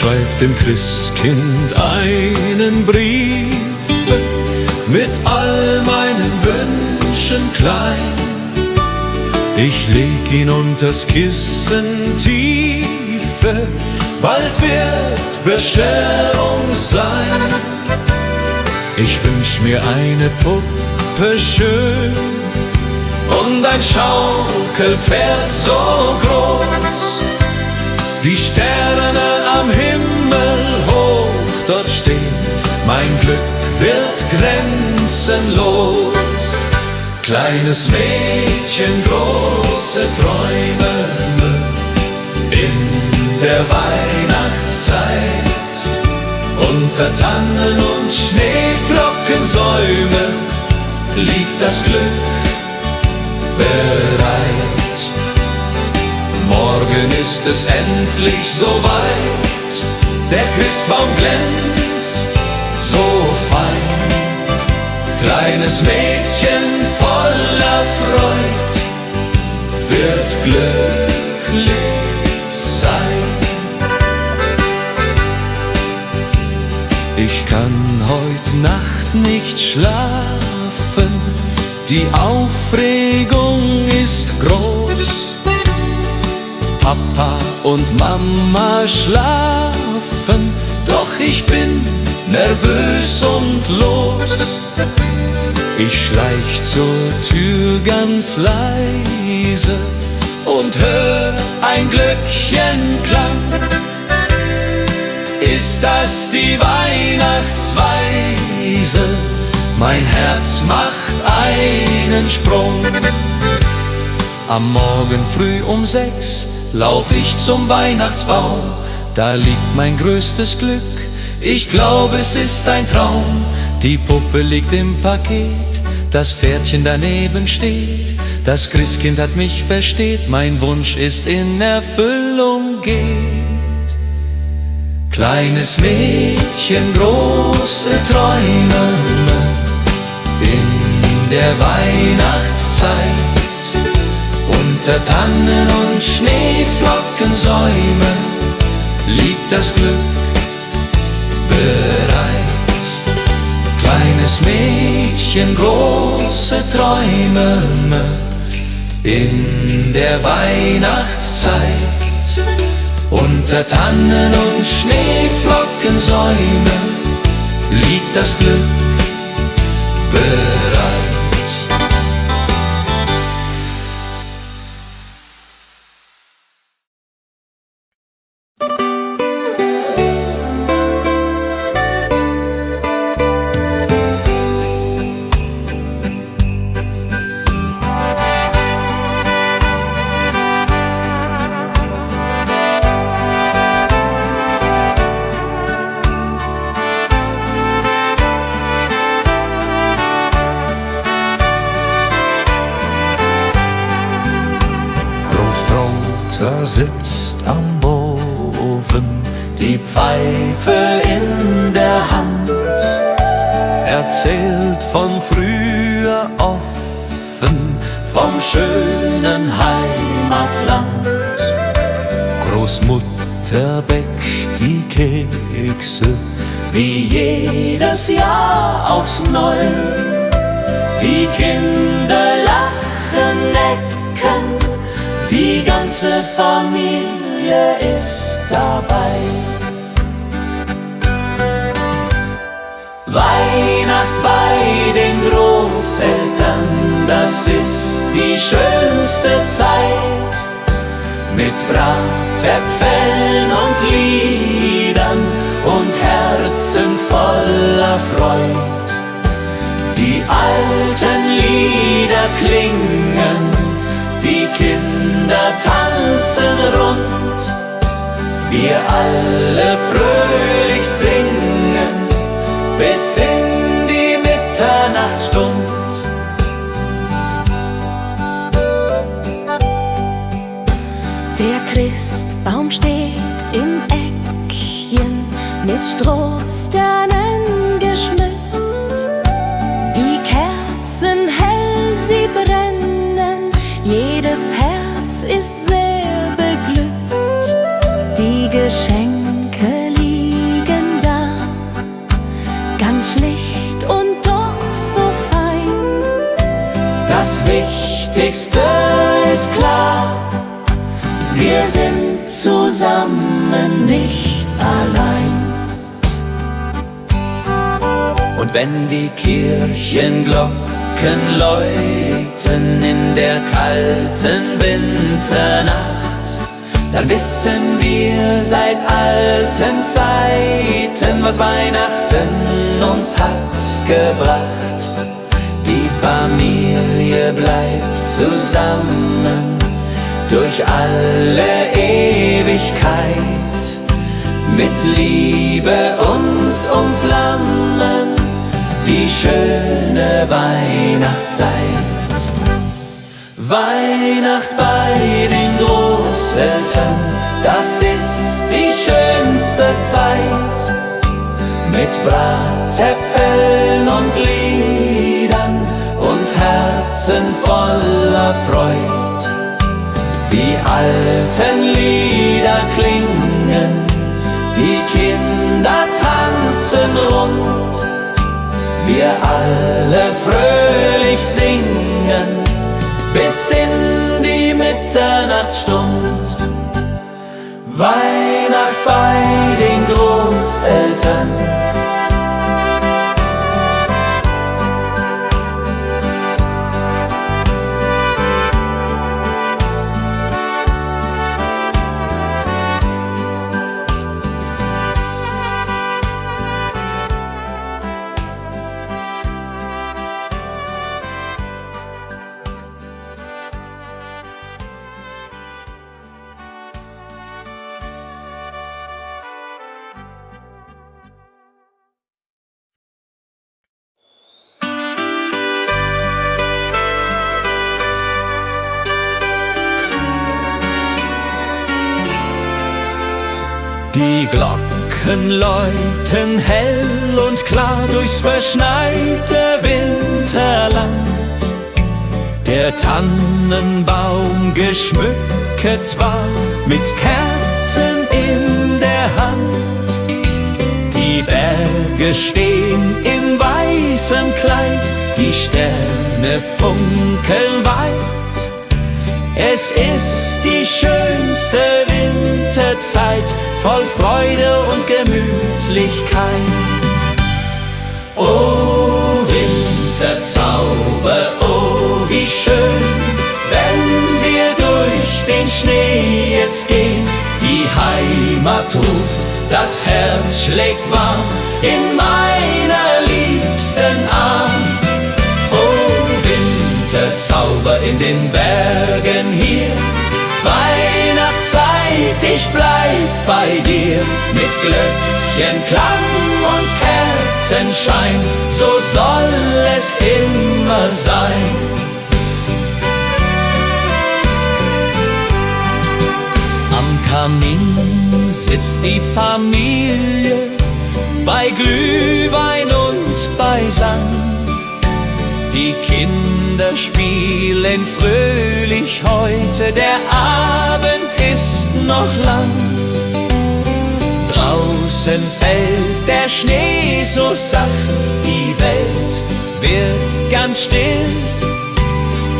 schreib dem Christkind einen Brief mit all meinen Wünschen klein. Ich leg ihn unters Kissen tiefe, bald wird Bescherung sein. Ich wünsch mir eine Puppe schön und ein Schaukelpferd so groß. Die Sterne am Himmel hoch dort stehen, mein Glück wird grenzenlos. Kleines Mädchen, große Träume in der Weihnachtszeit. Unter Tannen und Schneeflockensäumen liegt das Glück bereit. Morgen ist es endlich soweit, der Christbaum glänzt so fein. Kleines Mädchen voller Freud wird glücklich sein. Ich kann heut Nacht nicht schlafen, die Aufregung ist groß. Papa und Mama schlafen, doch ich bin nervös und los. Ich schleich zur Tür ganz leise und hör ein Glöckchenklang. Ist das die Weihnachtsweise? Mein Herz macht einen Sprung. Am Morgen früh um 6 lauf ich zum Weihnachtsbaum. Da liegt mein größtes Glück, ich glaube es ist ein Traum. Die Puppe liegt im Paket, das Pferdchen daneben steht. Das Christkind hat mich versteht, mein Wunsch ist in Erfüllung geht. Kleines Mädchen, große Träume in der Weihnachtszeit. Unter Tannen und Schneeflockensäumen liegt das Glück bereit. Kleines Mädchen, große Träume in der Weihnachtszeit. Unter Tannen und Schneeflockensäumen liegt das Glück bereit. Sitzt am Ofen, die Pfeife in der Hand, erzählt von früher offen, vom schönen Heimatland. Großmutter bäckt die Kekse, wie jedes Jahr aufs Neue. Die Kinder lachen, necken, die ganze Familie ist dabei. Weihnacht bei den Großeltern, das ist die schönste Zeit. Mit Bratäpfeln und Liedern und Herzen voller Freud. Die alten Lieder klingen, die Kinder tanzen rund, wir alle fröhlich singen, bis in die Mitternachtsstund. Der Christbaum steht im Eckchen, mit Strohsternen geschmückt. Die Kerzen hell, sie brennen, jedes Herz ist sehr beglückt. Die Geschenke schlicht und doch so fein. Das Wichtigste ist klar, wir sind zusammen, nicht allein. Und wenn die Kirchenglocken läuten in der kalten Winternacht, dann wissen wir seit alten Zeiten, was Weihnachten uns hat gebracht. Die Familie bleibt zusammen durch alle Ewigkeit, mit Liebe uns umflammen die schöne Weihnachtszeit. Weihnacht bei den Großeltern, das ist die schönste Zeit, mit Bratäpfeln und Liedern und Herzen voller Freud. Die alten Lieder klingen, die Kinder tanzen rund, wir alle fröhlich singen bis in die Mitternachtsstund. Weihnacht bei den Großeltern. Die Glocken läuten hell und klar durchs verschneite Winterland. Der Tannenbaum geschmückt war mit Kerzen in der Hand. Die Berge stehen im weißen Kleid, die Sterne funkeln weit. Es ist die schönste Winterzeit, voll Freude und Gemütlichkeit. Oh Winterzauber, oh wie schön, wenn wir durch den Schnee jetzt gehen. Die Heimat ruft, das Herz schlägt warm in meiner liebsten Arm. Winterzauber in den Bergen hier, Weihnachtszeit, ich bleib bei dir. Mit Glöckchenklang und Kerzenschein, so soll es immer sein. Am Kamin sitzt die Familie, bei Glühwein und Beisammen. Die Kinder spielen fröhlich heute, der Abend ist noch lang. Draußen fällt der Schnee so sacht, die Welt wird ganz still.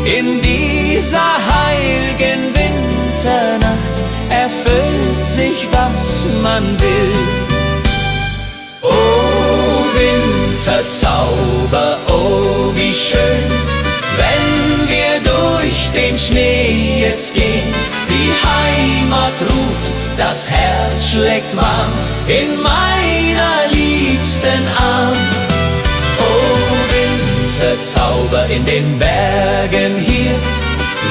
In dieser heiligen Winternacht erfüllt sich, was man will. Oh Winterzauber, oh wie schön, wenn wir durch den Schnee jetzt gehen. Die Heimat ruft, das Herz schlägt warm in meiner liebsten Arm. Oh Winterzauber in den Bergen hier,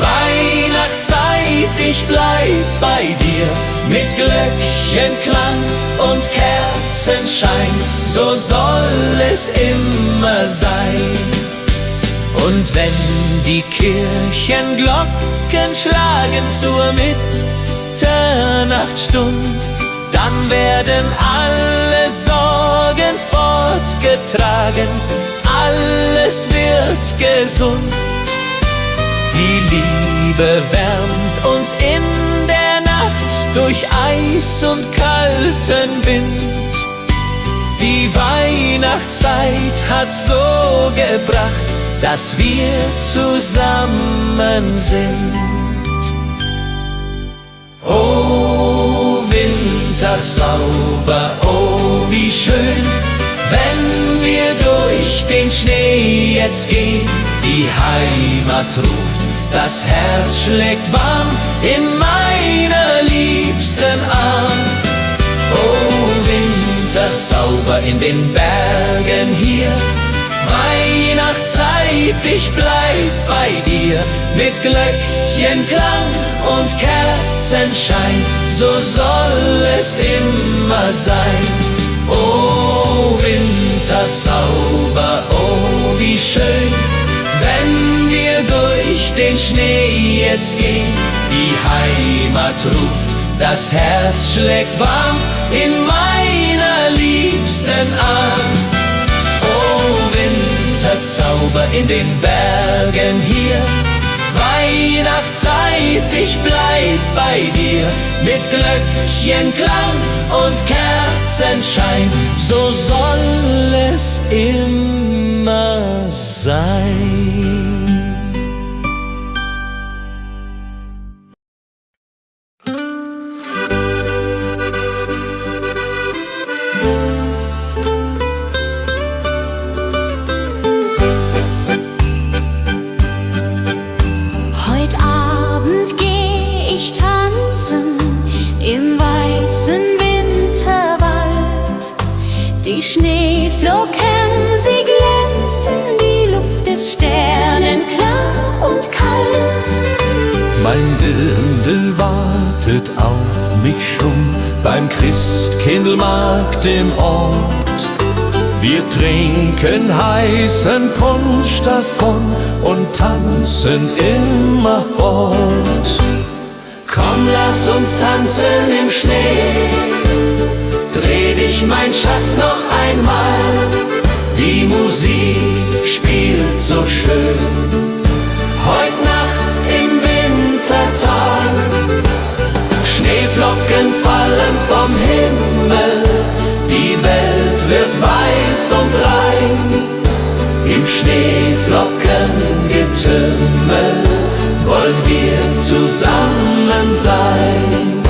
Weihnachtszeit, ich bleib bei dir. Mit Glöckchenklang und Kerzenschein, so soll es immer sein. Und wenn die Kirchenglocken schlagen zur Mitternachtsstund, dann werden alle Sorgen fortgetragen, alles wird gesund. Die Liebe wärmt uns in der Nacht durch Eis und kalten Wind. Die Weihnachtszeit hat so gebracht, dass wir zusammen sind. Oh, Wintersauber, oh, wie schön, wenn wir durch den Schnee jetzt gehen. Die Heimat ruft, das Herz schlägt warm in meiner liebsten Arm. Oh, Wintersauber in den Bergen hier, Weihnachtszeit, ich bleib bei dir. Mit Glöckchenklang und Kerzenschein, so soll es immer sein. Oh, Wintersauber, oh, wie schön, wenn wir durch den Schnee jetzt gehen. Die Heimat ruft, das Herz schlägt warm in meiner liebsten Arm. Oh, Winterzauber in den Bergen hier, Weihnachtszeit, ich bleib bei dir. Mit Glöckchenklang und Kerzenschein, so soll es immer sein. Im weißen Winterwald, die Schneeflocken, sie glänzen, die Luft ist sternenklar und kalt. Mein Dirndl wartet auf mich schon beim Christkindlmarkt im Ort. Wir trinken heißen Punsch davon und tanzen immer fort. Komm, lass uns tanzen im Schnee, dreh dich, mein Schatz, noch einmal. Die Musik spielt so schön, heut Nacht im Wintertal. Schneeflocken fallen vom Himmel, die Welt wird weiß und rein. Im Schneeflockengetümmel wollen wir zusammen sein.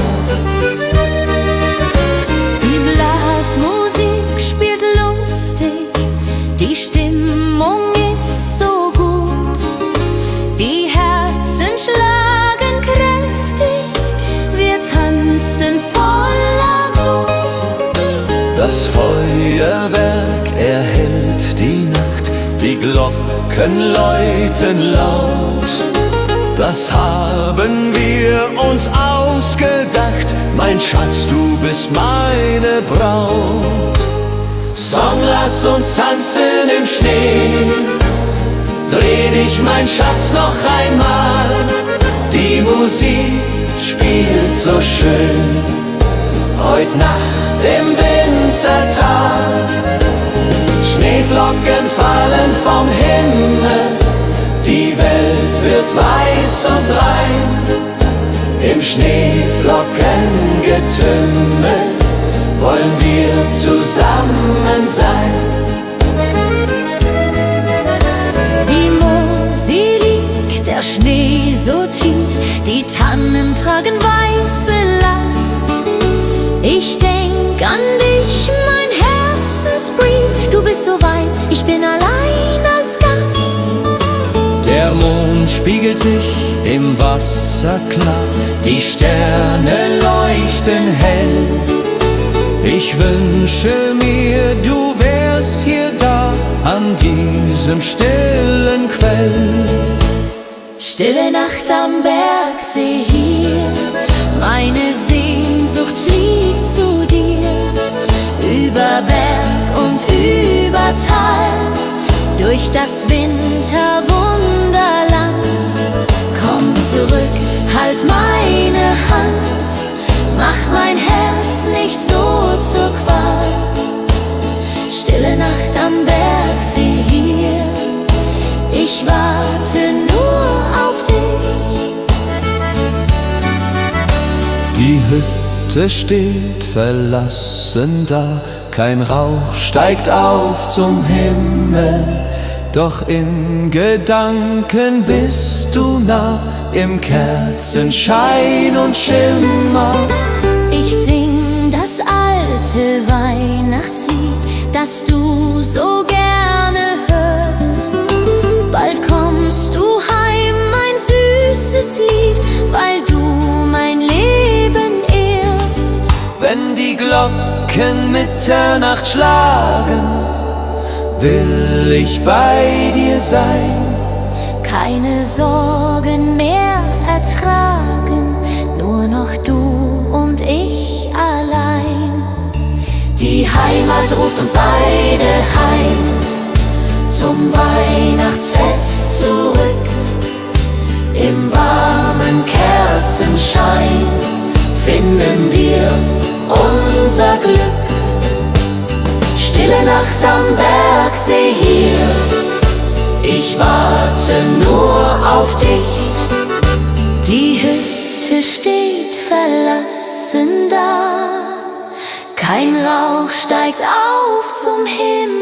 Die Blasmusik spielt lustig, die Stimmung ist so gut. Die Herzen schlagen kräftig, wir tanzen voller Mut. Das Feuerwerk erhellt die Nacht, die Glocken läuten laut. Das haben wir uns ausgedacht, mein Schatz, du bist meine Braut. Song, lass uns tanzen im Schnee, dreh dich, mein Schatz, noch einmal. Die Musik spielt so schön, heut Nacht im Wintertal. Schneeflocken fallen vom Himmel, die Welt wird weiß und rein. Im Schneeflockengetümmel wollen wir zusammen sein. Die Mosel liegt, der Schnee so tief, die Tannen tragen weiße Last. Ich denk an dich, mein Herzensbrief, du bist so weit, ich bin allein als Gast. Der Mond spiegelt sich im Wasser klar, die Sterne leuchten hell. Ich wünsche mir, du wärst hier da, an diesem stillen Quell. Stille Nacht am Bergsee hier, meine Sehnsucht fliegt zu dir. Über Berg und über Tal, durch das Winterwunderland. Komm zurück, halt meine Hand, mach mein Herz nicht so zur Qual. Stille Nacht am Bergsee hier, ich warte nur auf dich. Die Hütte steht verlassen da, kein Rauch steigt auf zum Himmel, doch in Gedanken bist du nah, im Kerzenschein und Schimmer. Ich sing das alte Weihnachtslied, das du so gerne hörst. Bald kommst du heim, mein süßes Lied, weil du mein Leben ehrst. Wenn die Glocken Mitternacht schlagen, will ich bei dir sein. Keine Sorgen mehr ertragen, nur noch du und ich allein. Die Heimat ruft uns beide heim, zum Weihnachtsfest zurück. Im warmen Kerzenschein finden wir unser Glück. Stille Nacht am Bergsee hier, ich warte nur auf dich. Die Hütte steht verlassen da, kein Rauch steigt auf zum Himmel.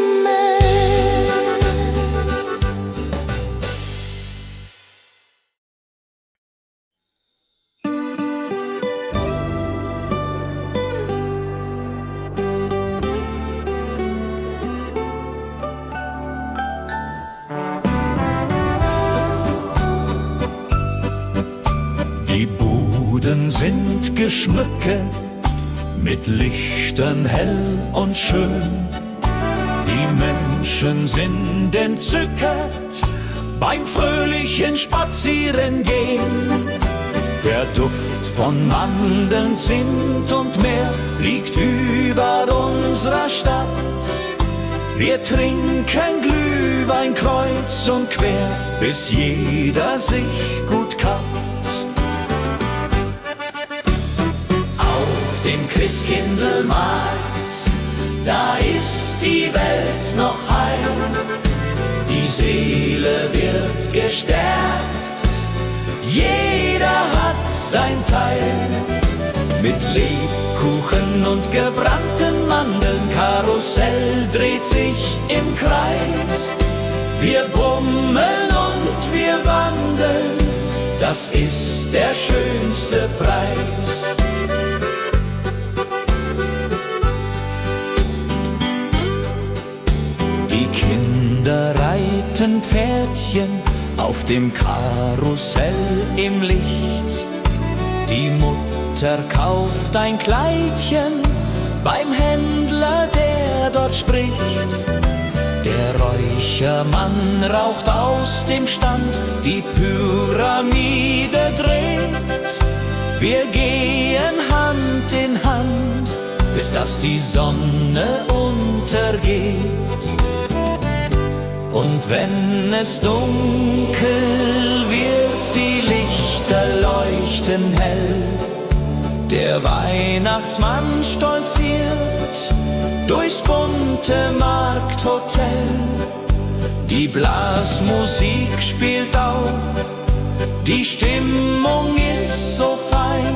Die Buden sind geschmückt, mit Lichtern hell und schön. Die Menschen sind entzückt beim fröhlichen Spazierengehen. Der Duft von Mandeln, Zimt und Meer liegt über unserer Stadt. Wir trinken Glühwein kreuz und quer, bis jeder sich gut kappt. Auf dem Christkindlmarkt, da ist die Welt noch heil. Die Seele wird gestärkt, jeder hat sein Teil. Mit Lebkuchen und gebrannten Mandeln, Karussell dreht sich im Kreis. Wir bummeln und wir wandeln, das ist der schönste Preis. Die Kinder reiten Pferdchen auf dem Karussell im Licht. Die Mutter kauft ein Kleidchen beim Händler, der dort spricht. Der Räuchermann raucht aus dem Stand, die Pyramide dreht. Wir gehen Hand in Hand, bis dass die Sonne untergeht. Und wenn es dunkel wird, die Lichter leuchten hell. Der Weihnachtsmann stolziert durchs bunte Markthotel. Die Blasmusik spielt auf, die Stimmung ist so fein.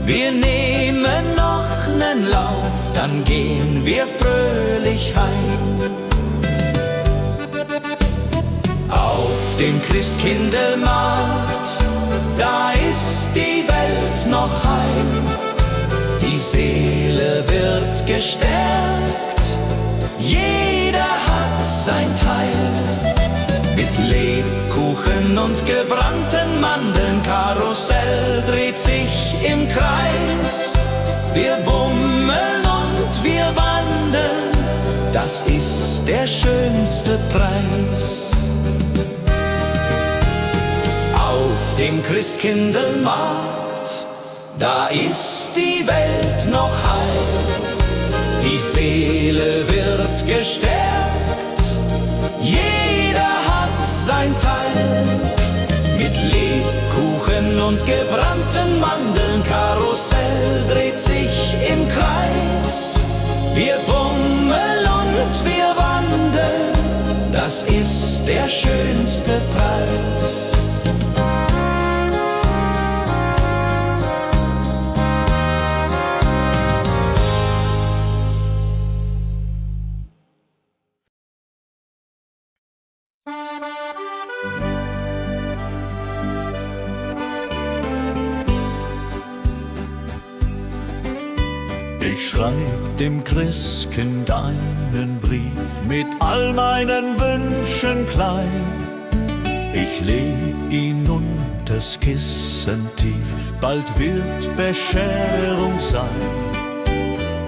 Wir nehmen noch nen Lauf, dann gehen wir fröhlich heim. Auf dem Christkindlmarkt, da ist die Welt noch heil. Die Seele wird gestärkt, jeder hat sein Teil. Mit Lebkuchen und gebrannten Mandeln, Karussell dreht sich im Kreis. Wir bummeln und wir wandeln, das ist der schönste Preis. Auf dem Christkindlmarkt, da ist die Welt noch heil. Die Seele wird gestärkt, jeder hat sein Teil. Mit Lebkuchen und gebrannten Mandeln, Karussell dreht sich im Kreis. Wir bummeln und wir wandeln, das ist der schönste Preis. Ich schreib dem Christkind einen Brief mit all meinen Wünschen klein. Ich leg ihn unters Kissen tief, bald wird Bescherung sein.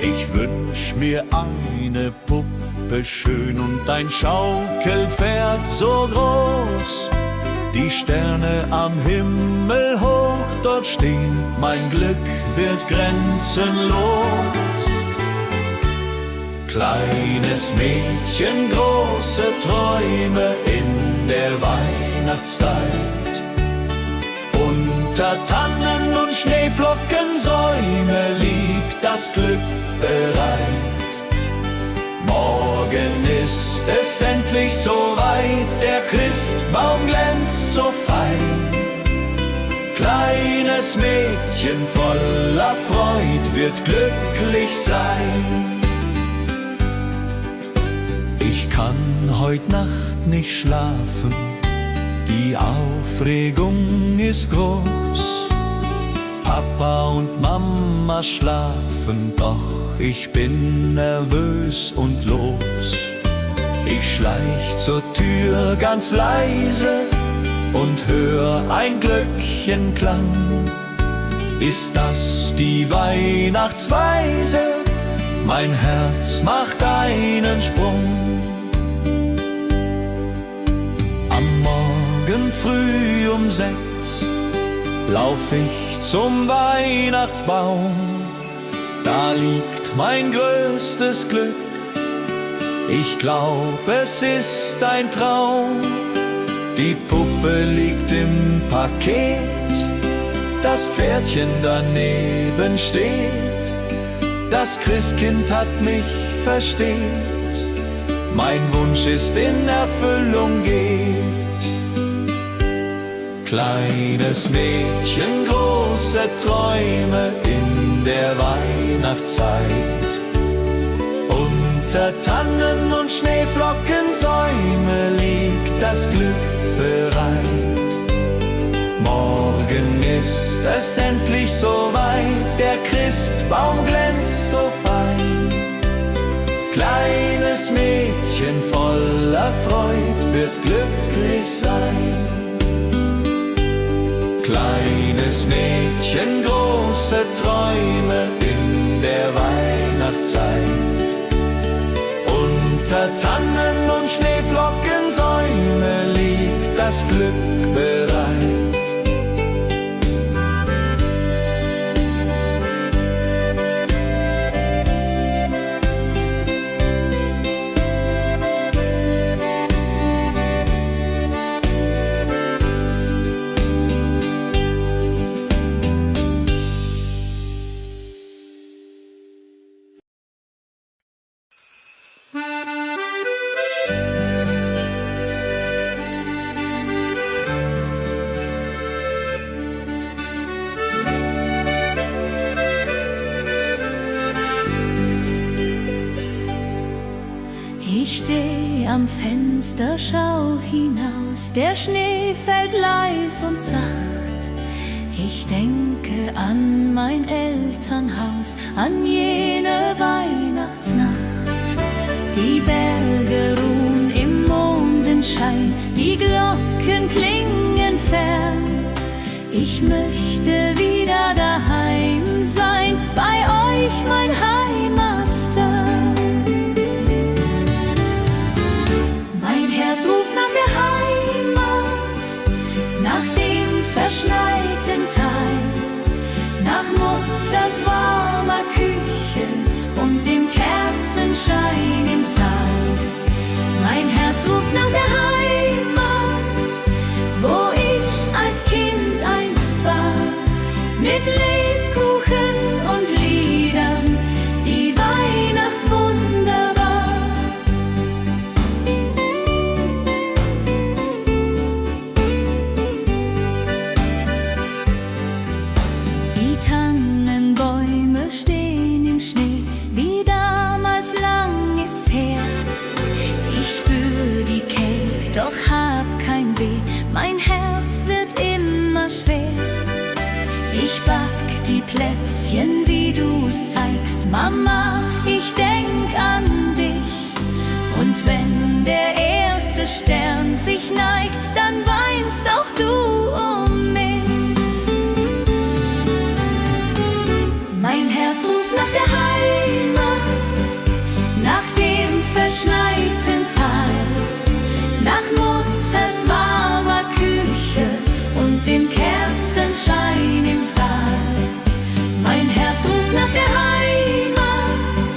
Ich wünsch mir eine Puppe schön und ein Schaukelpferd so groß. Die Sterne am Himmel hoch dort stehen, mein Glück wird grenzenlos. Kleines Mädchen, große Träume in der Weihnachtszeit. Unter Tannen und Schneeflockensäume liegt das Glück bereit. Morgen ist es endlich soweit, der Christbaum glänzt so fein. Kleines Mädchen voller Freud wird glücklich sein. Ich kann heut Nacht nicht schlafen, die Aufregung ist groß. Papa und Mama schlafen, doch ich bin nervös und los. Ich schleich zur Tür ganz leise und hör ein Glöckchenklang. Ist das die Weihnachtsweise? Mein Herz macht einen Sprung. Am Morgen früh um 6 lauf ich zum Weihnachtsbaum. Da liegt mein größtes Glück, ich glaub, es ist ein Traum. Die Puppe liegt im Paket, das Pferdchen daneben steht. Das Christkind hat mich versteht, mein Wunsch ist in Erfüllung geht. Kleines Mädchen, große Träume in der Weihnachtszeit. Unter Tannen und Schneeflockensäume liegt das Glück bereit. Morgen ist es endlich soweit, der Christbaum glänzt so fein. Kleines Mädchen voller Freud wird glücklich sein. Kleines Mädchen, große Träume in der Weihnachtszeit. Unter Tannen und Schneeflockensäume liegt das Glück bereit. Ich steh am Fenster, schau hinaus, der Schnee fällt leis und sacht. Ich denke an mein Elternhaus, an jene Weihnachtsnacht. Die Berge ruhen im Mondenschein, die Glocken klingen fern. Ich möchte wieder daheim sein, bei euch mein Heimatstern. Mein Herz ruft nach der Heimat, nach dem verschneiten Tal, nach Mutters warmer Küche und dem Kerzenschein im Saal. Mein Herz ruft nach der Heimat, wo ich als Kind einst war, mit Lebkuchen und Liedern, die Weihnacht wunderbar. Die Tannenbäume stehen im Schnee, wie damals lang ist her. Ich spür die Kälte, doch hab kein Weh, mein Herz wird immer schwer. Ich back die Plätzchen, wie du's zeigst. Mama, ich denk an dich. Und wenn der erste Stern sich neigt, dann weinst auch du um mich. Mein Herz ruft nach der Heimat, nach dem verschneiten Tal, nach Mutters warmer Küche und dem Kerzenschein im Saal. Mein Herz ruft nach der Heimat,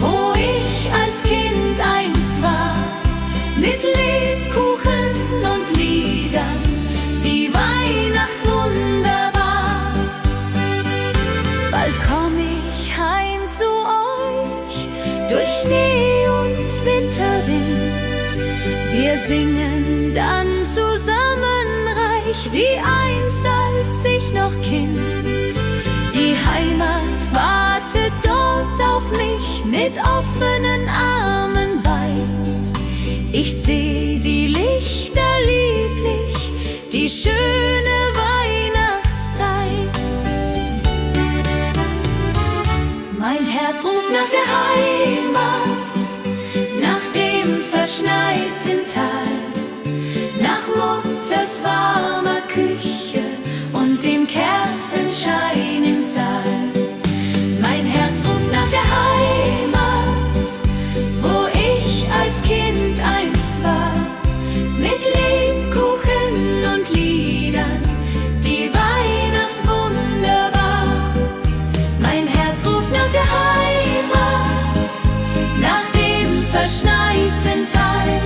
wo ich als Kind einst war, mit Lebkuchen und Liedern, die Weihnacht wunderbar. Bald komm ich heim zu euch, durch Schnee und Winterwind. Wir singen dann zusammen reich, wie einst als ich noch Kind. Die Heimat wartet dort auf mich, mit offenen Armen weit. Ich seh die Lichter lieblich, die schöne Weihnachtszeit. Mein Herz ruft nach der Heimat, nach dem verschneiten Tal, nach Mutters warmer Küche und dem Kerzenschein im Saal. Mein Herz ruft nach der Heimat, wo ich als Kind einst war, mit Lebkuchen und Liedern, die Weihnacht wunderbar. Mein Herz ruft nach der Heimat, nach dem verschneiten Tal,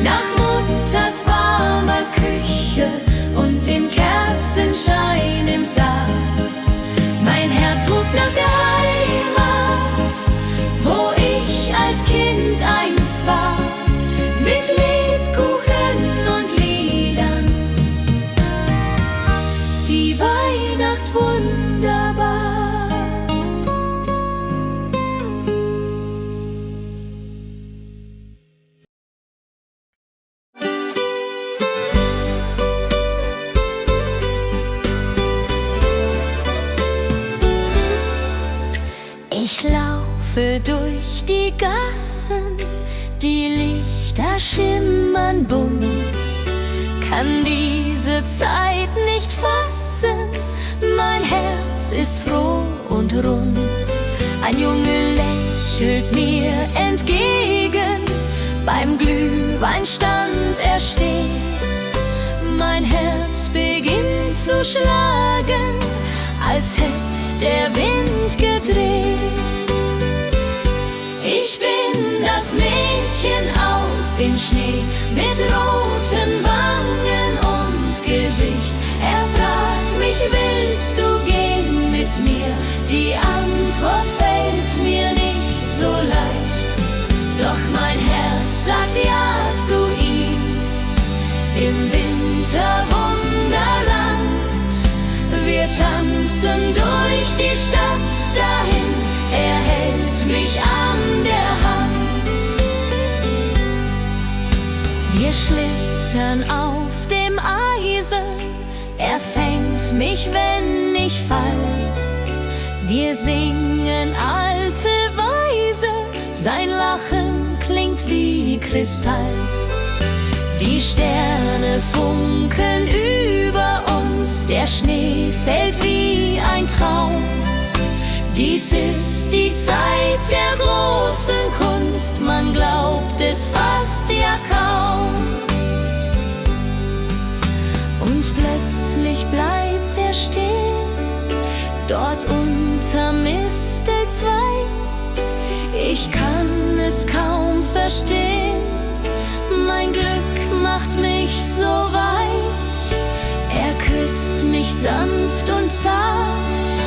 nach Mutters warmer Küche und dem Kerzenschein im Saal. Mein Herz ruft nach der Heimat, wo ich als Kind einst war, mit Lebkuchen und Liedern, die Weihnacht wunderbar. Ich laufe durch die Gassen, die Lichter schimmern bunt, kann diese Zeit nicht fassen, mein Herz ist froh und rund. Ein Junge lächelt mir entgegen, beim Glühweinstand er steht. Mein Herz beginnt zu schlagen, als hätt der Wind gedreht. Ich bin das Mädchen aus dem Schnee, mit roten Wangen und Gesicht. Er fragt mich, willst du gehen mit mir? Die Antwort fällt mir nicht so leicht, doch mein Herz sagt ja zu ihm. Im Winterwunderland, wir tanzen durch die Stadt dahin, er hält mich an der Hand. Wir schlittern auf dem Eisen, er fängt mich, wenn ich fall. Wir singen alte Weise, sein Lachen klingt wie Kristall. Die Sterne funkeln über uns, der Schnee fällt wie ein Traum. Dies ist die Zeit der großen Kunst, man glaubt es fast ja kaum. Und plötzlich bleibt er stehen, dort unterm Mistelzweig. Ich kann es kaum verstehen, mein Glück macht mich so weich. Er küsst mich sanft und zart,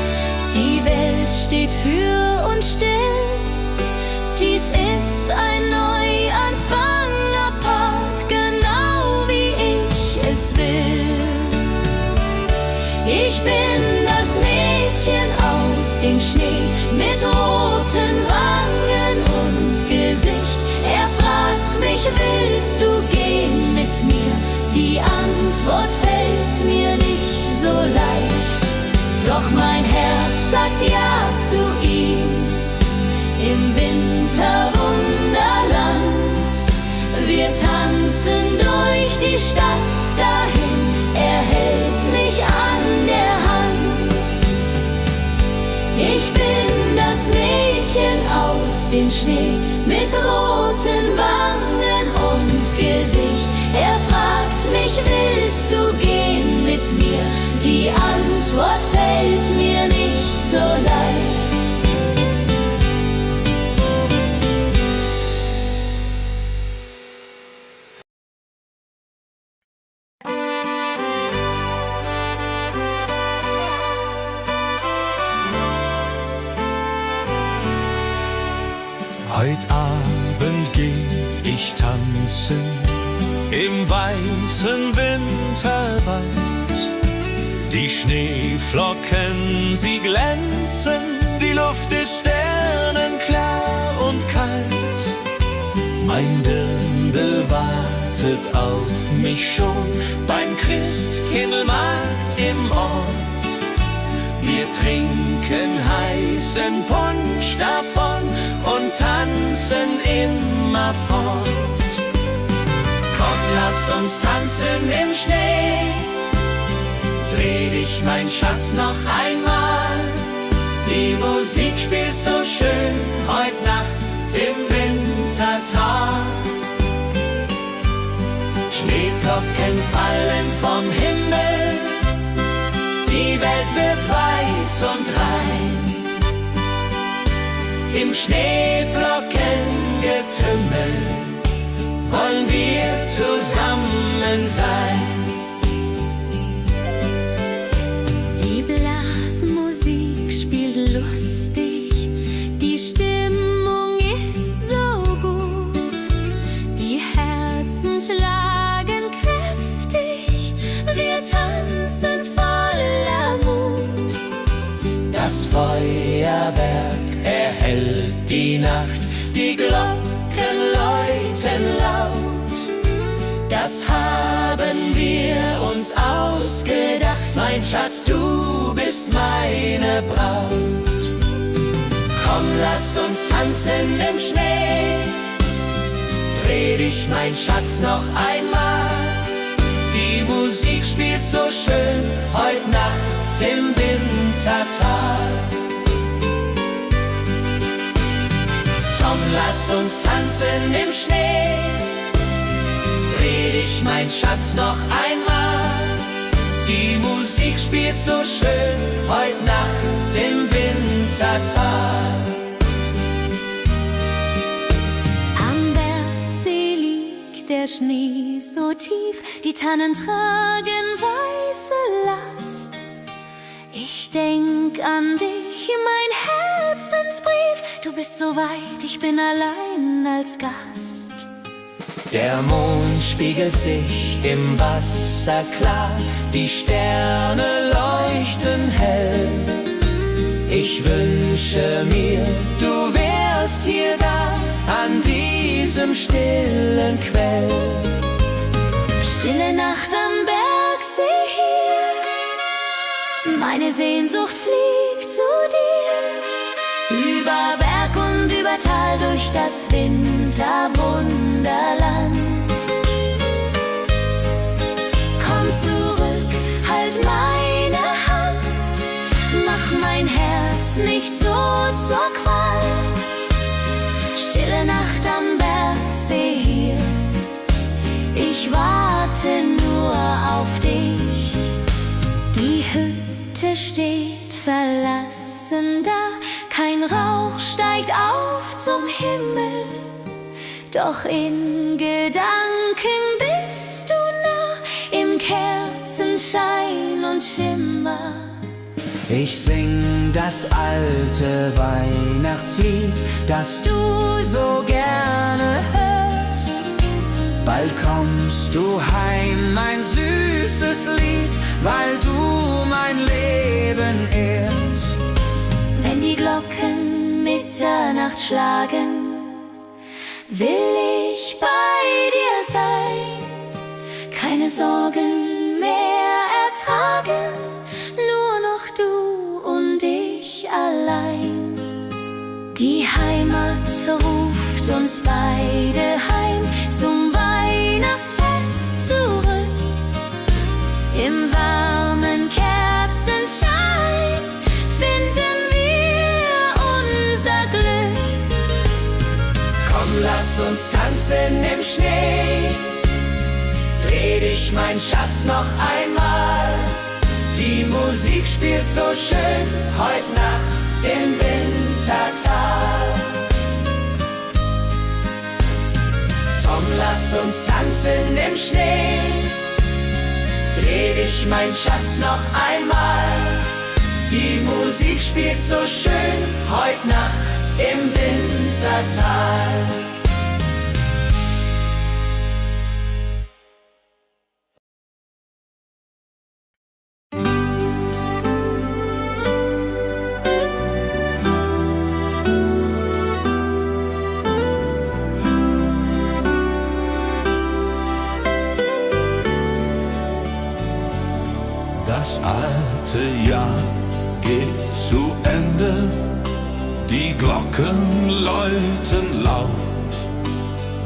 die Welt steht für uns still. Dies ist ein Neuanfang apart, genau wie ich es will. Ich bin das Mädchen aus dem Schnee, mit roten Wangen und Gesicht. Er fragt mich, willst du gehen mit mir? Die Antwort fällt mir nicht so leicht, Doch mein Herz sagt ja zu ihm. Im Winterwunderland, wir tanzen durch die Stadt dahin, er hält mich an der Hand. Ich bin das Mädchen aus dem Schnee mit roten Wangen und Gesicht. Er fragt mich, willst du gehen mit mir? Die Antwort fällt mir nicht so leicht. Heut Abend geh ich tanzen im weißen Winterwald. Die Schneeflocken, sie glänzen, die Luft ist sternenklar und kalt. Mein Dirndl wartet auf mich schon beim Christkindlmarkt im Ort. Wir trinken heißen Punsch davon und tanzen immer fort. Komm, lass uns tanzen im Schnee. Dreh dich, mein Schatz, noch einmal. Die Musik spielt so schön heut Nacht im Wintertag. Schneeflocken fallen vom Himmel, die Welt wird weiß und rein. Im Schneeflockengetümmel wollen wir zusammen sein. Die Blasmusik spielt lustig, die Stimmung ist so gut. Die Herzen schlagen kräftig, wir tanzen voller Mut. Das Feuerwerk erhellt die Nacht, die Glocken läuten laut. Das haben wir uns ausgedacht, mein Schatz, du bist meine Braut. Komm, lass uns tanzen im Schnee. Dreh dich, mein Schatz, noch einmal. Die Musik spielt so schön heut Nacht im Wintertag. Komm, lass uns tanzen im Schnee. Dreh dich, mein Schatz, noch einmal. Die Musik spielt so schön heut Nacht im Wintertag. Am Bergsee liegt der Schnee so tief, die Tannen tragen weiße Last. Ich denk an dich, mein Herzensbrief. Du bist so weit, ich bin allein als Gast. Der Mond spiegelt sich im Wasser klar, die Sterne leuchten hell. Ich wünsche mir, du wärst hier da, an diesem stillen Quell. Stille Nacht am Bergsee hier, meine Sehnsucht fliegt zu dir. Über Berg und über Tal, durch das Winterwunderland. Komm zurück, halt meine Hand, mach mein Herz nicht so zur Qual. Stille Nacht am Bergsee hier, ich warte nur auf dich. Die Hütte steht verlassen da, kein Rauch steigt auf zum Himmel, doch in Gedanken bist du nah, im Kerzenschein und Schimmer. Ich sing das alte Weihnachtslied, das du so gerne hörst. Bald kommst du heim, mein süßes Lied, weil du mein Leben ehrst. Wenn die Glocken Mitternacht schlagen, will ich bei dir sein. Keine Sorgen mehr ertragen, nur noch du allein. Die Heimat ruft uns beide heim zum Weihnachtsfest zurück. Im warmen Kerzenschein finden wir unser Glück. Komm, lass uns tanzen im Schnee. Dreh dich, mein Schatz, noch einmal. Die Musik spielt so schön heut Nacht im Wintertal. Komm, lass uns tanzen im Schnee. Dreh dich, mein Schatz, noch einmal. Die Musik spielt so schön heut Nacht im Wintertal. Das alte Jahr geht zu Ende, die Glocken läuten laut.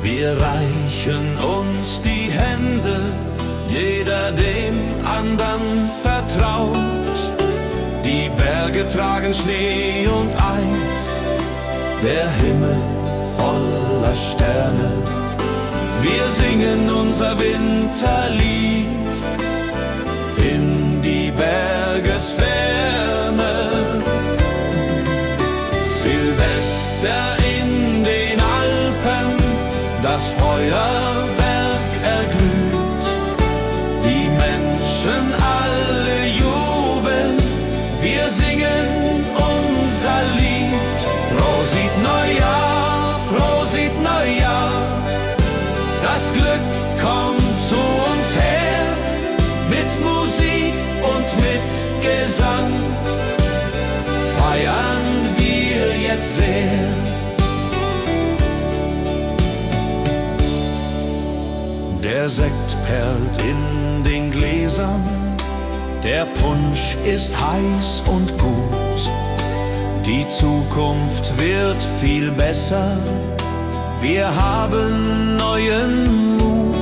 Wir reichen uns die Hände, jeder dem andern vertraut. Die Berge tragen Schnee und Eis, der Himmel voller Sterne. Wir singen unser Winterlied in die Bergesferne. Silvester in den Alpen, das Feuerwerk erglüht. Die Menschen alle jubeln, wir singen unser Lied. Prosit Neujahr, Prosit Neujahr, das Glück kommt zu uns her. Mit Musik und mit Gesang feiern wir jetzt sehr. Der Sekt perlt in den Gläsern, der Punsch ist heiß und gut. Die Zukunft wird viel besser, wir haben neuen Mut.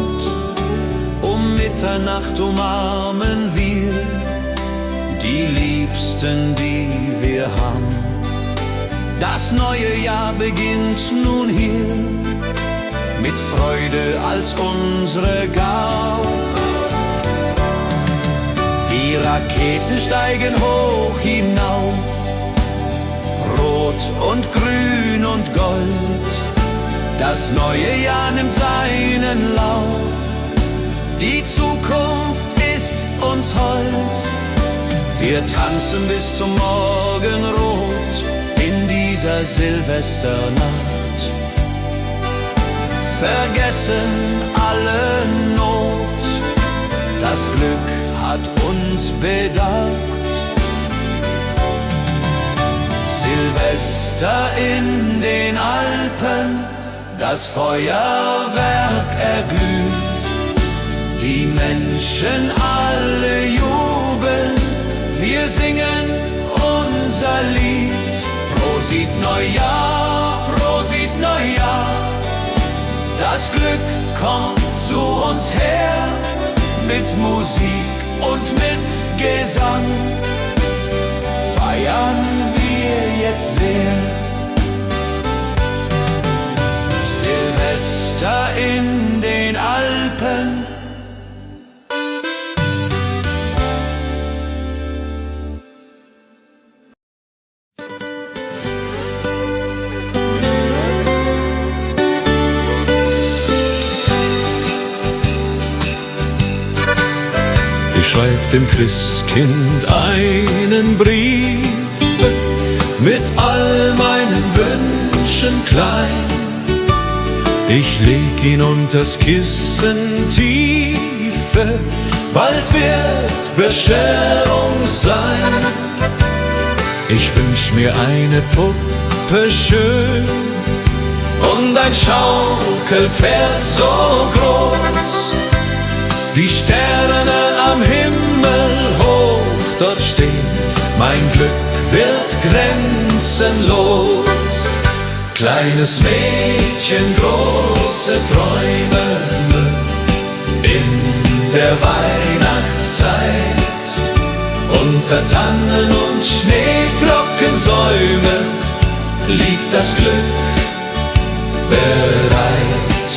Um Mitternacht umarmen wir die Liebsten, die wir haben. Das neue Jahr beginnt nun hier, mit Freude als unsere Gabe. Die Raketen steigen hoch hinauf, rot und grün und gold. Das neue Jahr nimmt seinen Lauf, die Zukunft ist uns hold. Wir tanzen bis zum Morgenrot in dieser Silvesternacht. Vergessen alle Not, das Glück hat uns bedacht. Silvester in den Alpen, das Feuerwerk erglüht. Die Menschen alle jubeln, wir singen unser Lied. Prosit Neujahr, Prosit Neujahr, das Glück kommt zu uns her. Mit Musik und mit Gesang feiern wir jetzt sehr. Silvester in den Alpen, schreib dem Christkind einen Brief mit all meinen Wünschen klein. Ich leg ihn unters Kissen tiefe, bald wird Bescherung sein. Ich wünsch mir eine Puppe schön und ein Schaukelpferd so groß. Die Sterne am Himmel hoch dort stehen, mein Glück wird grenzenlos. Kleines Mädchen, große Träume in der Weihnachtszeit. Unter Tannen und Schneeflockensäume liegt das Glück bereit.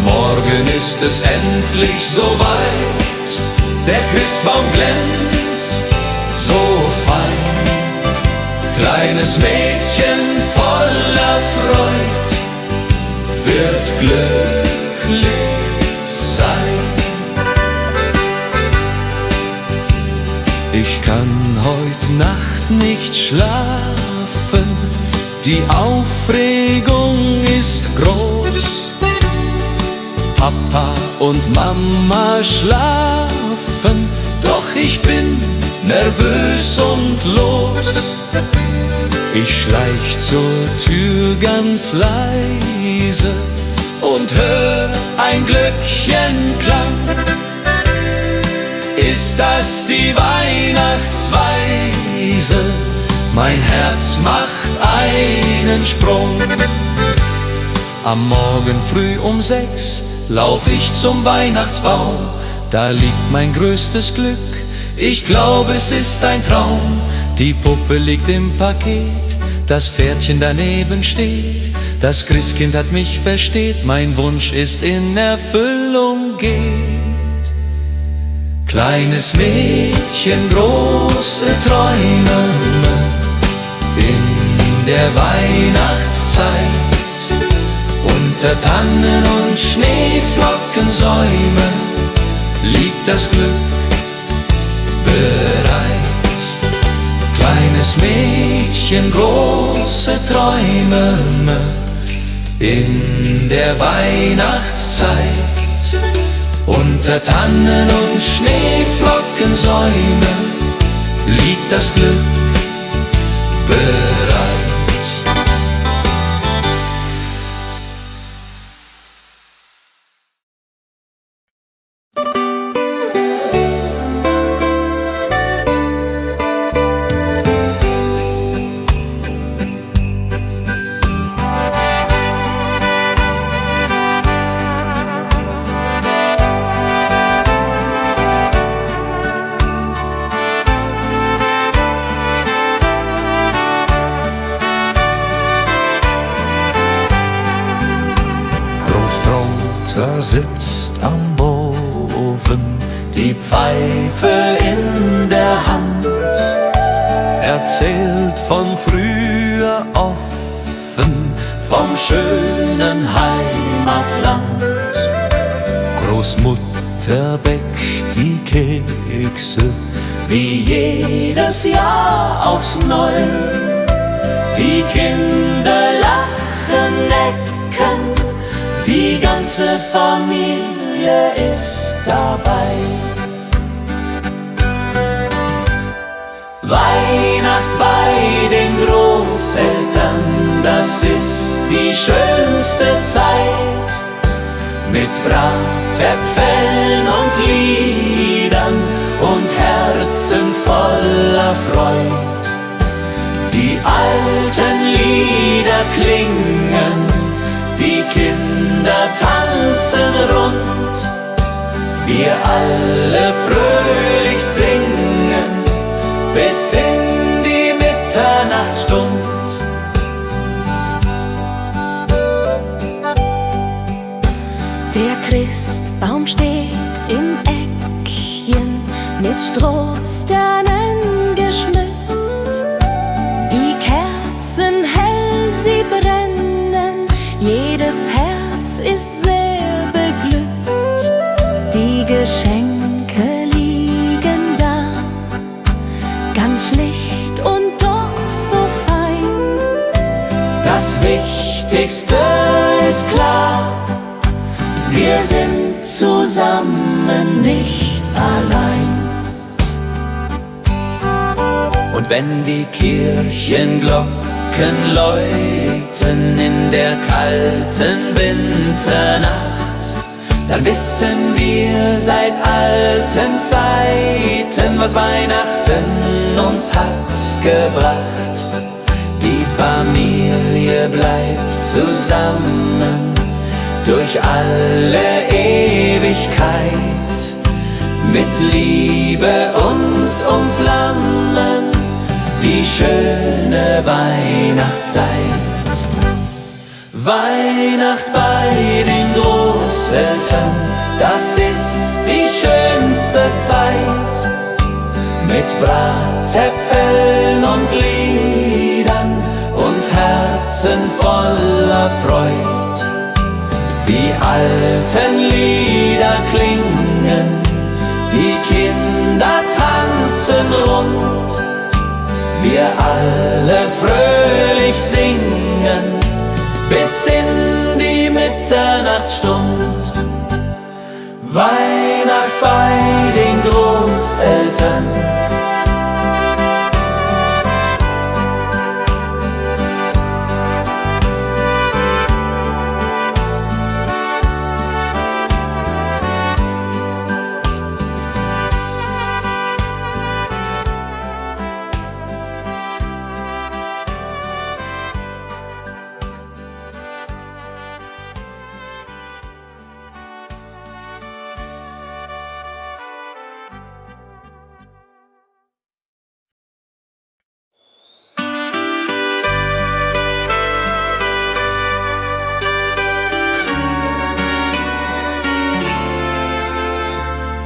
Morgen ist es endlich soweit, der Christbaum glänzt so fein. Kleines Mädchen voller Freud wird glücklich sein. Ich kann heut Nacht nicht schlafen, die Aufregung ist groß. Papa und Mama schlafen, doch ich bin nervös und los. Ich schleich zur Tür ganz leise und hör ein Glöckchenklang. Ist das die Weihnachtsweise? Mein Herz macht einen Sprung. Am Morgen früh um 6 lauf ich zum Weihnachtsbaum. Da liegt mein größtes Glück, ich glaube es ist ein Traum. Die Puppe liegt im Paket, das Pferdchen daneben steht. Das Christkind hat mich versteht, mein Wunsch ist in Erfüllung geht. Kleines Mädchen, große Träume in der Weihnachtszeit. Unter Tannen und Schneeflockensäume liegt das Glück bereit. Kleines Mädchen, große Träume in der Weihnachtszeit. Unter Tannen und Schneeflockensäume liegt das Glück bereit. Sitzt am Ofen, die Pfeife in der Hand, erzählt von früher offen, vom schönen Heimatland. Großmutter bäckt die Kekse, wie jedes Jahr aufs Neu. Die Kinder lachen, necken, die ganze Familie ist dabei. Weihnacht bei den Großeltern, das ist die schönste Zeit. Mit Bratäpfeln und Liedern und Herzen voller Freud. Die alten Lieder klingen, die Kinder tanzen rund, wir alle fröhlich singen, bis in die Mitternachtsstund. Der Christbaum steht im Eckchen, mit Strohsternen geschmückt. Die Kerzen hell, sie brennen, jedes Herz ist sehr beglückt. Die Geschenke liegen da, ganz schlicht und doch so fein. Das Wichtigste ist klar, wir sind zusammen, nicht allein. Und wenn die Kirchenglocken läuten in der kalten Winternacht, dann wissen wir seit alten Zeiten, was Weihnachten uns hat gebracht. Familie bleibt zusammen durch alle Ewigkeit, mit Liebe uns umflammen die schöne Weihnachtszeit. Weihnacht bei den Großeltern, das ist die schönste Zeit, mit Bratäpfeln und Liedern und Herzen voller Freud. Die alten Lieder klingen, die Kinder tanzen rund, wir alle fröhlich singen bis in die Mitternachtsstund. Weihnacht bei den Großeltern.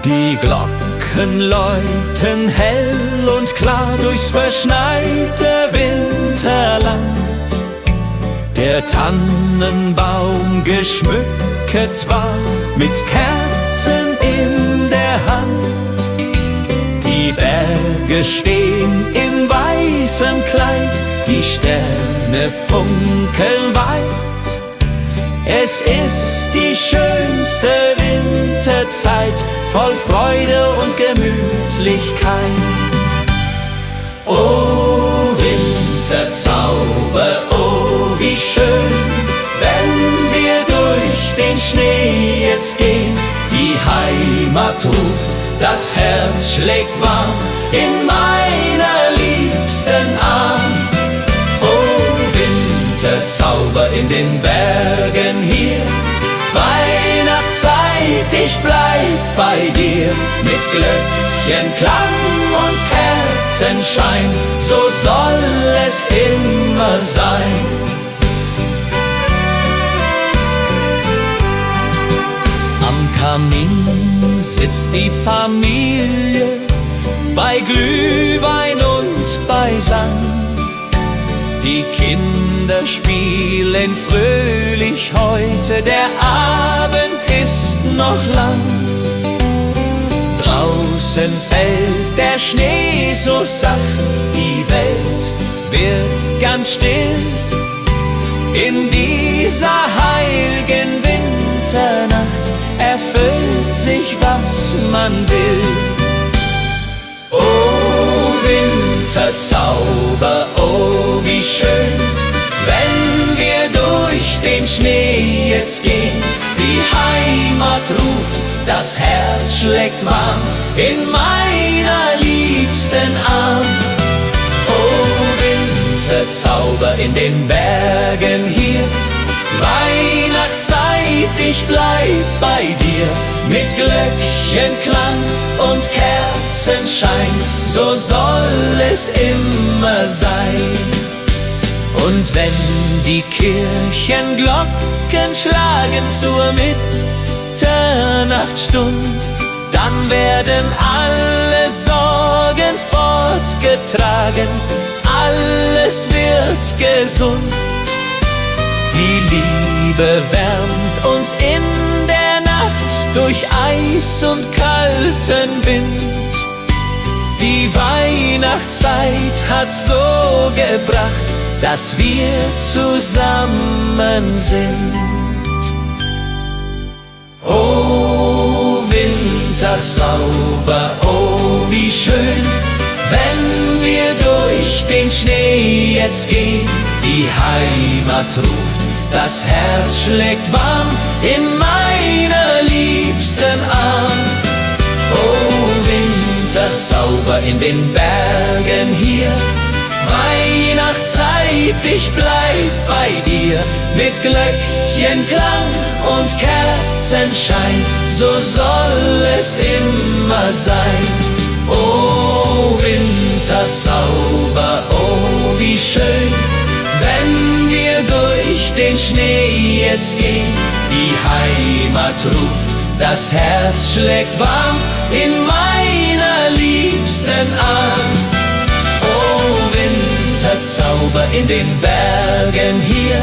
Die Glocken läuten hell und klar durchs verschneite Winterland. Der Tannenbaum geschmückt war mit Kerzen in der Hand. Die Berge stehen in weißem Kleid, die Sterne funkeln weit. Es ist die schönste Winterzeit, voll Freude und Gemütlichkeit. Oh Winterzauber, oh wie schön, wenn wir durch den Schnee jetzt gehen. Die Heimat ruft, das Herz schlägt warm in meiner liebsten Arm. Oh Winterzauber in den Bergen hier, Weihnachtszeit, ich bleib bei dir. Mit Glöckchenklang und Kerzenschein, so soll es immer sein. Am Kamin sitzt die Familie, bei Glühwein und bei Sang. Die Kinder spielen fröhlich heute, der Abend ist noch lang. Draußen fällt der Schnee so sacht, die Welt wird ganz still. In dieser heiligen Winternacht erfüllt sich, was man will. Oh Winterzauber, oh wie schön, wenn wir durch den Schnee jetzt gehen. Die Heimat ruft, das Herz schlägt warm in meiner liebsten Arm. Oh Winterzauber in den Bergen hier, Weihnachtszeit, ich bleib bei dir. Mit Glöckchenklang und Kerzenschein, so soll es immer sein. Und wenn die Kirchenglocken schlagen zur Mitternachtsstund, dann werden alle Sorgen fortgetragen, alles wird gesund. Die Liebe wärmt uns in der Nacht durch Eis und kalten Wind. Die Weihnachtszeit hat so gebracht, dass wir zusammen sind. Oh Winterzauber, oh wie schön, wenn wir durch den Schnee jetzt gehen. Die Heimat ruft, das Herz schlägt warm in meiner liebsten Arm. Oh Winterzauber in den Bergen hier, Weihnachtszeit, ich bleib bei dir. Mit Glöckchenklang und Kerzenschein, so soll es immer sein. Oh Winterzauber, oh wie schön, wenn wir durch den Schnee jetzt gehen. Die Heimat ruft, das Herz schlägt warm in meiner liebsten Arm. Oh Winterzauber in den Bergen hier,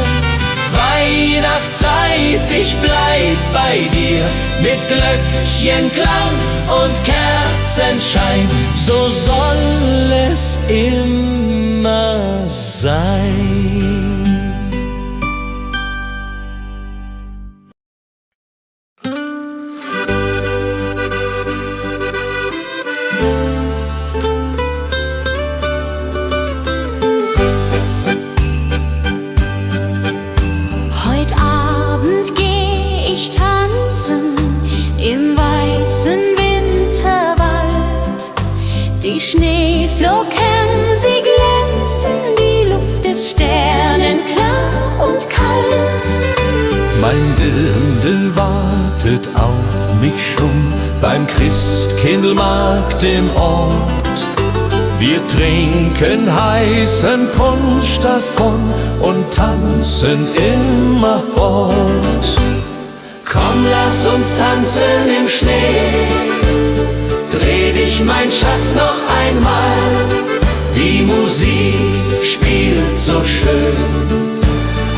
Weihnachtszeit, ich bleib bei dir. Mit Glöckchenklang und Kerzenschein, so soll es immer sein. Die Schneeflocken, sie glänzen, die Luft ist sternenklar und kalt. Mein Dirndl wartet auf mich schon beim Christkindlmarkt im Ort. Wir trinken heißen Punsch davon und tanzen immerfort. Komm, lass uns tanzen im Schnee, dreh dich, mein Schatz, noch einmal. Die Musik spielt so schön,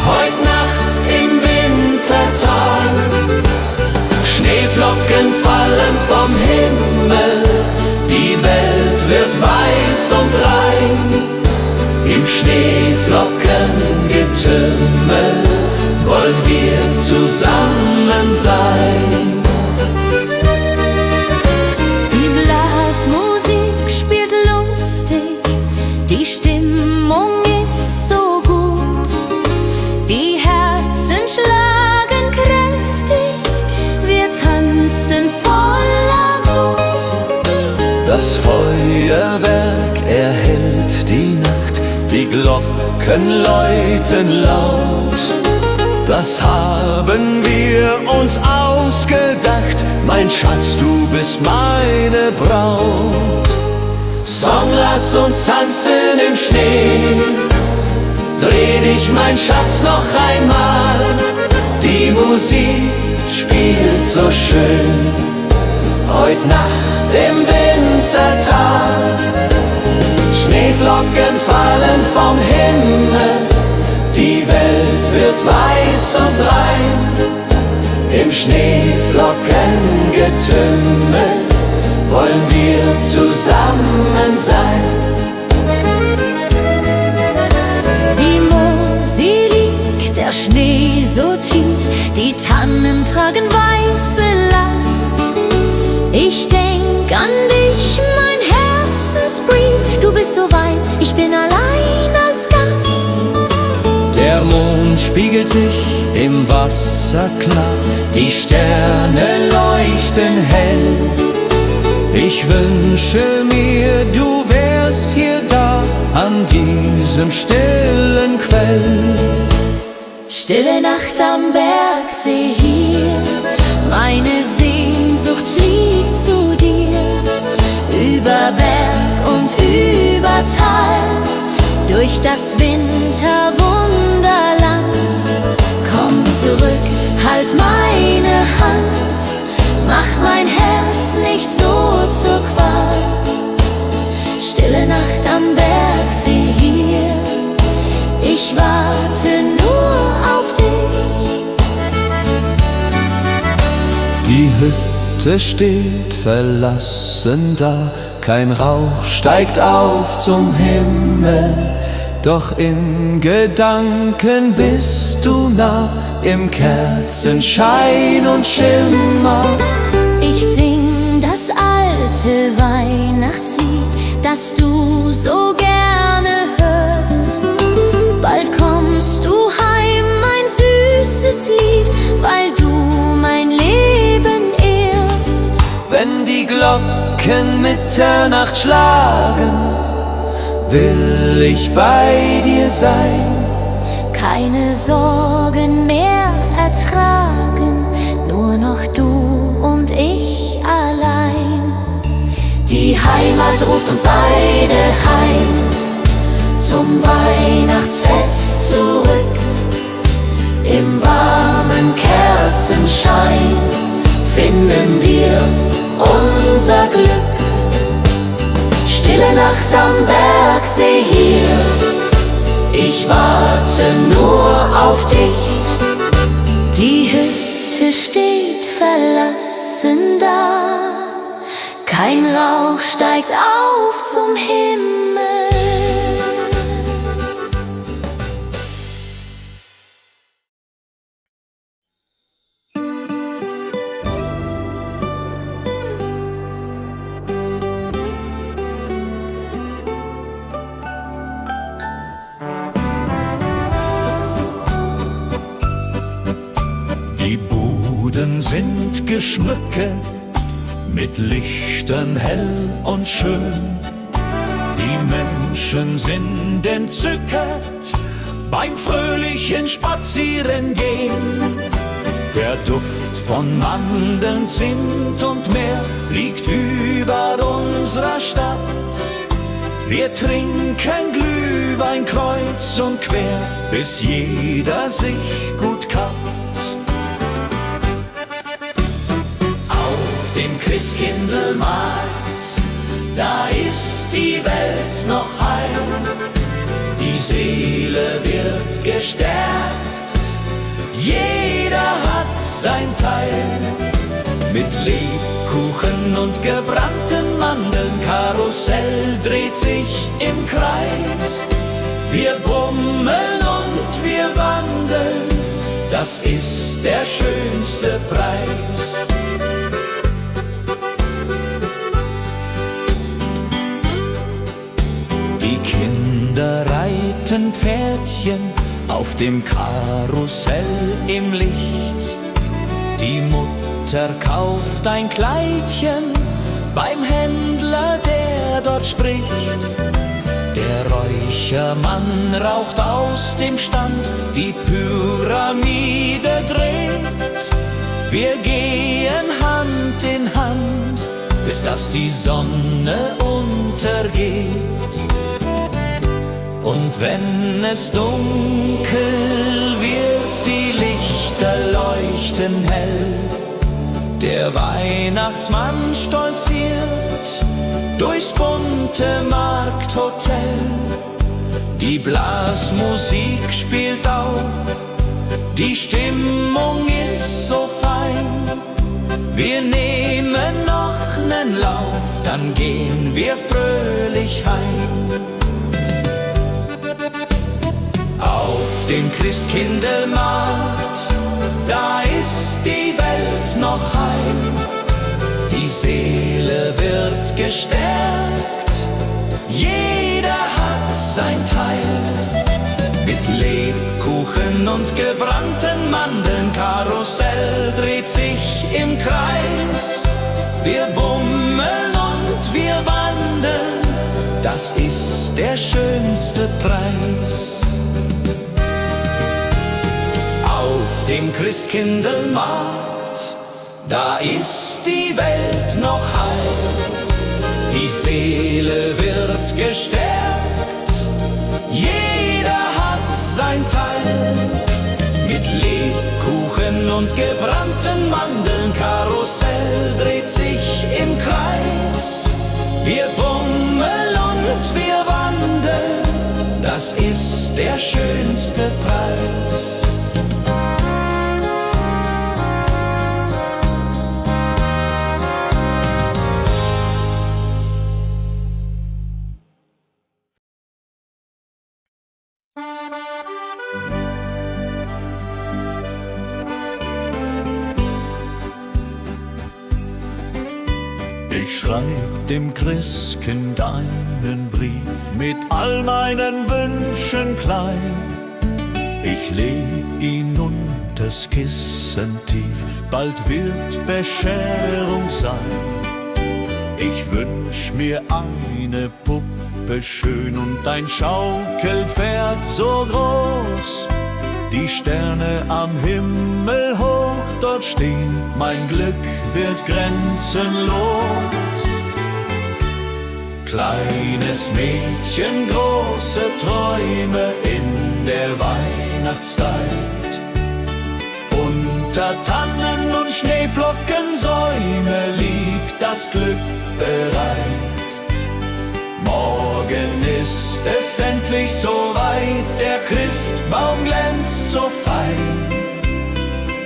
heut Nacht im Wintertal. Schneeflocken fallen vom Himmel, die Welt wird weiß und rein. Im Schneeflockengetümmel wollen wir zusammen sein. Musik spielt lustig, die Stimmung ist so gut, die Herzen schlagen kräftig, wir tanzen voller Mut. Das Feuerwerk erhellt die Nacht, die Glocken läuten laut. Das haben wir uns ausgedacht, mein Schatz, du bist meine Braut. Song, lass uns tanzen im Schnee, dreh dich, mein Schatz, noch einmal. Die Musik spielt so schön, heut Nacht im Wintertal. Schneeflocken fallen vom Himmel, die Welt wird weiß und rein. Im Schneeflockengetümmel wollen wir zusammen sein. Die Mosel liegt, der Schnee so tief, die Tannen tragen weiße Last. Ich denk an dich, mein Herzensbrief, du bist so weit, ich bin allein als Gast. Der Mond spiegelt sich im Wasser klar, Die Sterne leuchten hell. ich wünsche mir, du wärst hier da, an diesem stillen Quell. Stille Nacht am Bergsee hier, meine Sehnsucht fliegt zu dir. Über Berg und über Tal, durch das Winterwunderland. Komm zurück, halt meine Hand, mach mein Herz nicht so zur Qual. Stille Nacht am Bergsee hier, ich warte nur auf dich. Die Hütte steht verlassen da, kein Rauch steigt auf zum Himmel. Doch in Gedanken bist du nah, im Kerzenschein und Schimmer. Ich sing das alte Weihnachtslied, das du so gerne hörst. Bald kommst du heim, mein süßes Lied, weil du mein Leben ehrst. Wenn die Glocken Mitternacht schlagen, will ich bei dir sein. keine Sorgen mehr ertragen, nur noch du und ich allein. Die Heimat ruft uns beide heim, zum Weihnachtsfest zurück. Im warmen Kerzenschein finden wir unser Glück. Stille Nacht am Bergsee hier, ich warte nur auf dich. Die Hütte steht verlassen da, kein Rauch steigt auf zum Himmel. Die Buden sind geschmückt, mit Lichtern hell und schön. Die Menschen sind entzückt beim fröhlichen Spazierengehen. Der Duft von Mandeln, Zimt und Meer liegt über unserer Stadt. Wir trinken Glühwein kreuz und quer, bis jeder sich gut kappt. Dem Christkindlmarkt, da ist die Welt noch heil. Die Seele wird gestärkt, jeder hat sein Teil. Mit Lebkuchen und gebrannten Mandeln, Karussell dreht sich im Kreis. Wir bummeln und wir wandeln, das ist der schönste Preis. Die Kinder reiten Pferdchen auf dem Karussell im Licht. Die Mutter kauft ein Kleidchen beim Händler, der dort spricht. Der Räuchermann raucht aus dem Stand, die Pyramide dreht. Wir gehen Hand in Hand, bis dass die Sonne untergeht. Und wenn es dunkel wird, die Lichter leuchten hell. Der Weihnachtsmann stolziert durchs bunte Markthotel. Die Blasmusik spielt auf, die Stimmung ist so fein. Wir nehmen noch nen Lauf, dann gehen wir fröhlich heim. Auf dem Christkindlmarkt, da ist die Welt noch heim. Die Seele wird gestärkt, jeder hat sein Teil. Mit Lebkuchen und gebrannten Mandeln, Karussell dreht sich im Kreis. Wir bummeln und wir wandeln, das ist der schönste Preis. Auf dem Christkindlmarkt, da ist die Welt noch heil. Die Seele wird gestärkt, jeder hat sein Teil. Mit Lebkuchen und gebrannten Mandeln, Karussell dreht sich im Kreis. Wir bummeln und wir wandeln, das ist der schönste Preis. Ich schreib dem Christkind einen Brief mit all meinen Wünschen klein. Ich leg ihn unters Kissen tief, bald wird Bescherung sein. Ich wünsch mir eine Puppe schön und ein Schaukelpferd so groß. die Sterne am Himmel hoch dort stehen, mein Glück wird grenzenlos. Kleines Mädchen, große Träume in der Weihnachtszeit. Unter Tannen und Schneeflockensäume liegt das Glück bereit. Morgen ist es endlich soweit, der Christbaum glänzt so fein.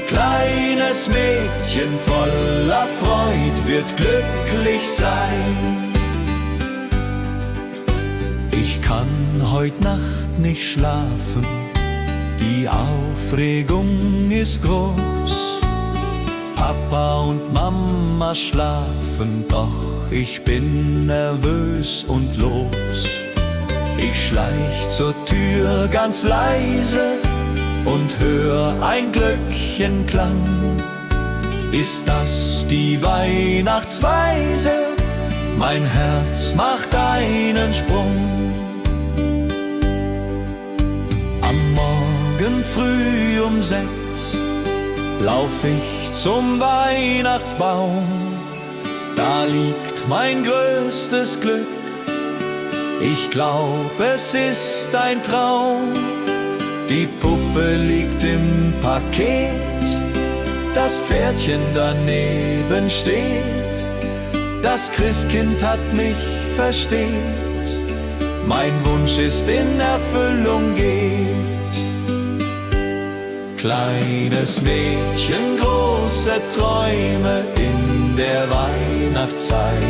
Kleines Mädchen voller Freud wird glücklich sein. Ich kann heut Nacht nicht schlafen, die Aufregung ist groß. Papa und Mama schlafen, doch ich bin nervös und los. Ich schleich zur Tür ganz leise und hör ein Glöckchenklang. Ist das die Weihnachtsweise? Mein Herz macht einen Sprung. Am Morgen früh um 6 lauf ich zum Weihnachtsbaum. Da liegt mein größtes Glück. Ich glaub, es ist ein Traum. Die Puppe liegt im Paket, das Pferdchen daneben steht. Das Christkind hat mich versteht, mein Wunsch ist in Erfüllung geht. Kleines Mädchen, große Träume in der Weihnachtszeit.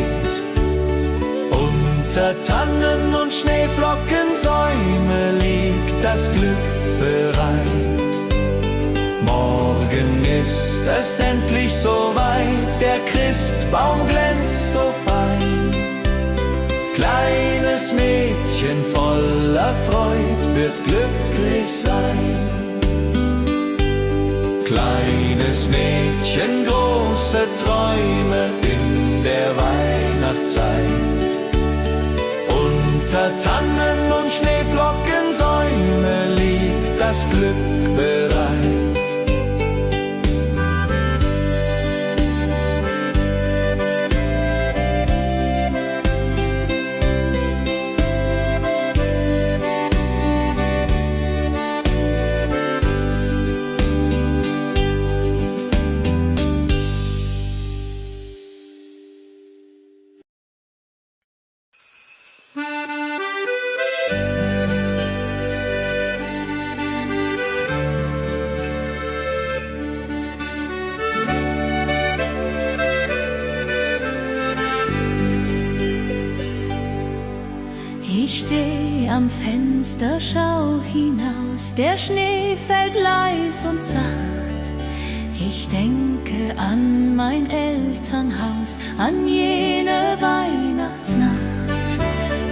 Unter Tannen und Schneeflockensäume liegt das Glück bereit. Morgen ist es endlich soweit, der Christbaum glänzt so fein. Kleines Mädchen voller Freud wird glücklich sein. Kleines Mädchen, große Träume in der Weihnachtszeit. Unter Tannen und Schneeflockensäume liegt das Glück bereit. Ich steh am Fenster, schau hinaus, der Schnee fällt leis und sacht. Ich denke an mein Elternhaus, an jene Weihnachtsnacht.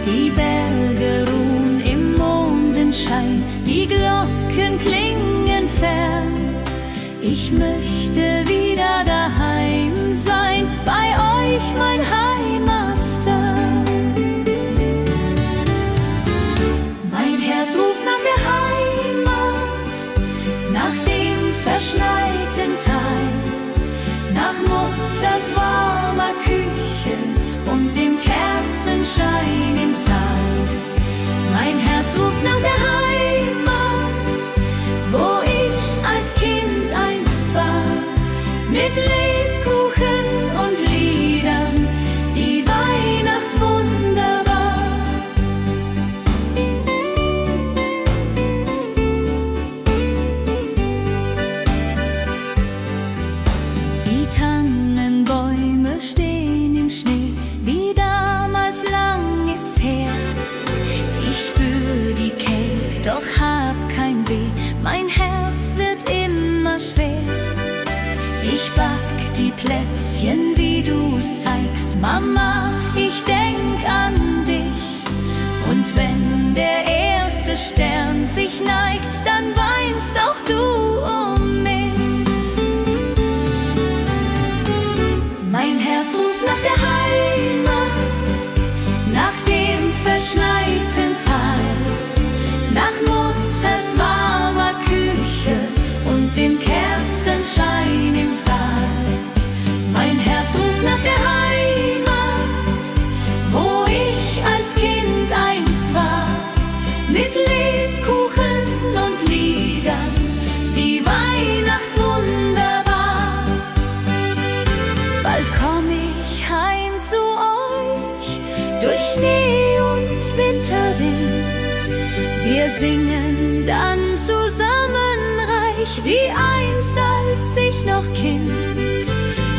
Die Berge ruhen im Mondenschein, die Glocken klingen fern. Ich möchte wieder daheim sein, bei euch mein Heimatstern. Herz ruft nach der Heimat, nach dem verschneiten Tal, nach Mutters warmer Küche und dem Kerzenschein im Saal. Mein Herz ruft nach der Heimat, wo ich als Kind einst war, mit Lebkuchen und Liedern, die Weihnacht wunderbar. Tannenbäume stehen im Schnee, wie damals lang ist's her. Ich spür die Kälte, doch hab kein Weh, mein Herz wird immer schwer. Ich back die Plätzchen, wie du's zeigst, Mama, ich denk an dich. Und wenn der erste Stern sich neigt, dann weinst auch du um mich. Mein Herz ruft nach der Heimat, nach dem verschneiten Tal, nach Mutters warmer Küche Schnee und Winterwind. Wir singen dann zusammen reich wie einst, als ich noch Kind.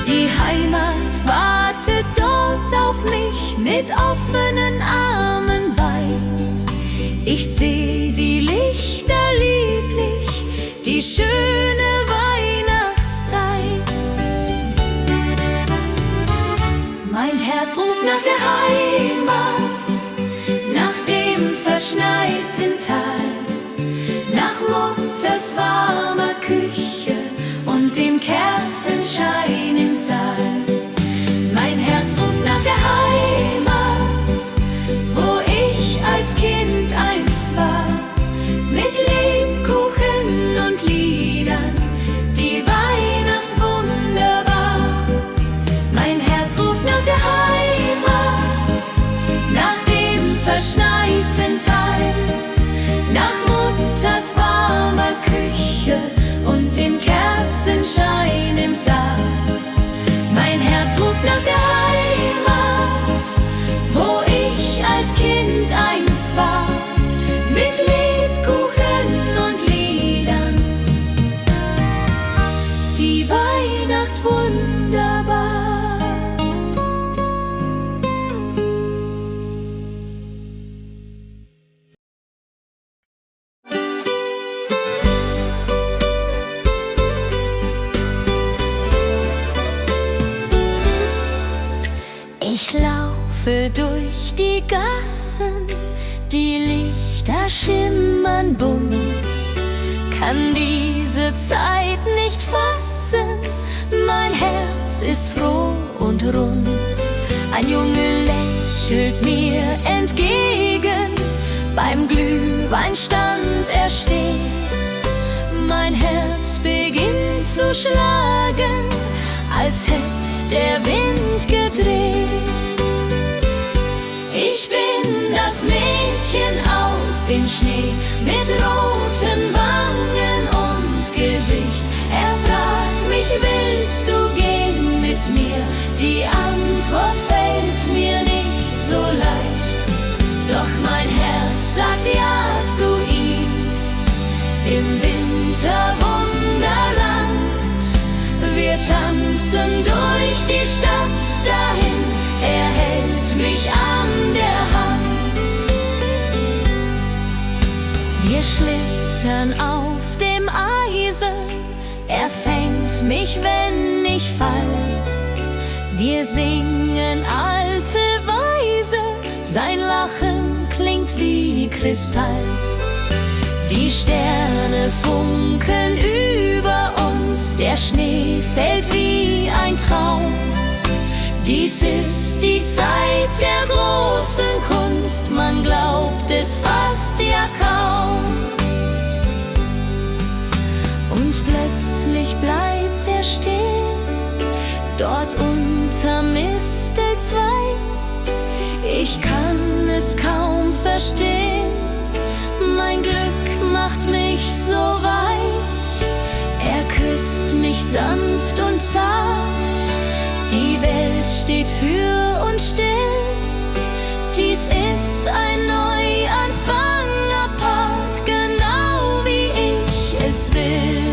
Die Heimat wartet dort auf mich mit offenen Armen weit. Ich seh die Lichter lieblich, die schöne Weihnachtszeit. Mein Herz ruft nach der Heimat, nach dem verschneiten Tal, nach Mutters warmer Küche und dem Kerzenschein im Saal. Mein Herz ruft nach der Heimat, wo ich als Kind einst war, mit Lebkuchen und Liedern, die Weihnacht wunderbar. Mein Herz ruft nach der Heimat, nach dem verschneiten Tal, nach Mutters warmer Küche und dem Kerzenschein im Saal. Mein Herz ruft nach der Heimat, wo ich als Kind einst war, mit Lebkuchen und Liedern, die Weihnacht wunderbar. Ich laufe durch die Gassen, die Lichter schimmern bunt, kann diese Zeit nicht fassen, mein Herz ist froh und rund. Ein Junge lächelt mir entgegen, beim Glühweinstand er steht. Mein Herz beginnt zu schlagen, als hätt der Wind gedreht. Ich bin das Mädchen aus dem Schnee, mit roten Wangen und Gesicht. Er fragt mich, willst du gehen mit mir? Die Antwort fällt mir nicht so leicht, doch mein Herz sagt ja zu ihm. Im Winterwunderland, wir tanzen durch die Stadt dahin, er hält mich an der Hand. Wir schlittern auf dem Eisen, er fängt mich, wenn ich fall. Wir singen alte Weise, sein Lachen klingt wie Kristall. Die Sterne funkeln über uns, der Schnee fällt wie ein Traum. Dies ist die Zeit der großen Kunst, man glaubt es fast ja kaum. Und plötzlich bleibt er stehen, dort unterm Mistelzweig. Ich kann es kaum verstehen, mein Glück macht mich so weich. Er küsst mich sanft und zart, die Welt steht für uns still. Dies ist ein Neuanfang apart, genau wie ich es will.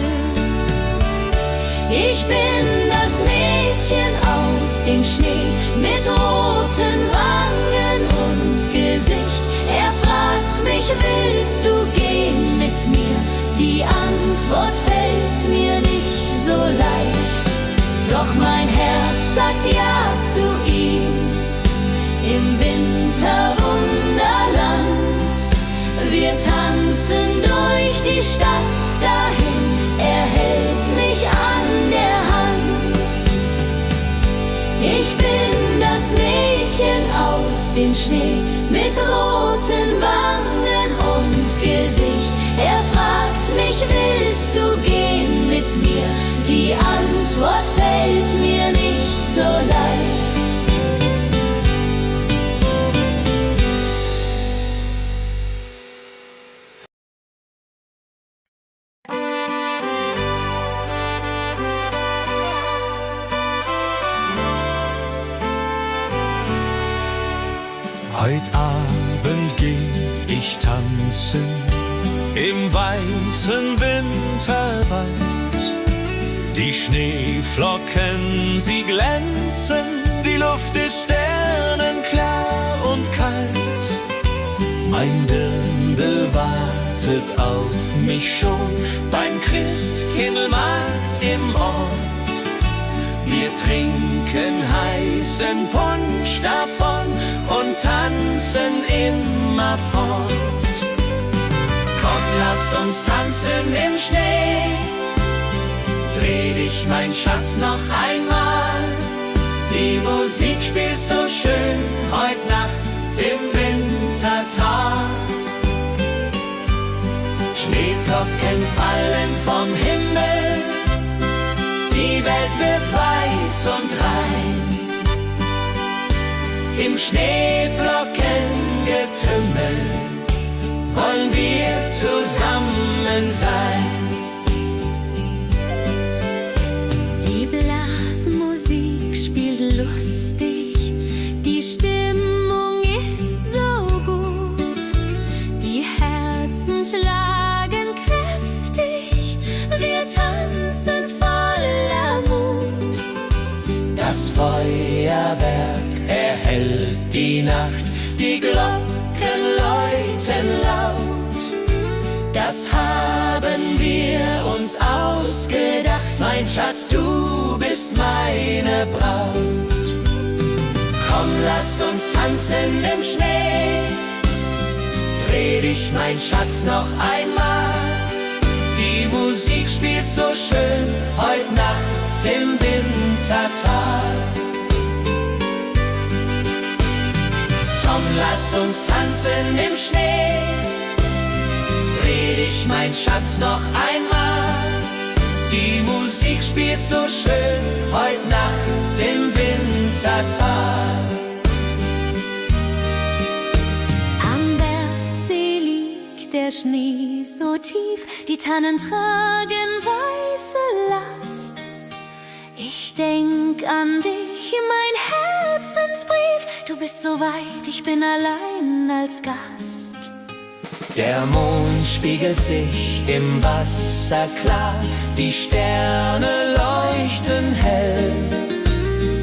Ich bin das Mädchen aus dem Schnee, mit roten Wangen und Gesicht. Er fragt mich, willst du gehen mit mir? Die Antwort fällt mir nicht so leicht, doch mein Herz sagt ja zu ihm. Im Winterwunderland, wir tanzen durch die Stadt dahin, er hält mich an der Hand. Ich bin das Mädchen aus dem Schnee, mit roten Wangen und Gesicht. Er fragt mich, willst du gehen mit mir? Die Antwort fällt mir nicht so leicht. Heut Abend geh ich tanzen im weißen Winterwald. Die Schneeflocken, sie glänzen, die Luft ist sternenklar und kalt. Mein Dirndl wartet auf mich schon beim Christkindlmarkt im Ort. Wir trinken heißen Punsch davon und tanzen immerfort. Komm, lass uns tanzen im Schnee. Dreh dich, mein Schatz, noch einmal. Die Musik spielt so schön heut Nacht im Wintertag. Schneeflocken fallen vom Himmel, die Welt wird weiß und rein. Im Schneeflockengetümmel wollen wir zusammen sein. Die Blasmusik spielt lustig, die Stimmung ist so gut, die Herzen schlagen kräftig, wir tanzen voller Mut. Das Feuerwerk erhellt die Nacht, die Glocken läuten laut. Das haben wir uns ausgedacht, mein Schatz, du bist meine Braut. Komm, lass uns tanzen im Schnee. Dreh dich, mein Schatz, noch einmal. Die Musik spielt so schön heut Nacht im Wintertal. Komm, lass uns tanzen im Schnee. Dreh dich, mein Schatz, noch einmal. Die Musik spielt so schön heut Nacht im Wintertal. Am Bergsee liegt der Schnee so tief, die Tannen tragen weiße Last. Ich denk an dich, mein Herzensbrief, du bist so weit, ich bin allein als Gast. Der Mond spiegelt sich im Wasser klar, die Sterne leuchten hell.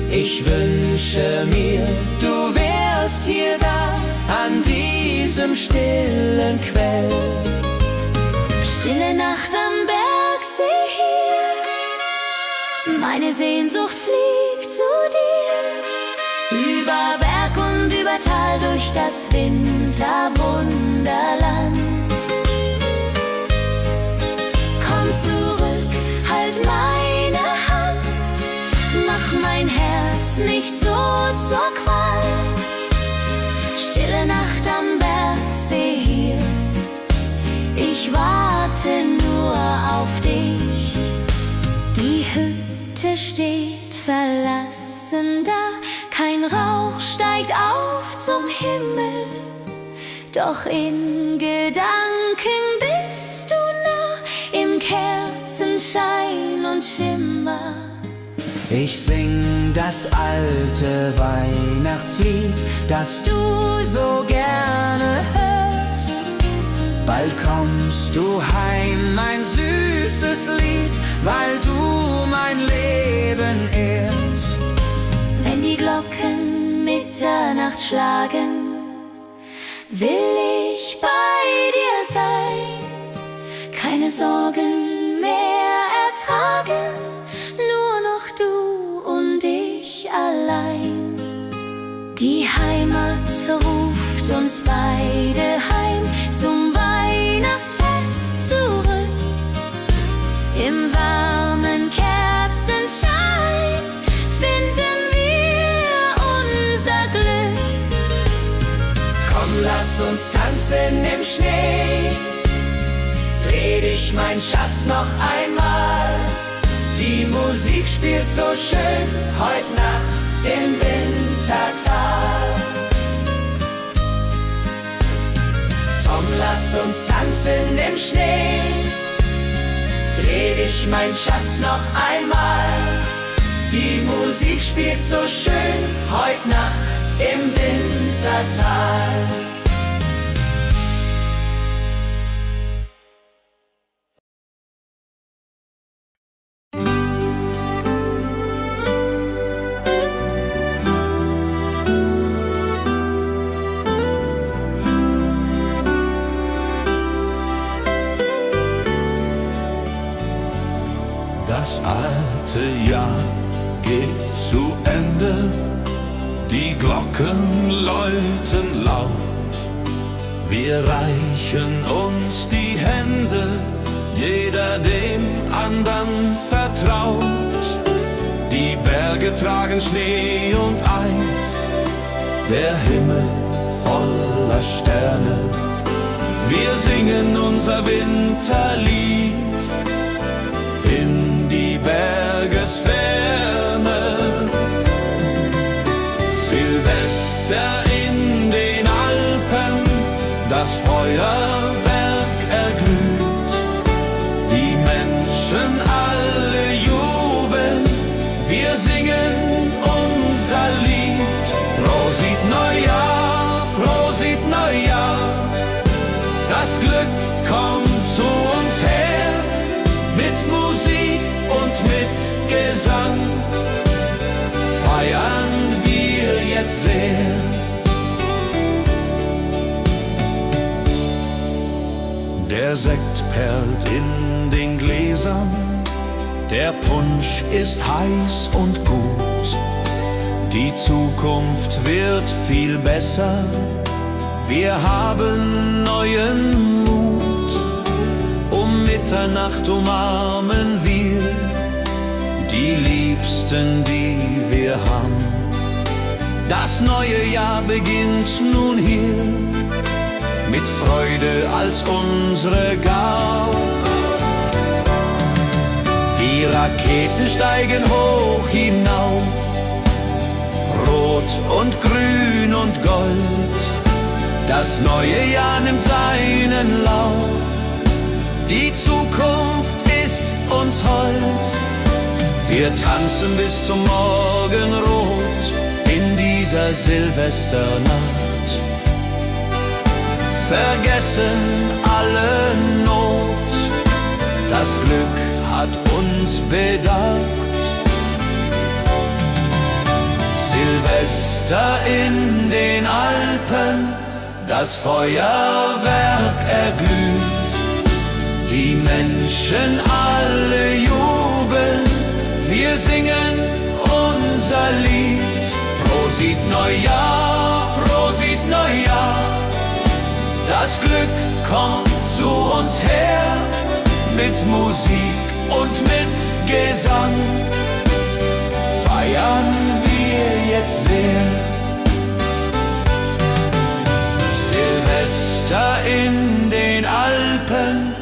Ich wünsche mir, du wärst hier da, an diesem stillen Quell. Stille Nacht am Bergsee hier, meine Sehnsucht fliegt zu dir. Über Berg und über Tal, durch das Winterwunderland. Komm zurück, halt meine Hand, mach mein Herz nicht so zur Qual. Stille Nacht am Bergsee hier, ich warte nur auf dich. Die Hütte steht verlassen da, kein Rauch steigt auf zum Himmel, doch in Gedanken bist du nah, im Kerzenschein und Schimmer. Ich sing das alte Weihnachtslied, das du so gerne hörst. Bald kommst du heim, mein süßes Lied, weil du mein Leben ehrst. Wenn die Glocken Mitternacht schlagen, will ich bei dir sein, keine Sorgen mehr ertragen, nur noch du und ich allein. Die Heimat ruft uns beide heim zum Weihnachtsfest zurück. Im warmen Kerzenschein finden wir unser Glück. Komm, lass uns tanzen im Schnee. Dreh dich, mein Schatz, noch einmal. Die Musik spielt so schön heut Nacht im Wintertal. Komm, lass uns tanzen im Schnee. Dreh dich, mein Schatz, noch einmal. Die Musik spielt so schön heut Nacht im Wintertal. Das alte Jahr geht zu Ende, die Glocken läuten laut. Wir reichen uns die Hände, jeder dem andern vertraut. Die Berge tragen Schnee und Eis, der Himmel voller Sterne. Wir singen unser Winterlied in die Bergesferne. Silvester in den Alpen, das Feuerwerk erglüht. Die Menschen alle jubeln, wir singen unser Lied. Prosit Neujahr, Prosit Neujahr, das Glück kommt zu uns her. Mit Musik und mit Gesang feiern wir jetzt sehr. Der Sekt perlt in den Gläsern, der Punsch ist heiß und gut. Die Zukunft wird viel besser, wir haben neuen Mut. Um Mitternacht umarmen wir die Liebsten, die wir haben. Das neue Jahr beginnt nun hier, mit Freude als unsere Gabe. Die Raketen steigen hoch hinauf, rot und grün und gold. Das neue Jahr nimmt seinen Lauf, die Zukunft ist uns hold. Wir tanzen bis zum Morgenrot in dieser Silvesternacht, vergessen alle Not, das Glück hat uns bedacht. Silvester in den Alpen, das Feuerwerk erglüht. Die Menschen alle jubeln, wir singen unser Lied. Prosit Neujahr, Prosit Neujahr, das Glück kommt zu uns her. Mit Musik und mit Gesang feiern wir jetzt sehr. Silvester in den Alpen,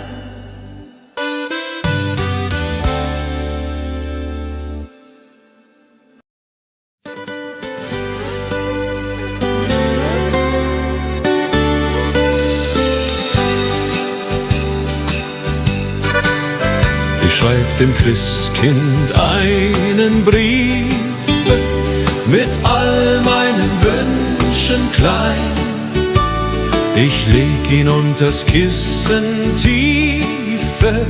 schreib dem Christkind einen Brief mit all meinen Wünschen klein. Ich leg ihn unters Kissen tiefe,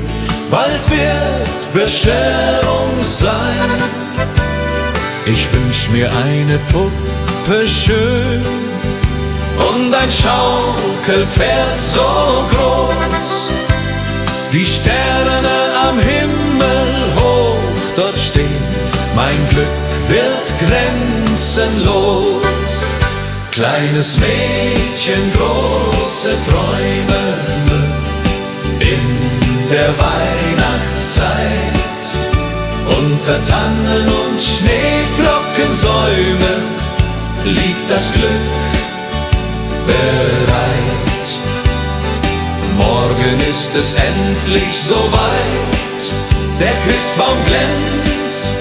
bald wird Bescherung sein. Ich wünsch mir eine Puppe schön und ein Schaukelpferd so groß. Die Sterne am Himmel hoch dort stehen, mein Glück wird grenzenlos. Kleines Mädchen, große Träume in der Weihnachtszeit. Unter Tannen und Schneeflockensäumen liegt das Glück bereit. Morgen ist es endlich soweit, der Christbaum glänzt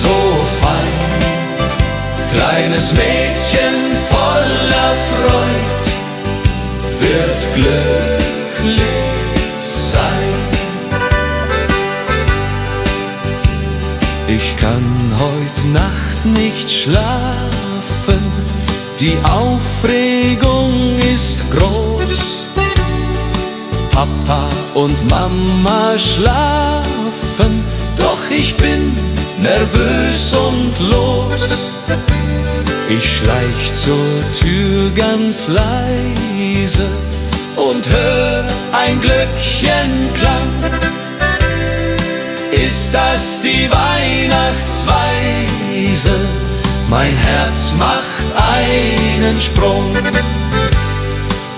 so fein. Kleines Mädchen voller Freud wird glücklich sein. Ich kann heut Nacht nicht schlafen, die Aufregung ist groß. Papa und Mama schlafen, doch ich bin nervös und los. Ich schleich zur Tür ganz leise und hör ein Glöckchenklang. Ist das die Weihnachtsweise? Mein Herz macht einen Sprung.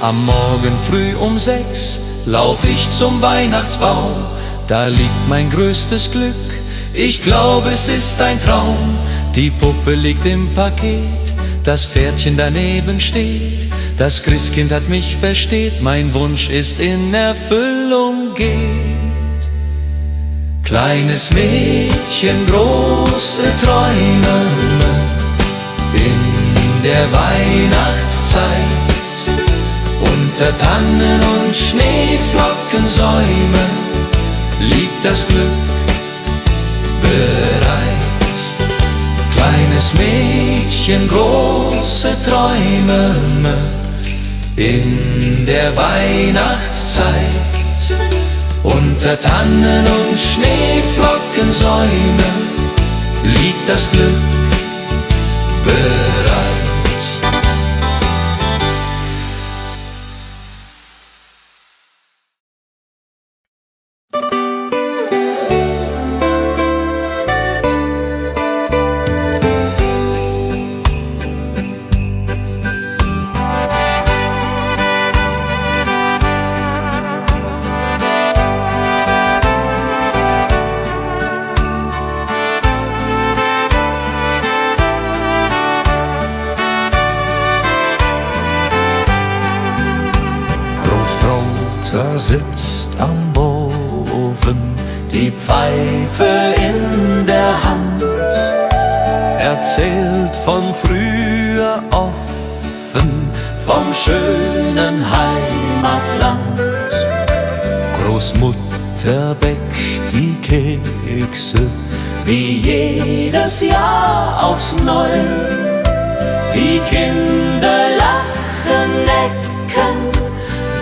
Am Morgen früh um 6 lauf ich zum Weihnachtsbaum. Da liegt mein größtes Glück, ich glaube es ist ein Traum. Die Puppe liegt im Paket, das Pferdchen daneben steht. Das Christkind hat mich versteht, mein Wunsch ist in Erfüllung geht. Kleines Mädchen, große Träume in der Weihnachtszeit. Unter Tannen und Schneeflockensäumen liegt das Glück bereit. Kleines Mädchen, große Träume in der Weihnachtszeit. Unter Tannen und Schneeflockensäumen liegt das Glück bereit. Großvater sitzt am Ofen, die Pfeife in der Hand, erzählt von früher offen, vom schönen Heimatland. Großmutter bäckt die Kekse, wie jedes Jahr aufs Neue. Die Kinder lachen, necken,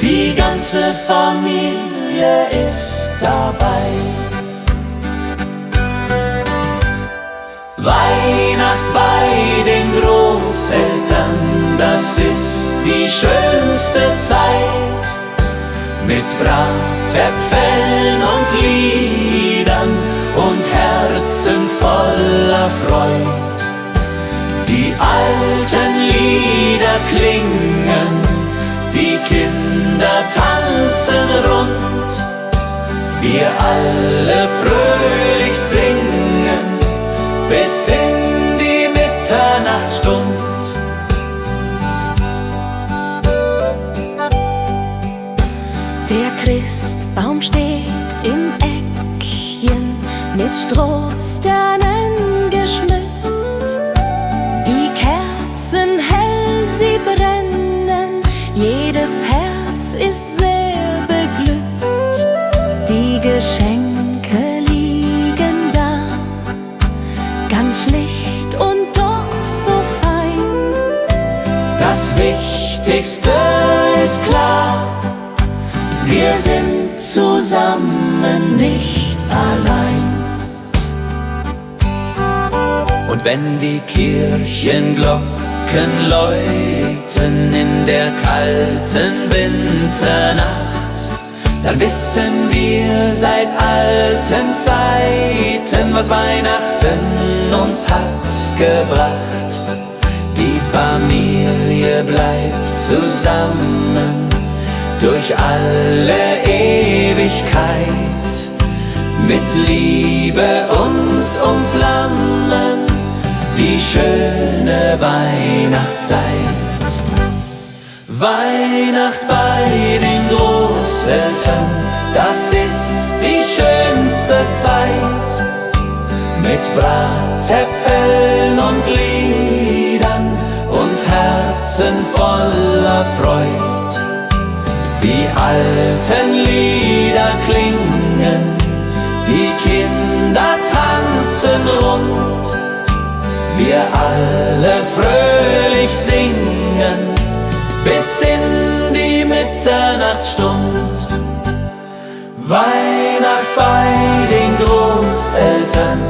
die ganze Familie ist dabei. Weihnacht bei den Großeltern, das ist die schönste Zeit. Mit Bratäpfeln und Liedern und Herzen voller Freud. Die alten Lieder klingen, die Kinder tanzen rund. Wir alle fröhlich singen bis in die Mitternachtsstund. Der Christbaum steht im Eckchen, mit Strohsternen geschmückt. Die Kerzen hell, sie brennen, jedes Herz ist sehr beglückt. Die Geschenke liegen da, ganz schlicht und doch so fein. Das Wichtigste ist klar, wir sind zusammen, nicht allein. Und wenn die Kirchenglocken läuten in der kalten Winternacht, dann wissen wir seit alten Zeiten, was Weihnachten uns hat gebracht. Die Familie bleibt zusammen durch alle Ewigkeit, mit Liebe uns umflammen, die schöne Weihnachtszeit. Weihnacht bei den Großeltern, das ist die schönste Zeit. Mit Bratäpfeln und Liedern und Herzen voller Freud. Die alten Lieder klingen, die Kinder tanzen rund. Wir alle fröhlich singen Weihnachtsstund. Weihnacht bei den Großeltern.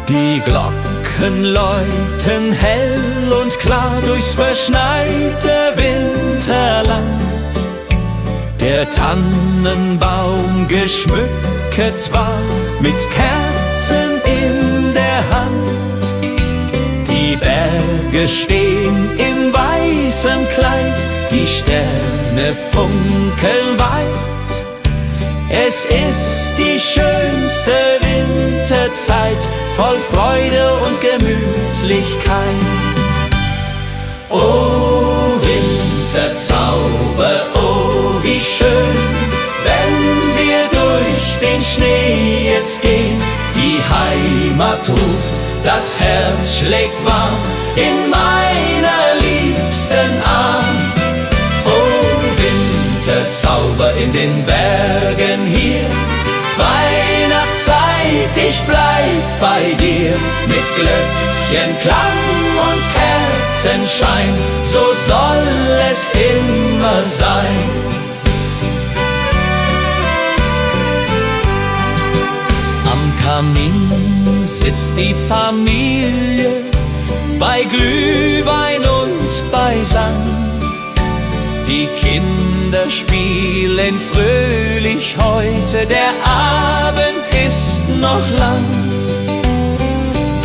Die Glocken läuten hell und klar durchs verschneite Winterland. Der Tannenbaum geschmückt war mit Kerzen in der Hand. Die Berge stehen im weißen Kleid, die Sterne funkeln weit. Es ist die schönste Winterzeit, voll Freude und Gemütlichkeit. Oh Winterzauber, oh wie schön, wenn wir durch den Schnee jetzt gehen. Die Heimat ruft, das Herz schlägt warm in meiner liebsten Arm. Oh Winterzauber in den Bergen hier, Weihnachtszeit, ich bleib bei dir. Mit Glöckchenklang und Kerzenschein, so soll es immer sein. Am Kamin sitzt die Familie, bei Glühwein und bei Sand. Die Kinder spielen fröhlich heute, der Abend ist noch lang.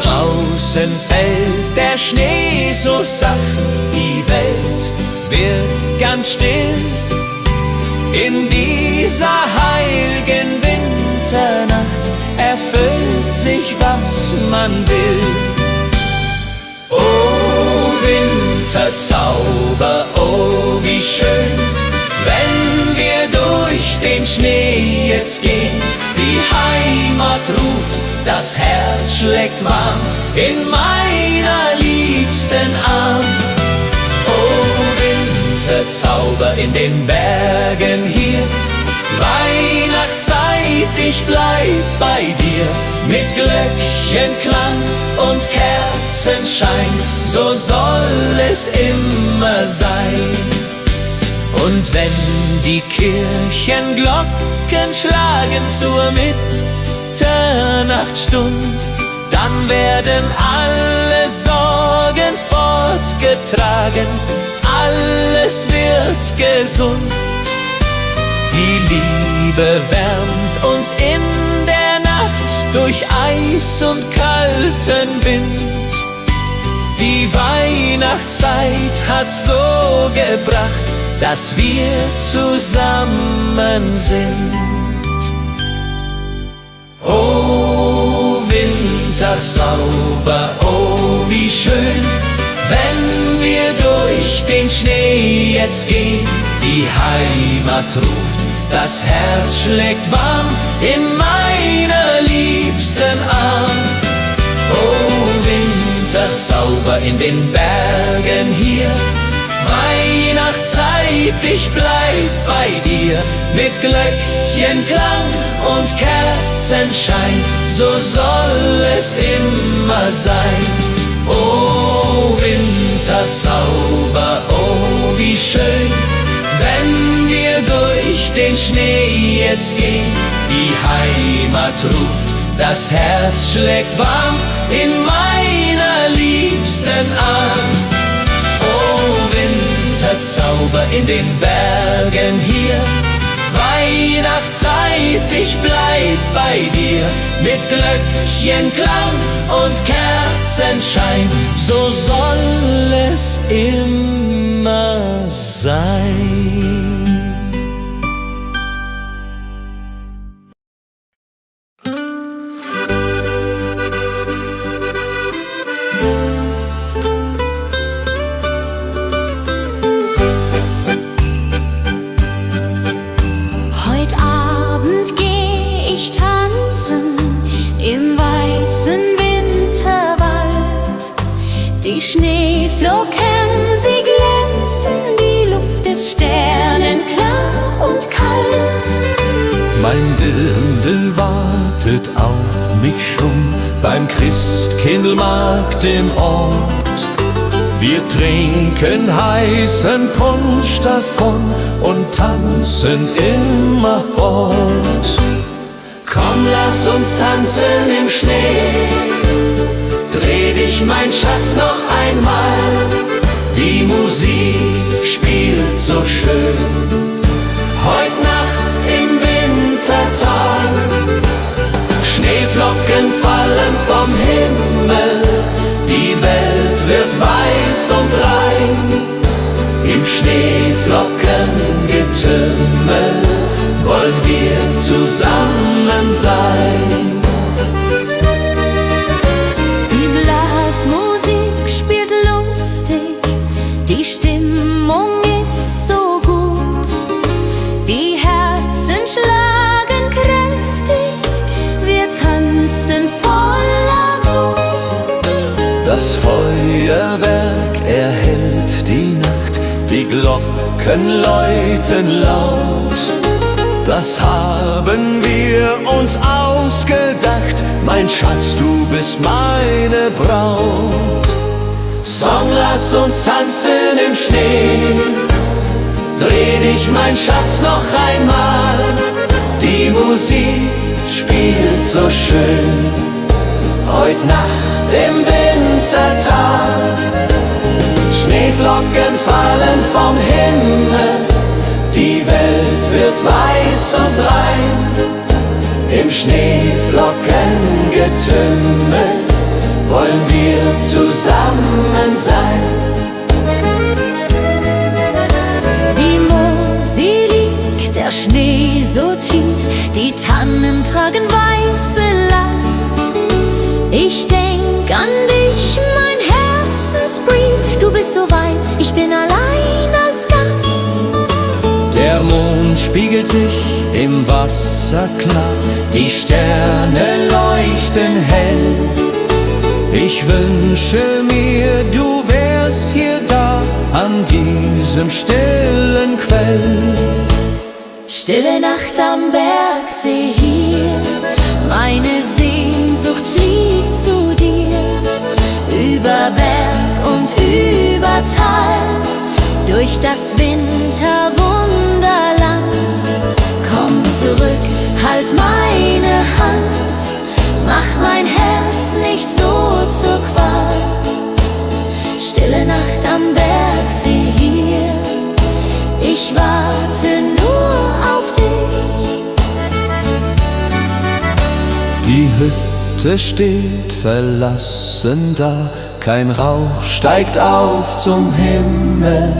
Draußen fällt der Schnee so sacht, die Welt wird ganz still. In dieser heiligen Winternacht erfüllt sich, was man will. Oh Winterzauber, oh wie schön, wenn wir durch den Schnee jetzt gehen. Die Heimat ruft, das Herz schlägt warm in meiner liebsten Arm. Oh Winterzauber in den Bergen hier, Weihnachtszeit, ich bleib bei dir. Mit Glöckchenklang und Kerzenschein, so soll es immer sein. Und wenn die Kirchenglocken schlagen zur Mitternachtsstund, dann werden alle Sorgen fortgetragen, alles wird gesund. Die Liebe wärmt uns in der Nacht durch Eis und kalten Wind. Die Weihnachtszeit hat so gebracht, dass wir zusammen sind. Oh Winterzauber, oh wie schön, wenn wir durch den Schnee jetzt gehen. Die Heimat ruft, das Herz schlägt warm in meiner liebsten Arm. Oh Winterzauber in den Bergen hier, Weihnachtszeit, ich bleib bei dir. Mit Glöckchenklang und Kerzenschein, so soll es immer sein. Oh Winterzauber, oh wie schön, wenn wir durch den Schnee jetzt gehen. Die Heimat ruft, das Herz schlägt warm in meiner liebsten Arm. Oh Winterzauber in den Bergen hier, Weihnachtszeit, ich bleib bei dir. Mit Glöckchenklang und Kerzenschein, so soll es immer sein. Schneeflocken, sie glänzen, die Luft ist sternenklar und kalt. Mein Dirndl wartet auf mich schon beim Christkindlmarkt im Ort. Wir trinken heißen Punsch davon und tanzen immer fort. Komm, lass uns tanzen im Schnee. Dreh dich, mein Schatz, noch einmal. Die Musik spielt so schön. Heut Nacht im Wintertal. Schneeflocken fallen vom Himmel. Die Welt wird weiß und rein. Im Schneeflockengetümmel wollen wir zusammen sein. Die Blasmusik spielt lustig, die Stimmung ist so gut. Die Herzen schlagen kräftig, wir tanzen voller Mut. Das Feuerwerk erhellt die Nacht, die Glocken läuten laut. Das haben wir uns ausgedacht, mein Schatz, du bist meine Braut. Song, lass uns tanzen im Schnee. Dreh dich, mein Schatz, noch einmal. Die Musik spielt so schön. Heut Nacht im Wintertal. Schneeflocken fallen vom Himmel. Die Welt wird weiß und rein. Im Schneeflockengetümmel wollen wir zusammen sein. Die Mosel liegt, der Schnee so tief, die Tannen tragen weiße Last. Ich denk an dich, mein Herzensbrief, du bist so weit, ich bin allein als Gast. Der Mond spiegelt sich im Wasser klar, die Sterne leuchten hell. Ich wünsche mir, du wärst hier da, an diesem stillen Quell. Stille Nacht am Bergsee hier, meine Sehnsucht fliegt zu dir. Über Berg und über Tal, durch das Winterwunderland. Komm zurück, halt meine Hand, mach mein Herz nicht so zur Qual. Stille Nacht am Bergsee hier, ich warte nur auf dich. Die Hütte steht verlassen da, kein Rauch steigt auf zum Himmel.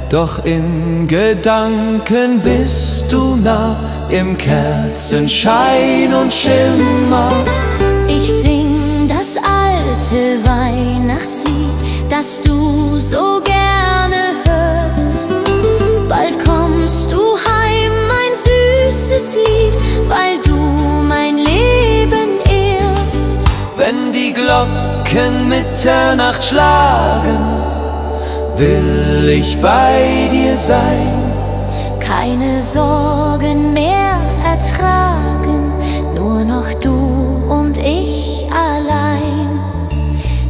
Doch in Gedanken bist du nah, im Kerzenschein und Schimmer. Ich sing das alte Weihnachtslied, das du so gerne hörst. Bald kommst du heim, mein süßes Lied, weil du mein Leben ehrst. Wenn die Glocken Mitternacht schlagen, will ich bei dir sein. Keine Sorgen mehr ertragen, nur noch du und ich allein.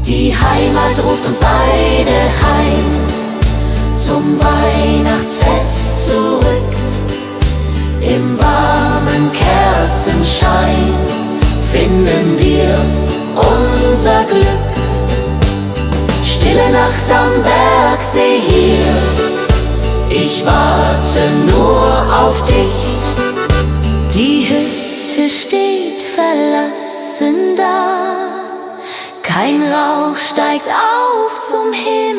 Die Heimat ruft uns beide heim, zum Weihnachtsfest zurück. Im warmen Kerzenschein finden wir unser Glück. Stille Nacht am Bergsee hier, ich warte nur auf dich. Die Hütte steht verlassen da, kein Rauch steigt auf zum Himmel.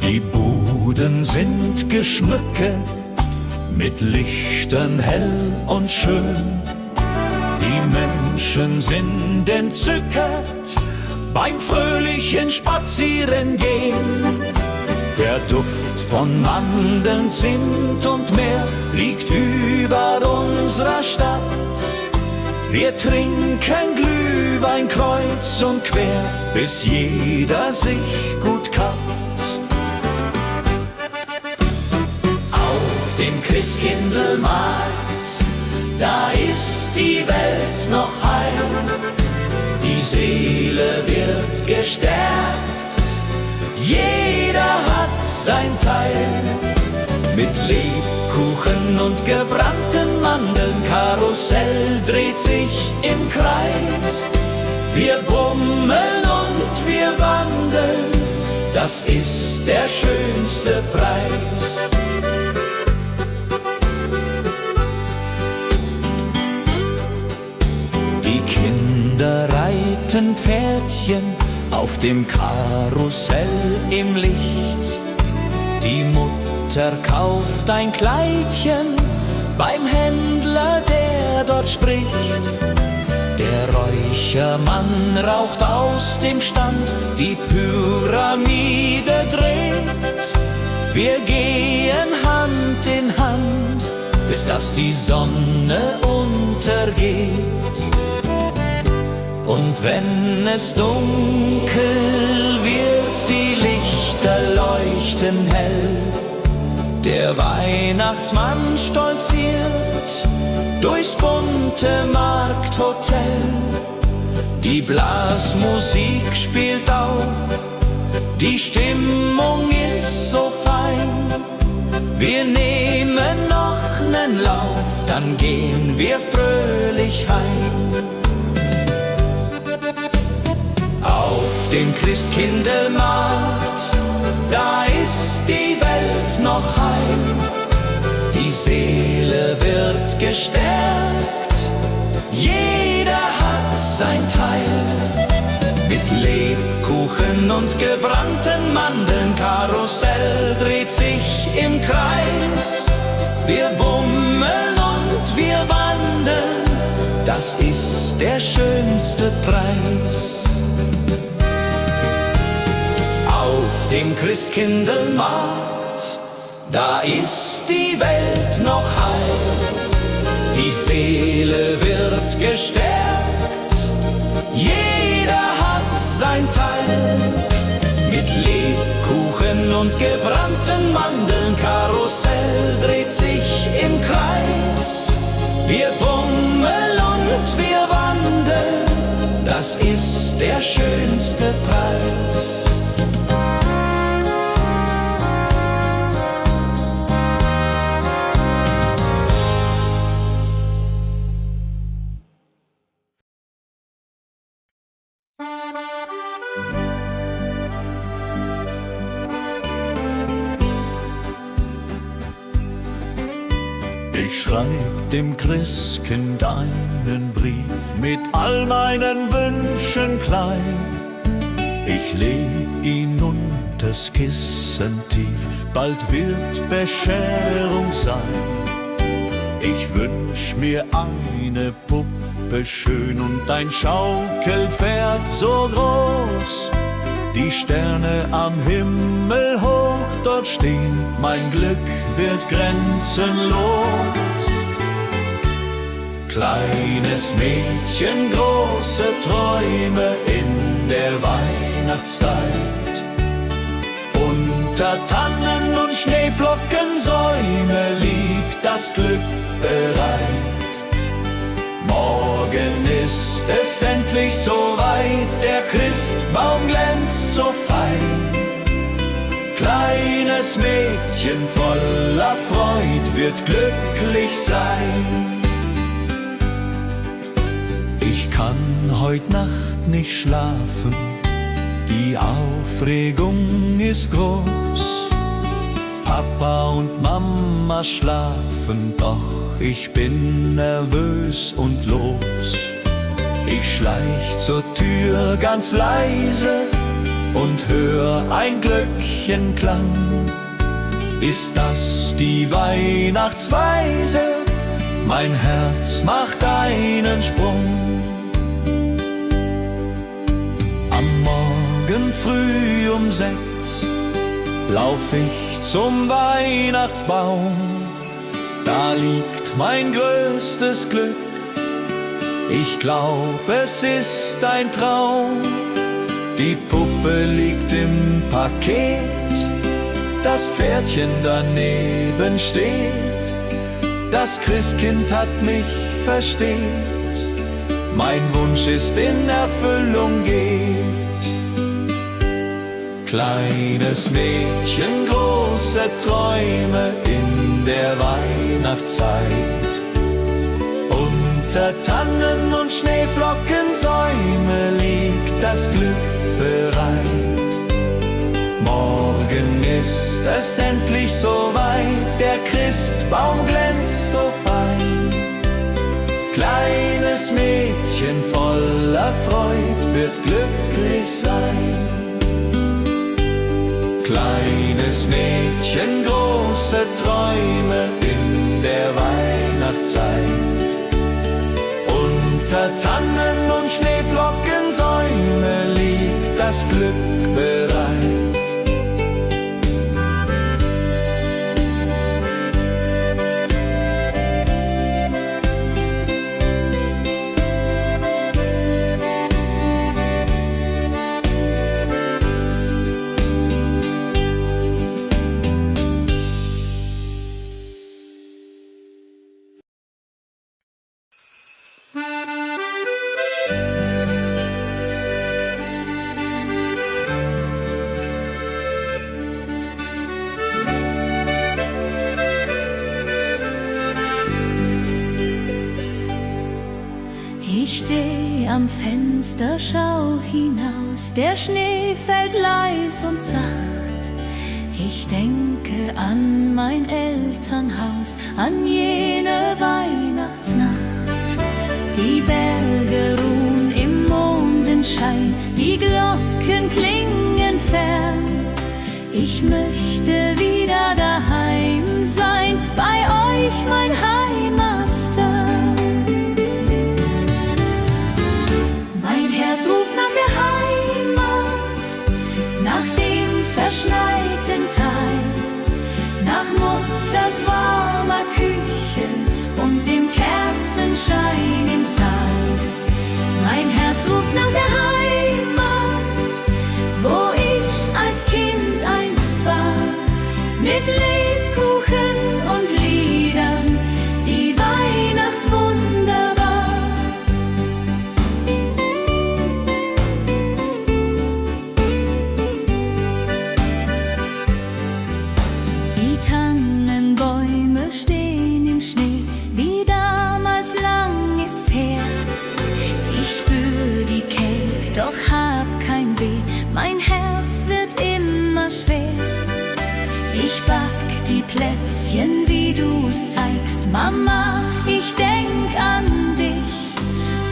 Die Buden sind geschmückt, mit Lichtern hell und schön. Die Menschen sind entzückt beim fröhlichen Spazierengehen. Der Duft von Mandeln, Zimt und Meer liegt über unserer Stadt. Wir trinken Glühwein kreuz und quer, bis jeder sich gut kappt. Auf dem Christkindlmarkt, da ist die Welt noch heil. Die Seele wird gestärkt, jeder hat sein Teil. Mit Lebkuchen und gebrannten Mandeln, Karussell dreht sich im Kreis. Wir bummeln und wir wandeln, das ist der schönste Preis. Die Kinder reiten Pferdchen auf dem Karussell im Licht. Die Mutter kauft ein Kleidchen beim Händler, der dort spricht. Der Räuchermann raucht aus dem Stand, die Pyramide dreht. Wir gehen Hand in Hand, bis dass die Sonne untergeht. Und wenn es dunkel wird, die Lichter leuchten hell. Der Weihnachtsmann stolziert durchs bunte Markthotel. Die Blasmusik spielt auf, die Stimmung ist so fein. Wir nehmen noch nen Lauf, dann gehen wir fröhlich heim. Auf dem Christkindlmarkt, da ist die Welt noch heil. Die Seele wird gestärkt, jeder hat sein Teil. Mit Lebkuchen und gebrannten Mandeln, Karussell dreht sich im Kreis. Wir bummeln und wir wandeln, das ist der schönste Preis. Auf dem Christkindlmarkt, da ist die Welt noch heil. Die Seele wird gestärkt, jeder hat sein Teil. Mit Lebkuchen und gebrannten Mandeln, Karussell dreht sich im Kreis. Wir bummeln und wir wandeln, das ist der schönste Preis. Ich schreib dem Christkind einen Brief mit all meinen Wünschen klein. Ich leg ihn unters Kissen tief, bald wird Bescherung sein. Ich wünsch mir eine Puppe schön und ein Schaukelpferd so groß. Die Sterne am Himmel hoch dort stehen, mein Glück wird grenzenlos. Kleines Mädchen, große Träume in der Weihnachtszeit. Unter Tannen und Schneeflockensäume liegt das Glück bereit. Morgen ist es endlich soweit, der Christbaum glänzt so fein. Kleines Mädchen voller Freud wird glücklich sein. Ich kann heut Nacht nicht schlafen, die Aufregung ist groß. Papa und Mama schlafen, doch ich bin nervös und los. Ich schleich zur Tür ganz leise und hör ein Glöckchenklang. Ist das die Weihnachtsweise, mein Herz macht einen Sprung. Am Morgen früh um 6 lauf ich zum Weihnachtsbaum. Da liegt mein größtes Glück, ich glaub, es ist ein Traum. Die Puppe liegt im Paket, das Pferdchen daneben steht. Das Christkind hat mich versteht, mein Wunsch ist in Erfüllung geht. Kleines Mädchen, große Träume in der Weihnachtszeit. Unter Tannen und Schneeflockensäume liegt das Glück bereit. Morgen ist es endlich soweit, der Christbaum glänzt so fein. Kleines Mädchen voller Freud wird glücklich sein. Kleines Mädchen, große Träume in der Weihnachtszeit. Unter Tannen und Schneeflockensäume liegt das Glück bereit. Ich steh am Fenster, schau hinaus, der Schnee fällt leis und sacht. Ich denke an mein Elternhaus, an jene Weihnachtsnacht. Die Berge ruhen im Mondenschein, die Glocken klingen fern. Ich möchte wieder daheim sein, bei euch mein Heimatstern. Herz ruft nach der Heimat, nach dem verschneiten Tal, nach Mutters warmer Küche und dem Kerzenschein im Saal. Mein Herz ruft nach der Heimat, wo ich als Kind einst war, mit Lebkuchen und Liedern, die Weihnacht wunderbar. Tannenbäume stehen im Schnee, wie damals lang ist's her. Ich spür die Kälte, doch hab kein Weh, mein Herz wird immer schwer. Ich back die Plätzchen, wie du's zeigst, Mama, ich denk an dich.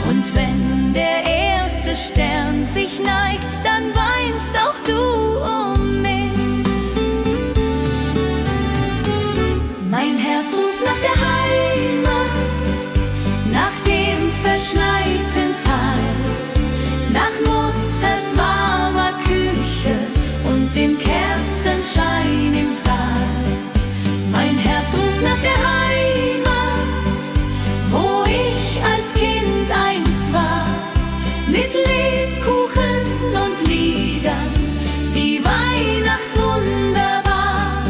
Und wenn der erste Stern sich neigt, dann weinst auch du um mich. Mein Herz ruft nach der Heimat, nach dem verschneiten Tal, nach Mutters warmer Küche und dem Kerzenschein im Saal. Mein Herz ruft nach der Heimat, wo ich als Kind einst war, mit Lebkuchen und Liedern, die Weihnacht wunderbar.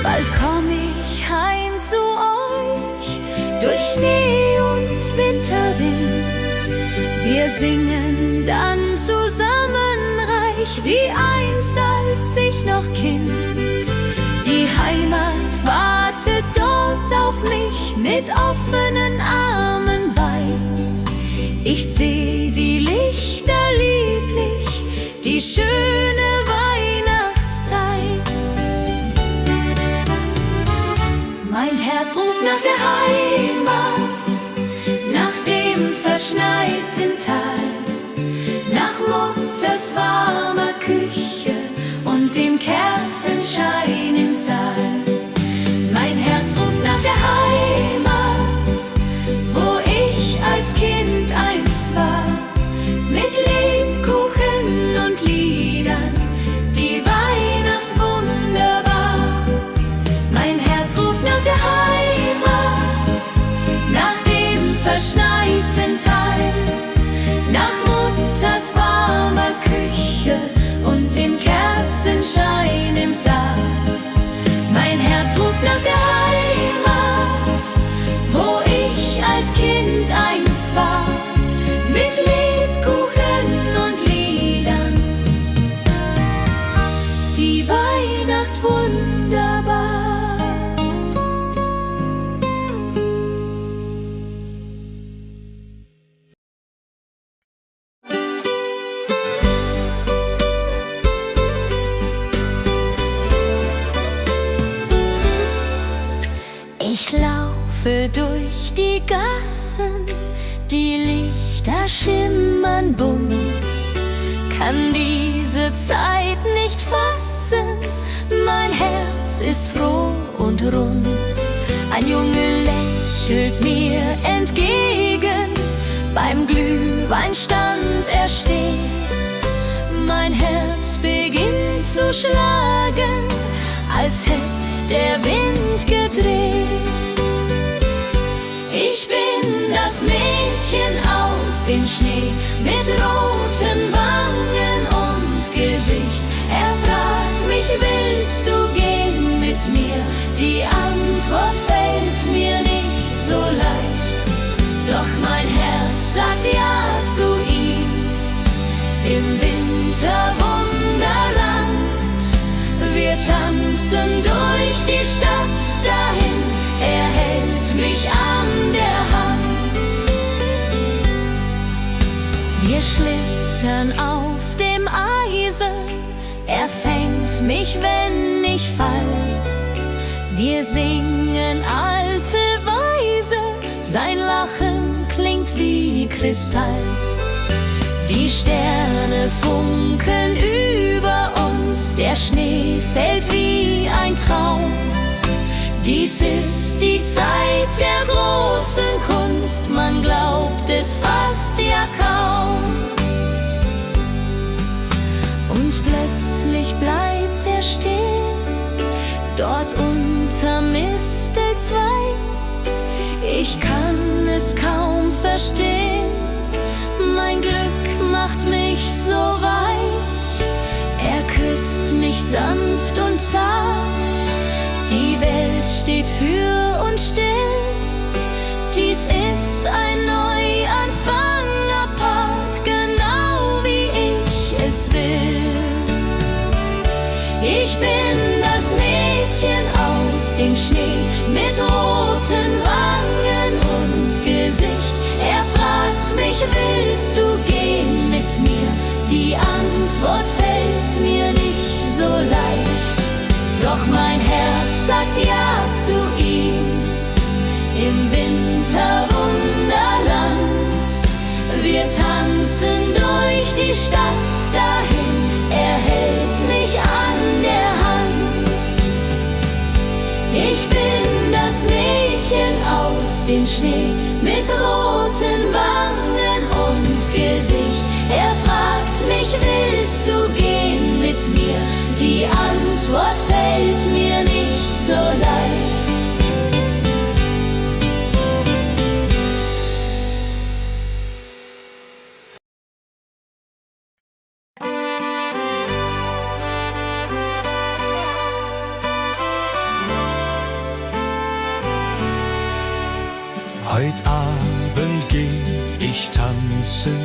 Bald komm ich heim zu euch, durch Schnee und Winterwind. Wir singen dann zusammen reich, wie einst als ich noch Kind. Die Heimat wartet dort auf mich, mit offenen Armen weit. Ich seh die Lichter lieblich, die schöne Weihnachtszeit. Mein Herz ruft nach der Heimat, nach dem verschneiten Tal, nach Mutters warmer Küche und dem Kerzenschein im Saal. Mein Herz ruft nach der Heimat, laufe durch die Gassen, die Lichter schimmern bunt, kann diese Zeit nicht fassen, mein Herz ist froh und rund. Ein Junge lächelt mir entgegen, beim Glühweinstand er steht. Mein Herz beginnt zu schlagen, als hätt der Wind gedreht. Ich bin das Mädchen aus dem Schnee mit roten Wangen und Gesicht. Er fragt mich, willst du gehen mit mir? Die Antwort fällt mir nicht so leicht. Doch mein Herz sagt ja zu ihm. Im Winterwunderland, wir tanzen durch die Stadt dahin, er hält mich an der Hand. Wir schlittern auf dem Eise, er fängt mich, wenn ich fall. Wir singen alte Weise, sein Lachen klingt wie Kristall. Die Sterne funkeln über uns, der Schnee fällt wie ein Traum. Dies ist die Zeit der großen Kunst, man glaubt es fast ja kaum. Und plötzlich bleibt er stehen, dort unterm Mistel 2. Ich kann es kaum verstehen, mein Glück macht mich so weich. Er küsst mich sanft und zart, die Welt steht für uns still. Dies ist ein Neuanfang apart, genau wie ich es will. Ich bin das Mädchen aus dem Schnee mit roten Wangen und Gesicht. Er fragt mich, willst du gehen mit mir? Die Antwort fällt mir nicht so leicht. Doch mein Herz sagt ja zu ihm. Im Winterwunderland, wir tanzen durch die Stadt dahin, er hält mich an der Hand. Ich bin das Mädchen aus dem Schnee mit roten Wangen und Gesicht. Er fragt mich, willst du gehen mit mir? Die Antwort fällt mir nicht so leicht. Heut Abend geh ich tanzen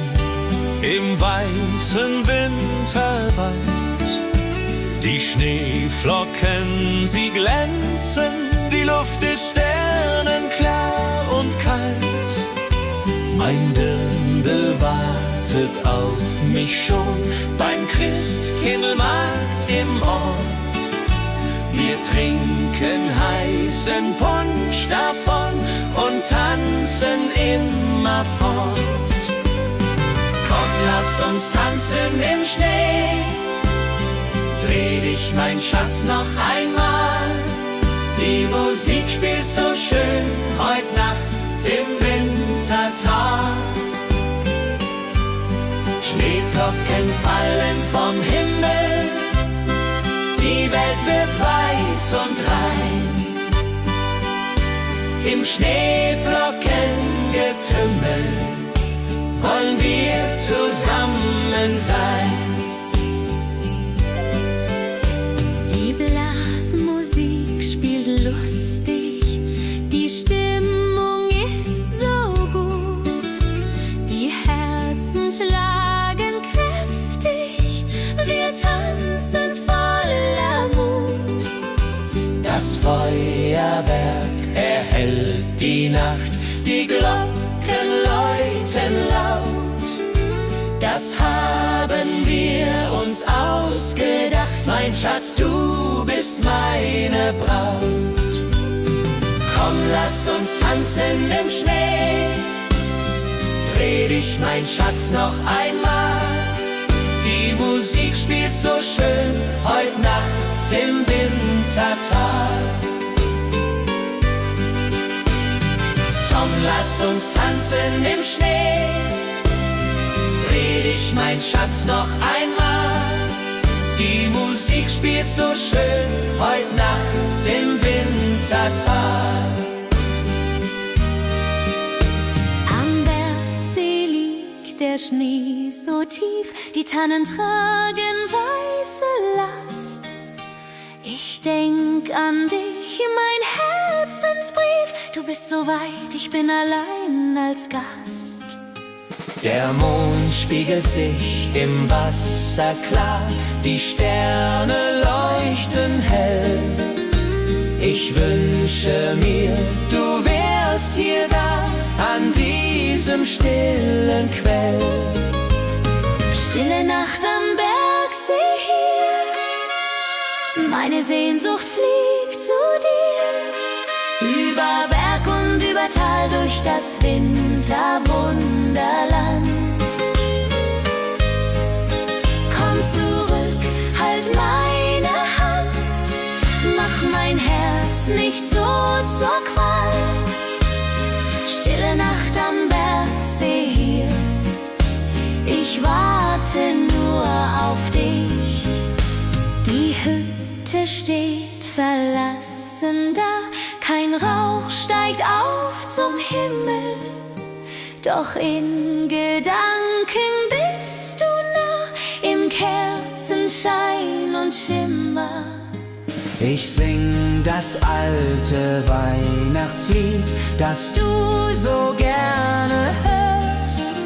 im weißen Winterwald. Die Schneeflocken, sie glänzen, die Luft ist sternenklar und kalt. Mein Dirndl wartet auf mich schon beim Christkindlmarkt im Ort. Wir trinken heißen Punsch davon und tanzen immer fort. Komm, lass uns tanzen im Schnee. Dreh dich, mein Schatz, noch einmal. Die Musik spielt so schön heut Nacht im Wintertag. Schneeflocken fallen vom Himmel, die Welt wird weiß und rein. Im Schneeflockengetümmel wollen wir zusammen sein. Die Blasmusik spielt lustig, die Stimmung ist so gut, die Herzen schlagen kräftig, wir tanzen voller Mut. Das Feuerwerk erhellt die Nacht, die Glocken läuten laut. Das haben wir uns ausgedacht, mein Schatz, du bist meine Braut. Komm, lass uns tanzen im Schnee. Dreh dich, mein Schatz, noch einmal. Die Musik spielt so schön, heut Nacht im Wintertal. Komm, lass uns tanzen im Schnee. Dreh dich, mein Schatz, noch einmal. Die Musik spielt so schön, heut Nacht im Wintertal. Am Bergsee liegt der Schnee so tief, die Tannen tragen weiße Last. Ich denk an dich, mein Herzensbrief, du bist so weit, ich bin allein als Gast. Der Mond spiegelt sich im Wasser klar, die Sterne leuchten hell. Ich wünsche mir, du wärst hier da, an diesem stillen Quell. Stille Nacht am Bergsee hier, meine Sehnsucht fliegt zu dir. Über Berg und über Tal, durch das Winterwunderland. Komm zurück, halt meine Hand, mach mein Herz nicht so zur Qual. Stille Nacht am Bergsee hier, ich warte nur auf dich. Die Hütte steht verlassen da, kein Rauch steigt auf zum Himmel, doch in Gedanken bist du nah, im Kerzenschein und Schimmer. Ich sing das alte Weihnachtslied, das du so gerne hörst.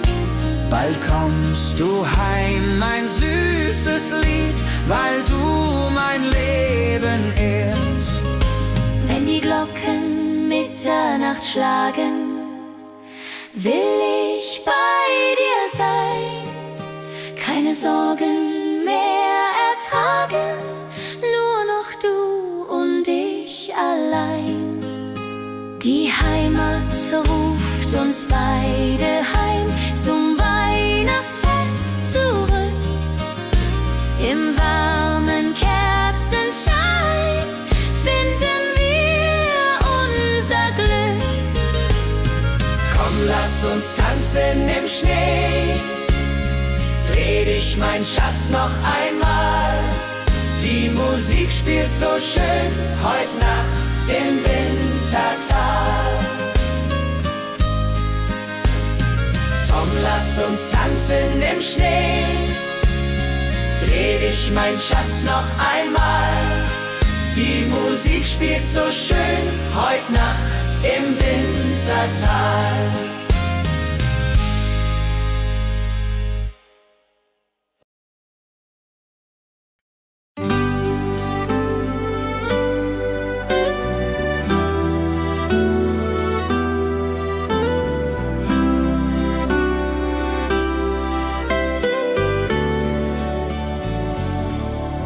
Bald kommst du heim, mein süßes Lied, weil du mein Leben ehrst. Wenn die Glocken Mitternacht schlagen, will ich bei dir sein, keine Sorgen mehr ertragen, nur noch du und ich allein. Die Heimat ruft uns beide heim, zum Weihnachtsfest zurück. Im warmen Kerzenschein finden wir unser Glück. Komm, lass uns tanzen im Schnee. Dreh dich, mein Schatz, noch einmal. Die Musik spielt so schön, heut Nacht im Wintertal. Komm, lass uns tanzen im Schnee. Dreh dich, mein Schatz, noch einmal. Die Musik spielt so schön, heut Nacht im Wintertal.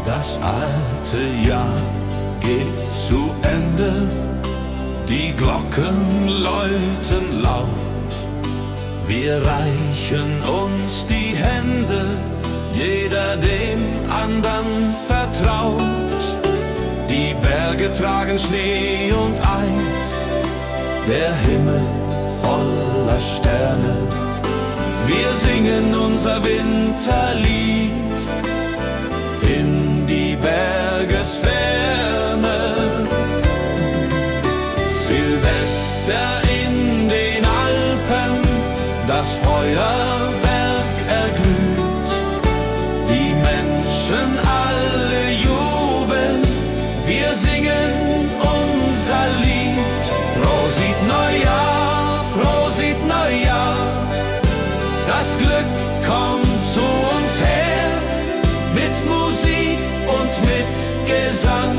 Das alte Jahr geht zu Ende, die Glocken läuten laut. Wir reichen uns die Hände, jeder dem andern vertraut. Die Berge tragen Schnee und Eis, der Himmel voller Sterne. Wir singen unser Winterlied in die Bergesferne. Silvester in den Alpen, das Feuerwerk erglüht. Die Menschen alle jubeln, wir singen unser Lied. Prosit Neujahr, Prosit Neujahr, das Glück kommt zu uns her. Mit Musik und mit Gesang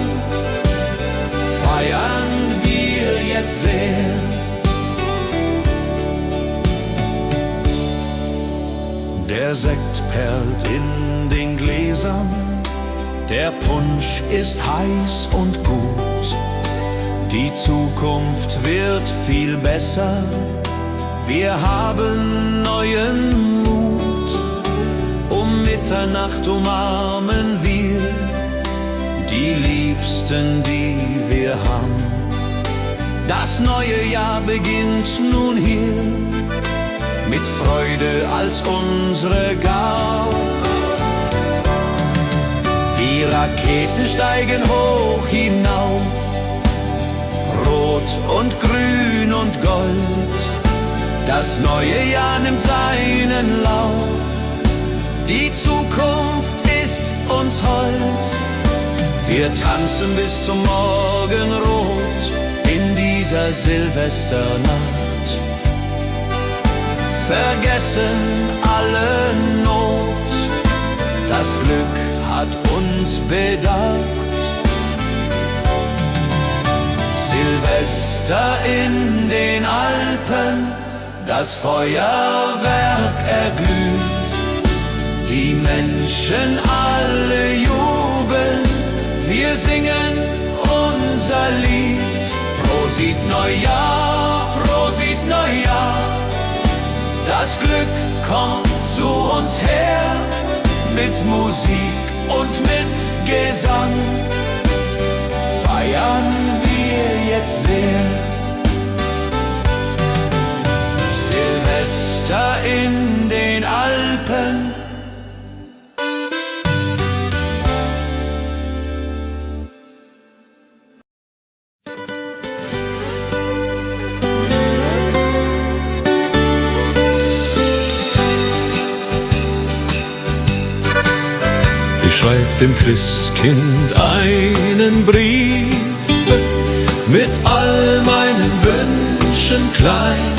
feiern wir jetzt sehr. Der Sekt perlt in den Gläsern, der Punsch ist heiß und gut. Die Zukunft wird viel besser. Wir haben neuen Mut. Um Mitternacht umarmen wir die Liebsten, die wir haben. Das neue Jahr beginnt nun hier, mit Freude als unsere Gabe. Die Raketen steigen hoch hinauf, rot und grün und gold. Das neue Jahr nimmt seinen Lauf, die Zukunft ist uns hold. Wir tanzen bis zum Morgenrot in dieser Silvesternacht, vergessen alle Not, das Glück hat uns bedacht. Silvester in den Alpen, das Feuerwerk erglüht, die Menschen alle jubeln, wir singen unser Lied. Prosit Neujahr, Prosit Neujahr, das Glück kommt zu uns her, mit Musik und mit Gesang feiern wir jetzt sehr. Silvester in den Alpen. Ich schreib dem Christkind einen Brief mit all meinen Wünschen klein.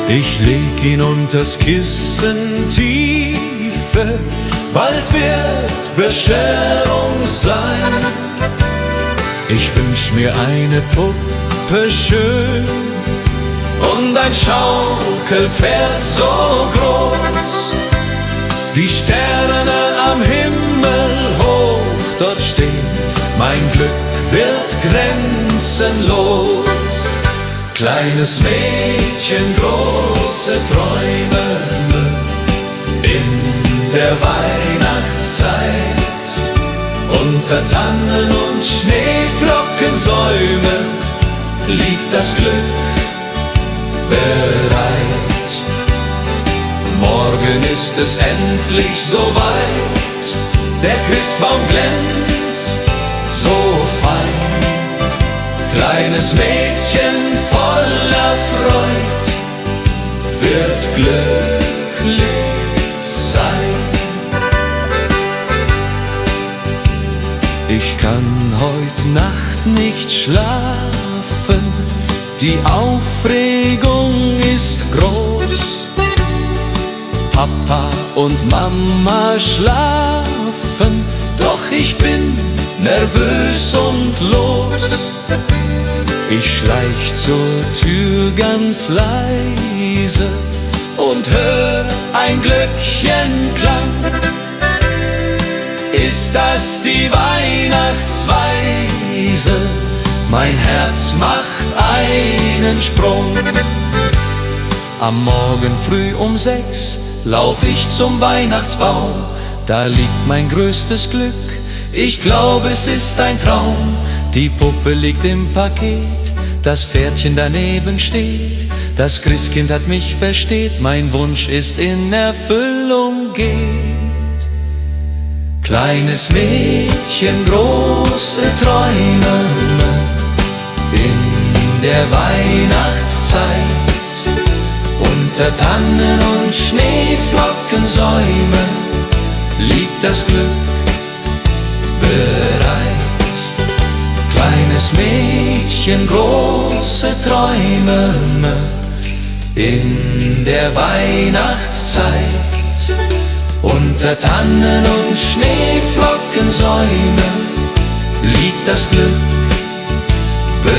Ich leg ihn unters Kissen tiefe, bald wird Bescherung sein. Ich wünsch mir eine Puppe schön und ein Schaukelpferd so groß. Die Sterne am Himmel hoch dort stehen, mein Glück wird grenzenlos. Kleines Mädchen, große Träume in der Weihnachtszeit. Unter Tannen und Schneeflockensäumen liegt das Glück bereit. Morgen ist es endlich soweit, der Christbaum glänzt so fein. Kleines Mädchen voller Freud wird glücklich sein. Ich kann heut Nacht nicht schlafen, die Aufregung ist groß. Papa und Mama schlafen, doch ich bin nervös und los. Ich schleich zur Tür ganz leise und hör ein Glöckchenklang. Ist das die Weihnachtsweise? Mein Herz macht einen Sprung. Am Morgen früh um 6 lauf ich zum Weihnachtsbaum. Da liegt mein größtes Glück, ich glaube es ist ein Traum. Die Puppe liegt im Paket, das Pferdchen daneben steht. Das Christkind hat mich versteht, mein Wunsch ist in Erfüllung geht. Kleines Mädchen, große Träume in der Weihnachtszeit. Unter Tannen und Schneeflockensäumen liegt das Glück bereit. Kleines Mädchen, große Träume in der Weihnachtszeit. Unter Tannen und Schneeflockensäumen liegt das Glück bereit.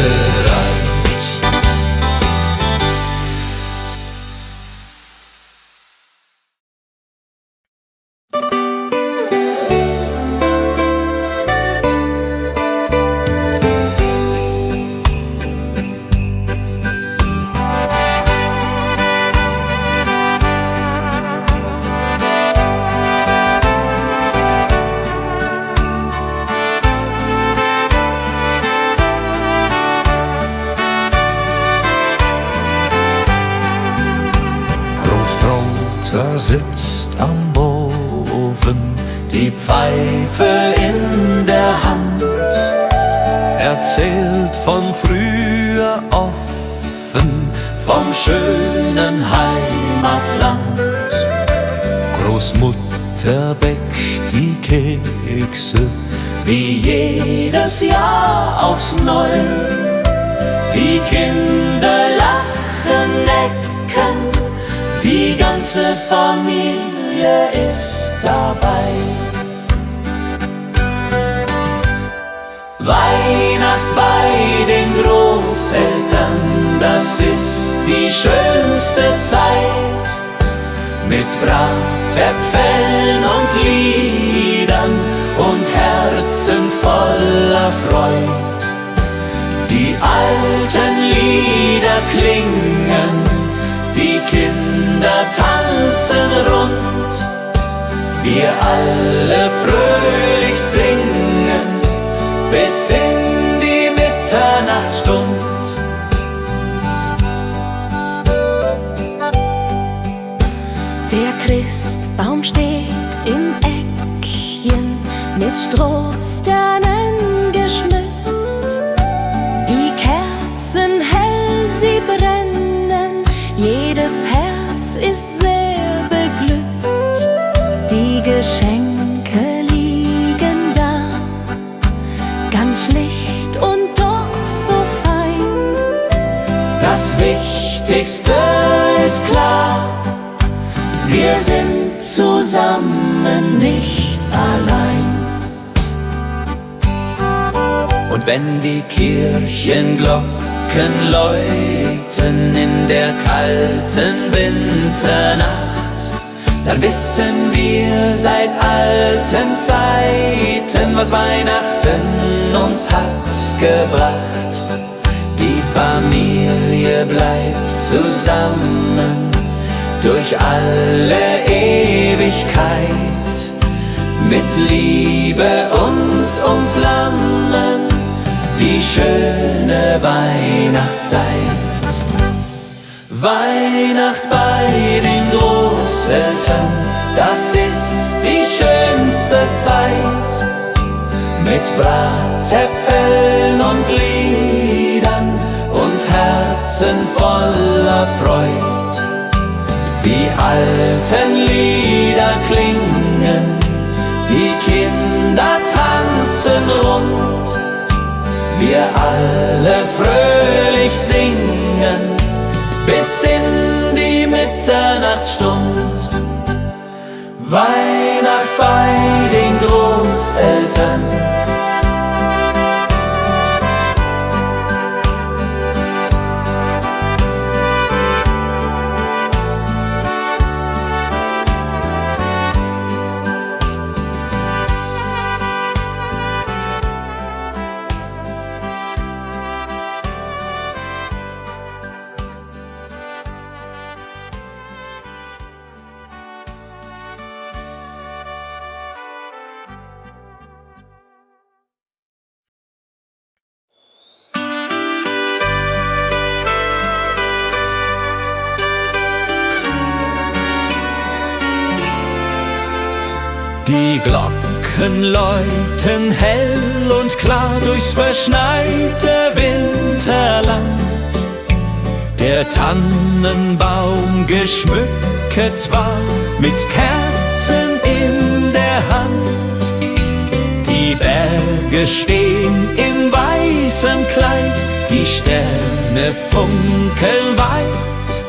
die Pfeife in der Hand, erzählt von früher offen, vom schönen Heimatland. Großmutter bäckt die Kekse, Wie jedes Jahr aufs Neue, die Kinder lachen, necken, die ganze Familie ist dabei. Weihnacht bei den Großeltern, das ist die schönste Zeit. Mit Bratäpfeln und Liedern und Herzen voller Freud. Die alten Lieder klingen, die Kinder tanzen rund. Wir alle fröhlich singen bis in die Mitternachtsstund. Der Christbaum steht im Eckchen, mit Strohsternen geschmückt. Die Kerzen hell, sie brennen, jedes Herz ist sehr beglückt. Die Geschenke liegen da, ganz schlicht und doch so fein. Das Wichtigste ist klar, wir sind zusammen, nicht allein. Und wenn die Kirchenglocken läuten in der kalten Winternacht, dann wissen wir seit alten Zeiten, was Weihnachten uns hat gebracht. Die Familie bleibt zusammen durch alle Ewigkeit, mit Liebe uns umflammen die schöne Weihnachtszeit. Weihnacht bei den Großeltern, das ist die schönste Zeit. Mit Bratäpfeln und Liedern und Herzen voller Freud. Die alten Lieder klingen, die Kinder tanzen rund. Wir alle fröhlich singen bis in die Mitternachtsstund. Weihnacht bei den Großeltern. die Glocken läuten hell und klar durchs verschneite Winterland. Der Tannenbaum geschmückt war mit Kerzen in der Hand. Die Berge stehen in weißem Kleid, die Sterne funkeln weit.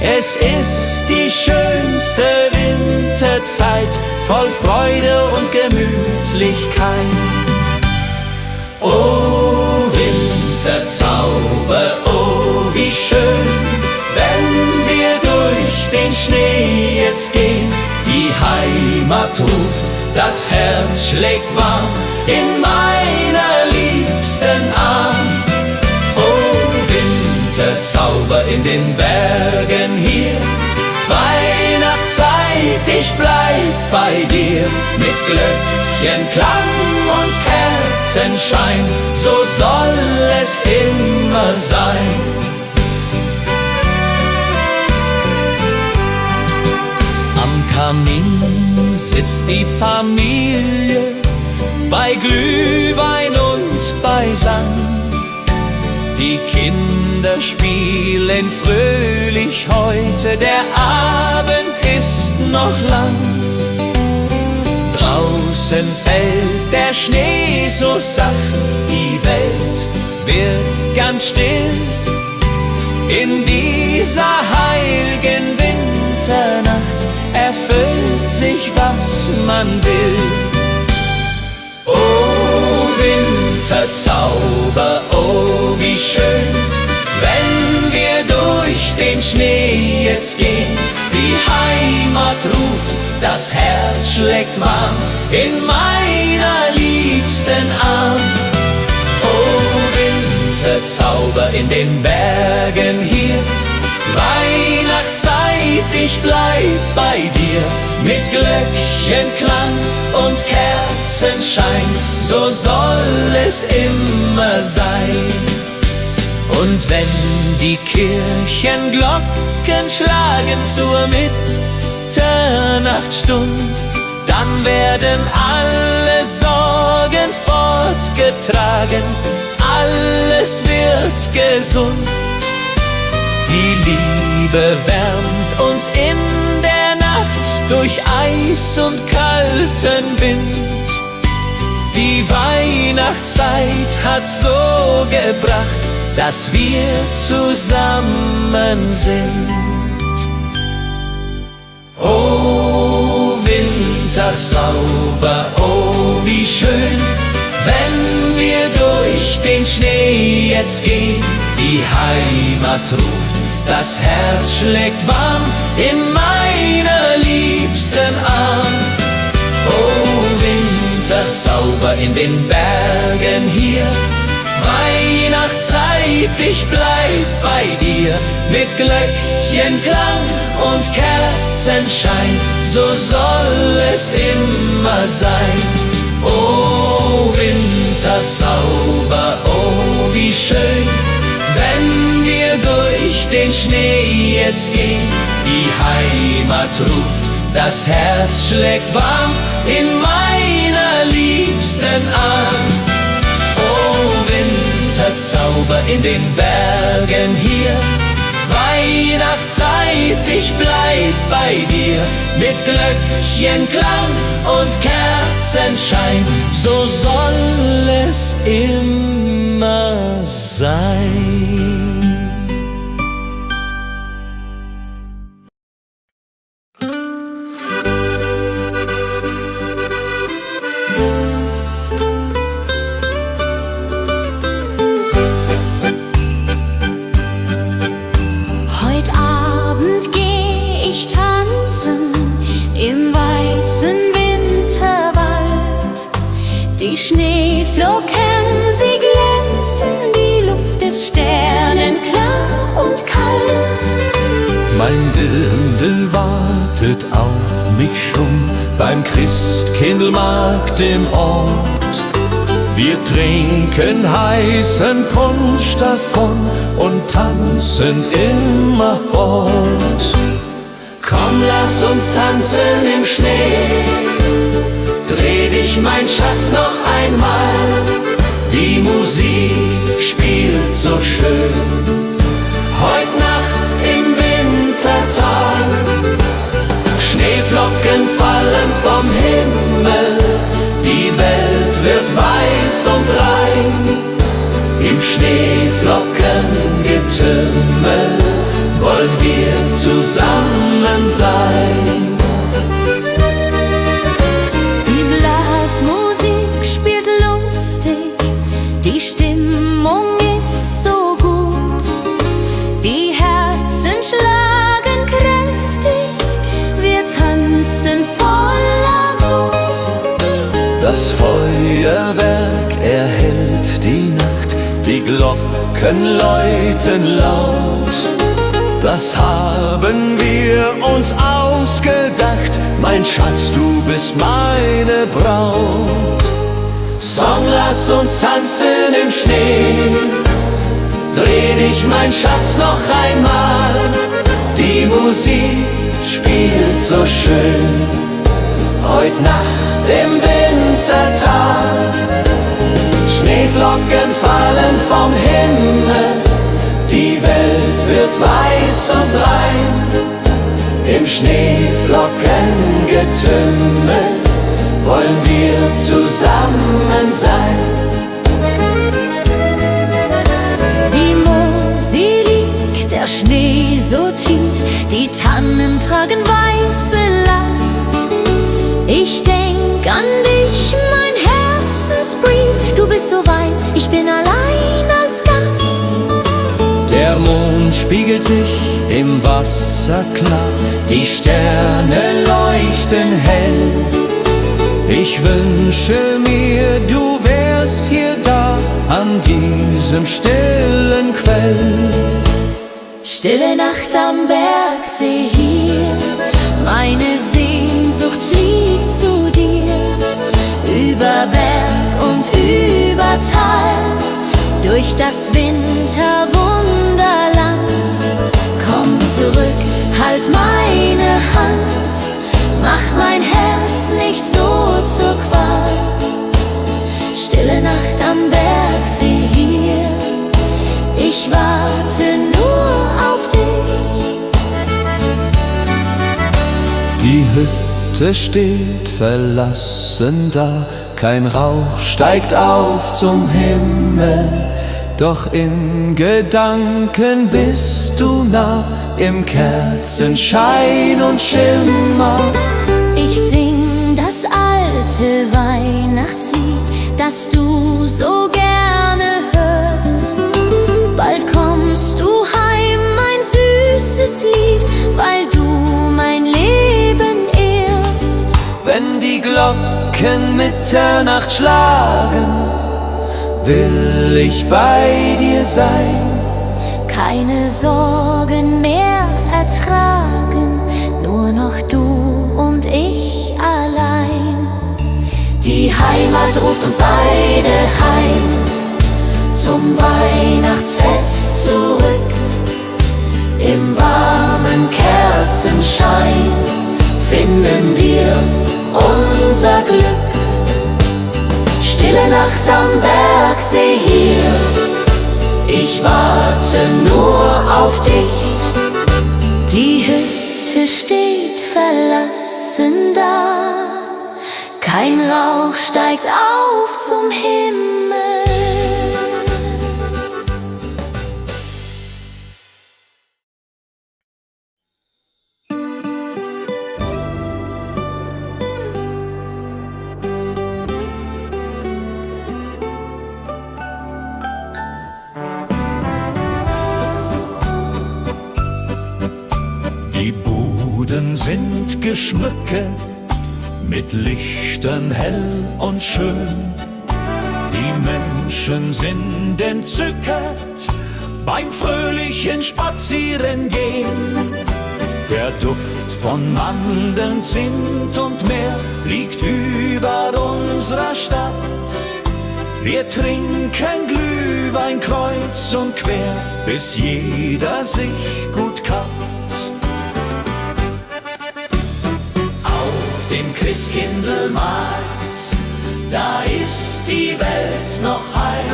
Es ist die schönste Winterzeit, voll Freude und Gemütlichkeit. O Winterzauber, oh wie schön, wenn wir durch den Schnee jetzt gehen. Die Heimat ruft, das Herz schlägt warm in meiner liebsten Arm. O Winterzauber in den Bergen hier, Weihnachtszeit, ich bleib bei dir. Mit Glöckchenklang und Kerzenschein, so soll es immer sein. Am Kamin sitzt die Familie, bei Glühwein und beisammen. Die Kinder spielen fröhlich heute, der Abend ist noch lang. Draußen fällt der Schnee so sacht, die Welt wird ganz still. In dieser heiligen Winternacht erfüllt sich, was man will. Oh Winterzauber, oh wie schön, wenn wir durch den Schnee jetzt gehen. Die Heimat ruft, das Herz schlägt warm in meiner liebsten Arm. Oh Winterzauber in den Bergen hier, Weihnachtszeit, ich bleib bei dir. Mit Glöckchenklang und Kerzenschein, so soll es immer sein. Und wenn die Kirchenglocken schlagen zur Mitternachtsstund, dann werden alle Sorgen fortgetragen, alles wird gesund. Die Liebe wärmt uns in der Nacht durch Eis und kalten Wind. Die Weihnachtszeit hat so gebracht, dass wir zusammen sind. Oh Winterzauber, oh wie schön, wenn wir durch den Schnee jetzt gehen. Die Heimat ruft, das Herz schlägt warm in meiner liebsten Arm. Oh Winterzauber in den Bergen hier, Weihnachtszeit, ich bleib bei dir. Mit Glöckchenklang und Kerzenschein, so soll es immer sein. Oh Winterzauber, oh wie schön, wenn wir durch den Schnee jetzt gehen. Die Heimat ruft, das Herz schlägt warm in meiner liebsten Arm. Oh Winterzauber in den Bergen hier, Weihnachtszeit, ich bleib bei dir. Mit Glöckchenklang und Kerzenschein, so soll es immer sein. Schneeflocken, sie glänzen, die Luft ist sternenklar und kalt. Mein Dirndl wartet auf mich schon beim Christkindlmarkt im Ort. Wir trinken heißen Punsch davon und tanzen immer fort. Komm, lass uns tanzen im Schnee, dreh dich, mein Schatz, noch einmal. Die Musik spielt so schön, heut Nacht im Wintertag. Schneeflocken fallen vom Himmel, die Welt wird weiß und rein. Im Schneeflockengetümmel wollen wir zusammen sein. Musik spielt lustig, die Stimmung ist so gut, die Herzen schlagen kräftig, wir tanzen voller Mut. Das Feuerwerk erhellt die Nacht, die Glocken läuten laut. Das haben wir uns ausgedacht, mein Schatz, du bist meine Braut. Song, lass uns tanzen im Schnee, dreh dich, mein Schatz, noch einmal. Die Musik spielt so schön. Heut Nacht im Wintertag, Schneeflocken fallen vom Himmel, die Welt wird weiß und rein. Im Schneeflockengetümmel wollen wir zusammen sein. Die Mosel liegt, der Schnee so tief, die Tannen tragen weiße Last. Ich denk an dich, mein Herzensbrief, du bist so weit, ich bin allein als Gast. Der Mond spiegelt sich im Wasser klar, die Sterne leuchten hell. Ich wünsche mir, du wärst hier da, an diesem stillen Quell. Stille Nacht am Bergsee hier, meine Sehnsucht fliegt zu dir. Über Berg und über Tal, durch das Winterwunderland. Komm zurück, halt meine Hand, mach mein Herz nicht so zur Qual. Stille Nacht am Bergsee hier, ich warte nur auf dich. Die Hütte steht verlassen da, kein Rauch steigt auf zum Himmel. Doch in Gedanken bist du nah, im Kerzenschein und Schimmer. Ich sing das alte Weihnachtslied, das du so gerne hörst. Bald kommst du heim, mein süßes Lied, weil du mein Leben ehrst. Wenn die Glocken Mitternacht schlagen, will ich bei dir sein. Keine Sorgen mehr ertragen, nur noch du und ich allein. Die Heimat ruft uns beide heim, zum Weihnachtsfest zurück. Im warmen Kerzenschein finden wir unser Glück. Stille Nacht am Bergsee hier, ich warte nur auf dich. Die Hütte steht verlassen da, kein Rauch steigt auf zum Himmel. Die Buden sind geschmückt, mit Lichtern hell und schön. Die Menschen sind entzückt beim fröhlichen Spazierengehen. Der Duft von Mandeln, Zimt und Meer liegt über unserer Stadt. Wir trinken Glühwein kreuz und quer, bis jeder sich gut kappt. Dem Christkindlmarkt, da ist die Welt noch heil.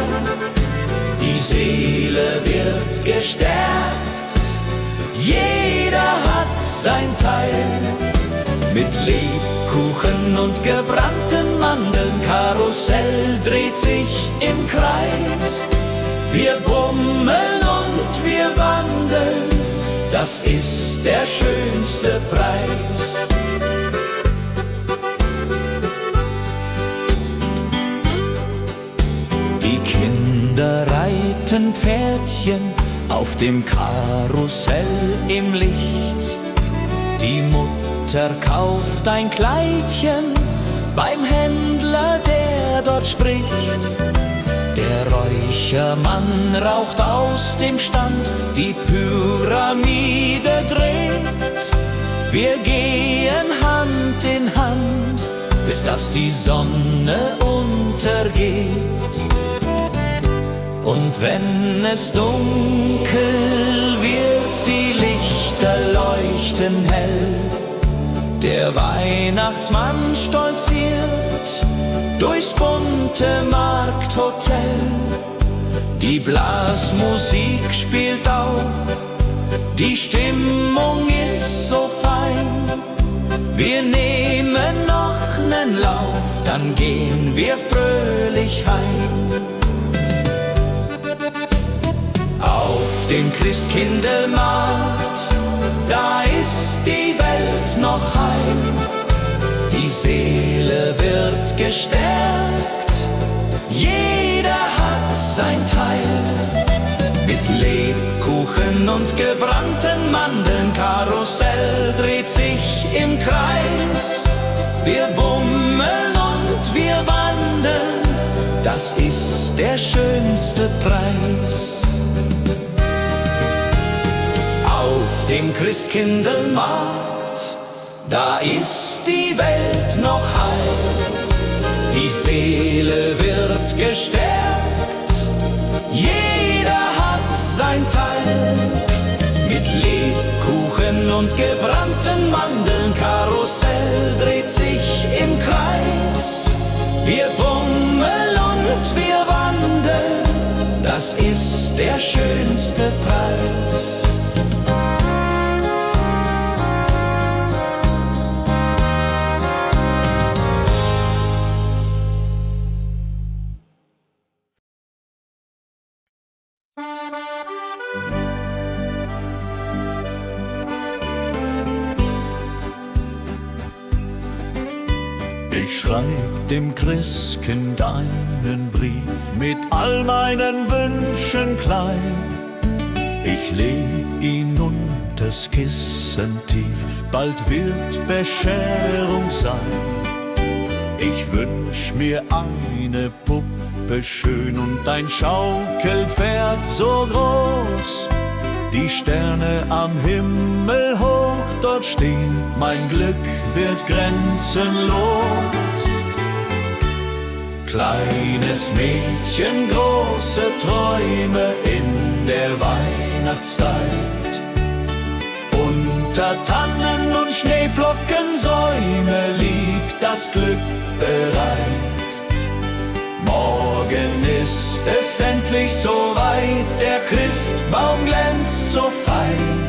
Die Seele wird gestärkt, jeder hat sein Teil. Mit Lebkuchen und gebrannten Mandeln, Karussell dreht sich im Kreis. Wir bummeln und wir wandeln, das ist der schönste Preis. Die Kinder reiten Pferdchen auf dem Karussell im Licht. Die Mutter kauft ein Kleidchen beim Händler, der dort spricht. Der Räuchermann raucht aus dem Stand, die Pyramide dreht. Wir gehen Hand in Hand, bis dass die Sonne untergeht. Und wenn es dunkel wird, die Lichter leuchten leuchten hell. Der Weihnachtsmann stolziert durchs bunte Markthotel. Die Blasmusik spielt auf, die Stimmung ist so fein. Wir nehmen noch nen Lauf, dann gehen wir fröhlich heim. Auf dem Christkindlmarkt, da ist die Welt noch heim. Die Seele wird gestärkt, jeder hat sein Teil. Mit Lebkuchen und gebrannten Mandeln, Karussell dreht sich im Kreis. Wir bummeln und wir wandeln, das ist der schönste Preis. Auf dem Christkindlmarkt, da ist die Welt noch heil. Die Seele wird gestärkt, jeder hat sein Teil. Mit Lebkuchen und gebrannten Mandeln, Karussell dreht sich im Kreis. Wir bummeln und wir wandeln, das ist der schönste Preis. Ich schreib dem Christkind einen Brief mit all meinen Wünschen klein. Ich leg ihn unters Kissen tief, bald wird Bescherung sein. Ich wünsch mir eine Puppe schön und ein Schaukelpferd so groß. Die Sterne am Himmel hoch dort stehen, mein Glück wird grenzenlos. Kleines Mädchen, große Träume in der Weihnachtszeit. Unter Tannen und Schneeflockensäume liegt das Glück bereit. Morgen ist es endlich soweit, der Christbaum glänzt so fein.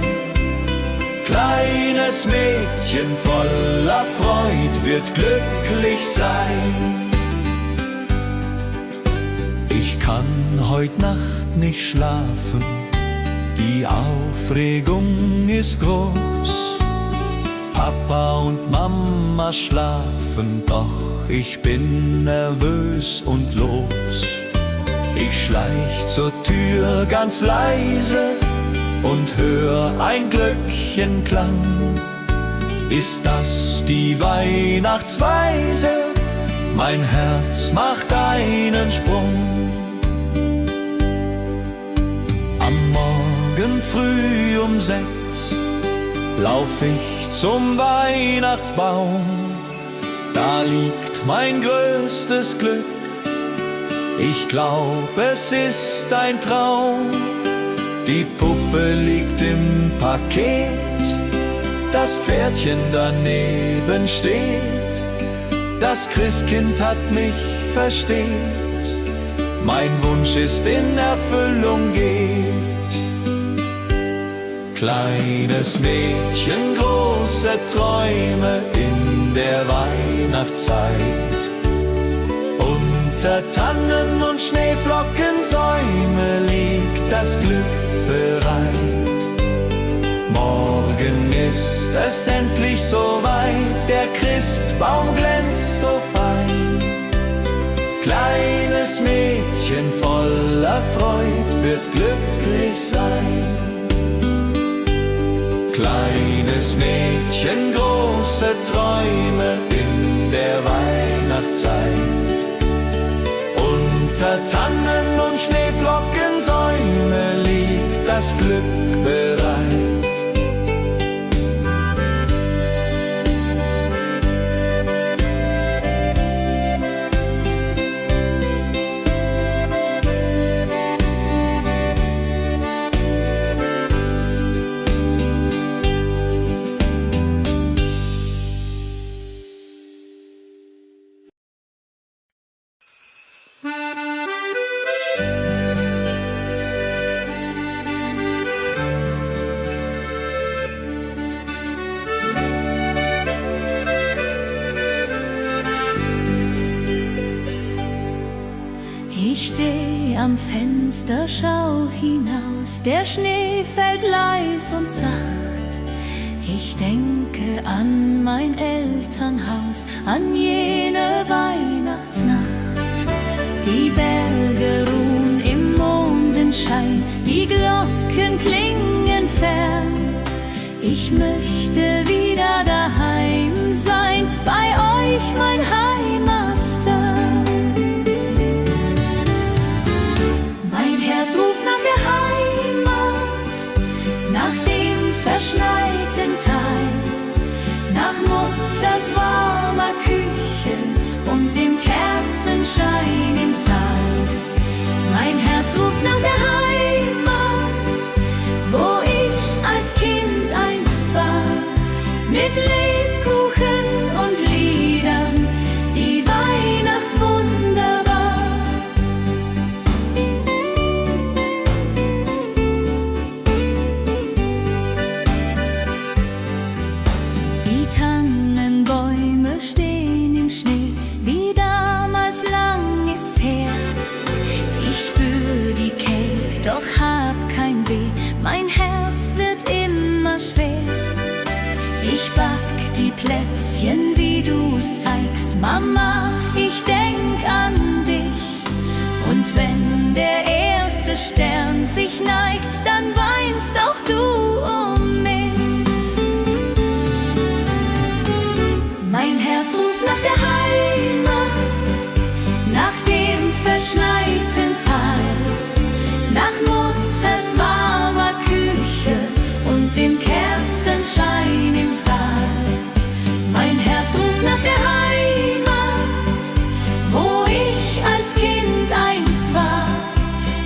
Kleines Mädchen voller Freud wird glücklich sein. Ich kann heut Nacht nicht schlafen, die Aufregung ist groß. Papa und Mama schlafen, doch ich bin nervös und los. Ich schleich zur Tür ganz leise und hör ein Glöckchenklang. Ist das die Weihnachtsweise? Mein Herz macht einen Sprung. Am Morgen früh um 6 lauf ich zum Weihnachtsbaum. Da liegt mein größtes Glück, ich glaub, es ist ein Traum. Die Puppe liegt im Paket, das Pferdchen daneben steht. Das Christkind hat mich versteht, mein Wunsch ist in Erfüllung geht. Kleines Mädchen, große Träume in der Weihnachtszeit. Unter Tannen und Schneeflockensäume liegt das Glück bereit. Morgen ist es endlich soweit, der Christbaum glänzt so fein. Kleines Mädchen voller Freud wird glücklich sein. Kleines Mädchen, große Träume in der Weihnachtszeit. Unter Tannen und Schneeflockensäume liegt das Glück bereit. Ich steh am Fenster, schau hinaus, der Schnee fällt leis und sacht. Ich denke an mein Elternhaus, an jene Weihnachtsnacht. Die Berge ruhen im Mondenschein, die Glocken klingen fern. Ich möchte wieder daheim sein, bei euch mein Heimatstern. Mein Herz ruft nach der Heimat, nach dem verschneiten Tal, nach Mutters warmer Küche und dem Kerzenschein im Saal. Mein Herz ruft nach der Heimat, wo ich als Kind einst war, mit Lebkuchen und Liedern, die Weihnacht wunderbar. Die Tannenbäume stehen im Schnee, wie damals lang ist's her. Ich spür die Kälte, doch hab kein Weh, mein Herz wird immer schwer. Ich back die Plätzchen, wie du's zeigst, Mama, ich denk an dich. Und wenn der erste Stern sich neigt, dann weinst auch du um mich. Mein Herz ruft nach der Heimat, nach dem verschneiten Tal, nach Mutters warmer Küche und dem Kerzenschein im Saal. Mein Herz ruft nach der Heimat, wo ich als Kind einst war,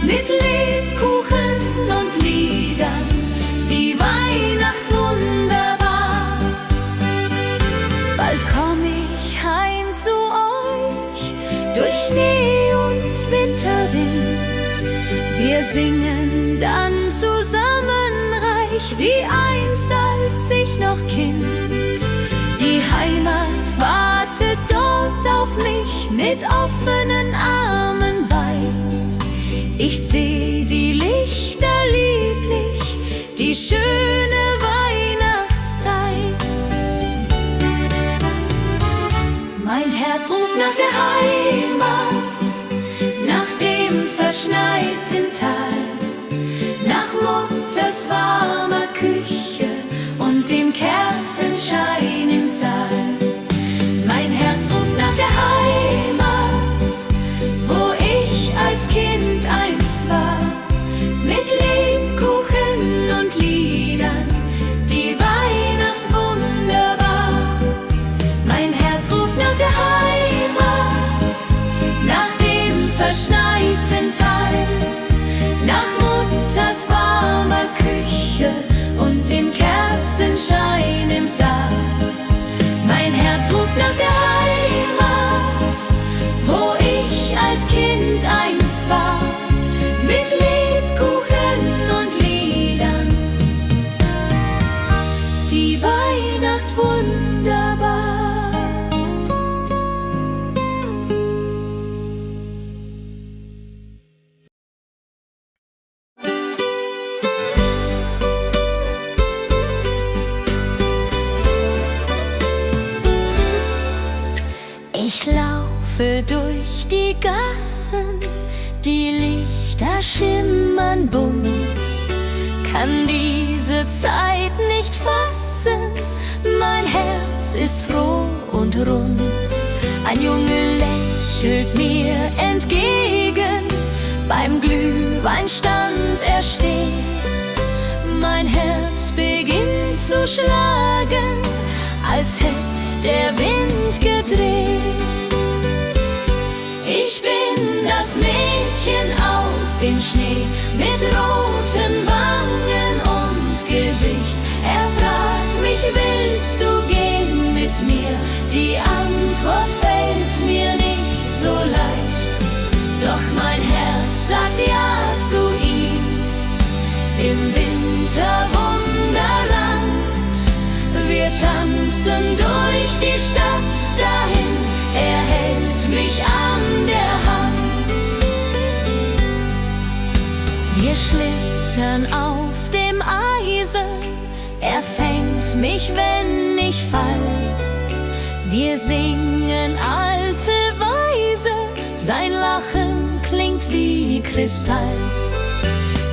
mit Lebkuchen und Liedern, die Weihnacht wunderbar. Bald komm ich heim zu euch, durch Schnee und Winterwind. Wir singen dann zusammen reich, wie einst als ich noch Kind. Die Heimat wartet dort auf mich, mit offenen Armen weit. Ich seh die Lichter lieblich, die schöne Weihnachtszeit. Mein Herz ruft nach der Heimat, nach dem verschneiten Tal, nach Mutters warmer Küche und dem Kerzenschein im Saal. Mein Herz ruft nach der Heimat, wo ich als Kind einst war, mit Lebkuchen und Liedern, die Weihnacht wunderbar. Mein Herz ruft nach der Heimat, nach dem verschneiten Tal, nach Mutters warmer Küche und dem Kerzenschein im Saal. Mein Herz ruft nach der Heimat, wo ich als Kind einst war, mit Lebkuchen und Liedern, die Weihnacht wunderbar. Ich laufe durch die Gassen, die Lichter schimmern bunt, kann diese Zeit nicht fassen, mein Herz ist froh und rund. Ein Junge lächelt mir entgegen, beim Glühweinstand er steht. Mein Herz beginnt zu schlagen, als hätt der Wind gedreht. Ich bin das Mädchen aus dem Schnee, mit roten Wangen und Gesicht. Er fragt mich, willst du gehen mit mir? Die Antwort fällt mir nicht so leicht. hält mich an der Hand. Wir schlittern auf dem Eise, er fängt mich, wenn ich fall. Wir singen alte Weise, sein Lachen klingt wie Kristall.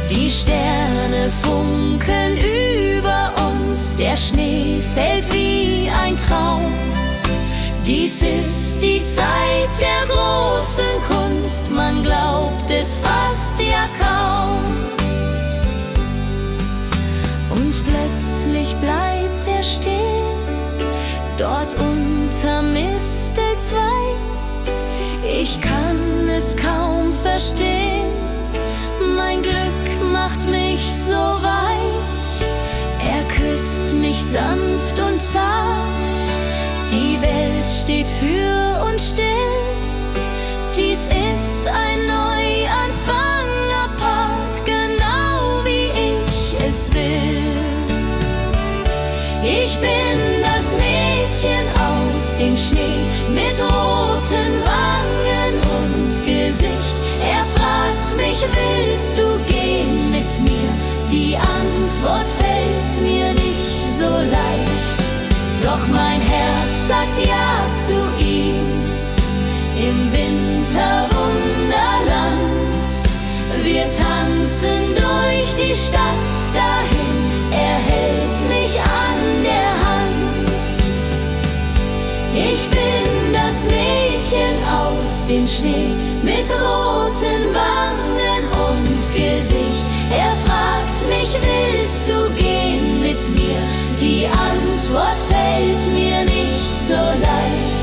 Die Sterne funkeln über uns, der Schnee fällt wie ein Traum. Dies ist die Zeit der großen Kunst, man glaubt es fast ja kaum. Und plötzlich bleibt er stehen, dort unter Mistel 2. Ich kann es kaum verstehen, mein Glück macht mich so weich. Er küsst mich sanft und zart, die Welt steht für uns still. Dies ist ein Neuanfang apart, genau wie ich es will. Ich bin das Mädchen aus dem Schnee mit roten Wangen und Gesicht. Er fragt mich, willst du gehen mit mir? Die Antwort fällt mir nicht so leicht. Doch mein Herz sagt ja zu ihm. Im Winterwunderland, wir tanzen durch die Stadt dahin. Er hält mich an der Hand. Ich bin das Mädchen aus dem Schnee mit roten Wangen und Gesicht. Er fragt mich, willst du gehen mit mir? Die Antwort fällt mir nicht so leicht.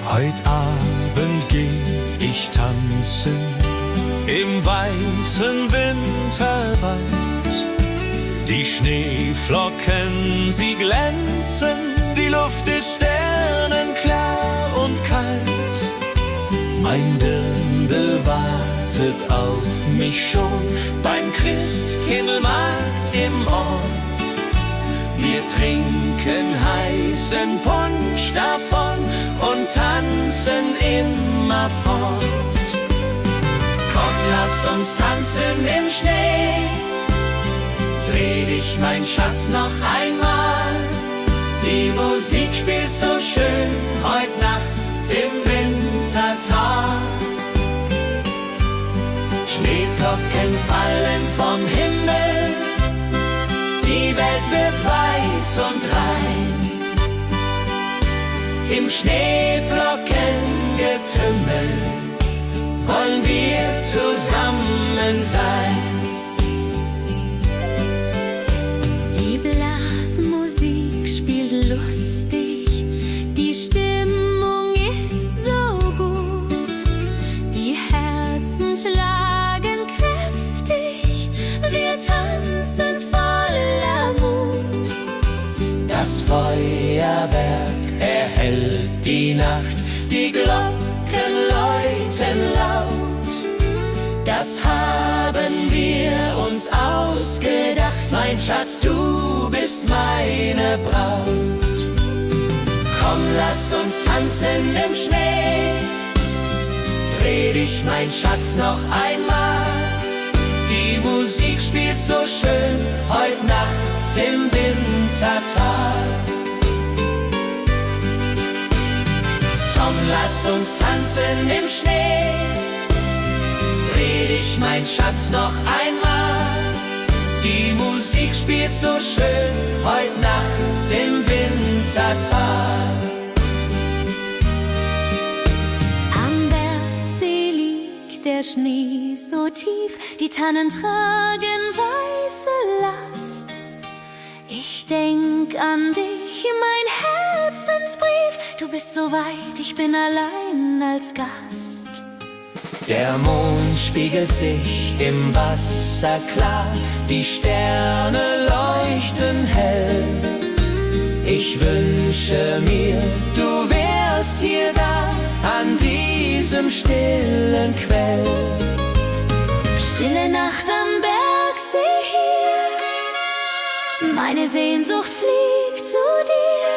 Heut Abend geh ich tanzen im weißen Winterwald. Die Schneeflocken, sie glänzen, die Luft ist sternenklar und kalt. Mein Dirndl wartet auf mich schon beim Christkindlmarkt im Ort. Wir trinken heißen Punsch davon und tanzen immer fort. Komm, lass uns tanzen im Schnee. Dreh dich, mein Schatz, noch einmal. Die Musik spielt so schön heut Nacht im Wintertag. Schneeflocken fallen vom Himmel, die Welt wird weiß und rein. Im Schneeflockengetümmel wollen wir zusammen sein. Die Blasmusik spielt lustig, die Stimmung ist so gut. Die Herzen schlagen kräftig, wir tanzen voller Mut. Das Feuerwerk erhellt die Nacht, die Glocken läuten laut. Das haben wir uns ausgedacht, mein Schatz, du bist meine Braut. Komm, lass uns tanzen im Schnee. Dreh dich, mein Schatz, noch einmal. Die Musik spielt so schön heut Nacht im Wintertag. Komm, lass uns tanzen im Schnee. Dreh dich, mein Schatz, noch einmal. Die Musik spielt so schön heut Nacht im Wintertag. Am Bergsee liegt der Schnee so tief, die Tannen tragen weiße Last. Ich denk an dich, mein Herzensbrief. Du bist so weit, ich bin allein als Gast. Der Mond spiegelt sich im Wasser klar, die Sterne leuchten hell. Ich wünsche mir, du wärst wir da an diesem stillen Quell. Stille Nacht am Bergsee hier, meine Sehnsucht fliegt zu dir.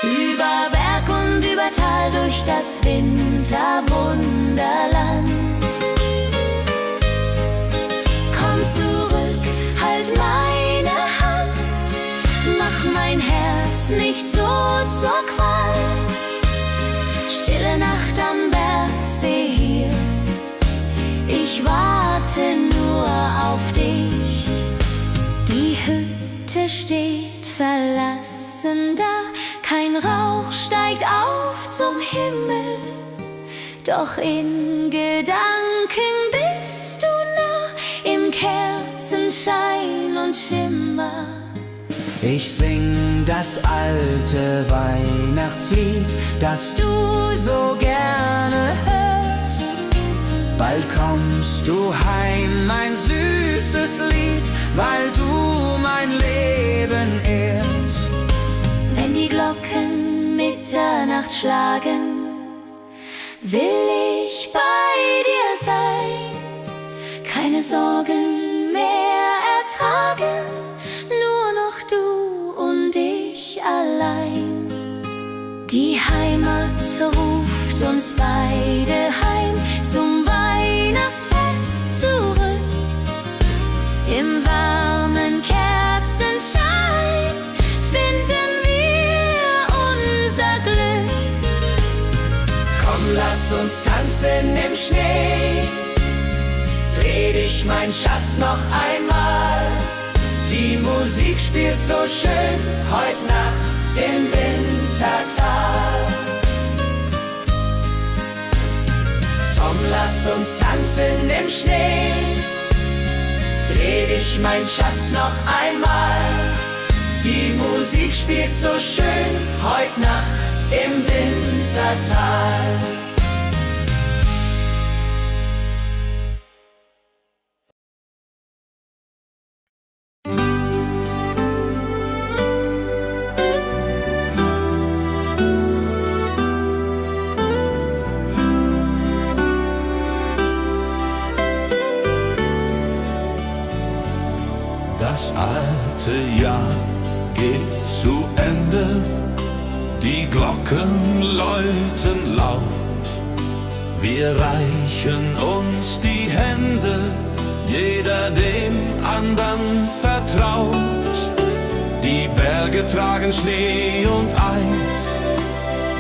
Über Berg und über Tal, durch das Winterwunderland. Komm zurück, halt meine Hand, mach mein Herz nicht so zur Qual. Stille Nacht am Bergsee hier, ich warte nur auf dich. Die Hütte steht verlassen da, kein Rauch steigt auf zum Himmel, doch in Gedanken bist du nah, im Kerzenschein und Schimmer. Ich sing das alte Weihnachtslied, das du so gerne hörst. Bald kommst du heim, mein süßes Lied, weil du mein Leben ehrst. Wenn die Glocken Mitternacht schlagen, will ich bei dir sein, keine Sorgen mehr ertragen, nur noch du und ich allein. Die Heimat ruft uns beide heim zum Weihnachtsfest zurück. Im warmen Kerzenschein finden wir unser Glück. Komm, lass uns tanzen im Schnee, dreh dich, mein Schatz, noch einmal. Die Musik spielt so schön heut Nacht im Wintertal. Komm, lass uns tanzen im Schnee, dreh dich, mein Schatz, noch einmal. Die Musik spielt so schön heut Nacht im Wintertal. Das alte Jahr geht zu Ende, die Glocken läuten laut. Wir reichen uns die Hände, jeder dem andern vertraut. Die Berge tragen Schnee und Eis,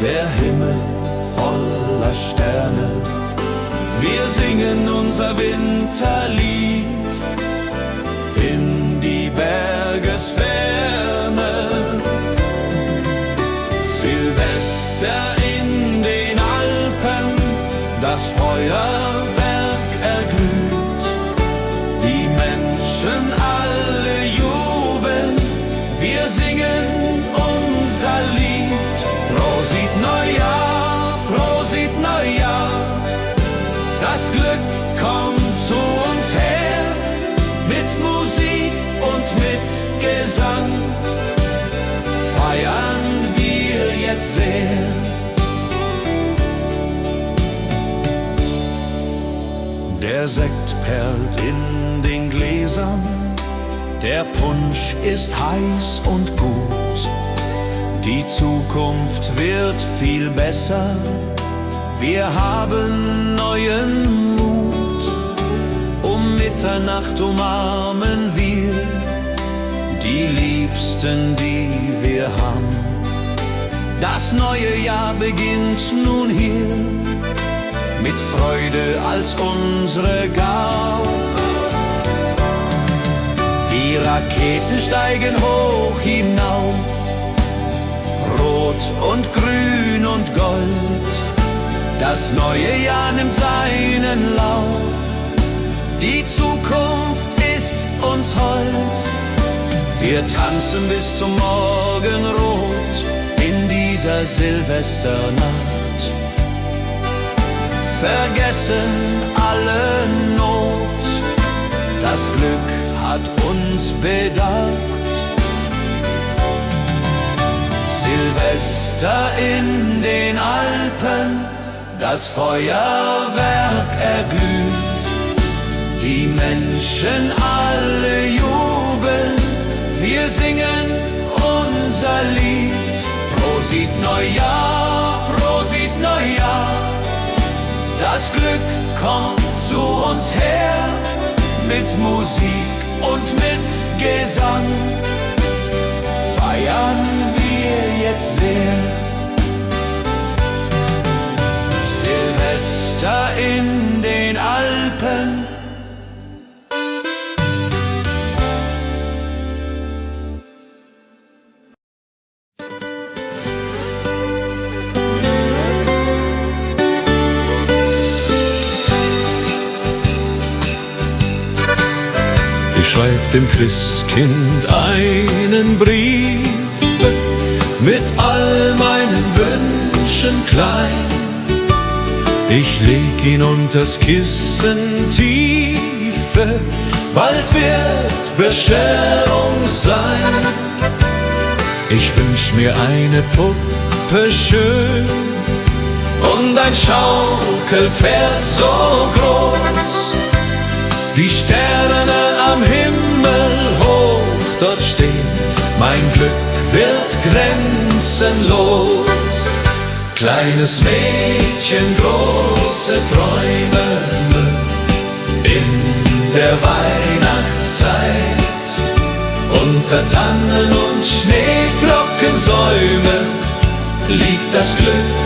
der Himmel voller Sterne. Wir singen unser Winterlied in die Bergesferne. Silvester in den Alpen, das Feuerwerk erglüht. Die Menschen alle jubeln, wir singen unser Lied. Prosit Neujahr, Prosit Neujahr, das Glück kommt zu uns her. Mit Musik und mit Gesang feiern wir jetzt sehr. Der Sekt perlt in den Gläsern, der Punsch ist heiß und gut. Die Zukunft wird viel besser, wir haben neuen Mut. Um Mitternacht umarmen wir die Liebsten, die wir haben. Das neue Jahr beginnt nun hier, mit Freude als unsere Gabe. Die Raketen steigen hoch hinauf, rot und grün und gold. Das neue Jahr nimmt seinen Lauf, die Zukunft ist uns hold. Wir tanzen bis zum Morgenrot in dieser Silvesternacht. Vergessen alle Not, das Glück hat uns bedacht. Silvester in den Alpen, das Feuerwerk erglüht, die Menschen alle jubeln, wir singen unser Lied. Prosit Neujahr, Prosit Neujahr, das Glück kommt zu uns her, mit Musik und mit Gesang feiern wir jetzt sehr. Silvester in den Alpen, ich schreib dem Christkind einen Brief mit all meinen Wünschen klein. Ich leg ihn unters Kissen tiefe, bald wird Bescherung sein. Ich wünsch mir eine Puppe schön und ein Schaukelpferd so groß. Die Sterne am Himmel hoch dort stehen, mein Glück wird grenzenlos. Kleines Mädchen, große Träume in der Weihnachtszeit. Unter Tannen und Schneeflockensäume liegt das Glück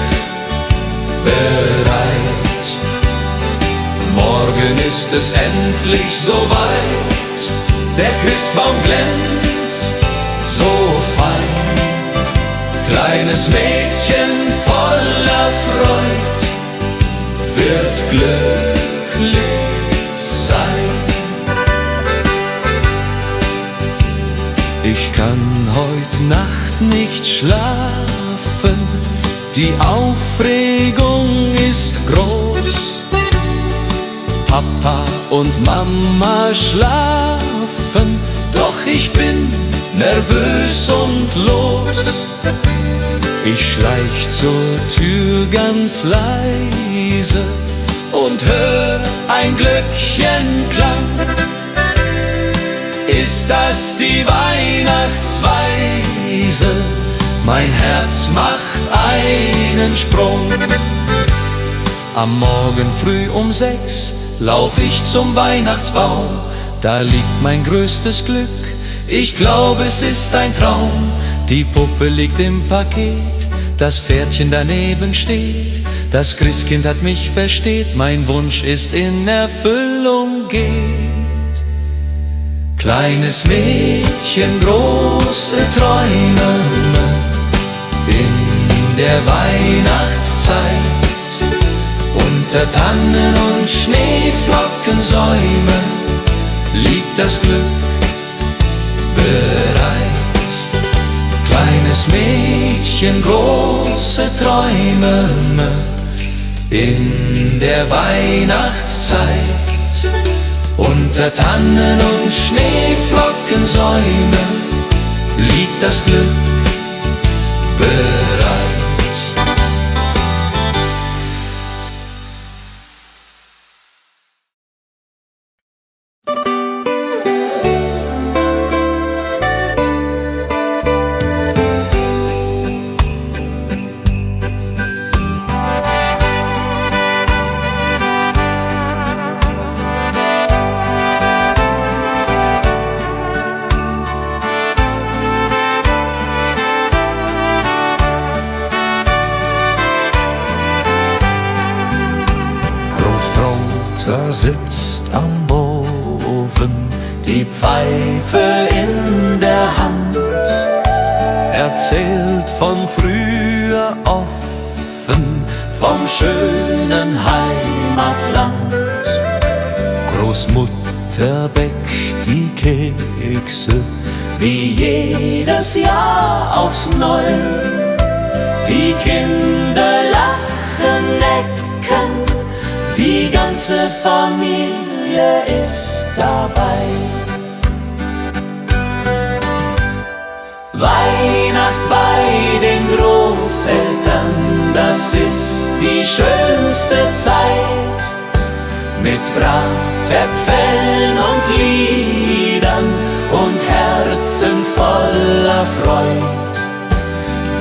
bereit. Morgen ist es endlich soweit, der Christbaum glänzt so fein. Kleines Mädchen voller Freud wird glücklich sein. Ich kann heut Nacht nicht schlafen, die Aufregung ist groß. Papa und Mama schlafen, doch ich bin nervös und los. Ich schleich zur Tür ganz leise und hör ein Glöckchenklang. Ist das die Weihnachtsweise? Mein Herz macht einen Sprung. Am Morgen früh um 6 lauf ich zum Weihnachtsbaum. Da liegt mein größtes Glück, ich glaube es ist ein Traum. Die Puppe liegt im Paket, das Pferdchen daneben steht. Das Christkind hat mich versteht, mein Wunsch ist in Erfüllung geht. Kleines Mädchen, große Träume in der Weihnachtszeit. Unter Tannen und Schneeflockensäume liegt das Glück bereit. Kleines Mädchen, große Träume in der Weihnachtszeit. Unter Tannen und Schneeflockensäume liegt das Glück bereit. Sitzt am Ofen, die Pfeife in der Hand, erzählt von früher offen, vom schönen Heimatland. Großmutter bäckt die Kekse, wie jedes Jahr aufs Neue. Die Kinder lachen, necken, die ganze Familie ist dabei. Weihnacht bei den Großeltern, das ist die schönste Zeit. Mit Bratäpfeln und Liedern und Herzen voller Freud.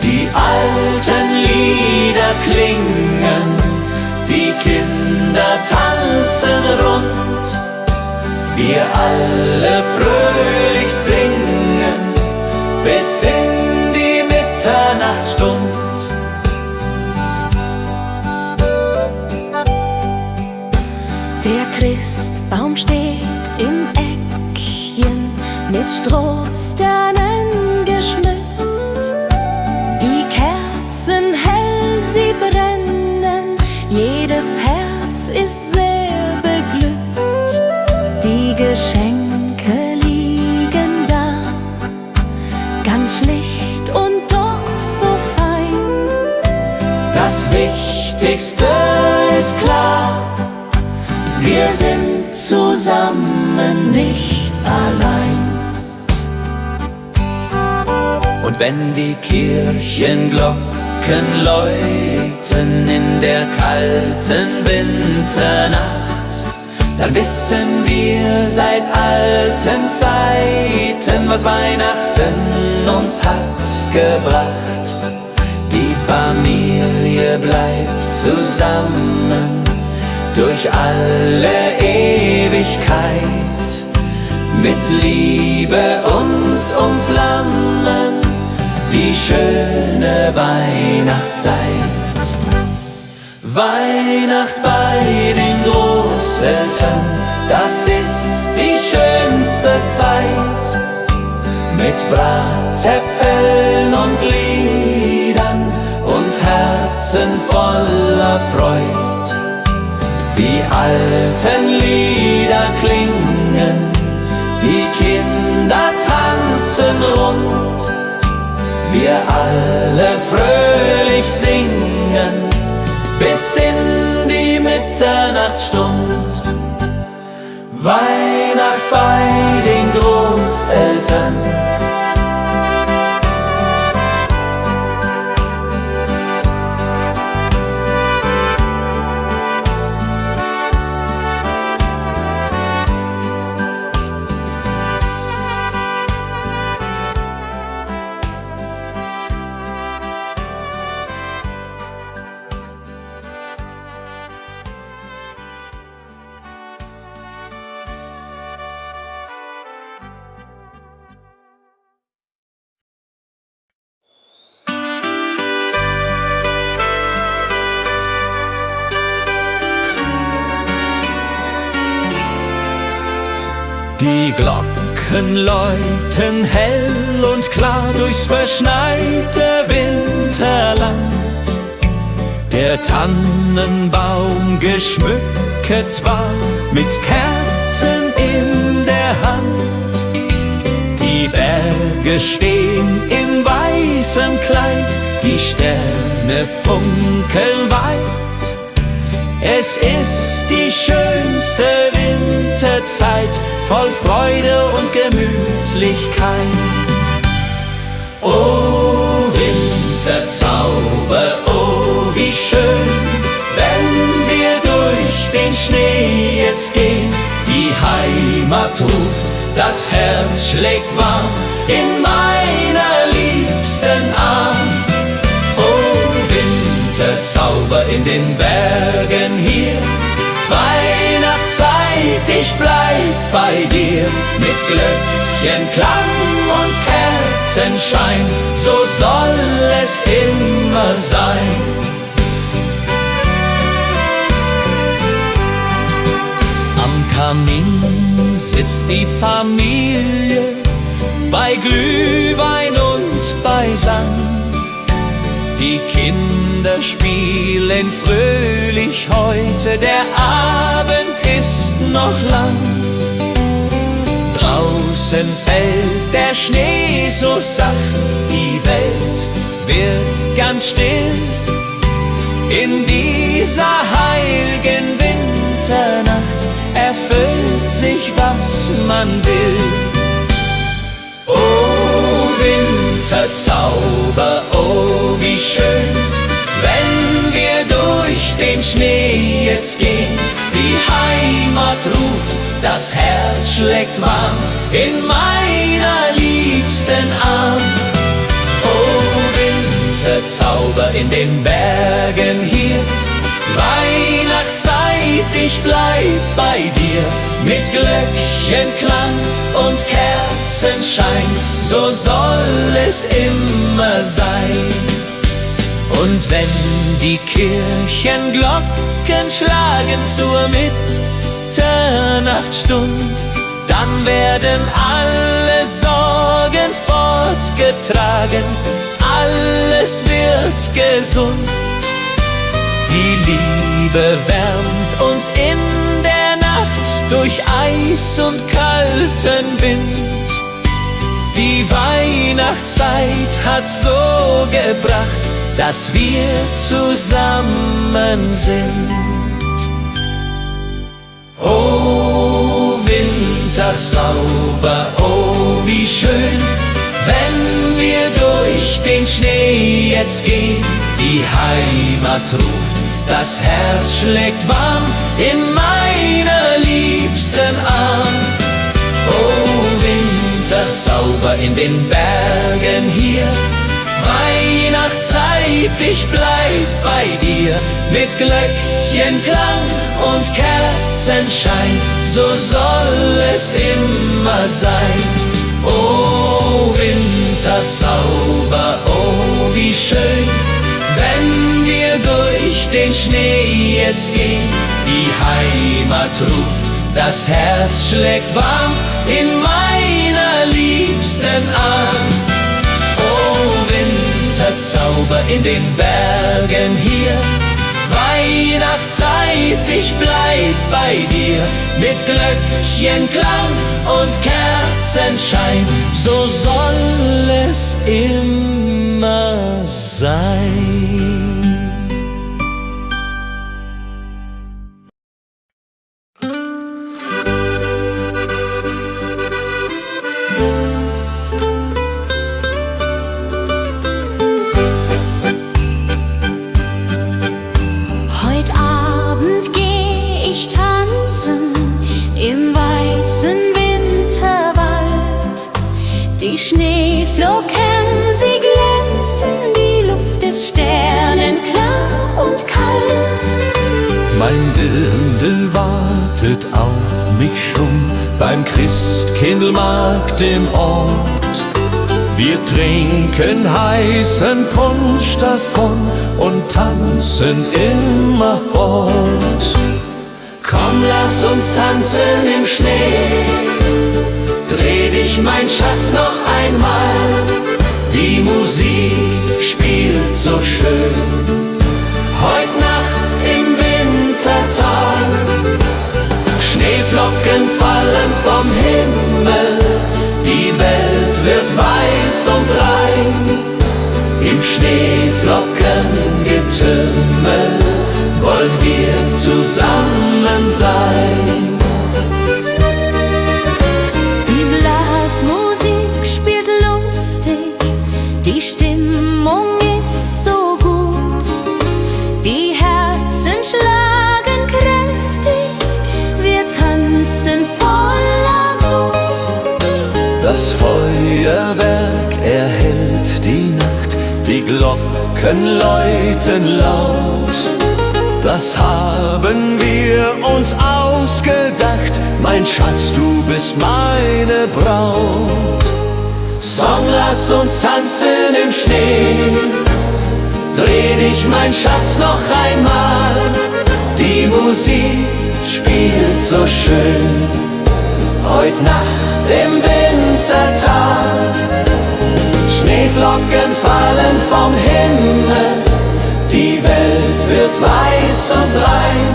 Die alten Lieder klingen, die Kinder tanzen rund. Wir alle fröhlich singen bis in die Mitternachtsstund. Der Christbaum steht im Eckchen, mit Strohsternen geschmückt. Die Kerzen hell, sie brennen, jedes Herz ist sehr beglückt. Die Geschenke liegen da, ganz schlicht und doch so fein. Das Wichtigste ist klar, wir sind zusammen, nicht allein. Und wenn die Kirchenglocken läuten in der kalten Winternacht, dann wissen wir seit alten Zeiten, was Weihnachten uns hat gebracht. Die Familie bleibt zusammen durch alle Ewigkeit, mit Liebe uns umflammen, die schöne Weihnachtszeit. Weihnacht bei den Großeltern, das ist die schönste Zeit. Mit Bratäpfeln und Liedern und Herzen voller Freud. Die alten Lieder klingen, die Kinder tanzen rund. Wir alle fröhlich singen bis in die Mitternachtsstund. Weihnacht bei den Großeltern. Die Glocken läuten hell und klar durchs verschneite Winterland. Der Tannenbaum geschmückt war mit Kerzen in der Hand. Die Berge stehen in weißem Kleid, die Sterne funkeln weit. Es ist die schönste Winterzeit, voll Freude und Gemütlichkeit. Oh Winterzauber, oh wie schön, wenn wir durch den Schnee jetzt gehen. Die Heimat ruft, das Herz schlägt warm in meiner liebsten Arm. Oh Winterzauber in den Bergen hier, Weihnachtszeit, ich bleib bei dir. Mit Glöckchenklang und Kerzenschein, so soll es immer sein. Am Kamin sitzt die Familie, bei Glühwein und bei Sand. Die Kinder spielen fröhlich heute, der Abend ist noch lang. Draußen fällt der Schnee so sacht, die Welt wird ganz still. In dieser heiligen Winternacht erfüllt sich, was man will. Oh Winterzauber, oh wie schön, wenn wir durch jetzt gehen. Die Heimat ruft, das Herz schlägt warm in meiner liebsten Arm. Oh, Winterzauber in den Bergen hier, Weihnachtszeit, ich bleib bei dir. Mit Glöckchenklang und Kerzenschein, so soll es immer sein. Und wenn die Kirchenglocken schlagen zur Mitternachtsstund, dann werden alle Sorgen fortgetragen, alles wird gesund. Die Liebe wärmt uns in der Nacht durch Eis und kalten Wind. Die Weihnachtszeit hat so gebracht, dass wir zusammen sind. Oh, Winterzauber, oh, wie schön, wenn wir durch den Schnee jetzt gehen. Die Heimat ruft, das Herz schlägt warm in meiner liebsten Arm. Oh, Winterzauber in den Bergen hier, Weihnachtszeit, ich bleib bei dir. Mit Glöckchenklang und Kerzenschein, so soll es immer sein. Oh, Winterzauber, oh, wie schön, wenn wir durch den Schnee jetzt gehen. Die Heimat ruft, das Herz schlägt warm in meiner liebsten Arm. Oh, Winterzauber in den Bergen hier, Weihnachtszeit, ich bleib bei dir. Mit Glöckchenklang und Kerzenschein, so soll es immer sein. Die Schneeflocken, sie glänzen, die Luft ist sternenklar und kalt. Mein Dirndl wartet auf mich schon beim Christkindlmarkt im Ort. Wir trinken heißen Punsch davon und tanzen immerfort. Komm, lass uns tanzen im Schnee, dreh dich, mein Schatz, noch einmal. Die Musik spielt so schön, heut Nacht im Wintertag. Schneeflocken fallen vom Himmel, die Welt wird weiß und rein. Im Schneeflockengetümmel wollen wir zusammen sein. Musik spielt lustig, die Stimmung ist so gut. Die Herzen schlagen kräftig, wir tanzen voller Mut. Das Feuerwerk erhellt die Nacht, die Glocken läuten laut. Das haben wir uns ausgedacht, mein Schatz, du bist meine Braut. Song, lass uns tanzen im Schnee, dreh dich, mein Schatz, noch einmal. Die Musik spielt so schön, heut Nacht im Wintertag. Schneeflocken fallen vom Himmel, die Welt wird weiß und rein.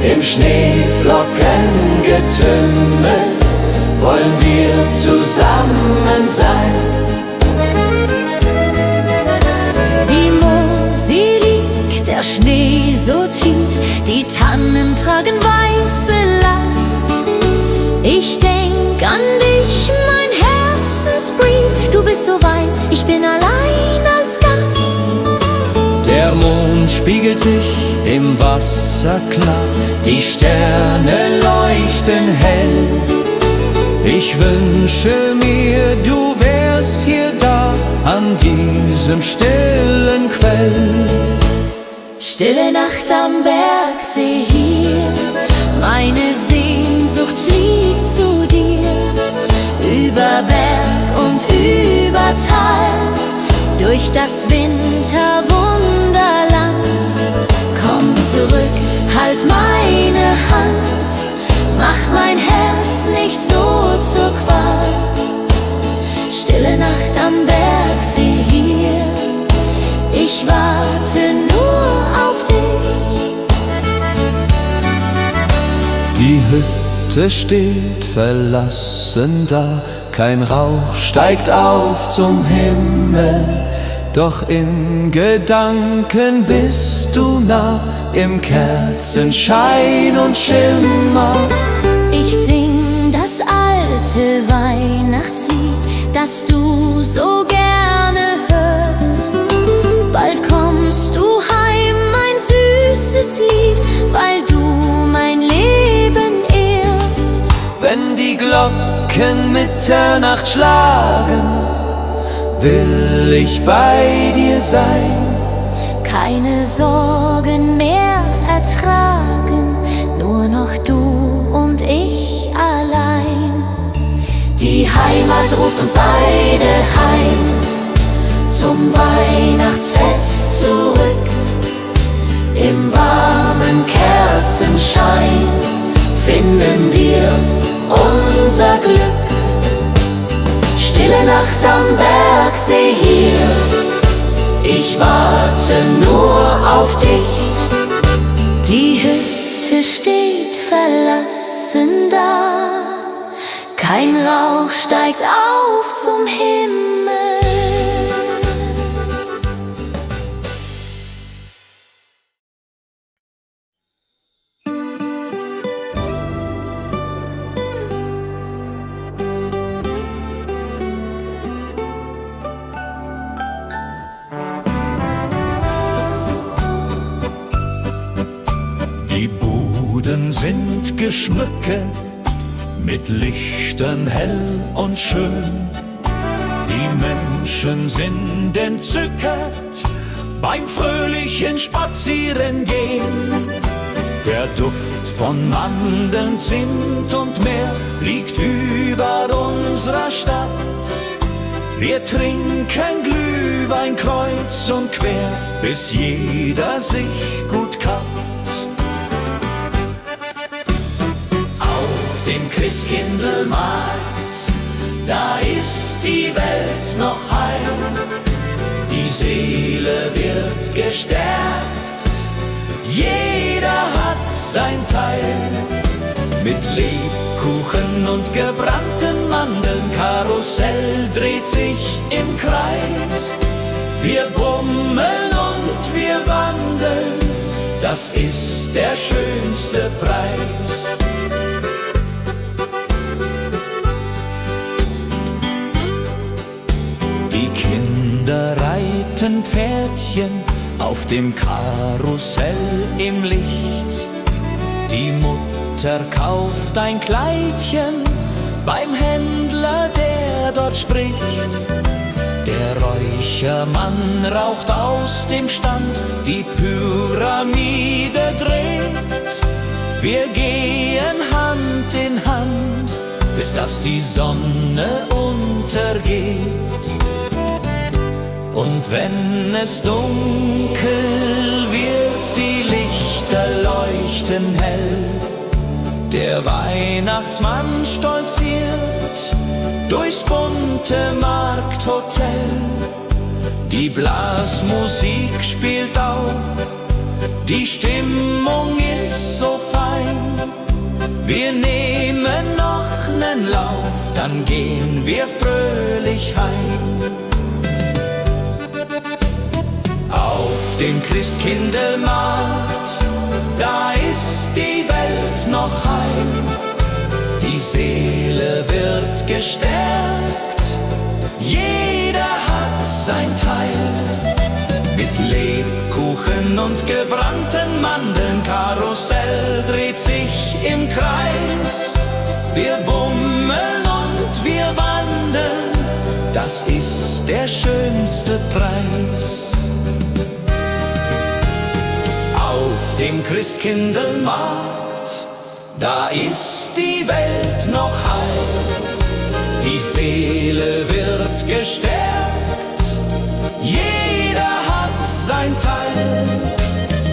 Im Schneeflockengetümmel wollen wir zusammen sein. Die Mosel liegt, der Schnee so tief, die Tannen tragen weiße Last. Ich denk an dich, mein Herzensbrief, du bist so weit, ich bin allein als Gast. Der Mond spiegelt sich im Wasser klar, die Sterne leuchten hell. Ich wünsche mir, du wärst hier da, an diesem stillen Quell. Stille Nacht am Bergsee hier, meine Sehnsucht fliegt zu dir. Über Berg und über Tal, durch das Winterwunderland. Komm zurück, halt meine Hand, mach mein Herz nicht so zur Qual. Stille Nacht am Bergsee hier, ich warte nur auf dich. Die Hütte steht verlassen da, kein Rauch steigt auf zum Himmel. Doch in Gedanken bist du nah, im Kerzenschein und Schimmer. Ich sing das alte Weihnachtslied, das du so gerne hörst. Bald kommst du heim, mein süßes Lied, weil du mein Leben ehrst. Wenn die Glocken Mitternacht schlagen, will ich bei dir sein. Keine Sorgen mehr ertragen, nur noch du und ich allein. Die Heimat ruft uns beide heim, zum Weihnachtsfest zurück. Im warmen Kerzenschein finden wir unser Glück. Stille Nacht am Bergsee hier, ich warte nur auf dich. Die Hütte steht verlassen da, kein Rauch steigt auf zum Himmel. Die Buden sind geschmückt, mit Lichtern hell und schön. Die Menschen sind entzückt beim fröhlichen Spazierengehen. Der Duft von Mandeln, Zimt und Meer liegt über unserer Stadt. Wir trinken Glühwein kreuz und quer, bis jeder sich gut kappt. Auf dem Christkindlmarkt, da ist die Welt noch heil. Die Seele wird gestärkt, jeder hat sein Teil. Mit Lebkuchen und gebrannten Mandeln, Karussell dreht sich im Kreis. Wir bummeln und wir wandeln, das ist der schönste Preis. Die Kinder reiten Pferdchen auf dem Karussell im Licht. Die Mutter kauft ein Kleidchen beim Händler, der dort spricht. Der Räuchermann raucht aus dem Stand, die Pyramide dreht. Wir gehen Hand in Hand, bis dass die Sonne untergeht. Und wenn es dunkel wird, die Lichter leuchten hell. Der Weihnachtsmann stolziert durchs bunte Markthotel. Die Blasmusik spielt auf, die Stimmung ist so fein. Wir nehmen noch nen Lauf, dann gehen wir fröhlich heim. Auf dem Christkindlmarkt, da ist die Welt noch heil. Die Seele wird gestärkt, jeder hat sein Teil. Mit Lebkuchen Kuchen und gebrannten Mandeln, Karussell dreht sich im Kreis. Wir bummeln und wir wandeln, das ist der schönste Preis. Auf dem Christkindlmarkt, da ist die Welt noch heil. Die Seele wird gestärkt, jeder hat sein Teil.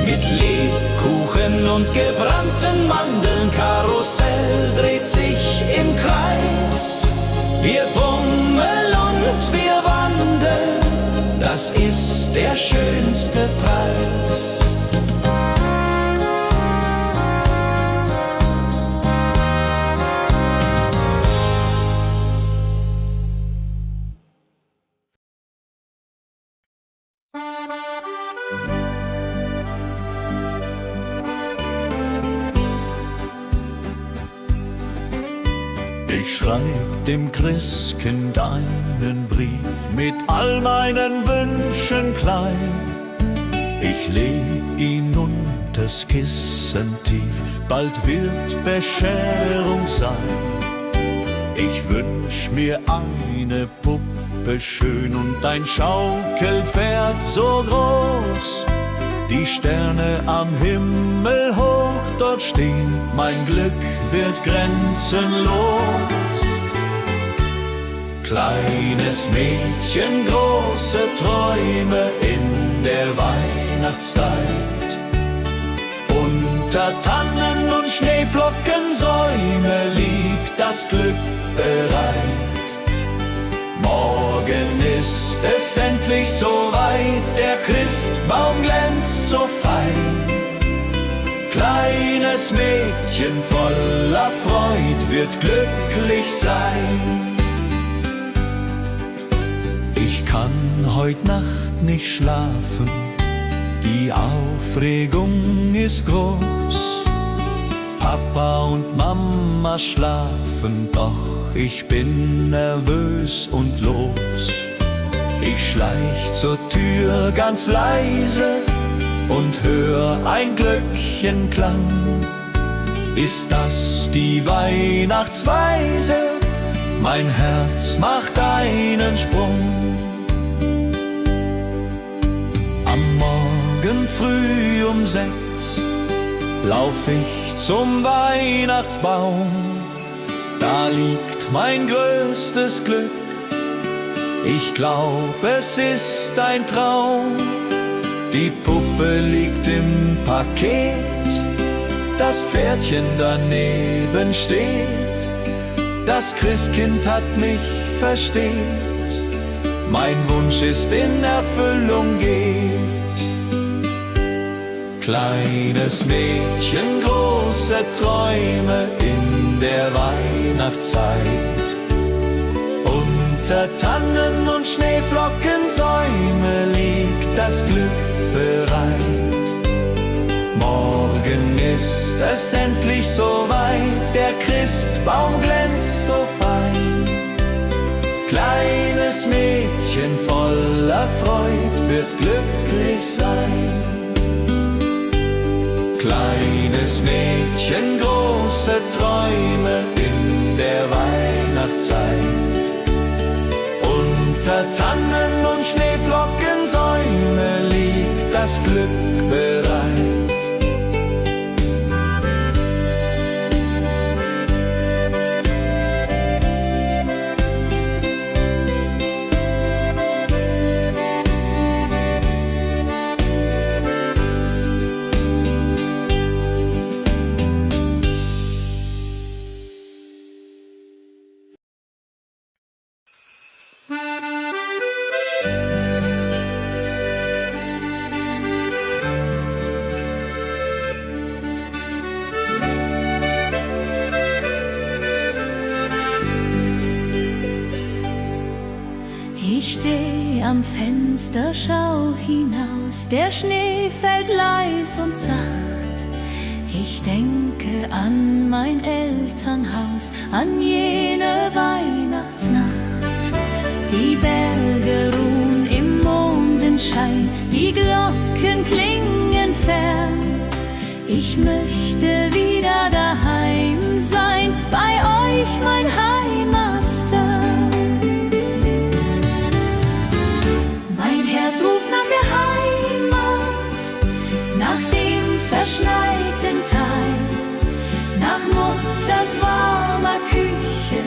Mit Lebkuchen und gebrannten Mandeln, Karussell dreht sich im Kreis. Wir bummeln und wir wandeln, das ist der schönste Preis. Ich schreib dem Christkind einen Brief mit all meinen Wünschen klein. Ich leg ihn unters Kissen tief, bald wird Bescherung sein. Ich wünsch mir eine Puppe schön und ein Schaukelpferd so groß. Die Sterne am Himmel hoch dort stehen, mein Glück wird grenzenlos. Kleines Mädchen, große Träume in der Weihnachtszeit. Unter Tannen und Schneeflockensäume liegt das Glück bereit. Morgen ist es endlich soweit, der Christbaum glänzt so fein. Kleines Mädchen voller Freud wird glücklich sein. Ich kann heut Nacht nicht schlafen, die Aufregung ist groß. Papa und Mama schlafen, doch ich bin nervös und los. Ich schleich zur Tür ganz leise und hör ein Glöckchenklang. Ist das die Weihnachtsweise? Mein Herz macht einen Sprung. Am Morgen früh um 6 lauf ich zum Weihnachtsbaum. Da liegt mein größtes Glück, ich glaub, es ist ein Traum. Die Puppe liegt im Paket, das Pferdchen daneben steht. Das Christkind hat mich versteht, mein Wunsch ist in Erfüllung geht. Kleines Mädchen, große Träume in der Weihnachtszeit. Unter Tannen und Schneeflockensäume liegt das Glück bereit. Morgen ist es endlich soweit, der Christbaum glänzt so fein. Kleines Mädchen voller Freud wird glücklich sein. Kleines Mädchen, große Träume in der Weihnachtszeit. Unter Tannen und Schneeflockensäume liegt das Glück bereit. Ich steh am Fenster, schau hinaus, der Schnee fällt leis und sacht. Ich denke an mein Elternhaus, an jene Weihnachtsnacht. Die Berge ruhen im Mondenschein, heim, die Glocken klingen fern. Ich möchte wieder daheim sein, bei euch, mein Heimatstern. Mein Herz ruft nach der Heimat, nach dem verschneiten Tal, nach Mutters warmer Küche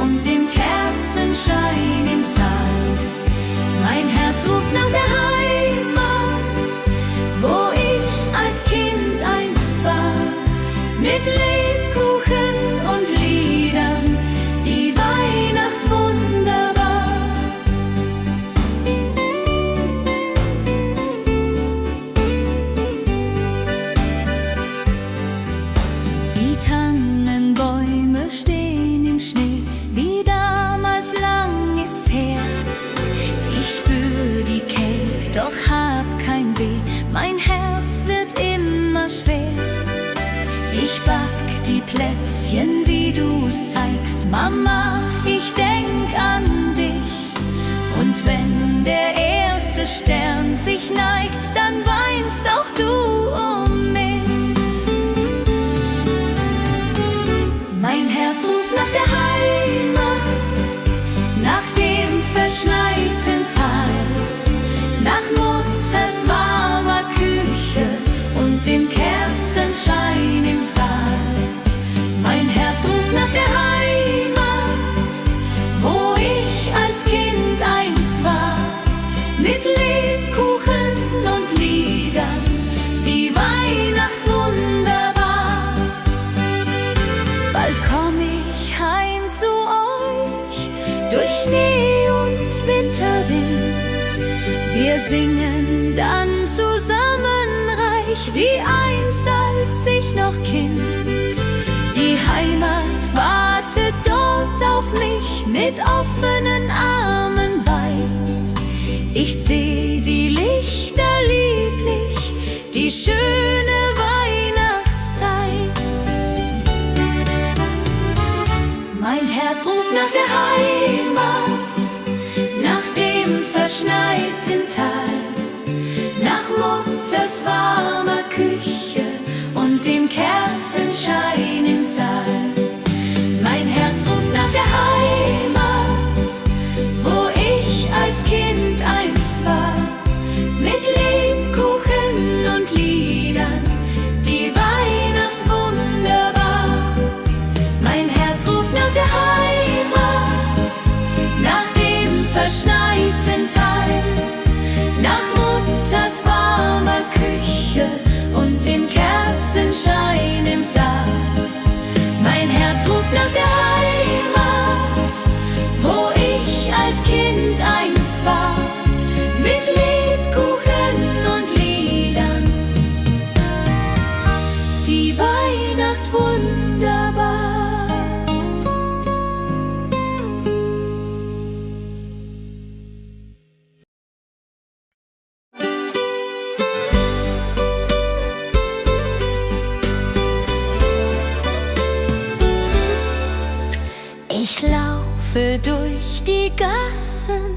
und dem Kerzenschein im Saal. Mein Herz ruft nach der Heimat, wo ich als Kind einst war, mit Lebkuchen und Liedern, die Weihnacht wunderbar. Die Tannenbäume stehen im Schnee, wie damals lang ist's her. Ich spür die Kälte, doch hab kein Weh, mein Herz wird immer schwer. Ich back die Plätzchen, wie du's zeigst, Mama, ich denk an dich. Und wenn der erste Stern sich neigt, dann weinst auch du um mich. Mein Herz ruft nach der Heimat, nach dem verschneiten Tal, nach Mutters warmer Küche und dem Kerzenschein im Saal. Mein Herz ruft nach der Heimat, wo ich als Kind einst war, mit Lebkuchen und Liedern, die Weihnacht wunderbar. Bald komm ich heim zu euch, durch Schnee und Winterwind. Wir singen dann zusammen reich, wie einst als ich noch Kind. Die Heimat wartet dort auf mich, mit offenen Armen weit. Ich seh die Lichter lieblich, die schöne Weihnachtszeit. Mein Herz ruft nach der Heimat, nach dem verschneiten Tal, nach Mutters warmer Küche und dem Kerzenschein im Saal. Mein Herz ruft nach der Heimat, wo ich als Kind einst war, mit Lebkuchen und Liedern, die Weihnacht wunderbar. Mein Herz ruft nach der Heimat, nach dem verschneiten Tal, nach Mutters warmer Küche und dem Kerzenschein im Saal. Mein Herz ruft nach der Heimat, wo ich als Kind einst war, mit Lebkuchen und Liedern, die Weihnacht wunderbar. Ich laufe durch die Gassen,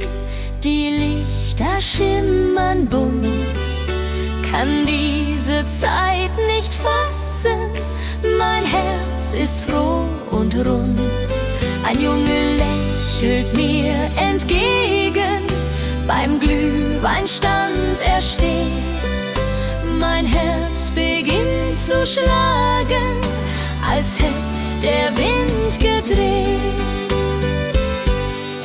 die Lichter schimmern bunt, kann diese Zeit nicht fassen, mein Herz ist froh und rund. Ein Junge lächelt mir entgegen, beim Glühweinstand er steht. Mein Herz beginnt zu schlagen, als hätt der Wind gedreht.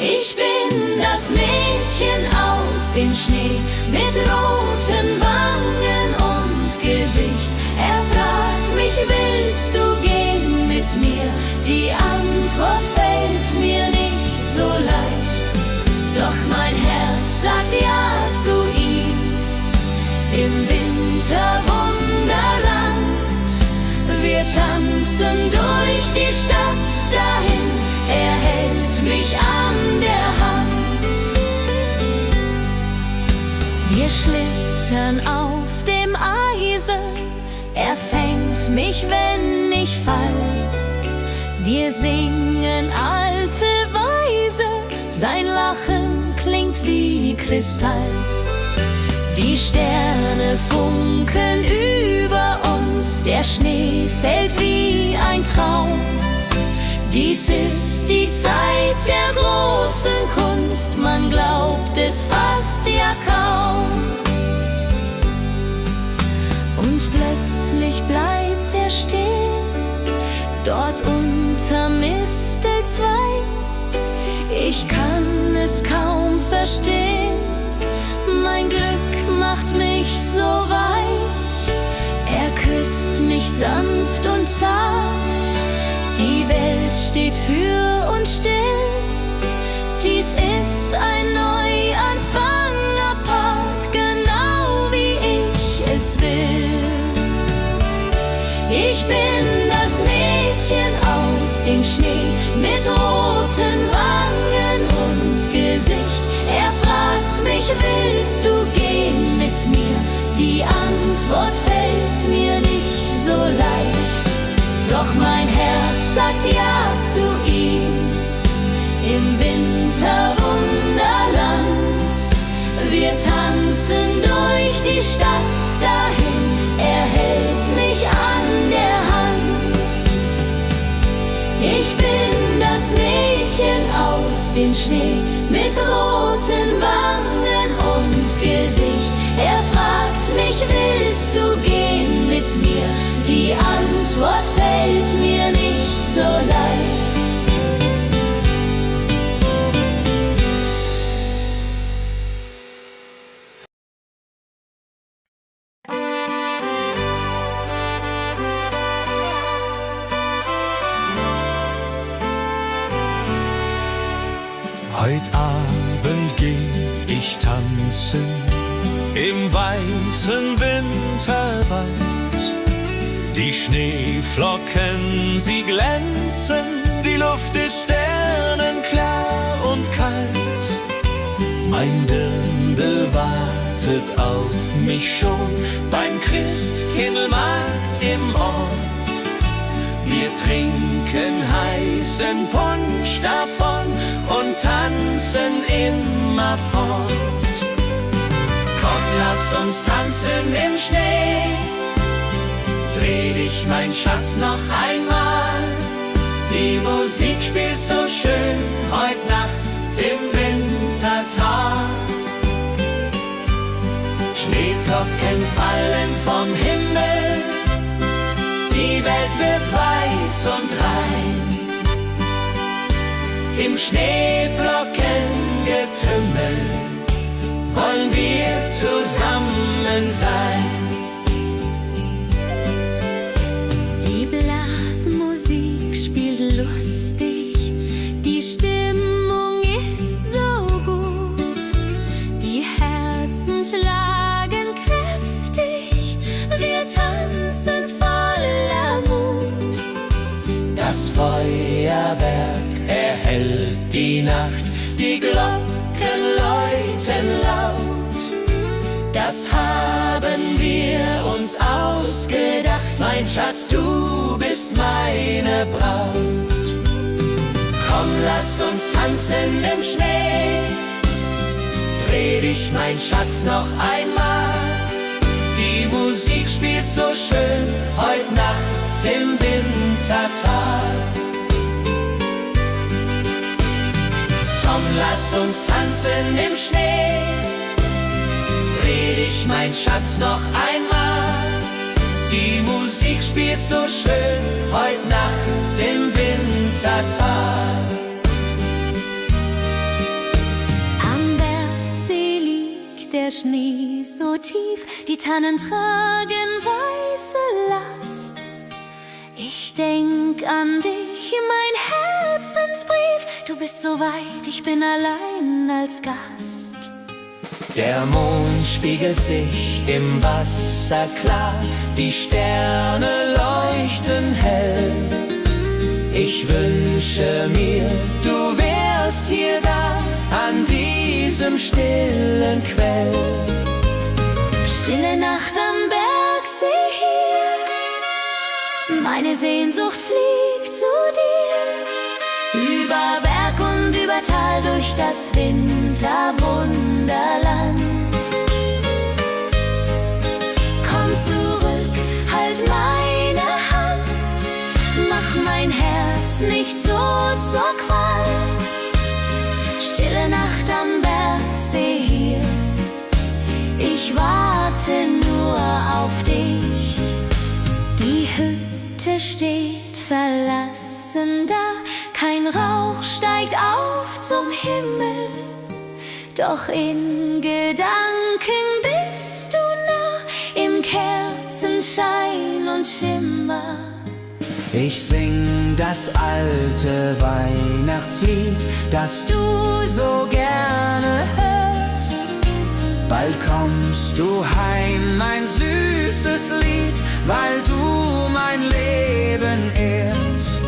Ich bin das Mädchen aus dem Schnee, mit roten Wangen und Gesicht. Er fragt mich, willst du gehen mit mir? Die Antwort fällt mir nicht so leicht, doch mein Herz sagt ja zu ihm. Im Winterwunderland, wir tanzen durch die Stadt dahin, er hält mich an der Hand. Wir schlittern auf dem Eise, er fängt mich, wenn ich fall. Wir singen alte Weise, sein Lachen klingt wie Kristall. Die Sterne funkeln über uns, der Schnee fällt wie ein Traum. Dies ist die Zeit der großen Kunst, man glaubt es fast ja kaum. Und plötzlich bleibt er stehen, dort unter Mistelzweig. Ich kann es kaum verstehen, mein Glück macht mich so weich. Er küsst mich sanft und zart, die Welt steht für uns still. Dies ist ein Neuanfang apart, genau wie ich es will. Ich bin das Mädchen aus dem Schnee mit roten Wangen und Gesicht. Er fragt mich, willst du gehen mit mir? Die Antwort fällt mir nicht so leicht. Doch mein Herz sagt ja zu ihm. Im Winterwunderland, wir tanzen durch die Stadt dahin. Er hält mich an der Hand. Ich bin das Mädchen aus dem Schnee mit roten Wangen und Gesicht. Er fragt mich, willst du gehen mit mir? Die Antwort fällt mir nicht so leicht. Heut Abend geh ich tanzen im weißen Winterwald. Die Schneeflocken, sie glänzen, die Luft ist sternenklar und kalt. Mein Dirndl wartet auf mich schon beim Christkindlmarkt im Ort. Wir trinken heißen Punsch davon und tanzen immer fort. Komm, lass uns tanzen im Schnee. Dreh dich, mein Schatz, noch einmal. Die Musik spielt so schön heut Nacht im Wintertag. Schneeflocken fallen vom Himmel, die Welt wird weiß und rein. Im Schneeflockengetümmel wollen wir zusammen sein. Die Blasmusik spielt lustig, die Stimmung ist so gut. Die Herzen schlagen kräftig, wir tanzen voller Mut. Das Feuerwerk erhellt die Nacht, die Glocken läuten laut. Das haben wir uns ausgedacht, mein Schatz, du bist meine Braut. Komm, lass uns tanzen im Schnee. Dreh dich, mein Schatz, noch einmal. Die Musik spielt so schön heut Nacht im Wintertag. Komm, lass uns tanzen im Schnee. Dreh dich, mein Schatz, noch einmal. Die Musik spielt so schön heut Nacht im Wintertag. Am Bergsee liegt der Schnee so tief, die Tannen tragen weiße Last. Ich denk an dich, mein Herzensbrief. Du bist so weit, ich bin allein als Gast. Der Mond spiegelt sich im Wasser klar, die Sterne leuchten hell. Ich wünsche mir, du wärst hier da, an diesem stillen Quell. Stille Nacht am Bergsee hier, meine Sehnsucht fliegt zu dir. Über Berg und über Tal, durch das Winterwunderland. Hütte steht verlassen da, kein Rauch steigt auf zum Himmel, doch in Gedanken bist du nah, im Kerzenschein und Schimmer. Ich sing das alte Weihnachtslied, das du so gerne hörst. Bald kommst du heim, mein süßes Lied, weil du mein Leben ehrst.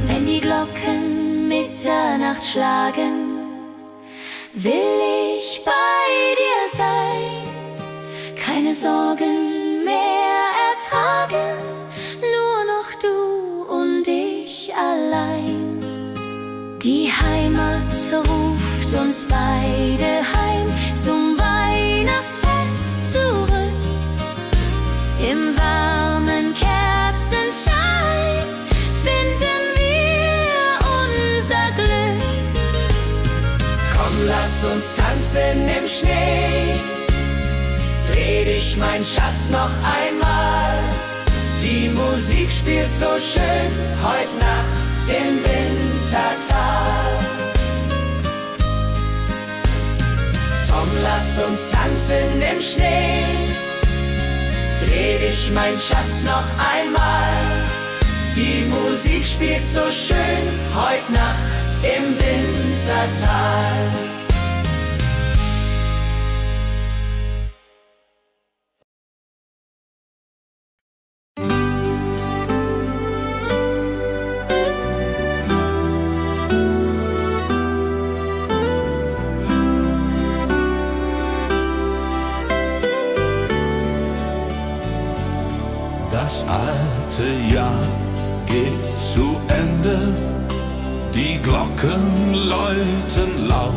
Wenn die Glocken Mitternacht schlagen, will ich bei dir sein, keine Sorgen mehr ertragen, nur noch du und ich allein. Die Heimat ruft uns beide heim zum Weihnachtsfest zurück. Im warmen Kerzenschein finden wir unser Glück. Komm, lass uns tanzen im Schnee. Dreh dich, mein Schatz, noch einmal. Die Musik spielt so schön heut Nacht im Wintertal. Komm, lass uns tanzen im Schnee. Dreh dich, mein Schatz, noch einmal. Die Musik spielt so schön heut Nacht im Wintertal. Das alte Jahr geht zu Ende, die Glocken läuten laut.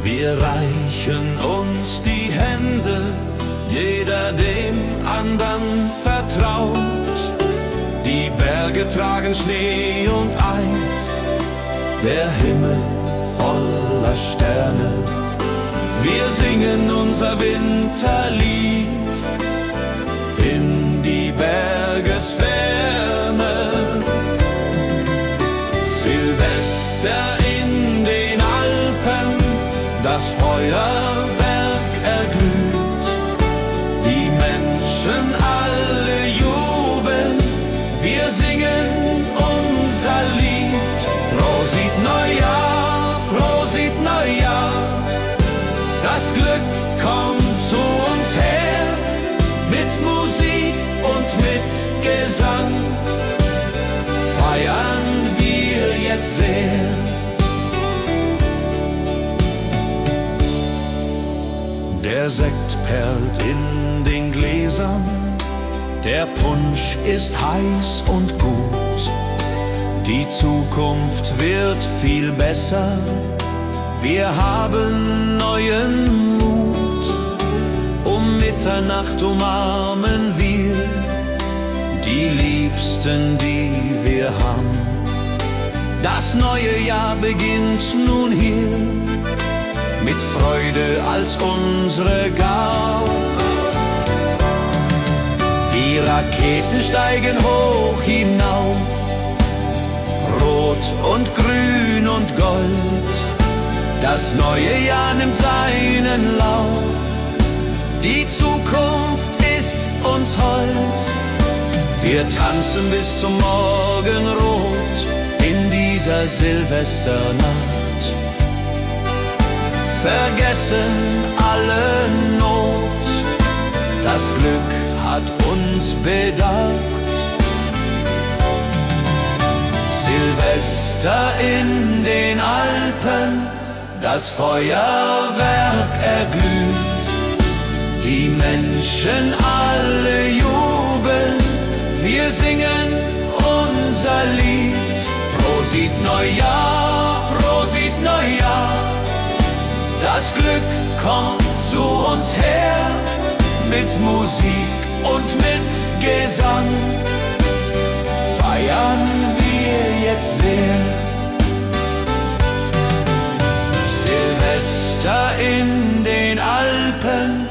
Wir reichen uns die Hände, jeder dem andern vertraut. Die Berge tragen Schnee und Eis, der Himmel voller Sterne. Wir singen unser Winterlied in die Bergesferne. Silvester in den Alpen, das Feuerwerk erglüht. Die Menschen alle jubeln, wir singen unser Lied. Prosit Neujahr, Prosit Neujahr, das Glück kommt zu uns her. Mit Musik und mit Gesang feiern wir jetzt sehr. Der Sekt perlt in den Gläsern, der Punsch ist heiß und gut. Die Zukunft wird viel besser, wir haben neuen Mut. Um Mitternacht umarmen wir die Liebsten, die wir haben. Das neue Jahr beginnt nun hier, mit Freude als unsere Gabe. Die Raketen steigen hoch hinauf, rot und grün und gold. Das neue Jahr nimmt seinen Lauf, die Zukunft ist uns hold. Wir tanzen bis zum Morgenrot in dieser Silvesternacht, vergessen alle Not, das Glück hat uns bedacht. Silvester in den Alpen, das Feuerwerk erglüht. Die Menschen alle jubeln, wir singen unser Lied. Prosit Neujahr, Prosit Neujahr, das Glück kommt zu uns her. Mit Musik und mit Gesang feiern wir jetzt sehr. Silvester in den Alpen,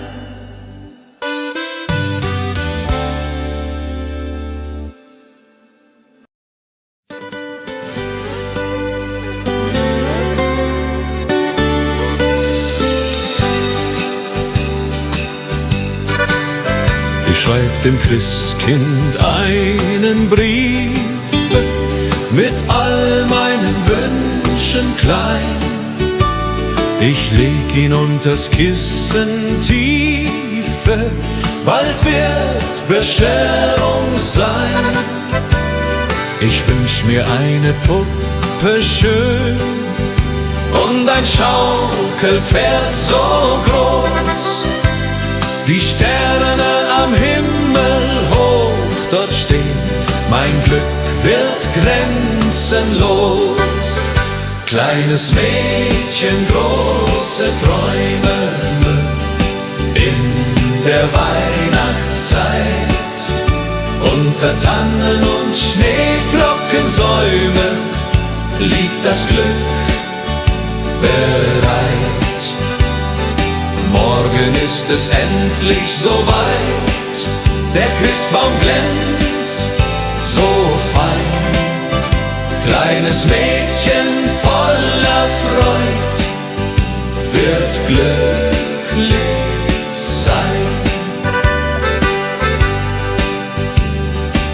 dem Christkind einen Brief mit all meinen Wünschen klein. Ich leg ihn unters Kissen tiefe, bald wird Bescherung sein. Ich wünsch mir eine Puppe schön und ein Schaukelpferd so groß. Die Sterne am Himmel hoch dort stehen, mein Glück wird grenzenlos. Kleines Mädchen, große Träume in der Weihnachtszeit. Unter Tannen und Schneeflockensäumen liegt das Glück bereit. Morgen ist es endlich soweit, der Christbaum glänzt so fein. Kleines Mädchen voller Freud wird glücklich sein.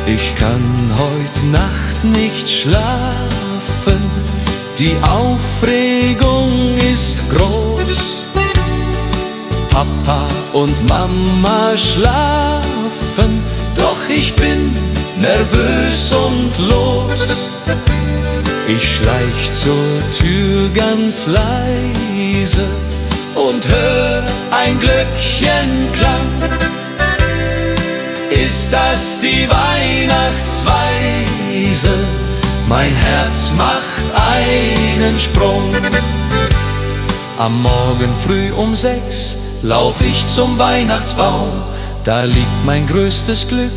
Ich kann heut Nacht nicht schlafen, die Aufregung ist groß. Papa und Mama schlafen, doch ich bin nervös und los. Ich schleich zur Tür ganz leise und hör ein Glöckchenklang. Ist das die Weihnachtsweise? Mein Herz macht einen Sprung. Am Morgen früh um 6 lauf ich zum Weihnachtsbaum. Da liegt mein größtes Glück,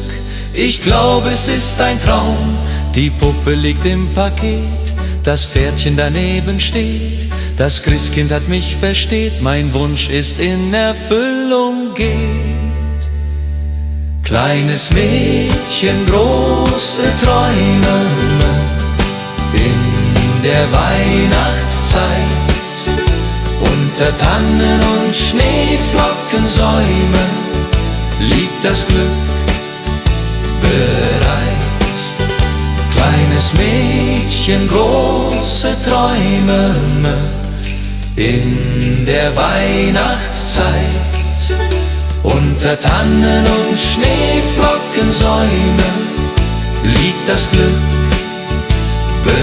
ich glaube es ist ein Traum. Die Puppe liegt im Paket, das Pferdchen daneben steht. Das Christkind hat mich versteht, mein Wunsch ist in Erfüllung geht. Kleines Mädchen, große Träume in der Weihnachtszeit. Unter Tannen und Schneeflockensäumen liegt das Glück bereit. Kleines Mädchen, große Träume in der Weihnachtszeit. Unter Tannen und Schneeflockensäumen liegt das Glück bereit.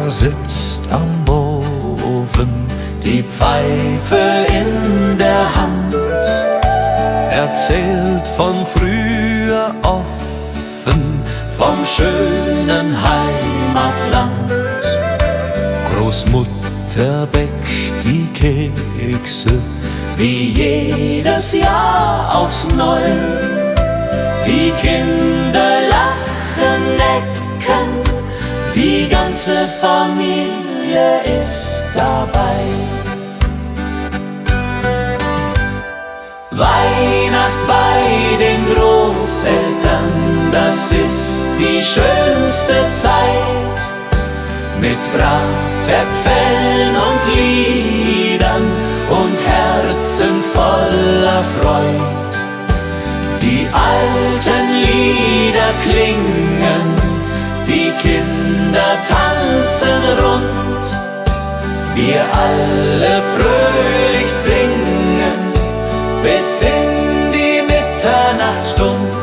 Sitzt am Ofen, die Pfeife in der Hand, erzählt von früher offen, vom schönen Heimatland. Großmutter bäckt die Kekse, wie jedes Jahr aufs Neue. Die Kinder lachen, necken, die ganze Familie ist dabei. Weihnacht bei den Großeltern, das ist die schönste Zeit. Mit Bratäpfeln und Liedern und Herzen voller Freud. Die alten Lieder klingen, die Kinder tanzen rund, wir alle fröhlich singen, bis in die Mitternachtsstund.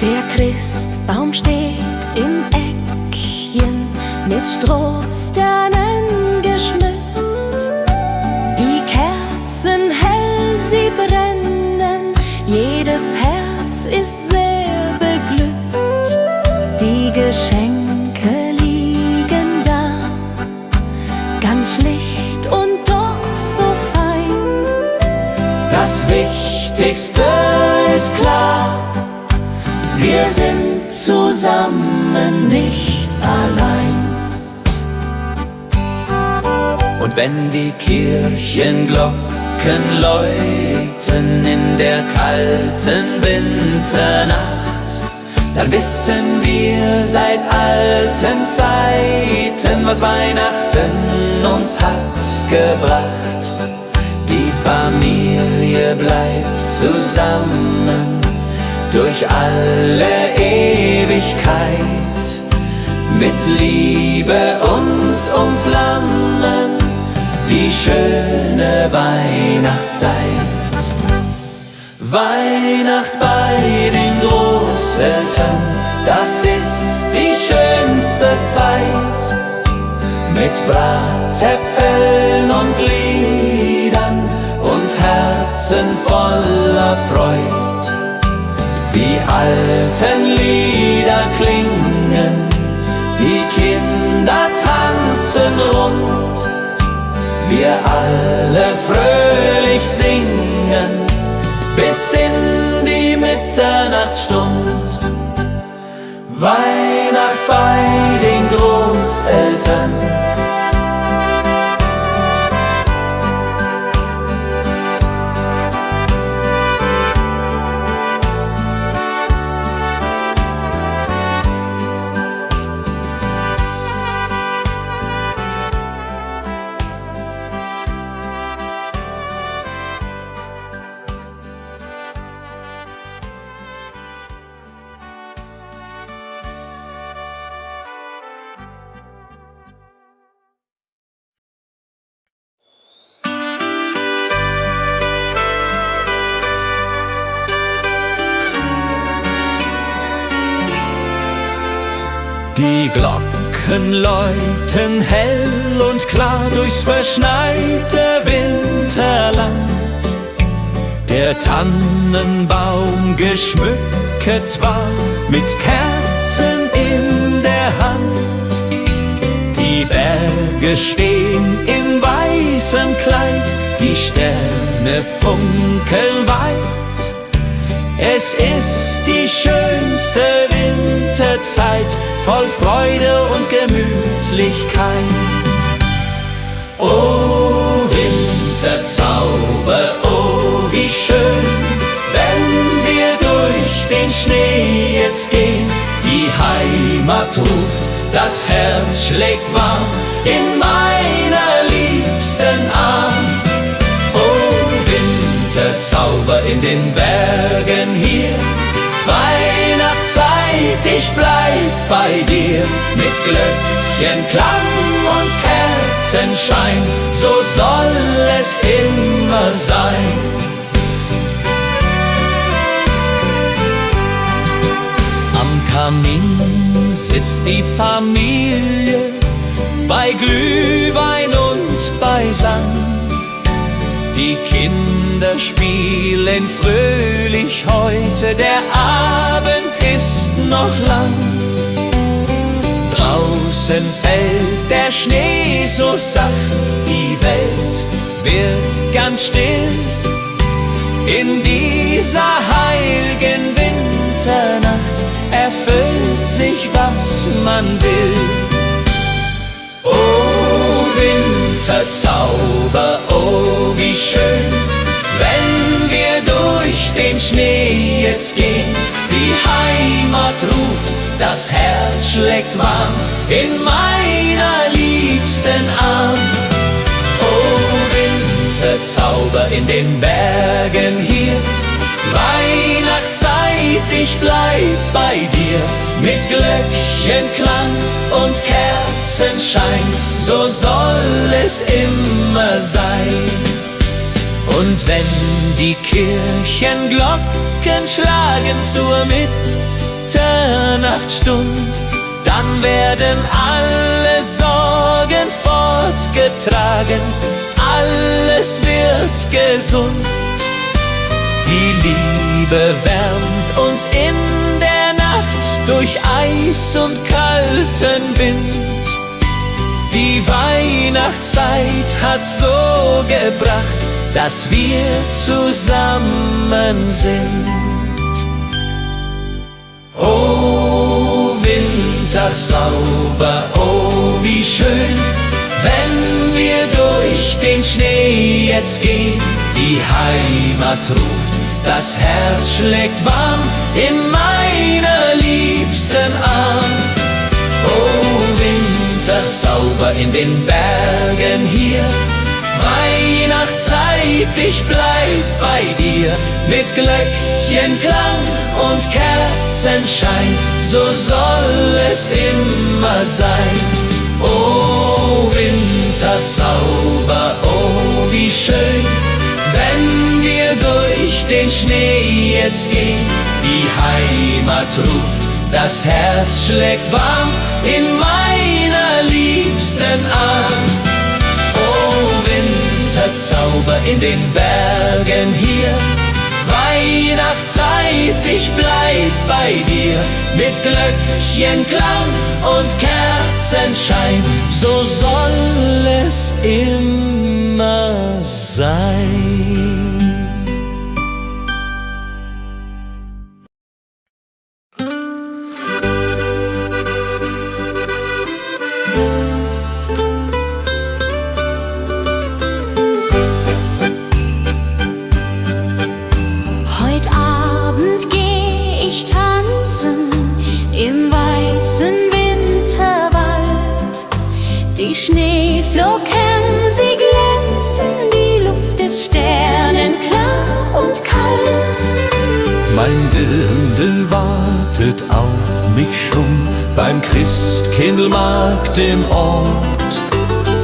Der Christbaum steht im Eckchen, mit Strohsternen geschmückt. Die Kerzen hell, sie brennen, jedes Herz ist sehr beglückt. Die Geschenke liegen schlicht und doch so fein. Das Wichtigste ist klar, wir sind zusammen, nicht allein. Und wenn die Kirchenglocken läuten in der kalten Winternacht, dann wissen wir seit alten Zeiten, was Weihnachten uns hat gebracht. Die Familie bleibt zusammen durch alle Ewigkeit, mit Liebe uns umflammen die schöne Weihnachtszeit. Weihnacht bei den Großeltern, das ist die schönste Zeit, mit Bratäpfeln und Liedern und Herzen voller Freud. Die alten Lieder klingen, die Kinder tanzen rund, wir alle fröhlich singen bis in die Mitternachtsstund. Weihnacht bei den Großeltern. Die Glocken läuten hell und klar durchs verschneite Winterland. Der Tannenbaum geschmückt war mit Kerzen in der Hand. Die Berge stehen im weißen Kleid, die Sterne funkeln weit. Es ist die schönste Winterzeit, voll Freude und Gemütlichkeit. Oh Winterzauber, oh wie schön, wenn wir durch den Schnee jetzt gehen. Die Heimat ruft, das Herz schlägt warm in meiner liebsten Arm. Winterzauber in den Bergen hier, Weihnachtszeit, ich bleib bei dir. Mit Glöckchenklang und Kerzenschein, so soll es immer sein. Am Kamin sitzt die Familie, bei Glühwein und bei Sang. Die Kinder spielen fröhlich heute, der Abend ist noch lang. Draußen fällt der Schnee so sacht, die Welt wird ganz still. In dieser heiligen Winternacht erfüllt sich, was man will. Oh Winterzauber, oh wie schön, wenn wir durch den Schnee jetzt gehen. Die Heimat ruft, das Herz schlägt warm in meiner liebsten Arm. Oh Winterzauber in den Bergen hier, Weihnachtszeit, ich bleib bei dir. Mit Glöckchenklang und Kerzenschein, so soll es immer sein. Und wenn die Kirchenglocken schlagen zur Mitternachtsstund, dann werden alle Sorgen fortgetragen, alles wird gesund. Die Liebe wärmt uns in der Nacht durch Eis und kalten Wind. Die Weihnacht Weihnachtszeit hat so gebracht, dass wir zusammen sind. Oh, Wintersauber, oh, wie schön, wenn wir durch den Schnee jetzt gehen. Die Heimat ruft, das Herz schlägt warm in meiner liebsten Arm. Oh, Wintersauber in den Bergen hier, Weihnachtszeit, ich bleib bei dir. Mit Glöckchenklang und Kerzenschein, so soll es immer sein. Oh, Wintersauber, oh, wie schön, wenn wir durch den Schnee jetzt gehen. Die Heimat ruft, das Herz schlägt warm in meiner liebsten Arm. Oh, Winterzauber in den Bergen hier, Weihnachtszeit, ich bleib bei dir. Mit Glöckchenklang und Kerzenschein, so soll es immer sein. Heut Abend geh ich tanzen im weißen Winterwald. Die Schneeflocken, sie glänzen, die Luft ist sternenklar und kalt. Mein Dirndl wartet auf mich schon beim Christkindlmarkt im Ort.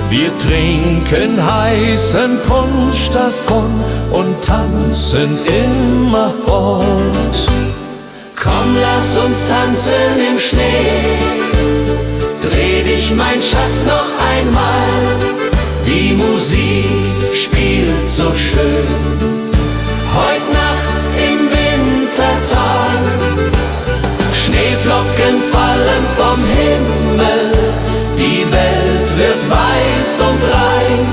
Wir trinken heißen Punsch davon und tanzen immer fort. Komm, lass uns tanzen im Schnee, dreh dich, mein Schatz, noch einmal. Die Musik spielt so schön, heut Nacht im Wintertag. Schneeflocken fallen vom Himmel, die Welt wird weiß und rein.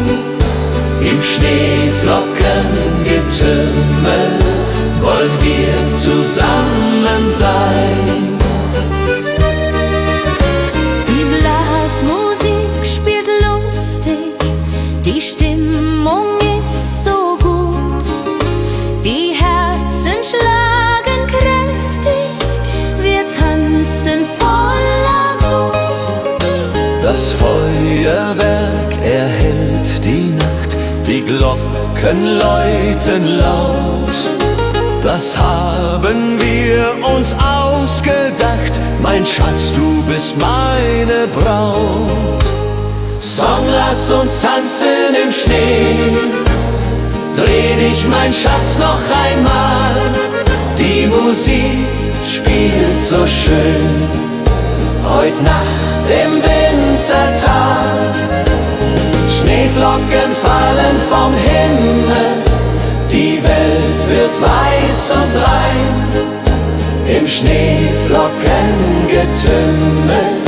Im Schneeflockengetümmel wollen wir zusammen sein. Die Blasmusik spielt lustig, die Stimmung ist so gut. Die Herzen schlagen kräftig, wir tanzen voller Mut. Das Feuerwerk erhellt die Nacht, die Glocken läuten laut. Das haben wir uns ausgedacht, mein Schatz, du bist meine Braut. Song, lass uns tanzen im Schnee, dreh dich, mein Schatz, noch einmal. Die Musik spielt so schön, heut Nacht im Wintertag. Schneeflocken fallen vom Himmel, die Welt wird weiß und rein. Im Schneeflockengetümmel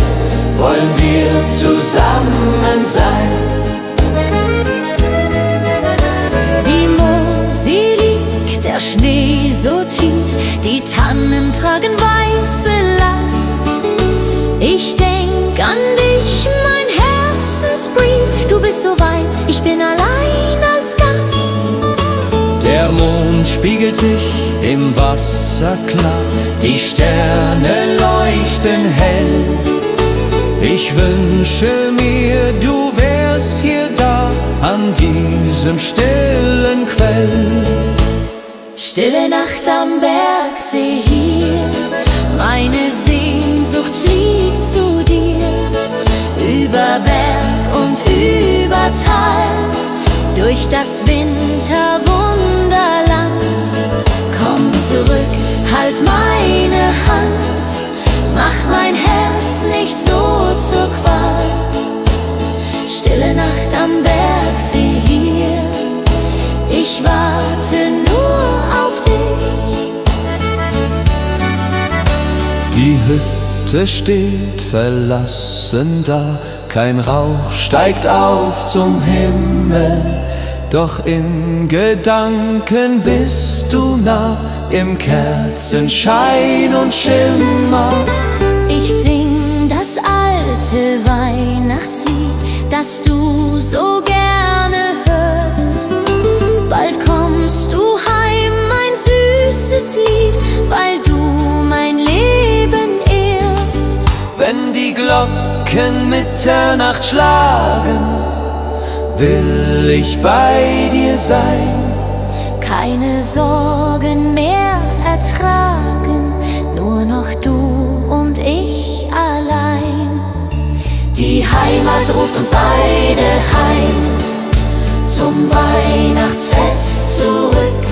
wollen wir zusammen sein. Die Mosel liegt, der Schnee so tief, die Tannen tragen weiße Last. Ich denk an dich, mein Herzensbrief, du bist so weit, ich bin allein als Gast. Der Mond spiegelt sich im Wasser klar, die Sterne leuchten hell. Ich wünsche mir, du wärst hier da, an diesem stillen Quell. Stille Nacht am Bergsee hier, meine Sehnsucht fliegt zu dir. Über Berg und über Tal, durch das Winterwunderland. Komm zurück, halt meine Hand, mach mein Herz nicht so zur Qual. Stille Nacht am Bergsee hier, ich warte nur auf dich. Die Hütte steht verlassen da, kein Rauch steigt auf zum Himmel, doch in Gedanken bist du nah, im Kerzenschein und Schimmer. Ich sing das alte Weihnachtslied, das du so gerne hörst. Bald kommst du heim, mein süßes Lied, weil du mein Leben ehrst. Wenn die Glocken Mitternacht schlagen, will ich bei dir sein. Keine Sorgen mehr ertragen, nur noch du und ich allein. Die Heimat ruft uns beide heim, zum Weihnachtsfest zurück.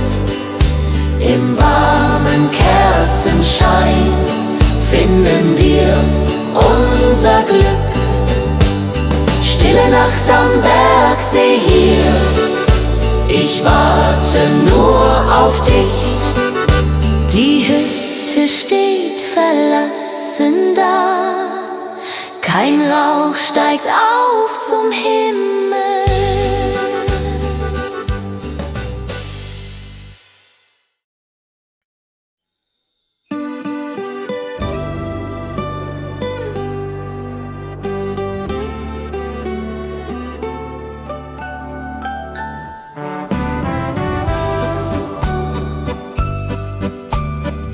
Im warmen Kerzenschein finden wir unser Glück. Stille Nacht am Bergsee hier, ich warte nur auf dich. Die Hütte steht verlassen da, kein Rauch steigt auf zum Himmel.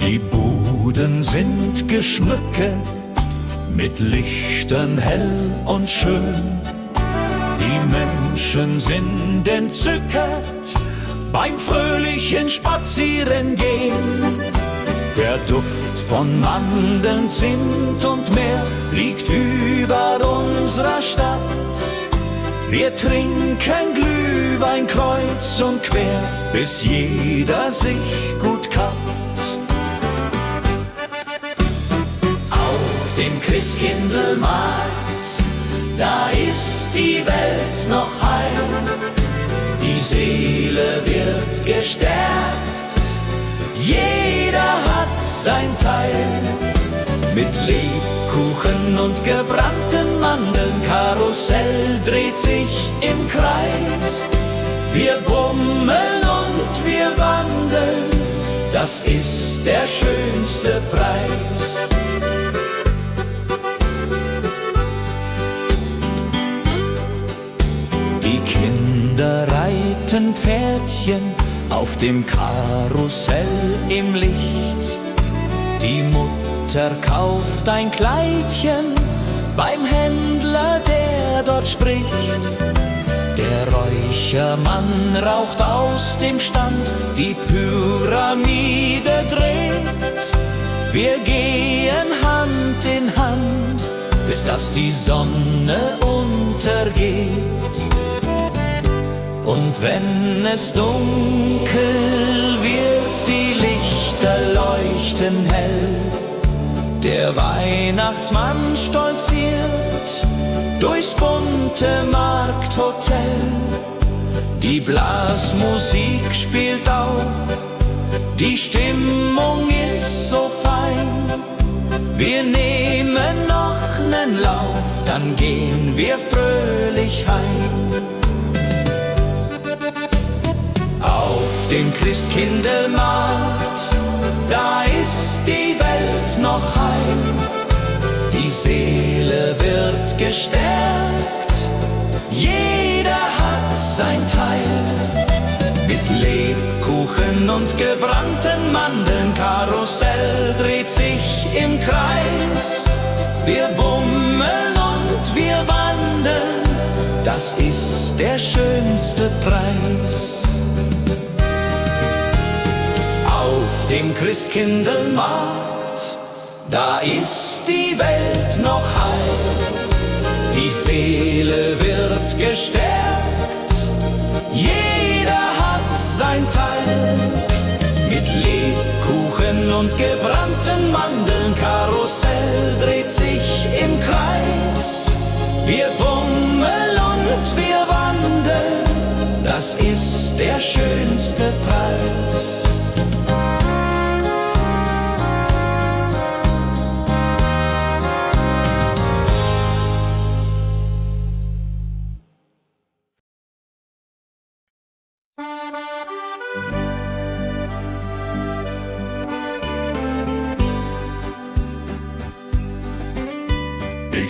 Die Buden sind geschmückt, mit Lichtern hell und schön. Die Menschen sind entzückt beim fröhlichen Spazierengehen. Der Duft von Mandeln, Zimt und Meer liegt über unserer Stadt. Wir trinken Glühwein kreuz und quer, bis jeder sich gut kappt. Auf dem Christkindlmarkt, da ist die Welt noch heil. Die Seele wird gestärkt, jeder hat sein Teil. Mit Lebkuchen und gebrannten Mandeln, Karussell dreht sich im Kreis. Wir bummeln und wir wandeln, das ist der schönste Preis. Die Kinder reiten Pferdchen auf dem Karussell im Licht. Die Mutter kauft ein Kleidchen beim Händler, der dort spricht. Der Räuchermann raucht aus dem Stand, die Pyramide dreht. Wir gehen Hand in Hand, bis dass die Sonne untergeht. Und wenn es dunkel wird, die Lichter leuchten hell. Der Weihnachtsmann stolziert durchs bunte Markthotel. Die Blasmusik spielt auf, die Stimmung ist so fein. Wir nehmen noch nen Lauf, dann gehen wir fröhlich heim. Auf dem Christkindlmarkt, da ist die Welt noch heil. Die Seele wird gestärkt, jeder hat sein Teil. Mit Lebkuchen und gebrannten Mandeln, Karussell dreht sich im Kreis. Wir bummeln und wir wandeln, das ist der schönste Preis. Auf dem Christkindlmarkt, da ist die Welt noch heil. Die Seele wird gestärkt, jeder hat sein Teil. Mit Lebkuchen und gebrannten Mandeln, Karussell dreht sich im Kreis. Wir bummeln und wir wandeln, das ist der schönste Preis.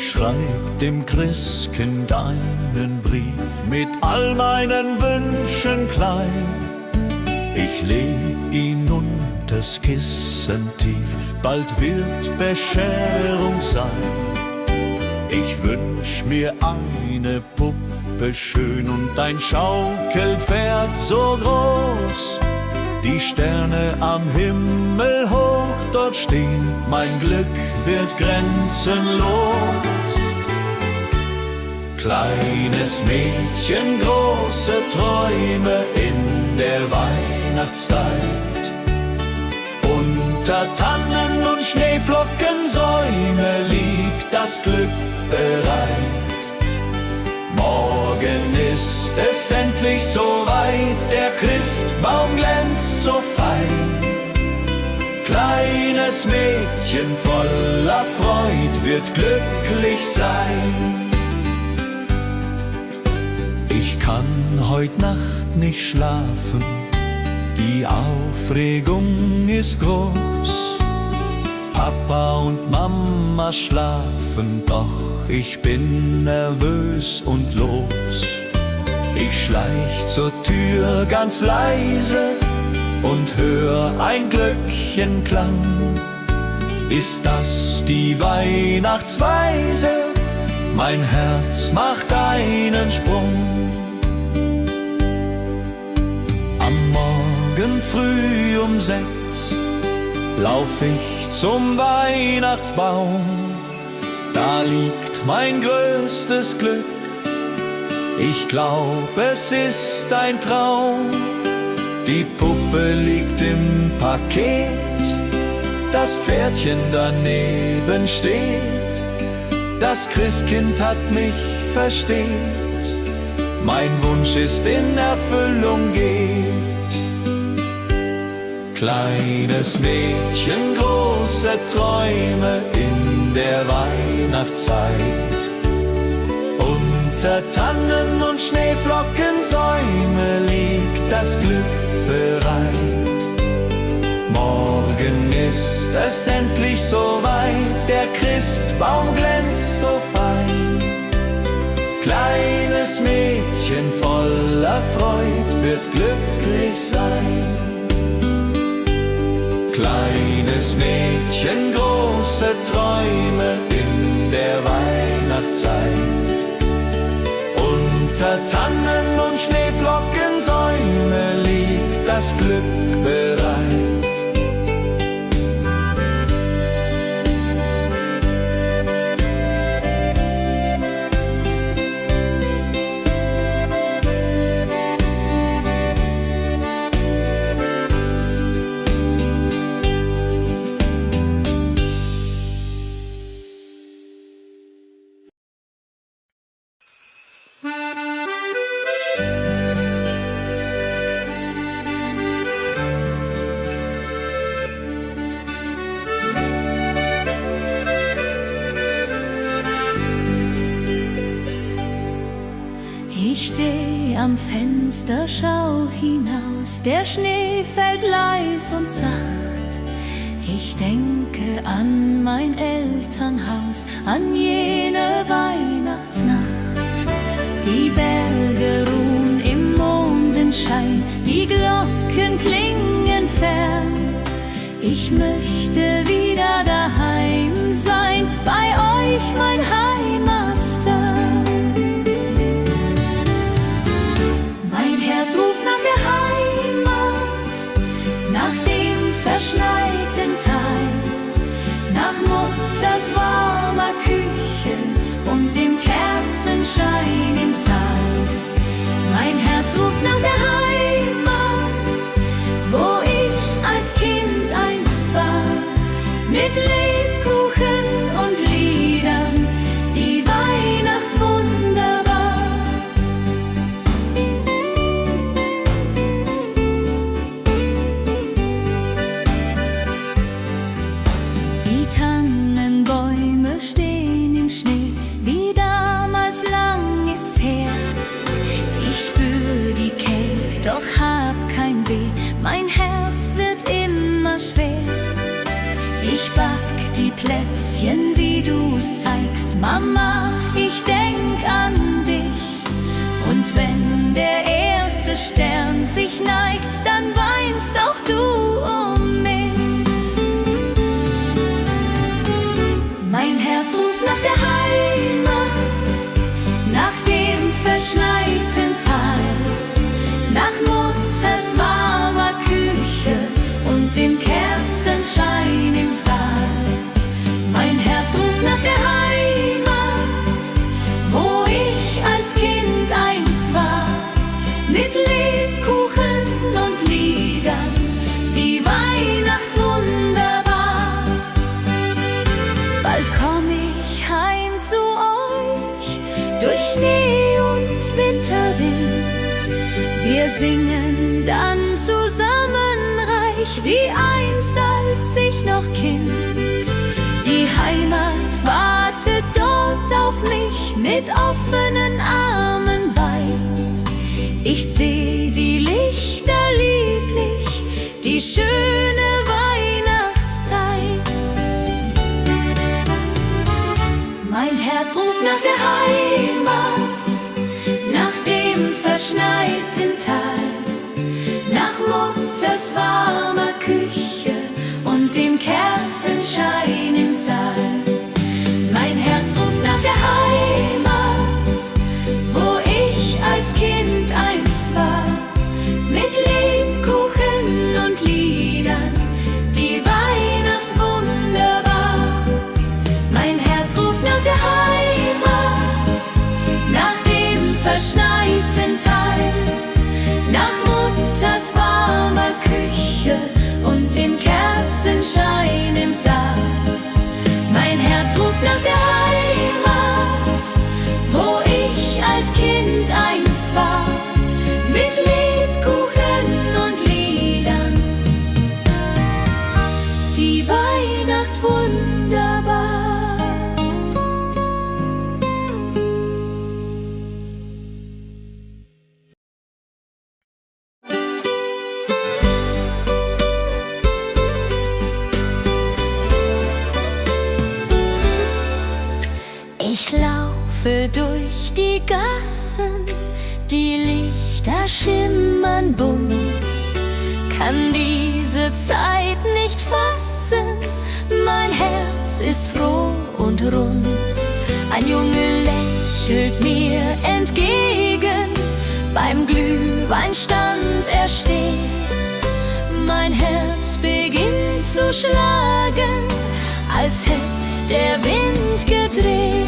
schreib dem Christkind einen Brief mit all meinen Wünschen klein. Ich leg ihn unters Kissen tief, bald wird Bescherung sein. Ich wünsch mir eine Puppe schön und ein Schaukelpferd so groß. Die Sterne am Himmel hoch dort stehen, mein Glück wird grenzenlos. Kleines Mädchen, große Träume in der Weihnachtszeit. Unter Tannen und Schneeflockensäume liegt das Glück bereit. Morgen ist es endlich soweit, der Christbaum glänzt so fein. Kleines Mädchen voller Freud wird glücklich sein. Ich kann heut Nacht nicht schlafen, die Aufregung ist groß. Papa und Mama schlafen, doch ich bin nervös und los. Ich schleich zur Tür ganz leise und hör ein Glöckchenklang. Ist das die Weihnachtsweise? Mein Herz macht einen Sprung. Am Morgen früh um 6 lauf ich zum Weihnachtsbaum. Da liegt mein größtes Glück, ich glaub, es ist ein Traum. Die Puppe liegt im Paket, das Pferdchen daneben steht. Das Christkind hat mich versteht, mein Wunsch ist in Erfüllung geht. Kleines Mädchen, große Träume in der Weihnachtszeit. Unter Tannen und Schneeflockensäume liegt das Glück bereit. Morgen ist es endlich soweit, der Christbaum glänzt so fein. Kleines Mädchen voller Freud wird glücklich sein. Kleines Mädchen, große Träume in der Weihnachtszeit. Unter Tannen und Schneeflockensäume liegt das Glück bereit. Ich steh am Fenster, schau hinaus, der Schnee fällt leis und sacht. Ich denke an mein Elternhaus, an jene Weihnachtsnacht. Die Berge ruhen im Mondenschein, die Glocken klingen fern. Ich möchte wieder daheim sein, bei euch mein Heimatstern. Herz ruft nach der Heimat, nach dem verschneiten Tal, nach Mutters warmer Küche und dem Kerzenschein im Saal. Mein Herz ruft nach der Heimat, wo ich als Kind einst war, mit Lebkuchen und Liedern, die Weihnacht wunderbar. Doch hab kein Weh, mein Herz wird immer schwer. Ich back die Plätzchen, wie du's zeigst. Mama, ich denk an dich. Und wenn der erste Stern sich neigt, dann weinst auch du um mich. Mein Herz ruft nach der Heimat, nach dem verschneiten Tal, nach Mutters warmer Küche und dem Kerzenschein im Saal. Mein Herz ruft nach der Heimat, wo ich als Kind einst war, mit Lebkuchen und Liedern, die Weihnacht wunderbar. Bald komm ich heim zu euch, durch Schnee und Winterwind. Wir singen dann zusammen reich, wie einst als ich noch Kind. Die Heimat wartet dort auf mich mit offenen Armen weit. Ich seh die Lichter lieblich, die schöne Weihnachtszeit. Mein Herz ruft nach der Heimat, nach dem verschneiten Tal, nach Mutters warmer Küche und dem Kerzenschein im Saal. Mein Herz ruft nach der Heimat, wo ich als Kind einst war, mit Lebkuchen und Liedern, die Weihnacht wunderbar. Mein Herz ruft nach der Heimat, nach dem verschneiten Tal, nach Mutters warmer Küche und dem Kerzenschein im Saal. Mein Herz ruft nach der Heimat, wo ich als Kind einst war, mit Lebkuchen und Liedern, die Weihnacht wunderbar. Ich laufe durch die Gassen, die Lichter schimmern bunt, kann diese Zeit nicht fassen, mein Herz ist froh und rund. Ein Junge lächelt mir entgegen, beim Glühweinstand er steht. Mein Herz beginnt zu schlagen, als hätt der Wind gedreht.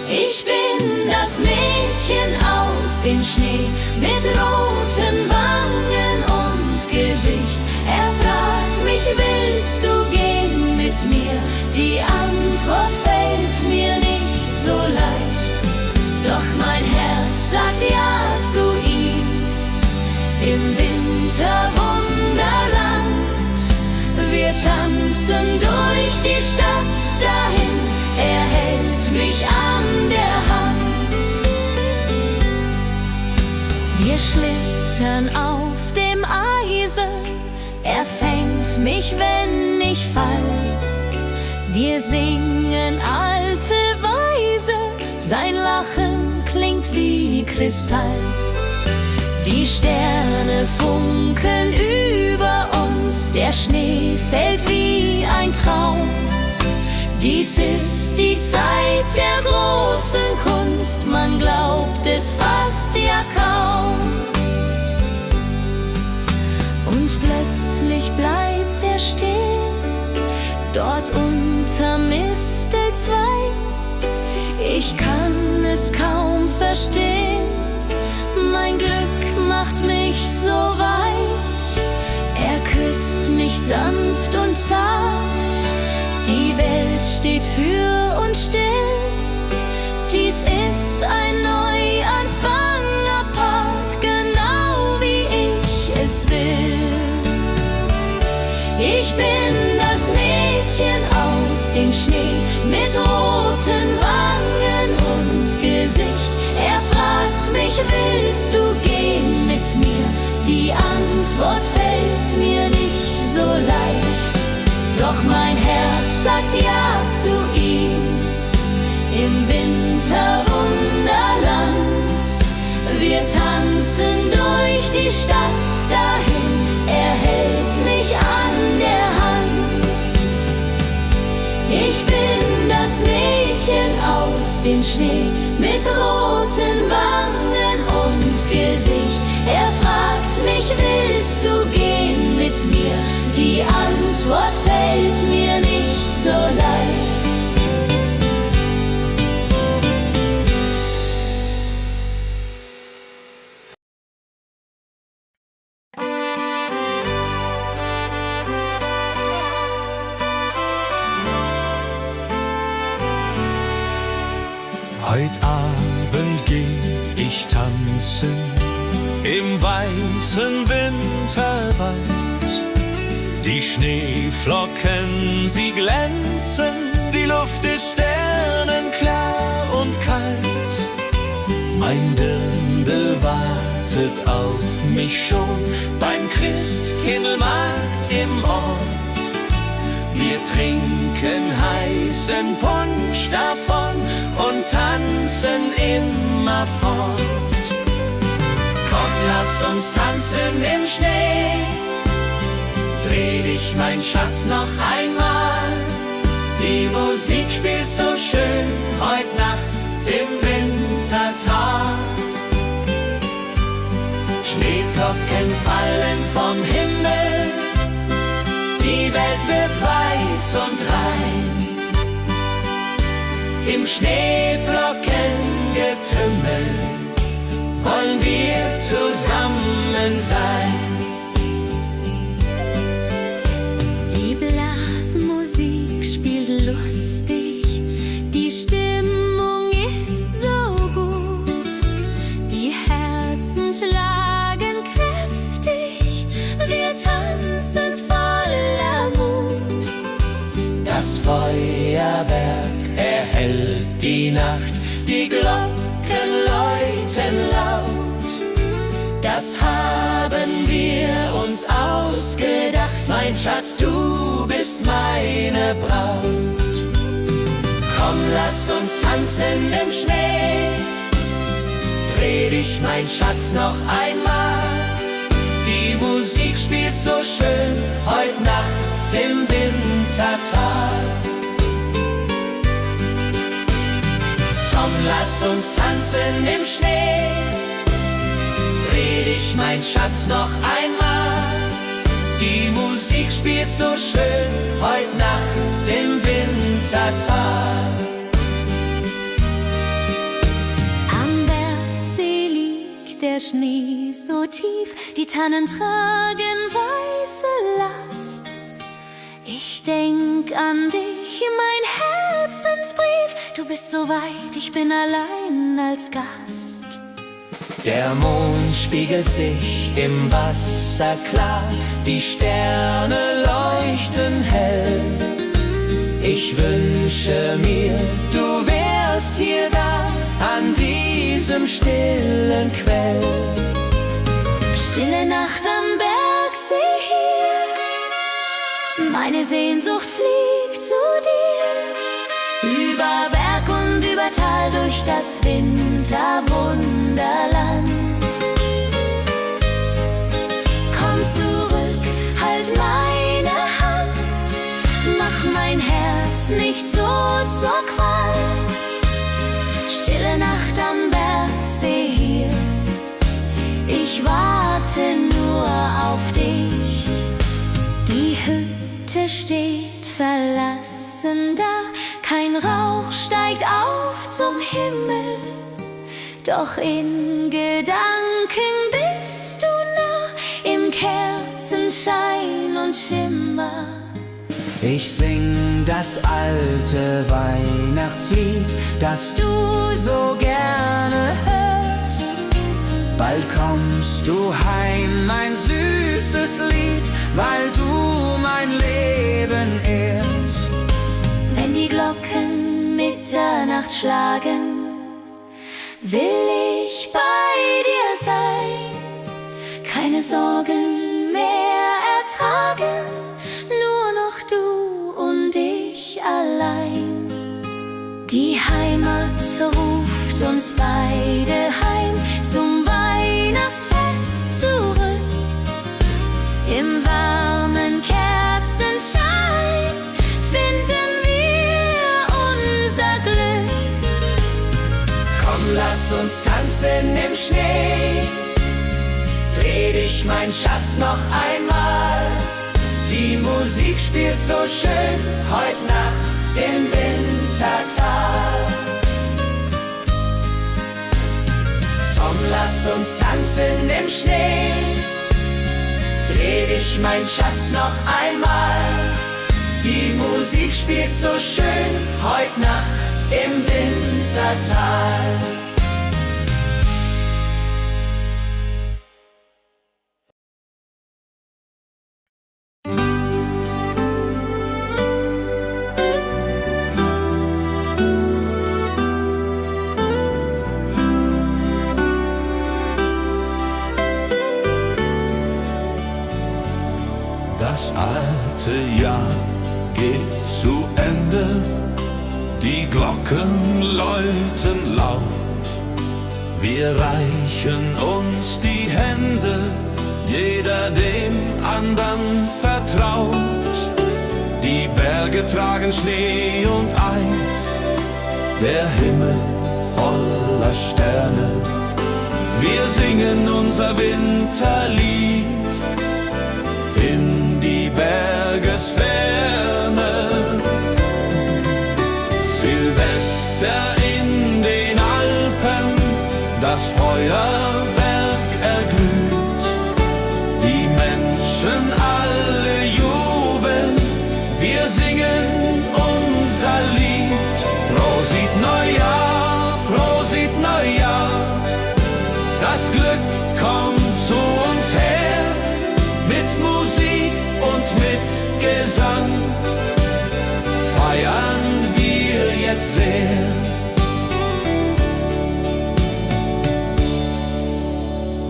Ich bin das Mädchen aus dem Schnee, mit roten Wangen und Gesicht. Er fragt mich, willst du gehen mit mir? Die Antwort fällt mir nicht so leicht. Doch mein Herz sagt ja zu ihm, im Winterwunderland. Wir tanzen durch die Stadt dahin, er hält mich an der Hand. Wir schlittern auf dem Eise, er fängt mich, wenn ich fall. Wir singen alte Weise, sein Lachen klingt wie Kristall. Die Sterne funkeln über uns, der Schnee fällt wie ein Traum. Dies ist die Zeit der großen Kunst, man glaubt es fast ja kaum. Und plötzlich bleibt er stehen, dort unter Mistelzweig. Ich kann es kaum verstehen, mein Glück macht mich so weich. Er küsst mich sanft und zart, die Welt steht für uns still. Dies ist ein Neuanfang apart, genau wie ich es will. Ich bin das Mädchen aus dem Schnee, mit roten Wangen und Gesicht. Er fragt mich, willst du gehen mit mir? Die Antwort fällt mir nicht so leicht. Doch mein Herz sagt ja zu ihm. Im Winterwunderland, wir tanzen durch die Stadt dahin, er hält mich an der Hand. Ich bin das Mädchen aus dem Schnee mit roten Wangen und Gesicht. Er fragt mich, willst du gehen mit mir? Die Antwort fällt mir nicht so leicht. Heut Abend geh ich tanzen im weißen Winterwald. Die Schneeflocken, sie glänzen, die Luft ist sternenklar und kalt. Mein Dirndl wartet auf mich schon beim Christkindlmarkt im Ort. Wir trinken heißen Punsch davon und tanzen immerfort. Komm, lass uns tanzen im Schnee. Dreh dich, mein Schatz, noch einmal. Die Musik spielt so schön heut Nacht im Wintertag. Schneeflocken fallen vom Himmel, die Welt wird weiß und rein. Im Schneeflockengetümmel wollen wir zusammen sein. Die Blasmusik spielt lustig, die Stimmung ist so gut, die Herzen schlagen kräftig, wir tanzen voller Mut. Das Feuerwerk erhellt die Nacht, die Glocken läuten laut. Das haben wir uns ausgedacht, mein Schatz, du bist meine Braut. Komm, lass uns tanzen im Schnee. Dreh dich, mein Schatz, noch einmal. Die Musik spielt so schön heut Nacht im Wintertag. Komm, lass uns tanzen im Schnee. Dreh dich, mein Schatz, noch einmal. Die Musik spielt so schön heut Nacht im Wintertag. Am Bergsee liegt der Schnee so tief, die Tannen tragen weiße Last. Ich denk an dich, mein Herzensbrief, du bist so weit, ich bin allein als Gast. Der Mond spiegelt sich im Wasser klar, die Sterne leuchten hell. Ich wünsche mir, du wärst hier da, an diesem stillen Quell. Stille Nacht am Bergsee hier, meine Sehnsucht fliegt zu dir. Über Berg und über Tal, durch das Winterwunderland. Komm zurück, halt meine Hand, mach mein Herz nicht so zur Qual. Stille Nacht am Bergsee hier, ich warte nur auf dich. Die Hütte steht verlassen da, kein Rauch steigt auf zum Himmel, doch in Gedanken bist du nah, im Kerzenschein und Schimmer. Ich sing das alte Weihnachtslied, das du so gerne hörst. Bald kommst du heim, mein süßes Lied, weil du mein Leben ehrst. Wenn die Glocken Mitternacht schlagen, will ich bei dir sein. Keine Sorgen mehr ertragen, nur noch du Die Heimat ruft uns beide heim zum Weihnachtsfest zurück. Im warmen Kerzenschein finden wir unser Glück. Komm, lass uns tanzen im Schnee. Dreh dich, mein Schatz, noch einmal. Die Musik spielt so schön heut Nacht im Wintertal. Komm, lass uns tanzen im Schnee. Dreh dich, mein Schatz, noch einmal. Die Musik spielt so schön heut Nacht im Wintertal. Das alte Jahr geht zu Ende, die Glocken läuten laut. Wir reichen uns die Hände, jeder dem andern vertraut. Die Berge tragen Schnee und Eis, der Himmel voller Sterne. Wir singen unser Winterlied in die Bergesferne. Silvester in den Alpen, das Feuerwerk erglüht. Die Menschen alle jubeln, wir singen unser Lied. Prosit Neujahr, Prosit Neujahr, das Glück kommt zu uns her. Mit Musik und mit Gesang feiern wir jetzt sehr.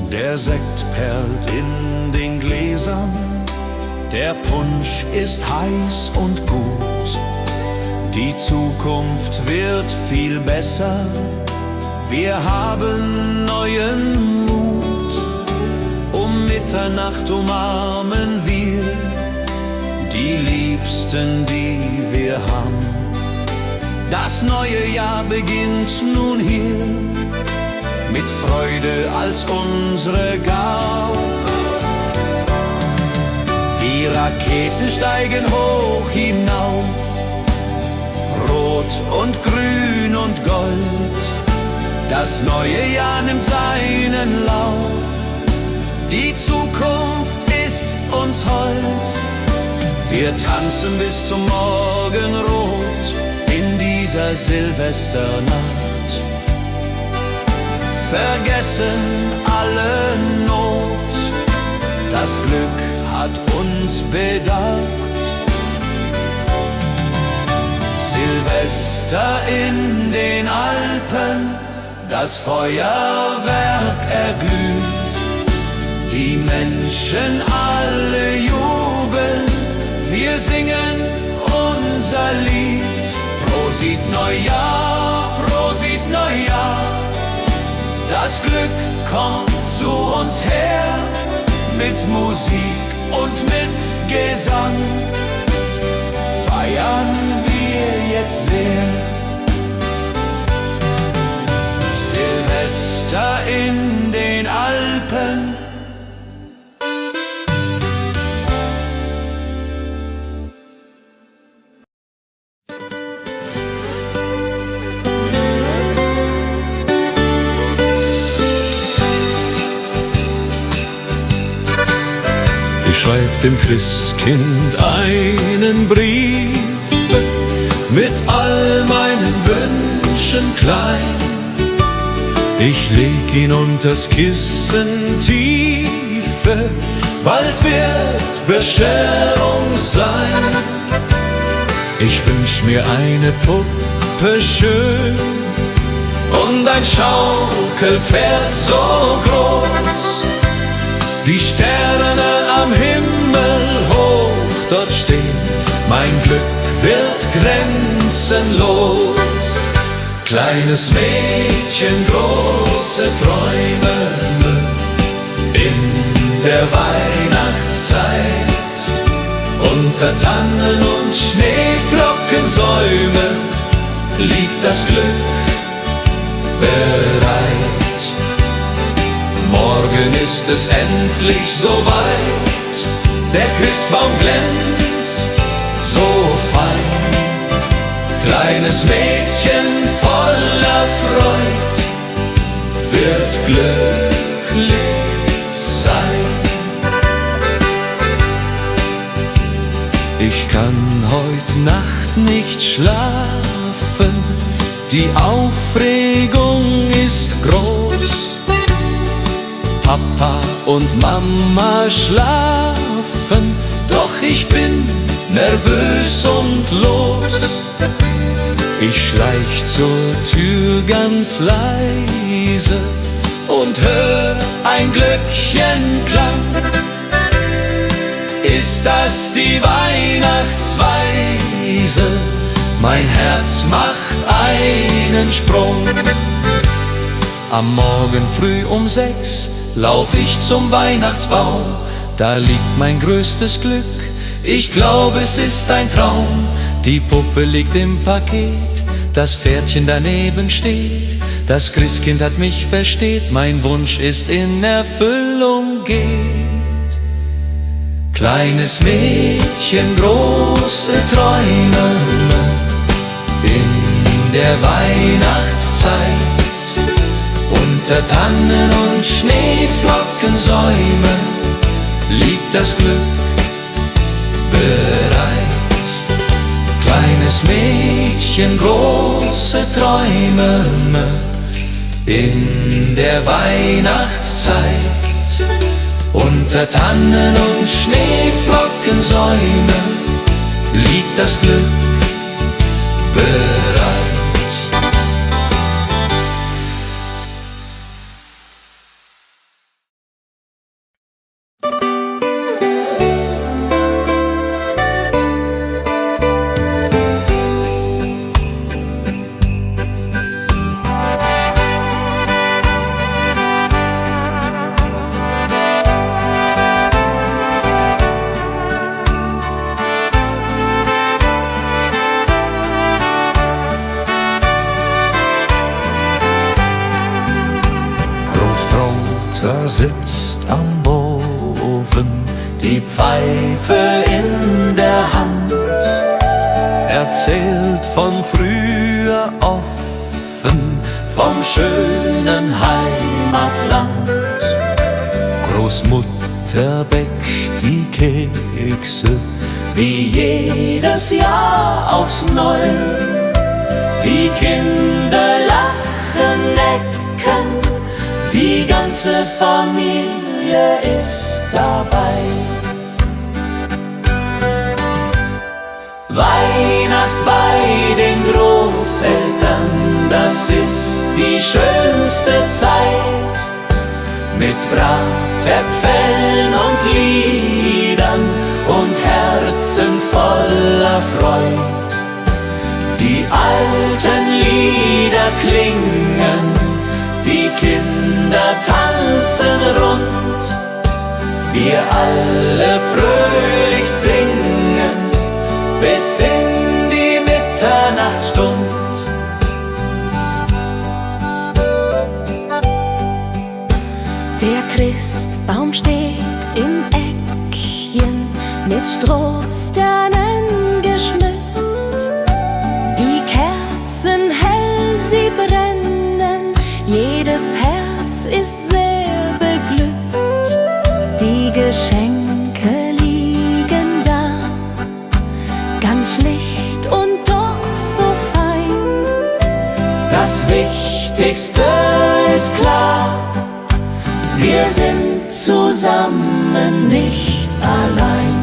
Der Sekt perlt in den Gläsern, der Punsch ist heiß und gut. Die Zukunft wird viel besser, wir haben neuen Mut. Um Mitternacht umarmen wir die Liebsten, die wir haben. Das neue Jahr beginnt nun hier, mit Freude als unsere Gabe. Die Raketen steigen hoch hinauf, rot und grün und gold. Das neue Jahr nimmt seinen Lauf, die Zukunft ist uns hold. Wir tanzen bis zum Morgenrot in dieser Silvesternacht. Vergessen alle Not, das Glück hat uns bedacht. Silvester in den Alpen, das Feuerwerk erglüht. Die Menschen alle jubeln, wir singen unser Lied. Prosit Neujahr, Prosit Neujahr, das Glück kommt zu uns her. Mit Musik und mit Gesang feiern wir jetzt sehr. Silvester in den Alpen, schreib dem Christkind einen Brief mit all meinen Wünschen klein. Ich leg ihn unters Kissen tiefe, bald wird Bescherung sein. Ich wünsch mir eine Puppe schön und ein Schaukelpferd so groß. Die Sterne am Himmel hoch dort stehen, mein Glück wird grenzenlos. Kleines Mädchen, große Träume in der Weihnachtszeit. Unter Tannen und Schneeflockensäumen liegt das Glück bereit. Morgen ist es endlich soweit, der Christbaum glänzt so fein. Kleines Mädchen voller Freud wird glücklich sein. Ich kann heut Nacht nicht schlafen, die Aufregung ist groß. Papa und Mama schlafen, doch ich bin nervös und los. Ich schleich zur Tür ganz leise und hör ein Glöckchenklang. Ist das die Weihnachtsweise? Mein Herz macht einen Sprung. Am Morgen früh um 6 lauf ich zum Weihnachtsbaum. Da liegt mein größtes Glück, ich glaube es ist ein Traum. Die Puppe liegt im Paket, das Pferdchen daneben steht. Das Christkind hat mich versteht, mein Wunsch ist in Erfüllung geht. Kleines Mädchen, große Träume in der Weihnachtszeit. Unter Tannen und Schneeflockensäumen liegt das Glück bereit. Kleines Mädchen, große Träume in der Weihnachtszeit. Unter Tannen und Schneeflockensäumen liegt das Glück bereit. Sitzt am Ofen, die Pfeife in der Hand, erzählt von früher offen, vom schönen Heimatland. Großmutter bäckt die Kekse, wie jedes Jahr aufs Neu. Die Kinder lachen, necken, die ganze Familie ist dabei. Weihnacht bei den Großeltern, das ist die schönste Zeit. Mit Bratäpfeln und Liedern und Herzen voller Freud. Die alten Lieder klingen, die Kinder tanzen rund, wir alle fröhlich singen, bis in die Mitternachtsstund. Der Christbaum steht im Eckchen, mit Strohsternen geschmückt. Die Kerzen hell, sie brennen, jedes Herz ist sehr beglückt. Die Geschenke liegen da, ganz schlicht und doch so fein. Das Wichtigste ist klar, wir sind zusammen, nicht allein.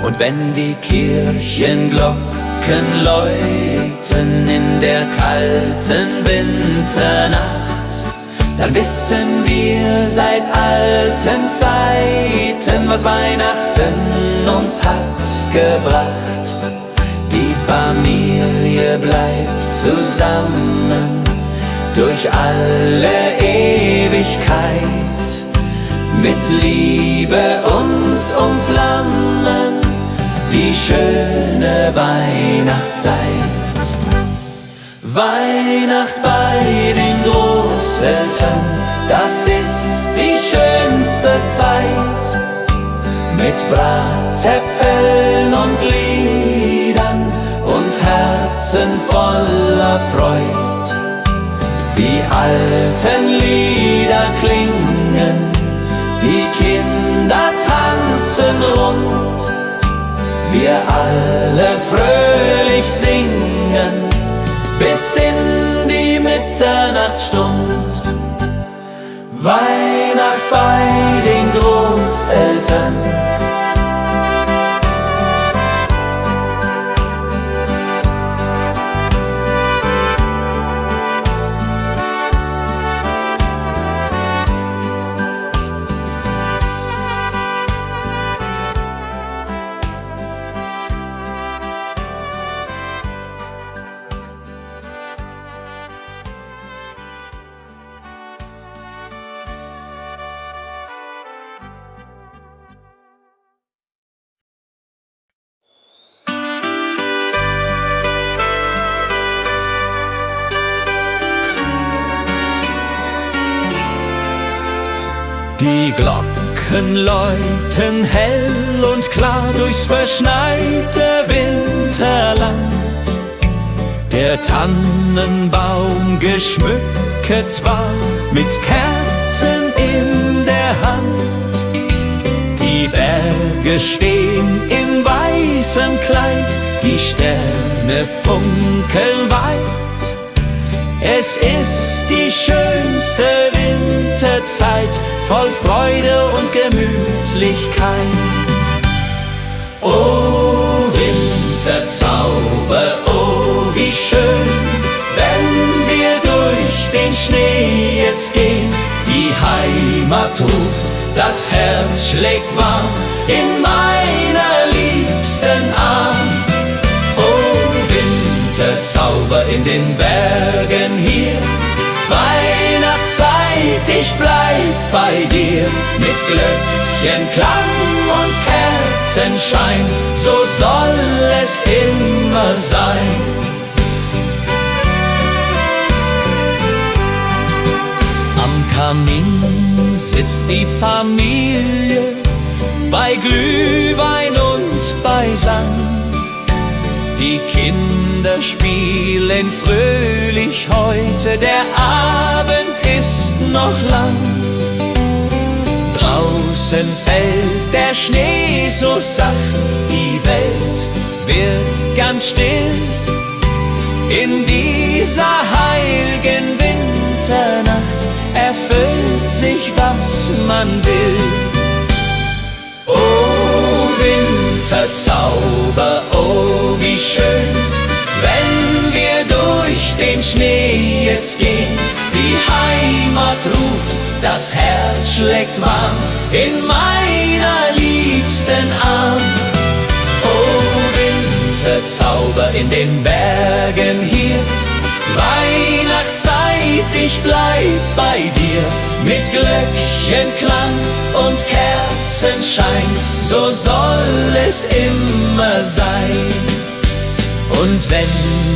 Und wenn die Kirchenglocken läuten in der kalten Winternacht, dann wissen wir seit alten Zeiten, was Weihnachten uns hat gebracht. Die Familie bleibt zusammen durch alle Ewigkeit, mit Liebe uns umflammen die schöne Weihnachtszeit. Weihnacht bei den Großeltern, das ist die schönste Zeit, mit Bratäpfeln und Liedern und Herzen voller Freud. Die alten Lieder klingen, die Kinder tanzen rund, wir alle fröhlich singen bis in die Mitternachtsstund. Weihnacht bei den Großeltern. Die Glocken läuten hell und klar durchs verschneite Winterland. Der Tannenbaum geschmückt war mit Kerzen in der Hand. Die Berge stehen in weißem Kleid, die Sterne funkeln weit. Es ist die schönste Winterzeit, voll Freude und Gemütlichkeit. O Winterzauber, oh wie schön, wenn wir durch den Schnee jetzt gehen. Die Heimat ruft, das Herz schlägt warm in meiner liebsten Arm. O Winterzauber in den Bergen hier, Weihnachtszeit, ich bleib bei dir. Mit Glöckchenklang und Kerzenschein, so soll es immer sein. Am Kamin sitzt die Familie, bei Glühwein und beisammen. Die Kinder spielen fröhlich heute, der Abend ist noch lang. Draußen fällt der Schnee so sacht, die Welt wird ganz still. In dieser heiligen Winternacht erfüllt sich, was man will. O Winterzauber, oh wie schön, wenn wir durch den Schnee jetzt gehen. Die Heimat ruft, das Herz schlägt warm in meiner liebsten Arm. O Winterzauber in den Bergen hier, Weihnachtszeit, ich bleib bei dir. Mit Glöckchenklang und Kerzenschein, so soll es immer sein. Und wenn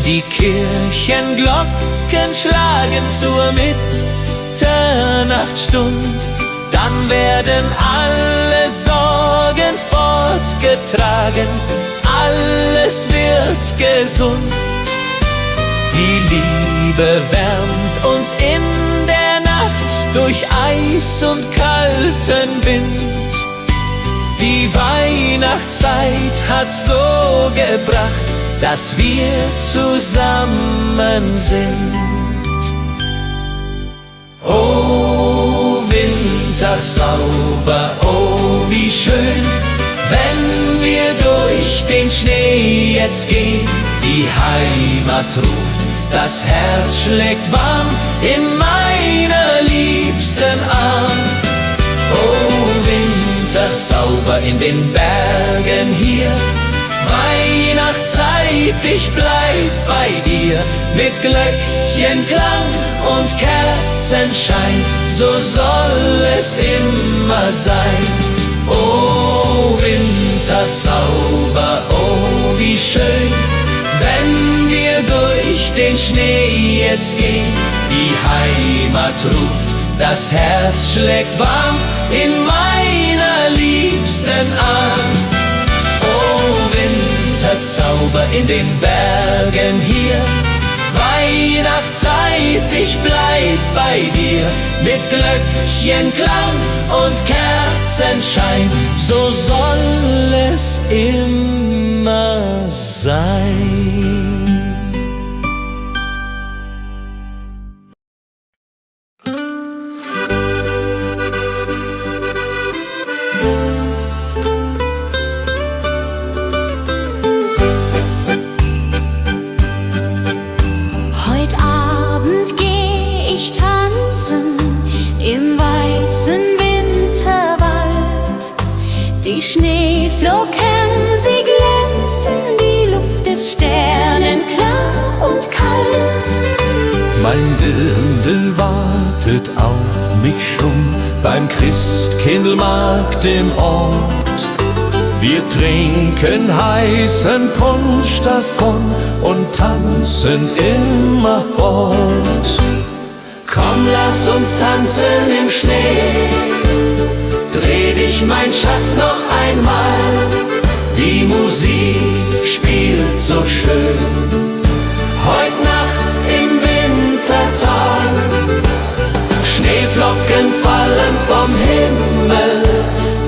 die Kirchenglocken schlagen zur Mitternachtsstund, dann werden alle Sorgen fortgetragen, alles wird gesund. Die Liebe wärmt uns in der Nacht durch Eis und kalten Wind. Die Weihnachtszeit hat so gebracht, dass wir zusammen sind. O Winterzauber, oh wie schön, wenn wir durch den Schnee jetzt gehen. Die Heimat ruft, das Herz schlägt warm in meiner liebsten Arm. O Winterzauber in den Bergen hier, Weihnachtszeit, ich bleib bei dir, mit Glöckchenklang und Kerzenschein, so soll es immer sein. Oh Winterzauber, oh wie schön, wenn wir durch den Schnee jetzt gehen, die Heimat ruft, das Herz schlägt warm in meiner liebsten Arm. Oh Winterzauber in den Bergen hier, Weihnachtszeit, ich bleib bei dir, mit Glöckchenklang und Kerzenschein, so soll es immer sein. Im weißen Winterwald, die Schneeflocken, sie glänzen, die Luft ist sternenklar und kalt. Mein Dirndl wartet auf mich schon beim Christkindlmarkt im Ort. Wir trinken heißen Punsch davon und tanzen immerfort. Komm, lass uns tanzen im Schnee, dreh dich, mein Schatz, noch einmal. Die Musik spielt so schön, heut Nacht im Wintertal. Schneeflocken fallen vom Himmel,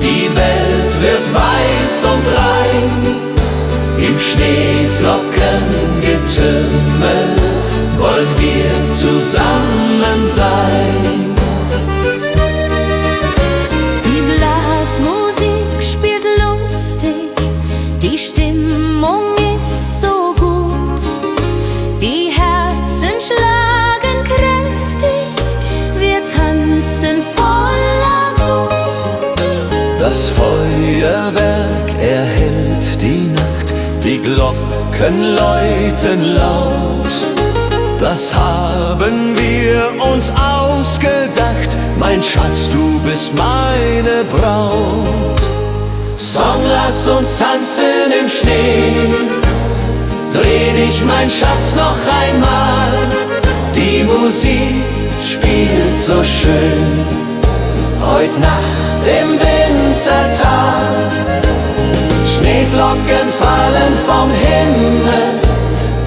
die Welt wird weiß und rein. Im Schneeflockengetümmel wollen wir zusammen sein. Die Blasmusik spielt lustig, die Stimmung ist so gut, die Herzen schlagen kräftig, wir tanzen voller Mut. Das Feuerwerk erhellt die Nacht, die Glocken läuten laut. Das haben wir uns ausgedacht, mein Schatz, du bist meine Braut. Song, lass uns tanzen im Schnee, dreh dich, mein Schatz, noch einmal. Die Musik spielt so schön, heut Nacht im Wintertal. Schneeflocken fallen vom Himmel,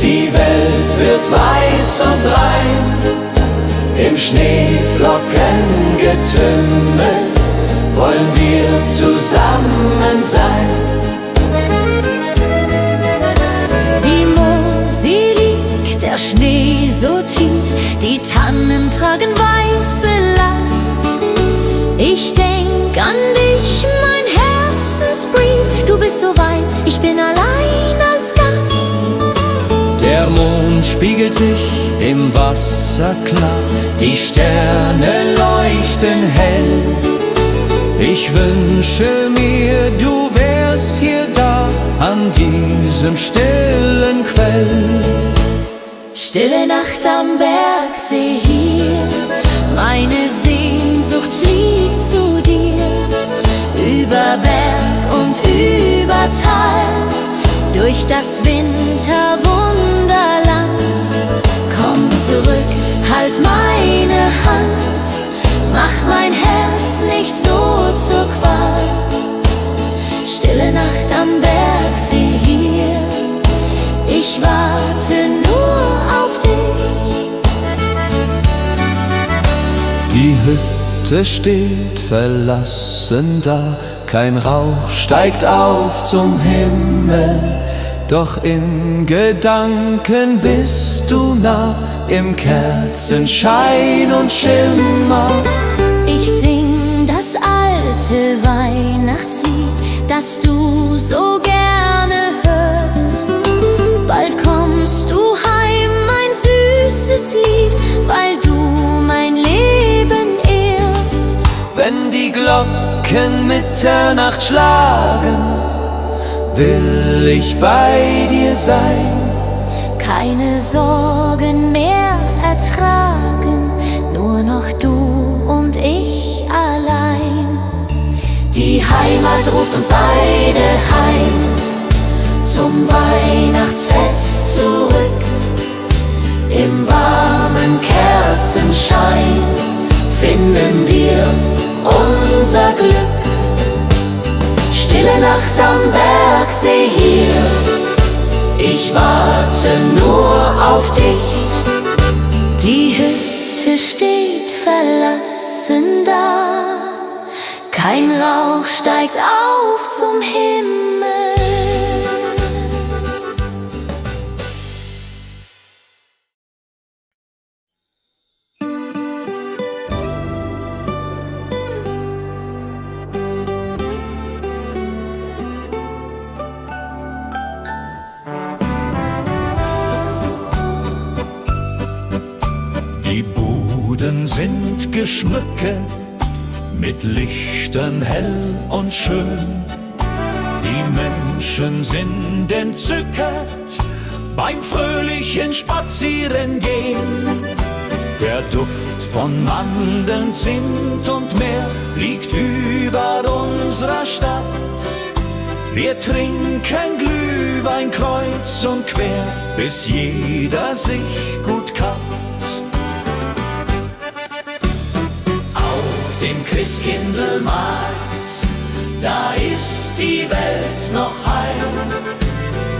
die Welt wird weiß und rein. Im Schneeflockengetümmel wollen wir zusammen sein. Die Mosel liegt, der Schnee so tief, die Tannen tragen weiße Last. Ich denk an dich, mein Herzensbrief, du bist so weit, ich bin allein als Gast. Der Mond spiegelt sich im Wasser klar, die Sterne leuchten hell. Ich wünsche mir, du wärst hier da, an diesem stillen Quell. Stille Nacht am Bergsee hier, meine Sehnsucht fliegt zu dir. Über Berg und über Tal, durch das Winterwunderland. Komm zurück, halt meine Hand, mach mein Herz nicht so zur Qual. Stille Nacht am Bergsee hier, ich warte nur auf dich. Die Hütte steht verlassen da, kein Rauch steigt auf zum Himmel. Doch in Gedanken bist du nah, im Kerzenschein und Schimmer. Ich sing das alte Weihnachtslied, das du so gerne hörst. Bald kommst du heim, mein süßes Lied, weil du mein Leben ehrst. Wenn die Glocken Mitternacht schlagen, will ich bei dir sein. Keine Sorgen mehr ertragen, nur noch du und ich allein. Die Heimat ruft uns beide heim, zum Weihnachtsfest zurück. Im warmen Kerzenschein finden wir unser Glück. Stille Nacht am Bergsee hier, ich warte nur auf dich. Die Hütte steht verlassen da, kein Rauch steigt auf zum Himmel. Die Buden sind geschmückt, mit Lichtern hell und schön. Die Menschen sind entzückt beim fröhlichen Spazierengehen. Der Duft von Mandeln, Zimt und Meer liegt über unserer Stadt. Wir trinken Glühwein kreuz und quer, bis jeder sich gut kappt. Auf dem Christkindlmarkt, da ist die Welt noch heil.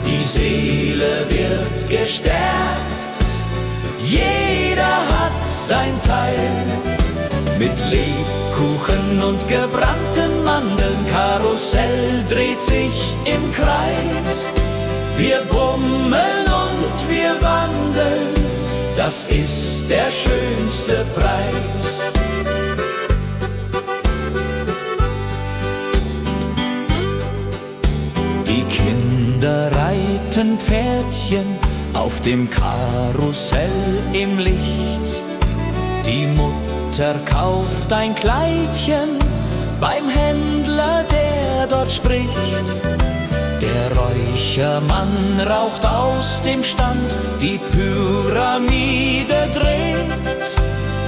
Die Seele wird gestärkt, jeder hat sein Teil. Mit Lebkuchen und gebrannten Mandeln, Karussell dreht sich im Kreis. Wir bummeln und wir wandeln, das ist der schönste Preis. Die Kinder reiten Pferdchen auf dem Karussell im Licht. Die Mutter kauft ein Kleidchen beim Händler, der dort spricht. Der Räuchermann raucht aus dem Stand, die Pyramide dreht.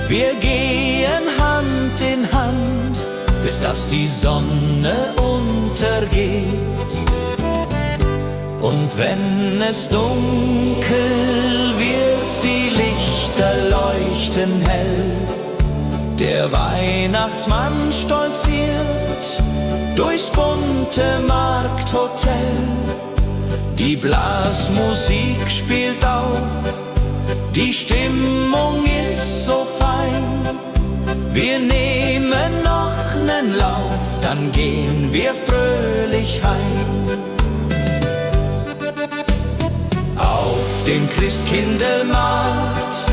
Wir gehen Hand in Hand, bis dass die Sonne untergeht. Und wenn es dunkel wird, die Lichter leuchten hell. Der Weihnachtsmann stolziert durchs bunte Markthotel. Die Blasmusik spielt auf, die Stimmung ist so fein. Wir nehmen noch nen Lauf, dann gehen wir fröhlich heim. Auf dem Christkindlmarkt,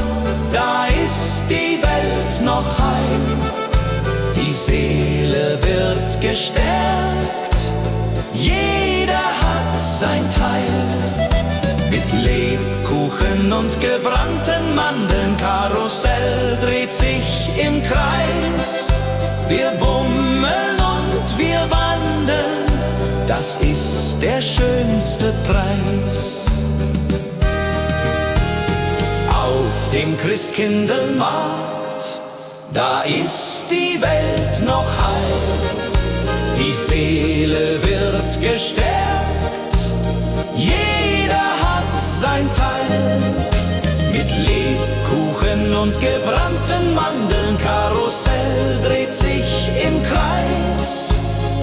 da ist die Welt noch heim. Die Seele wird gestärkt, jeder hat sein Teil. Mit Lebkuchen und gebrannten Mandeln, Karussell dreht sich im Kreis. Wir bummeln und wir wandeln, das ist der schönste Preis. Auf dem Christkindlmarkt, da ist die Welt noch heil. Die Seele wird gestärkt, jeder hat sein Teil. Mit Lebkuchen und gebrannten Mandeln, Karussell dreht sich im Kreis.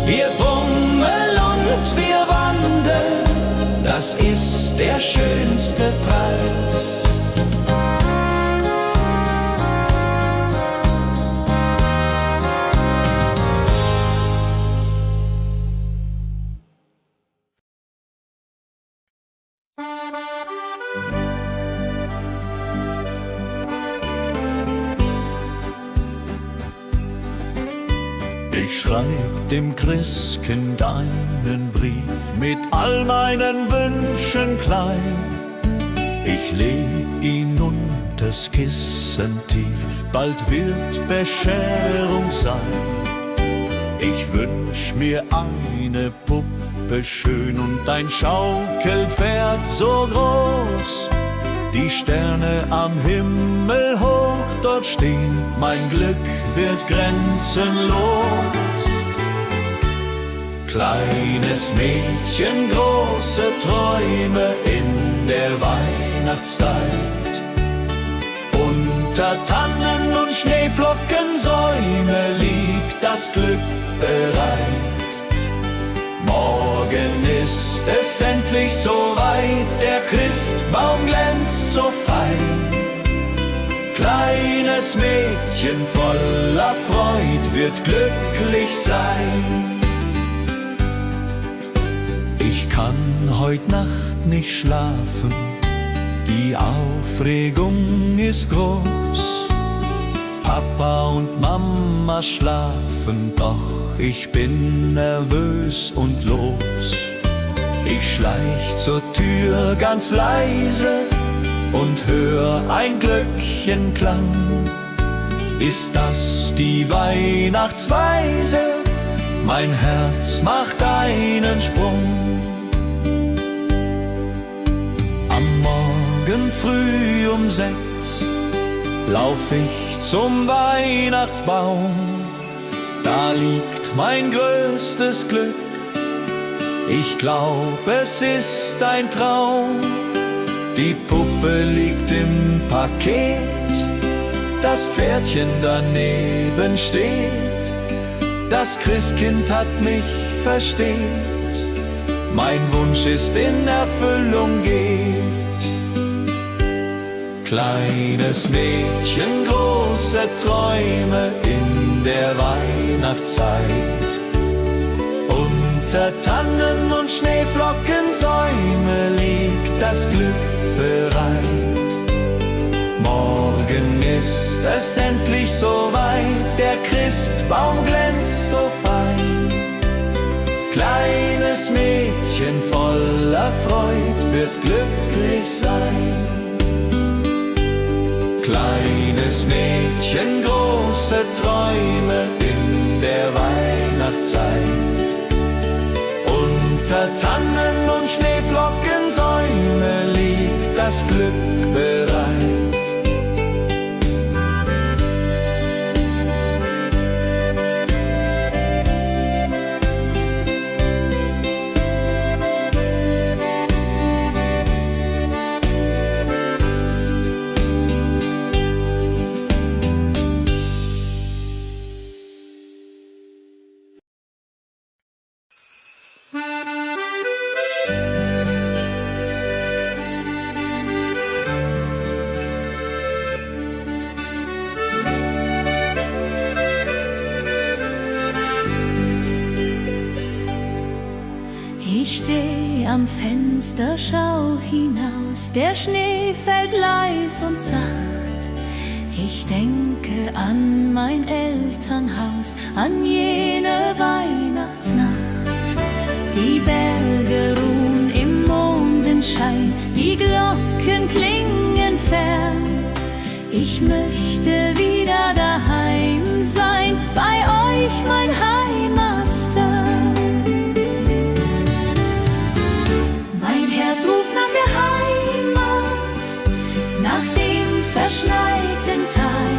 Wir bummeln und wir wandeln, das ist der schönste Preis. Ich schreib dem Christkind einen Brief mit all meinen Wünschen klein. Ich leg ihn unters Kissen tief, bald wird Bescherung sein. Ich wünsch mir eine Puppe schön und ein Schaukelpferd so groß. Die Sterne am Himmel hoch dort stehen, mein Glück wird grenzenlos. Kleines Mädchen, große Träume in der Weihnachtszeit. Unter Tannen und Schneeflockensäume liegt das Glück bereit. Morgen ist es endlich soweit, der Christbaum glänzt so fein. Kleines Mädchen voller Freud wird glücklich sein. Ich kann heut Nacht nicht schlafen, die Aufregung ist groß. Papa und Mama schlafen, doch ich bin nervös und los. Ich schleich zur Tür ganz leise und hör ein Glöckchenklang. Ist das die Weihnachtsweise? Mein Herz macht einen Sprung. Am Morgen früh um 6 lauf ich zum Weihnachtsbaum. Da liegt mein größtes Glück. Ich glaub, es ist ein Traum. Die Puppe liegt im Paket, das Pferdchen daneben steht. Das Christkind hat mich versteht, mein Wunsch ist in Erfüllung geht. Kleines Mädchen, große Träume in der Weihnachtszeit. Unter Tannen und Schneeflockensäume liegt das Glück bereit. Morgen ist es endlich soweit, der Christbaum glänzt so fein. Kleines Mädchen voller Freud wird glücklich sein. Kleines Mädchen, große Träume in der Weihnachtszeit. Unter Tannen und Schneeflockensäume liegt das Glück bereit. Ich steh am Fenster, schau hinaus, der Schnee fällt leis und sacht. Ich denke an mein Elternhaus, an jene Weihnachtsnacht. Die Berge ruhen im Mondenschein, die Glocken klingen fern. Ich möchte wieder daheim sein, bei euch mein Heimatstern. Herz ruft nach der Heimat, nach dem verschneiten Tal,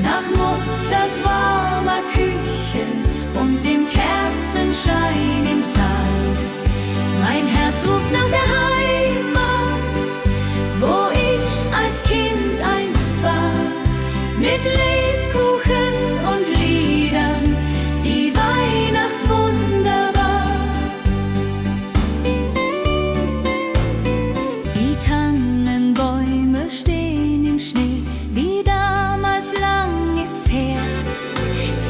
nach Mutters warmer Küche und dem Kerzenschein im Saal. Mein Herz ruft nach der Heimat, wo ich als Kind einst war, mit Lebkuchen und Liedern, die Weihnacht wunderbar. Tannenbäume stehen im Schnee, wie damals lang ist's her.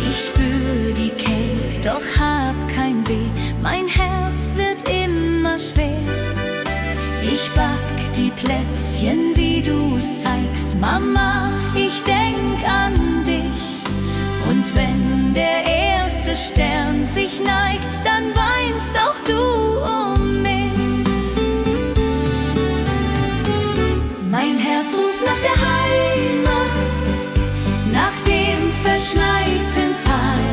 Ich spür die Kälte, doch hab kein Weh, mein Herz wird immer schwer. Ich back die Plätzchen, wie du's zeigst, Mama, ich denk an dich. Und wenn der erste Stern sich neigt, dann weinst auch du um mich. Mein Herz ruft nach der Heimat, nach dem verschneiten Tal,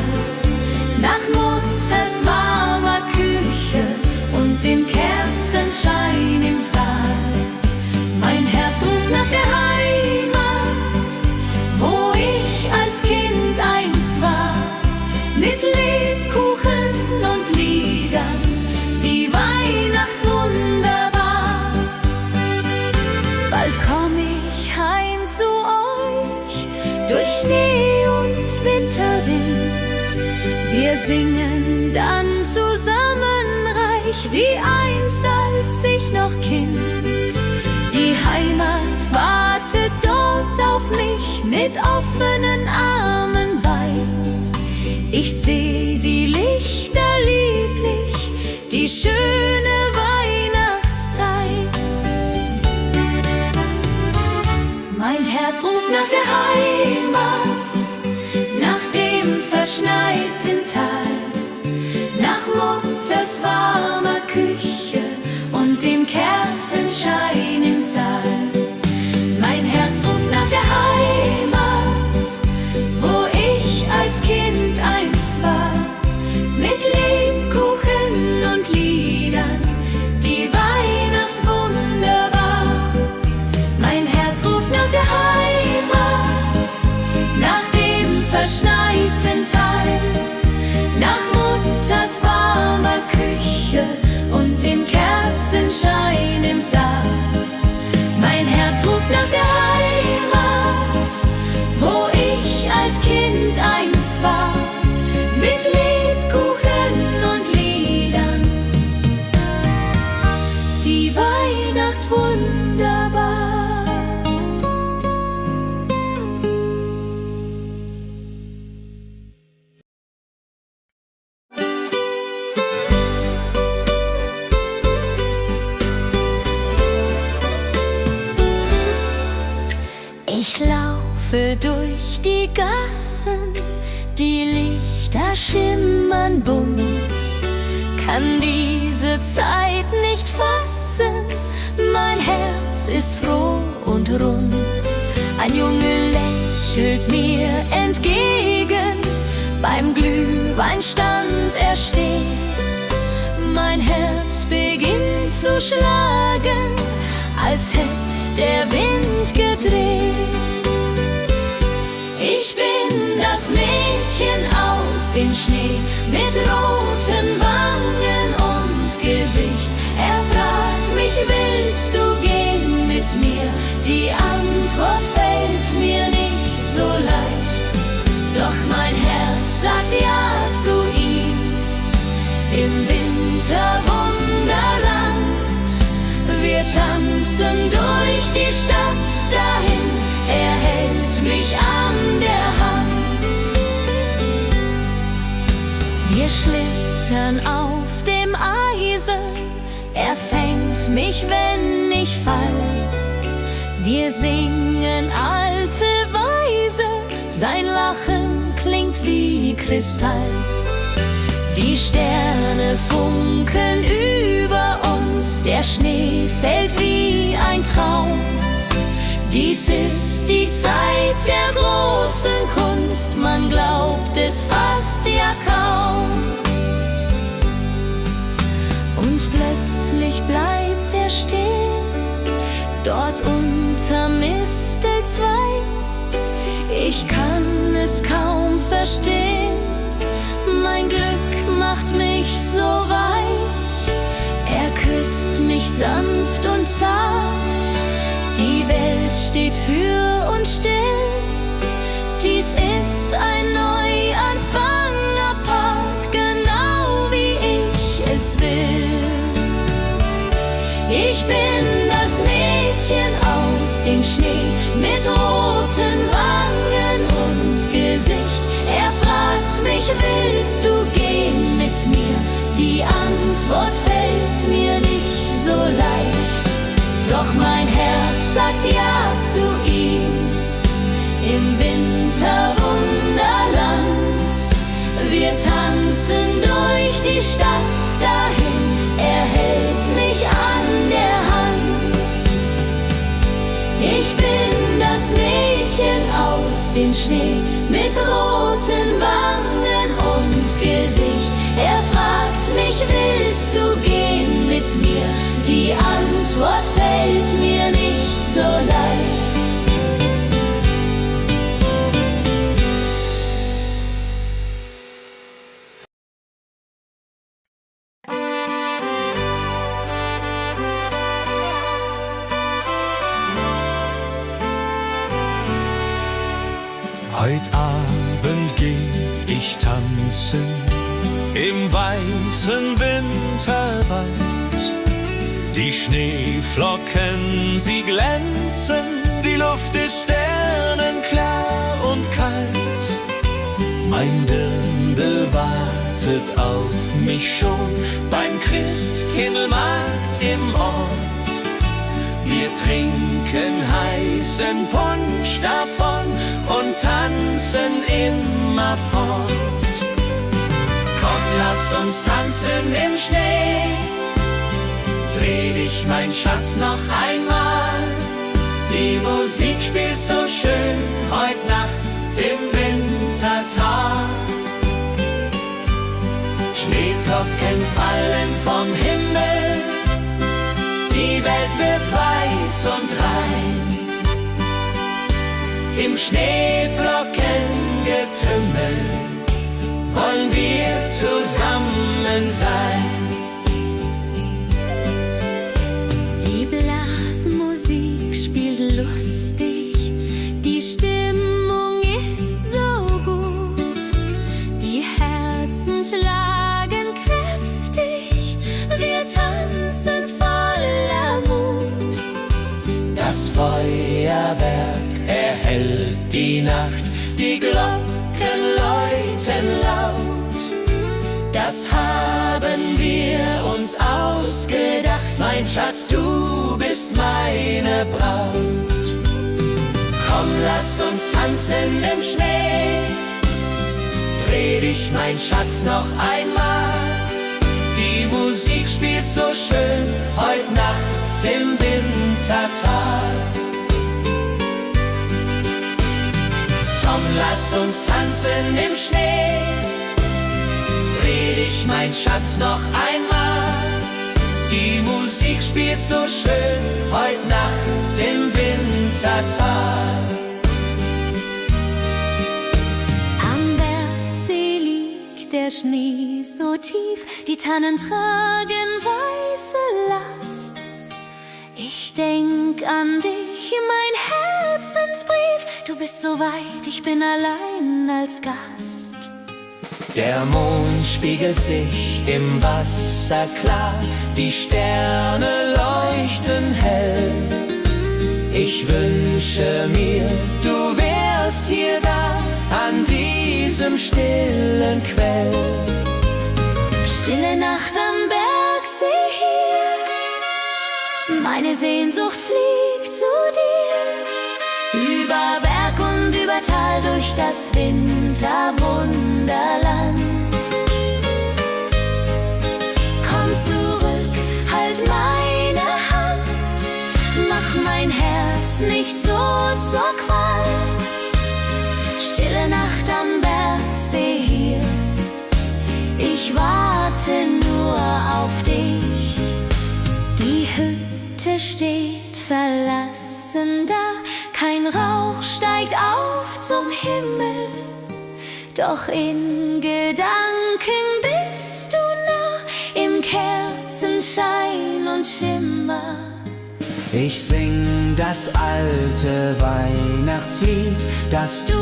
durch Schnee und Winterwind. Wir singen dann zusammen reich wie einst, als ich noch Kind. Die Heimat wartet dort auf mich mit offenen Armen weit. Ich seh die Lichter lieblich, die schöne Weihnachtszeit. Mein Herz ruft nach der Heimat, nach dem verschneiten Tal, nach Mutters warmer Küche und dem Kerzenschein im Saal. Mein Herz ruft nach der Heimat, wo ich als Kind einst war, mit Lebkuchen und Liedern, die Weihnacht wunderbar. Mein Herz ruft nach der Heimat, nach dem verschneiten Tal, nach Mutters warmer Küche und dem Kerzenschein im Saal. Mein Herz ruft nach der Heimat, wo ich als Kind einst war, mit Lebkuchen und Liedern, die Weihnacht wunderbar. Ich laufe durch die Gassen, die Lichter schimmern bunt, kann diese Zeit nicht fassen, mein Herz ist froh und rund. Ein Junge lächelt mir entgegen, beim Glühweinstand er steht. Mein Herz beginnt zu schlagen, als hätt der Wind gedreht. Ich bin das Mädchen aus dem Schnee mit roten Wangen und Gesicht. Er fragt mich, willst du gehen mit mir? Die Antwort fällt mir nicht so leicht. Doch mein Herz sagt ja zu ihm. Im Winterwunderland, wir tanzen durch die Stadt dahin, er hält mich an der Hand. Wir schlittern auf dem Eise, er fängt mich, wenn ich fall. Wir singen alte Weise, sein Lachen klingt wie Kristall. Die Sterne funkeln über uns, der Schnee fällt wie ein Traum. Dies ist die Zeit der großen Kunst, man glaubt es fast ja kaum. Und plötzlich bleibt er stehen, dort unterm Mistelzweig. Ich kann es kaum verstehen, mein Glück macht mich so weich. Er küsst mich sanft und zart, die Welt steht für uns still. Dies ist ein Neuanfang apart, genau wie ich es will. Ich bin das Mädchen aus dem Schnee mit roten Wangen und Gesicht. Er fragt mich, willst du gehen mit mir? Die Antwort fällt mir nicht so leicht. Doch mein Herz sagt ja zu ihm. Im Winterwunderland, wir tanzen durch die Stadt dahin, er hält mich an der Hand. Ich bin das Mädchen aus dem Schnee mit roten Wangen und Gesicht. Er fragt mich, willst du gehen mit mir? Die Antwort fällt mir nicht so leicht. Heut Abend geh ich tanzen im weißen Winterwald. Die Schneeflocken, sie glänzen, die Luft ist sternenklar und kalt. Mein Dirndl wartet auf mich schon beim Christkindlmarkt im Ort. Wir trinken heißen Punsch davon und tanzen immerfort. Komm, lass uns tanzen im Schnee. Dreh dich, mein Schatz, noch einmal. Die Musik spielt so schön heut Nacht im Wintertag. Schneeflocken fallen vom Himmel, die Welt wird weiß und rein. Im Schneeflockengetümmel wollen wir zusammen sein. Die Blasmusik spielt lustig, die Stimmung ist so gut, die Herzen schlagen kräftig, wir tanzen voller Mut. Das Feuerwerk erhellt die Nacht, die Glocken läuten laut. Das haben wir uns ausgedacht, mein Schatz, du bist meine Braut. Komm, lass uns tanzen im Schnee. Dreh dich, mein Schatz, noch einmal. Die Musik spielt so schön heut Nacht im Wintertag. Komm, lass uns tanzen im Schnee. Dreh dich, mein Schatz, noch einmal. Die Musik spielt so schön heut Nacht im Wintertag. Am Bergsee liegt der Schnee so tief, die Tannen tragen weiße Last. Ich denk an dich, mein Herzensbrief, du bist so weit, ich bin allein als Gast. Der Mond spiegelt sich im Wasser klar, die Sterne leuchten hell. Ich wünsche mir, du wärst hier da, an diesem stillen Quell. Stille Nacht am Bergsee hier, meine Sehnsucht fliegt zu dir. Über Berg und über Tal, durch das Winterwunderland. Komm zurück, halt meine Hand, mach mein Herz nicht so zur Qual. Stille Nacht am Bergsee hier, ich warte nur auf dich. Die Hütte steht verlassen da, kein Rauch steigt auf zum Himmel, doch in Gedanken bist du nah, im Kerzenschein und Schimmer. Ich sing das alte Weihnachtslied, das du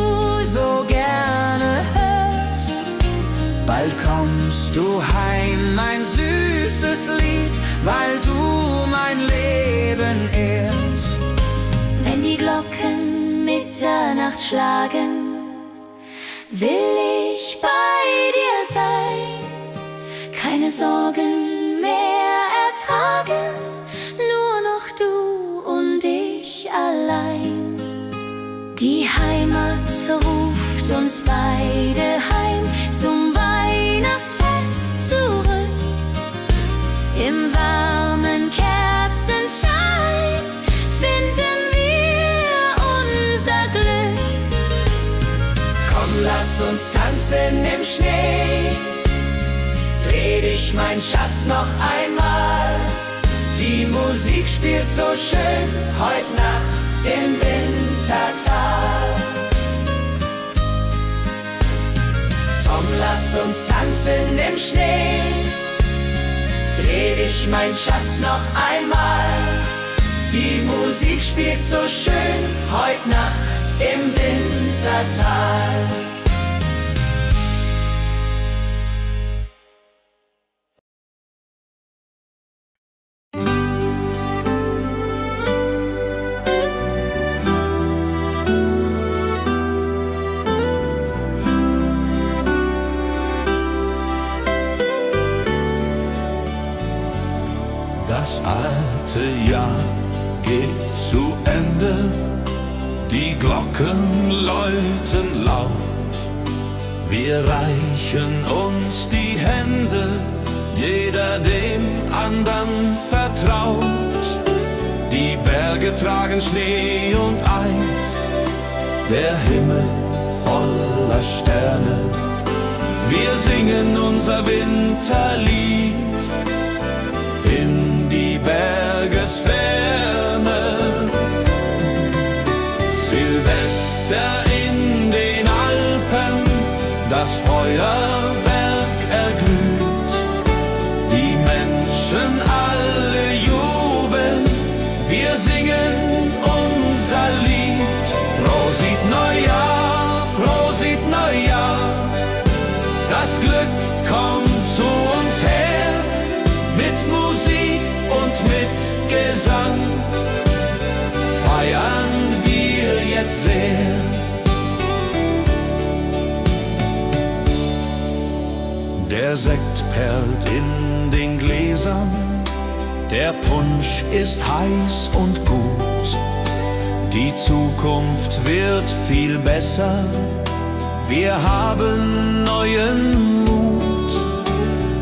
so gerne hörst. Bald kommst du heim, mein süßes Lied, weil du mein Leben ehrst. Wenn die Glocken Mitternacht schlagen, will ich bei dir sein, keine Sorgen mehr ertragen, nur noch du und ich allein. Die Heimat ruft uns beide heim zum Weihnachtsfest zurück. Im warmen Kerzenschein finden wir unser Glück. Komm, lass uns tanzen im Schnee. Dreh dich, mein Schatz, noch einmal. Die Musik spielt so schön heut Nacht im Wintertag. Komm, lass uns tanzen im Schnee. Dreh dich, mein Schatz, noch einmal. Die Musik spielt so schön heut Nacht im Wintertal. Das alte Jahr geht zu Ende, die Glocken läuten laut. Wir reichen uns die Hände, jeder dem andern vertraut. Die Berge tragen Schnee und Eis, der Himmel voller Sterne. Wir singen unser Winterlied in die Bergesferne. Silvester in den Alpen, das Feuerwerk erglüht. Die Menschen alle jubeln, wir singen unser Lied. Prosit Neujahr, Prosit Neujahr, das Glück kommt zu uns her. Mit Musik und mit Gesang feiern wir jetzt sehr. Der Sekt perlt in den Gläsern, der Punsch ist heiß und gut. Die Zukunft wird viel besser, wir haben neuen Mut.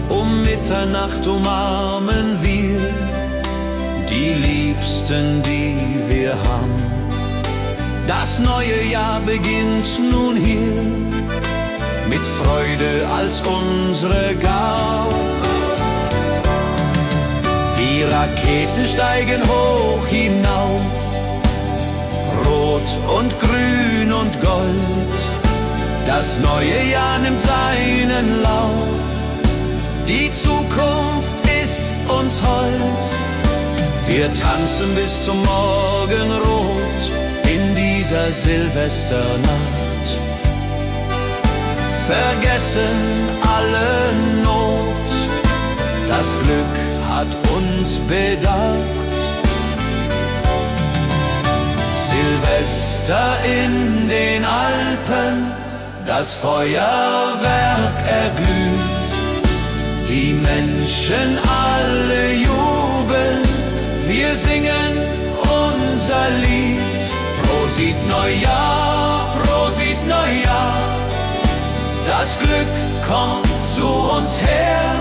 Um Mitternacht umarmen wir die Liebsten, die wir haben. Das neue Jahr beginnt nun hier, mit Freude als unsere Gabe. Die Raketen steigen hoch hinauf, rot und grün und gold. Das neue Jahr nimmt seinen Lauf, die Zukunft ist uns hold. Wir tanzen bis zum Morgenrot in dieser Silvesternacht. Vergessen alle Not, das Glück hat uns bedacht. Silvester in den Alpen, das Feuerwerk erglüht. Die Menschen alle jubeln, wir singen unser Lied. Prosit Neujahr, Prosit Neujahr, das Glück kommt zu uns her.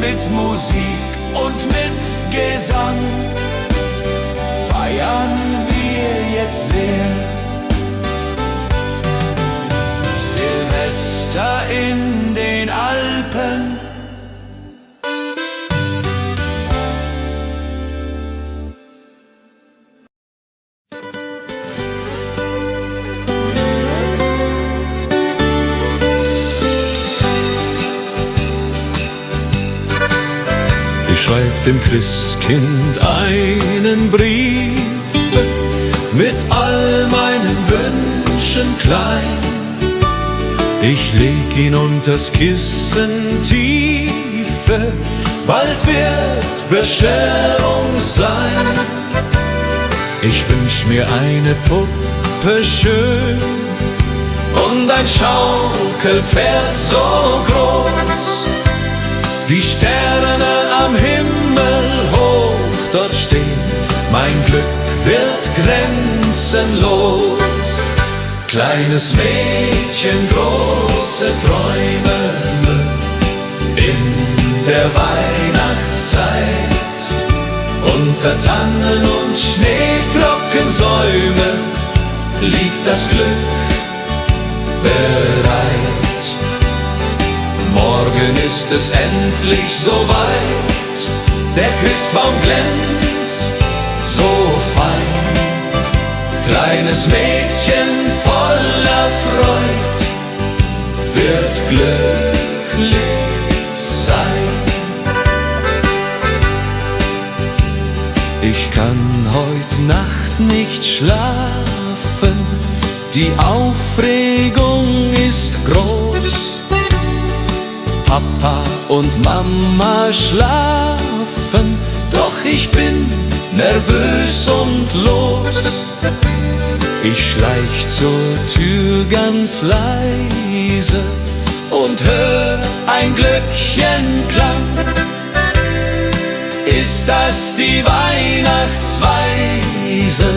Mit Musik und mit Gesang feiern wir jetzt sehr. Silvester in den Alpen, schreib dem Christkind einen Brief mit all meinen Wünschen klein. Ich leg ihn unters Kissen tiefe, bald wird Bescherung sein. Ich wünsch mir eine Puppe schön und ein Schaukelpferd so groß. Die Sterne am Himmel hoch dort stehen, mein Glück wird grenzenlos. Kleines Mädchen, große Träume in der Weihnachtszeit. Unter Tannen und Schneeflockensäumen liegt das Glück bereit. Morgen ist es endlich soweit, der Christbaum glänzt so fein. Kleines Mädchen voller Freud wird glücklich sein. Ich kann heut Nacht nicht schlafen, die Aufregung ist groß. Papa und Mama schlafen, doch ich bin nervös und los. Ich schleich zur Tür ganz leise und hör ein Glöckchenklang. Ist das die Weihnachtsweise?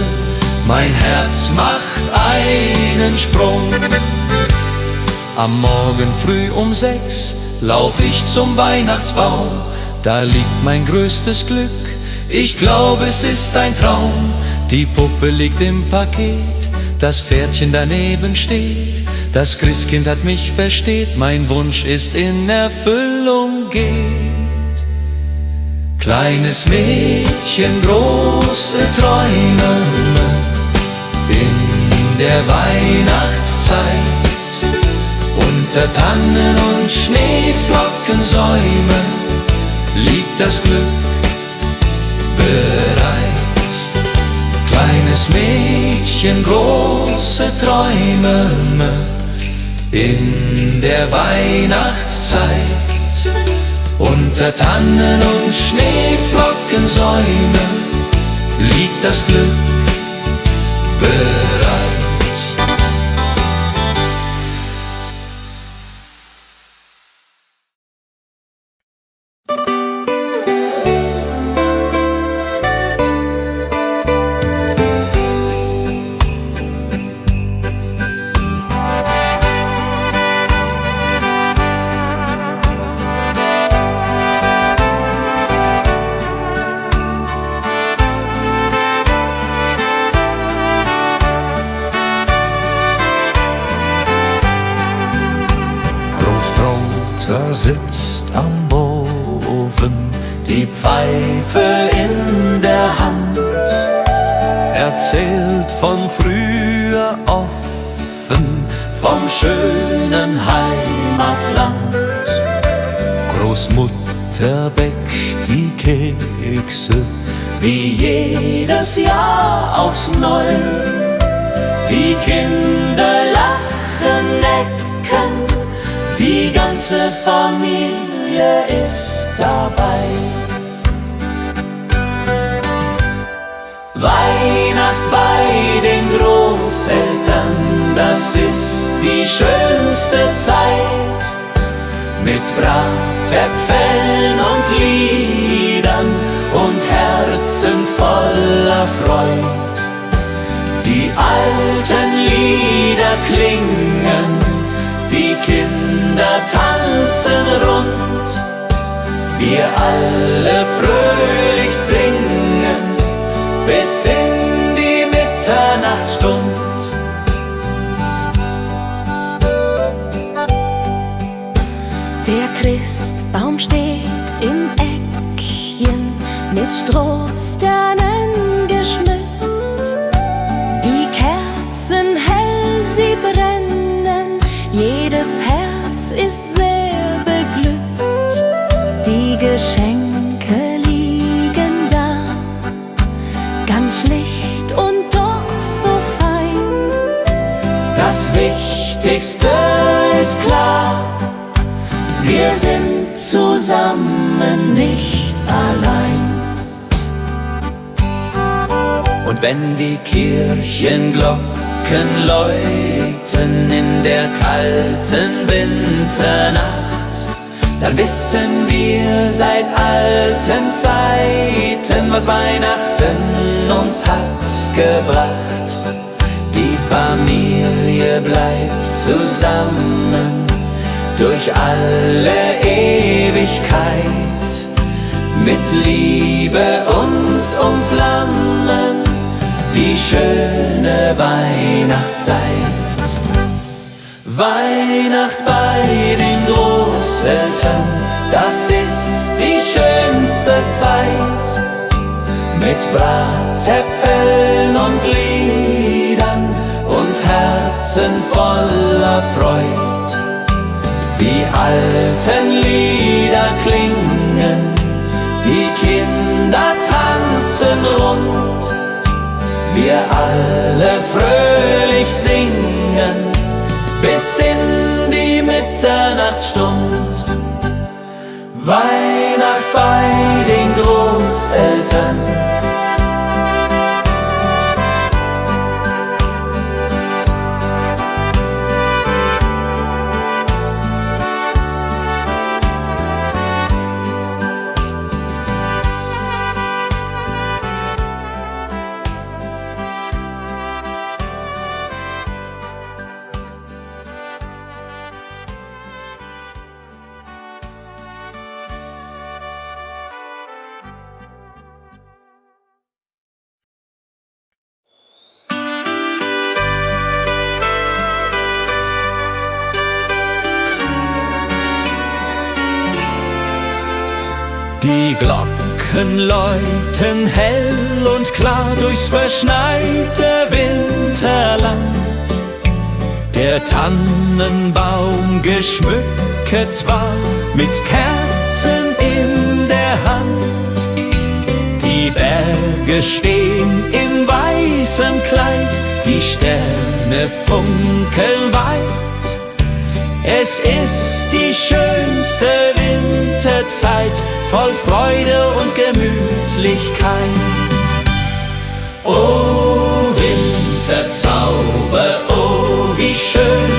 Mein Herz macht einen Sprung. Am Morgen früh um 6 lauf ich zum Weihnachtsbaum. Da liegt mein größtes Glück, ich glaube es ist ein Traum. Die Puppe liegt im Paket, das Pferdchen daneben steht. Das Christkind hat mich versteht, mein Wunsch ist in Erfüllung geht. Kleines Mädchen, große Träume in der Weihnachtszeit. Unter Tannen und Schneeflockensäumen liegt das Glück bereit. Kleines Mädchen, große Träume in der Weihnachtszeit. Unter Tannen und Schneeflockensäumen liegt das Glück bereit. Sitzt am Ofen, die Pfeife in der Hand, erzählt von früher offen, vom schönen Heimatland. Großmutter bäckt die Kekse, wie jedes Jahr aufs Neue. Die Kinder lachen, necken, die ganze Familie ist dabei. Weihnacht bei den Großeltern, das ist die schönste Zeit. Mit Bratäpfeln und Liedern und Herzen voller Freud. Die alten Lieder klingen, die Kinder tanzen rund, wir alle fröhlich singen, bis in die Mitternachtsstund. Der Christbaum steht im Eckchen, mit Strohsternen geschmückt. Die Kerzen hell, sie brennen, jedes Herz ist sehr beglückt. Die Geschenke liegen da, ganz schlicht und doch so fein. Das Wichtigste ist klar, wir sind zusammen, nicht allein. Und wenn die Kirchenglocken läuten in der kalten Winternacht, dann wissen wir seit alten Zeiten, was Weihnachten uns hat gebracht. Die Familie bleibt zusammen durch alle Ewigkeit, mit Liebe uns umflammen, die schöne Weihnachtszeit. Weihnacht bei den Großeltern, das ist die schönste Zeit. Mit Bratäpfeln und Liedern und Herzen voller Freud. Die alten Lieder klingen, die Kinder tanzen rund, wir alle fröhlich singen, bis in die Mitternachtsstund. Weihnacht bei den Großeltern. Die Glocken läuten hell und klar durchs verschneite Winterland. Der Tannenbaum geschmückt war mit Kerzen in der Hand. Die Berge stehen in weißem Kleid, die Sterne funkeln weit. Es ist die schönste Winterzeit, voll Freude und Gemütlichkeit. Oh Winterzauber, oh wie schön,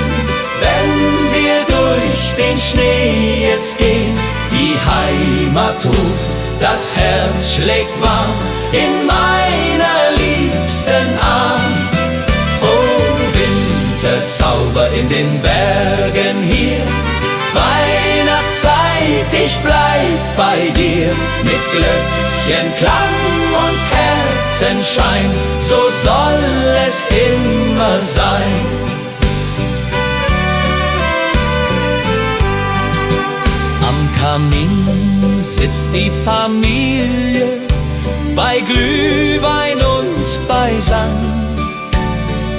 wenn wir durch den Schnee jetzt gehen. Die Heimat ruft, das Herz schlägt warm in meiner liebsten Arm. Oh Winterzauber in den Bergen hier, Weihnachtszeit, ich bleib bei dir. Mit Glöckchenklang und Kerzenschein, so soll es immer sein. Am Kamin sitzt die Familie, bei Glühwein und beisammen.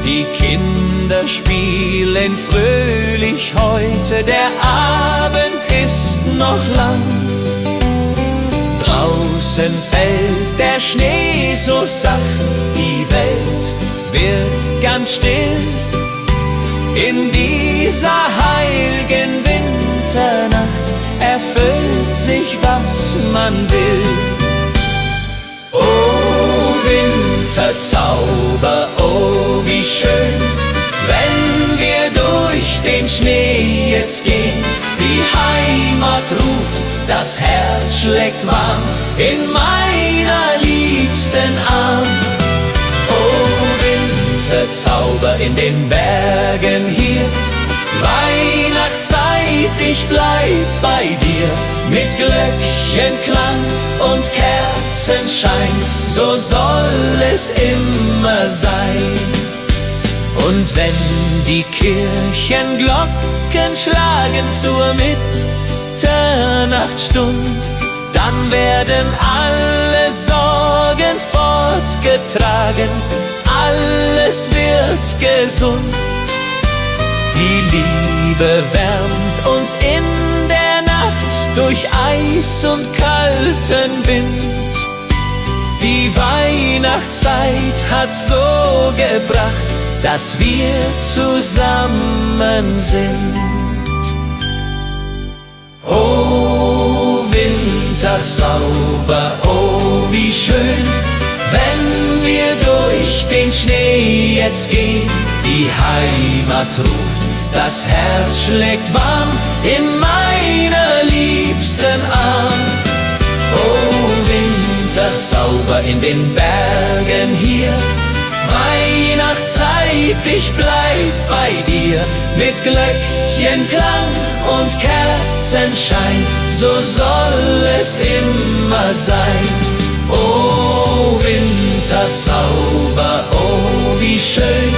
Die Kinder spielen fröhlich heute, der Abend ist noch lang. Draußen fällt der Schnee so sacht, die Welt wird ganz still. In dieser heiligen Winternacht erfüllt sich, was man will. Oh Winterzauber, oh wie schön, wenn wir durch den Schnee jetzt gehen. Die Heimat ruft, das Herz schlägt warm in meiner liebsten Arm. Oh Winterzauber in den Bergen hier, Weihnachtszeit, ich bleib bei dir. Mit Glöckchenklang und Kerzenschein, so soll es immer sein. Und wenn die Kirchenglocken schlagen zur Mitternachtsstund, dann werden alle Sorgen fortgetragen, alles wird gesund. Die Liebe wärmt uns in der Nacht durch Eis und kalten Wind. Die Weihnachtszeit hat so gebracht, dass wir zusammen sind. Oh Winterzauber, oh wie schön, wenn wir durch den Schnee jetzt gehen. Die Heimat ruft, das Herz schlägt warm in meiner liebsten Arm. Oh Winterzauber in den Bergen hier, Weihnachtszeit, ich bleib bei dir. Mit Glöckchenklang und Kerzenschein, so soll es immer sein. Oh Winterzauber, oh wie schön,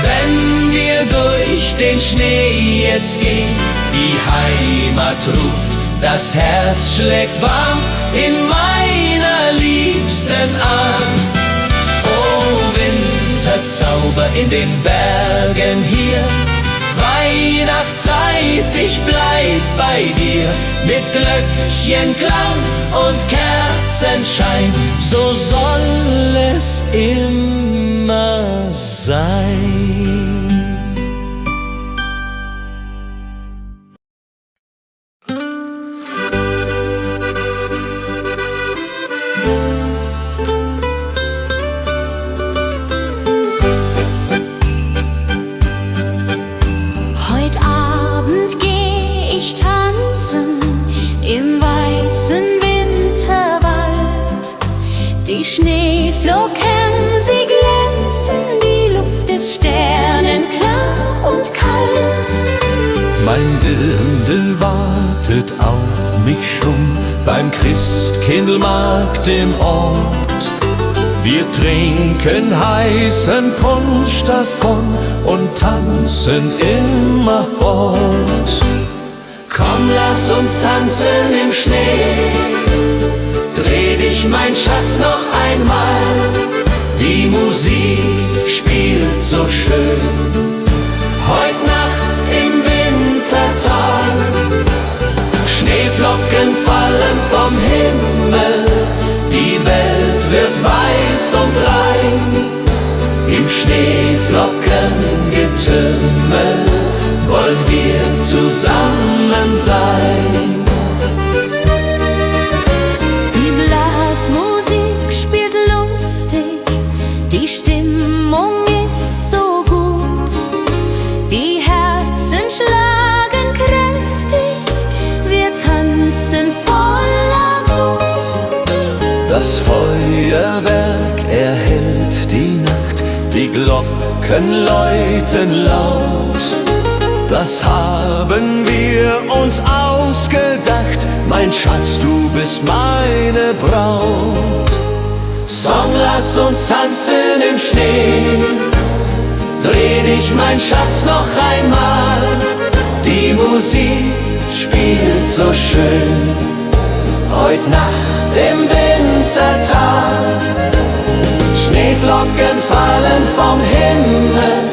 wenn wir durch den Schnee jetzt gehen. Die Heimat ruft, das Herz schlägt warm in meiner liebsten Arm. Oh Winterzauber in den Bergen hier, Weihnachtszeit, ich bleib bei dir. Mit Glöckchenklang und Kerzenschein, so soll es immer sein. Im weißen Winterwald, die Schneeflocken, sie glänzen, die Luft ist sternenklar und kalt. Mein Dirndl wartet auf mich schon beim Christkindlmarkt im Ort. Wir trinken heißen Punsch davon und tanzen immer fort. Komm, lass uns tanzen im Schnee, dreh dich, mein Schatz, noch einmal. Die Musik spielt so schön, heut Nacht im Wintertal. Schneeflocken fallen vom Himmel, die Welt wird weiß und rein. Im Schneeflockengetümmel wollen wir zusammen sein. Die Blasmusik spielt lustig, die Stimmung ist so gut. Die Herzen schlagen kräftig, wir tanzen voller Mut. Das Feuerwerk erhellt die Nacht, die Glocken läuten laut. Das haben wir uns ausgedacht, mein Schatz, du bist meine Braut. Song, lass uns tanzen im Schnee, dreh dich, mein Schatz, noch einmal. Die Musik spielt so schön, heut Nacht im Wintertal. Schneeflocken fallen vom Himmel,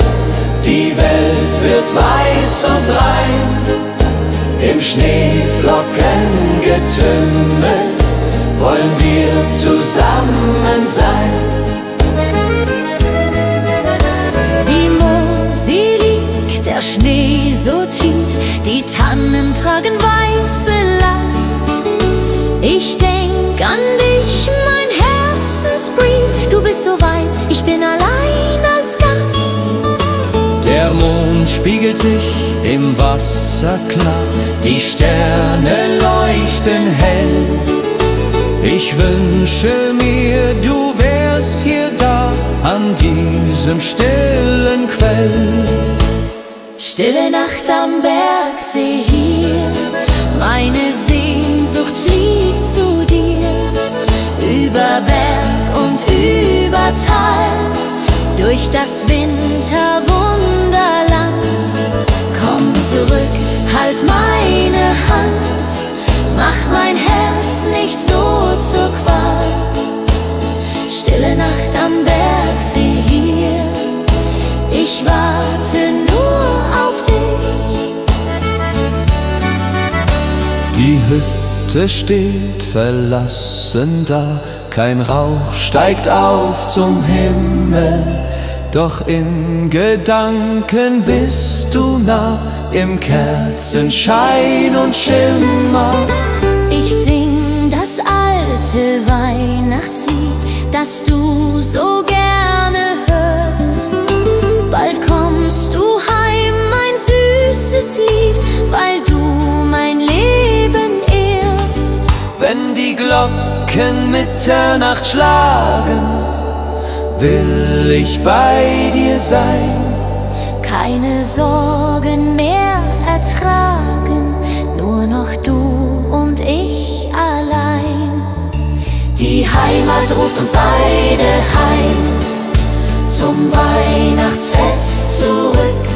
die Welt wird weiß und rein. Im Schneeflockengetümmel wollen wir zusammen sein. Die Mosel liegt, der Schnee so tief, die Tannen tragen weiße Last. Ich denk an dich, mein Herzensbrief, du bist so weit, ich bin allein als Gast. Der Mond spiegelt sich im Wasser klar, die Sterne leuchten hell. Ich wünsche mir, du wärst hier da, an diesem stillen Quell. Stille Nacht am Bergsee hier, meine Sehnsucht fliegt zu dir. Über Berg und über Tal, durch das Winterwunderland. Komm zurück, halt meine Hand, mach mein Herz nicht so zur Qual. Stille Nacht am Bergsee hier, ich warte nur auf dich. Die Hütte steht verlassen da, kein Rauch steigt auf zum Himmel. Doch in Gedanken bist du nah, im Kerzenschein und Schimmer. Ich sing das alte Weihnachtslied, das du so gerne hörst. Bald kommst du heim, mein süßes Lied, weil du mein Leben ehrst. Wenn die Glocken Mitternacht schlagen, will ich bei dir sein. Keine Sorgen mehr ertragen, nur noch du und ich allein. Die Heimat ruft uns beide heim, zum Weihnachtsfest zurück.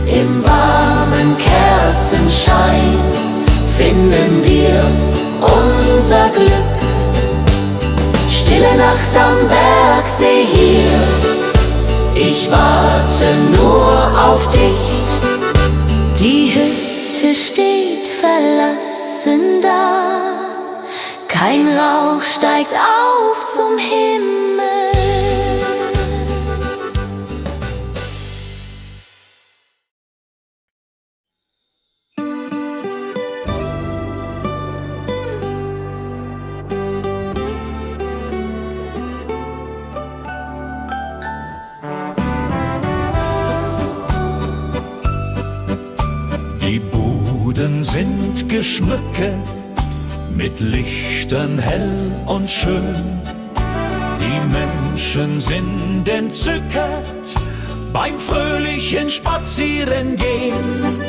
Im warmen Kerzenschein finden wir unser Glück. Stille Nacht am Bergsee hier, ich warte nur auf dich. Die Hütte Hütte steht verlassen da, kein Rauch steigt auf zum Himmel. Die Buden sind geschmückt, mit Lichtern hell und schön. Die Menschen sind entzückt beim fröhlichen Spazierengehen.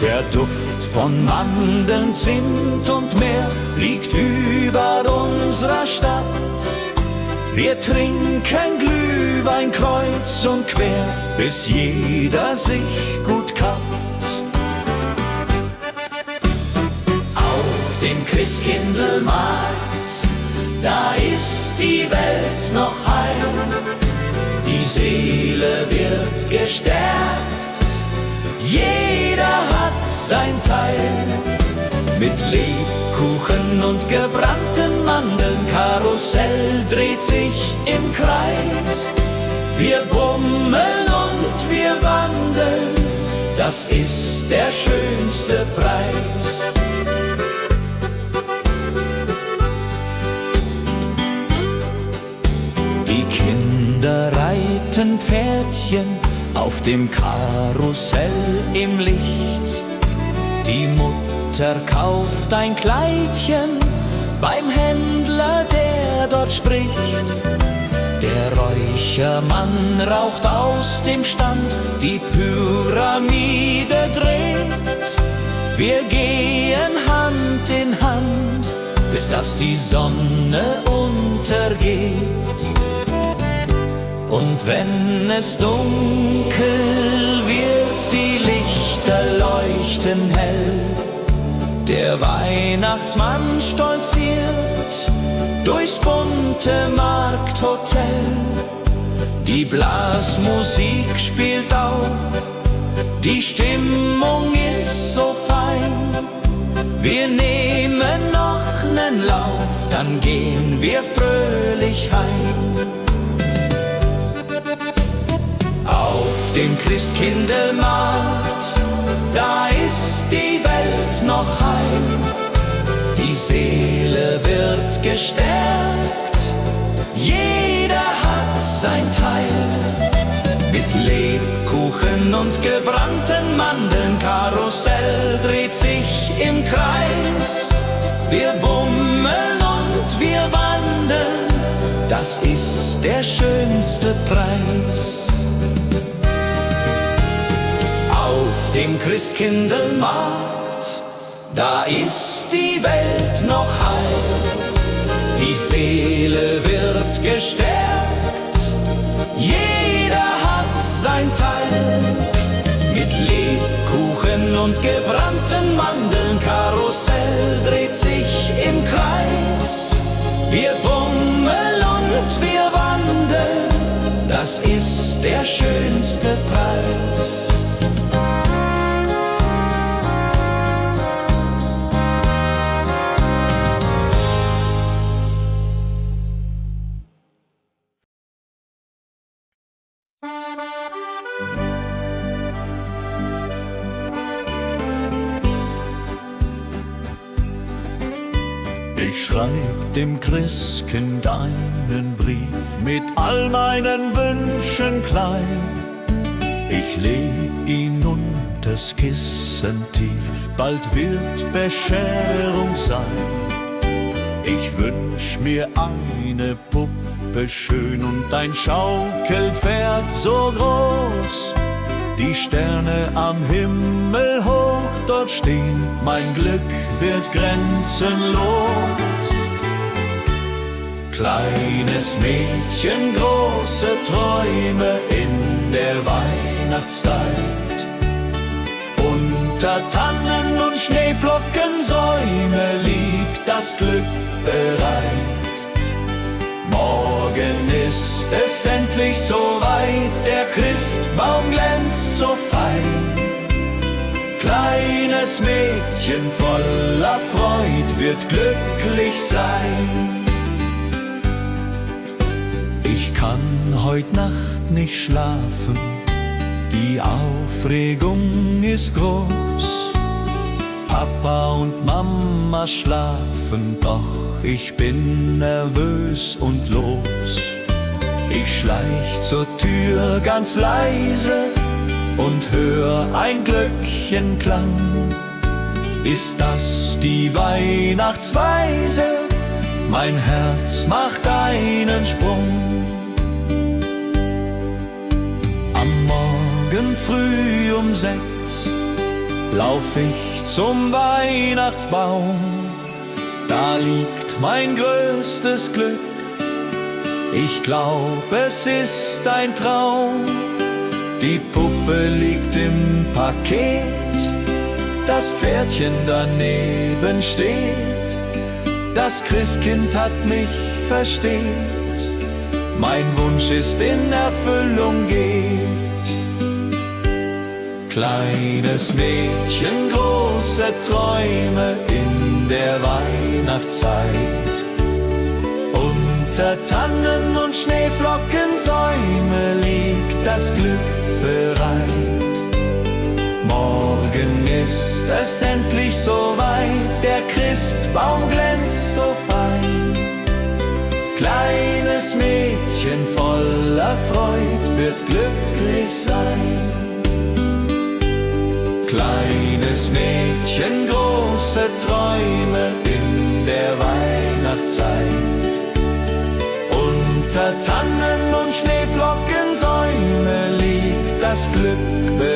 Der Duft von Mandeln, Zimt und Meer liegt über unserer Stadt. Wir trinken Glühwein kreuz und quer, bis jeder sich gut kappt. Auf dem Christkindlmarkt, da ist die Welt noch heil. Die Seele wird gestärkt, jeder hat sein Teil. Mit Lebkuchen und gebrannten Mandeln, Karussell dreht sich im Kreis. Wir bummeln und wir wandeln, das ist der schönste Preis. Die Kinder reiten Pferdchen auf dem Karussell im Licht. Die Mutter kauft ein Kleidchen beim Händler, der dort spricht. Der Räuchermann raucht aus dem Stand, die Pyramide dreht. Wir gehen Hand in Hand, bis dass die Sonne untergeht. Und wenn es dunkel wird, die Lichter leuchten hell. Der Weihnachtsmann stolziert durchs bunte Markthotel. Die Blasmusik spielt auf, die Stimmung ist so fein. Wir nehmen noch nen Lauf, dann gehen wir fröhlich heim. Auf dem Christkindlmarkt, da ist die Welt noch heil. Die Seele wird gestärkt, jeder hat sein Teil. Mit Lebkuchen und gebrannten Mandeln, Karussell dreht sich im Kreis. Wir bummeln und wir wandeln, das ist der schönste Preis. Auf dem Christkindlmarkt, da ist die Welt noch heil. Die Seele wird gestärkt, jeder hat sein Teil. Mit Lebkuchen und gebrannten Mandeln, Karussell dreht sich im Kreis. Wir bummeln und wir wandeln, das ist der schönste Preis. Ich schreib dem Christkind einen Brief mit all meinen Wünschen klein. Ich leg ihn unters Kissen tief, bald wird Bescherung sein. Ich wünsch mir eine Puppe schön und ein Schaukelpferd so groß. Die Sterne am Himmel hoch dort stehen, mein Glück wird grenzenlos. Kleines Mädchen, große Träume in der Weihnachtszeit. Unter Tannen und Schneeflockensäume liegt das Glück bereit. Morgen ist es endlich soweit, der Christbaum glänzt so fein. Kleines kleines Mädchen voller Freud wird glücklich sein. Ich kann heut Nacht nicht schlafen, die Aufregung ist groß. Papa und Mama schlafen, doch ich bin nervös und los. Ich schleich zur Tür ganz leise und hör ein Glöckchenklang. Ist das die Weihnachtsweise? Mein Herz macht einen Sprung. Am Morgen früh um 6 lauf ich zum Weihnachtsbaum. Da liegt mein größtes Glück. Ich glaub, es ist ein Traum. Die Puppe liegt im Paket, das Pferdchen daneben steht. Das Christkind hat mich versteht, mein Wunsch ist in Erfüllung geht. Kleines Mädchen, große Träume in der Weihnachtszeit. Unter Tannen und Schneeflockensäume liegt das Glück bereit. Morgen ist es endlich soweit, der Christbaum glänzt so fein. Kleines Mädchen voller Freud wird glücklich sein. Kleines Mädchen, große Träume in der Weihnachtszeit. Unter Tannen und Schneeflockensäume liegt das Glück bereit.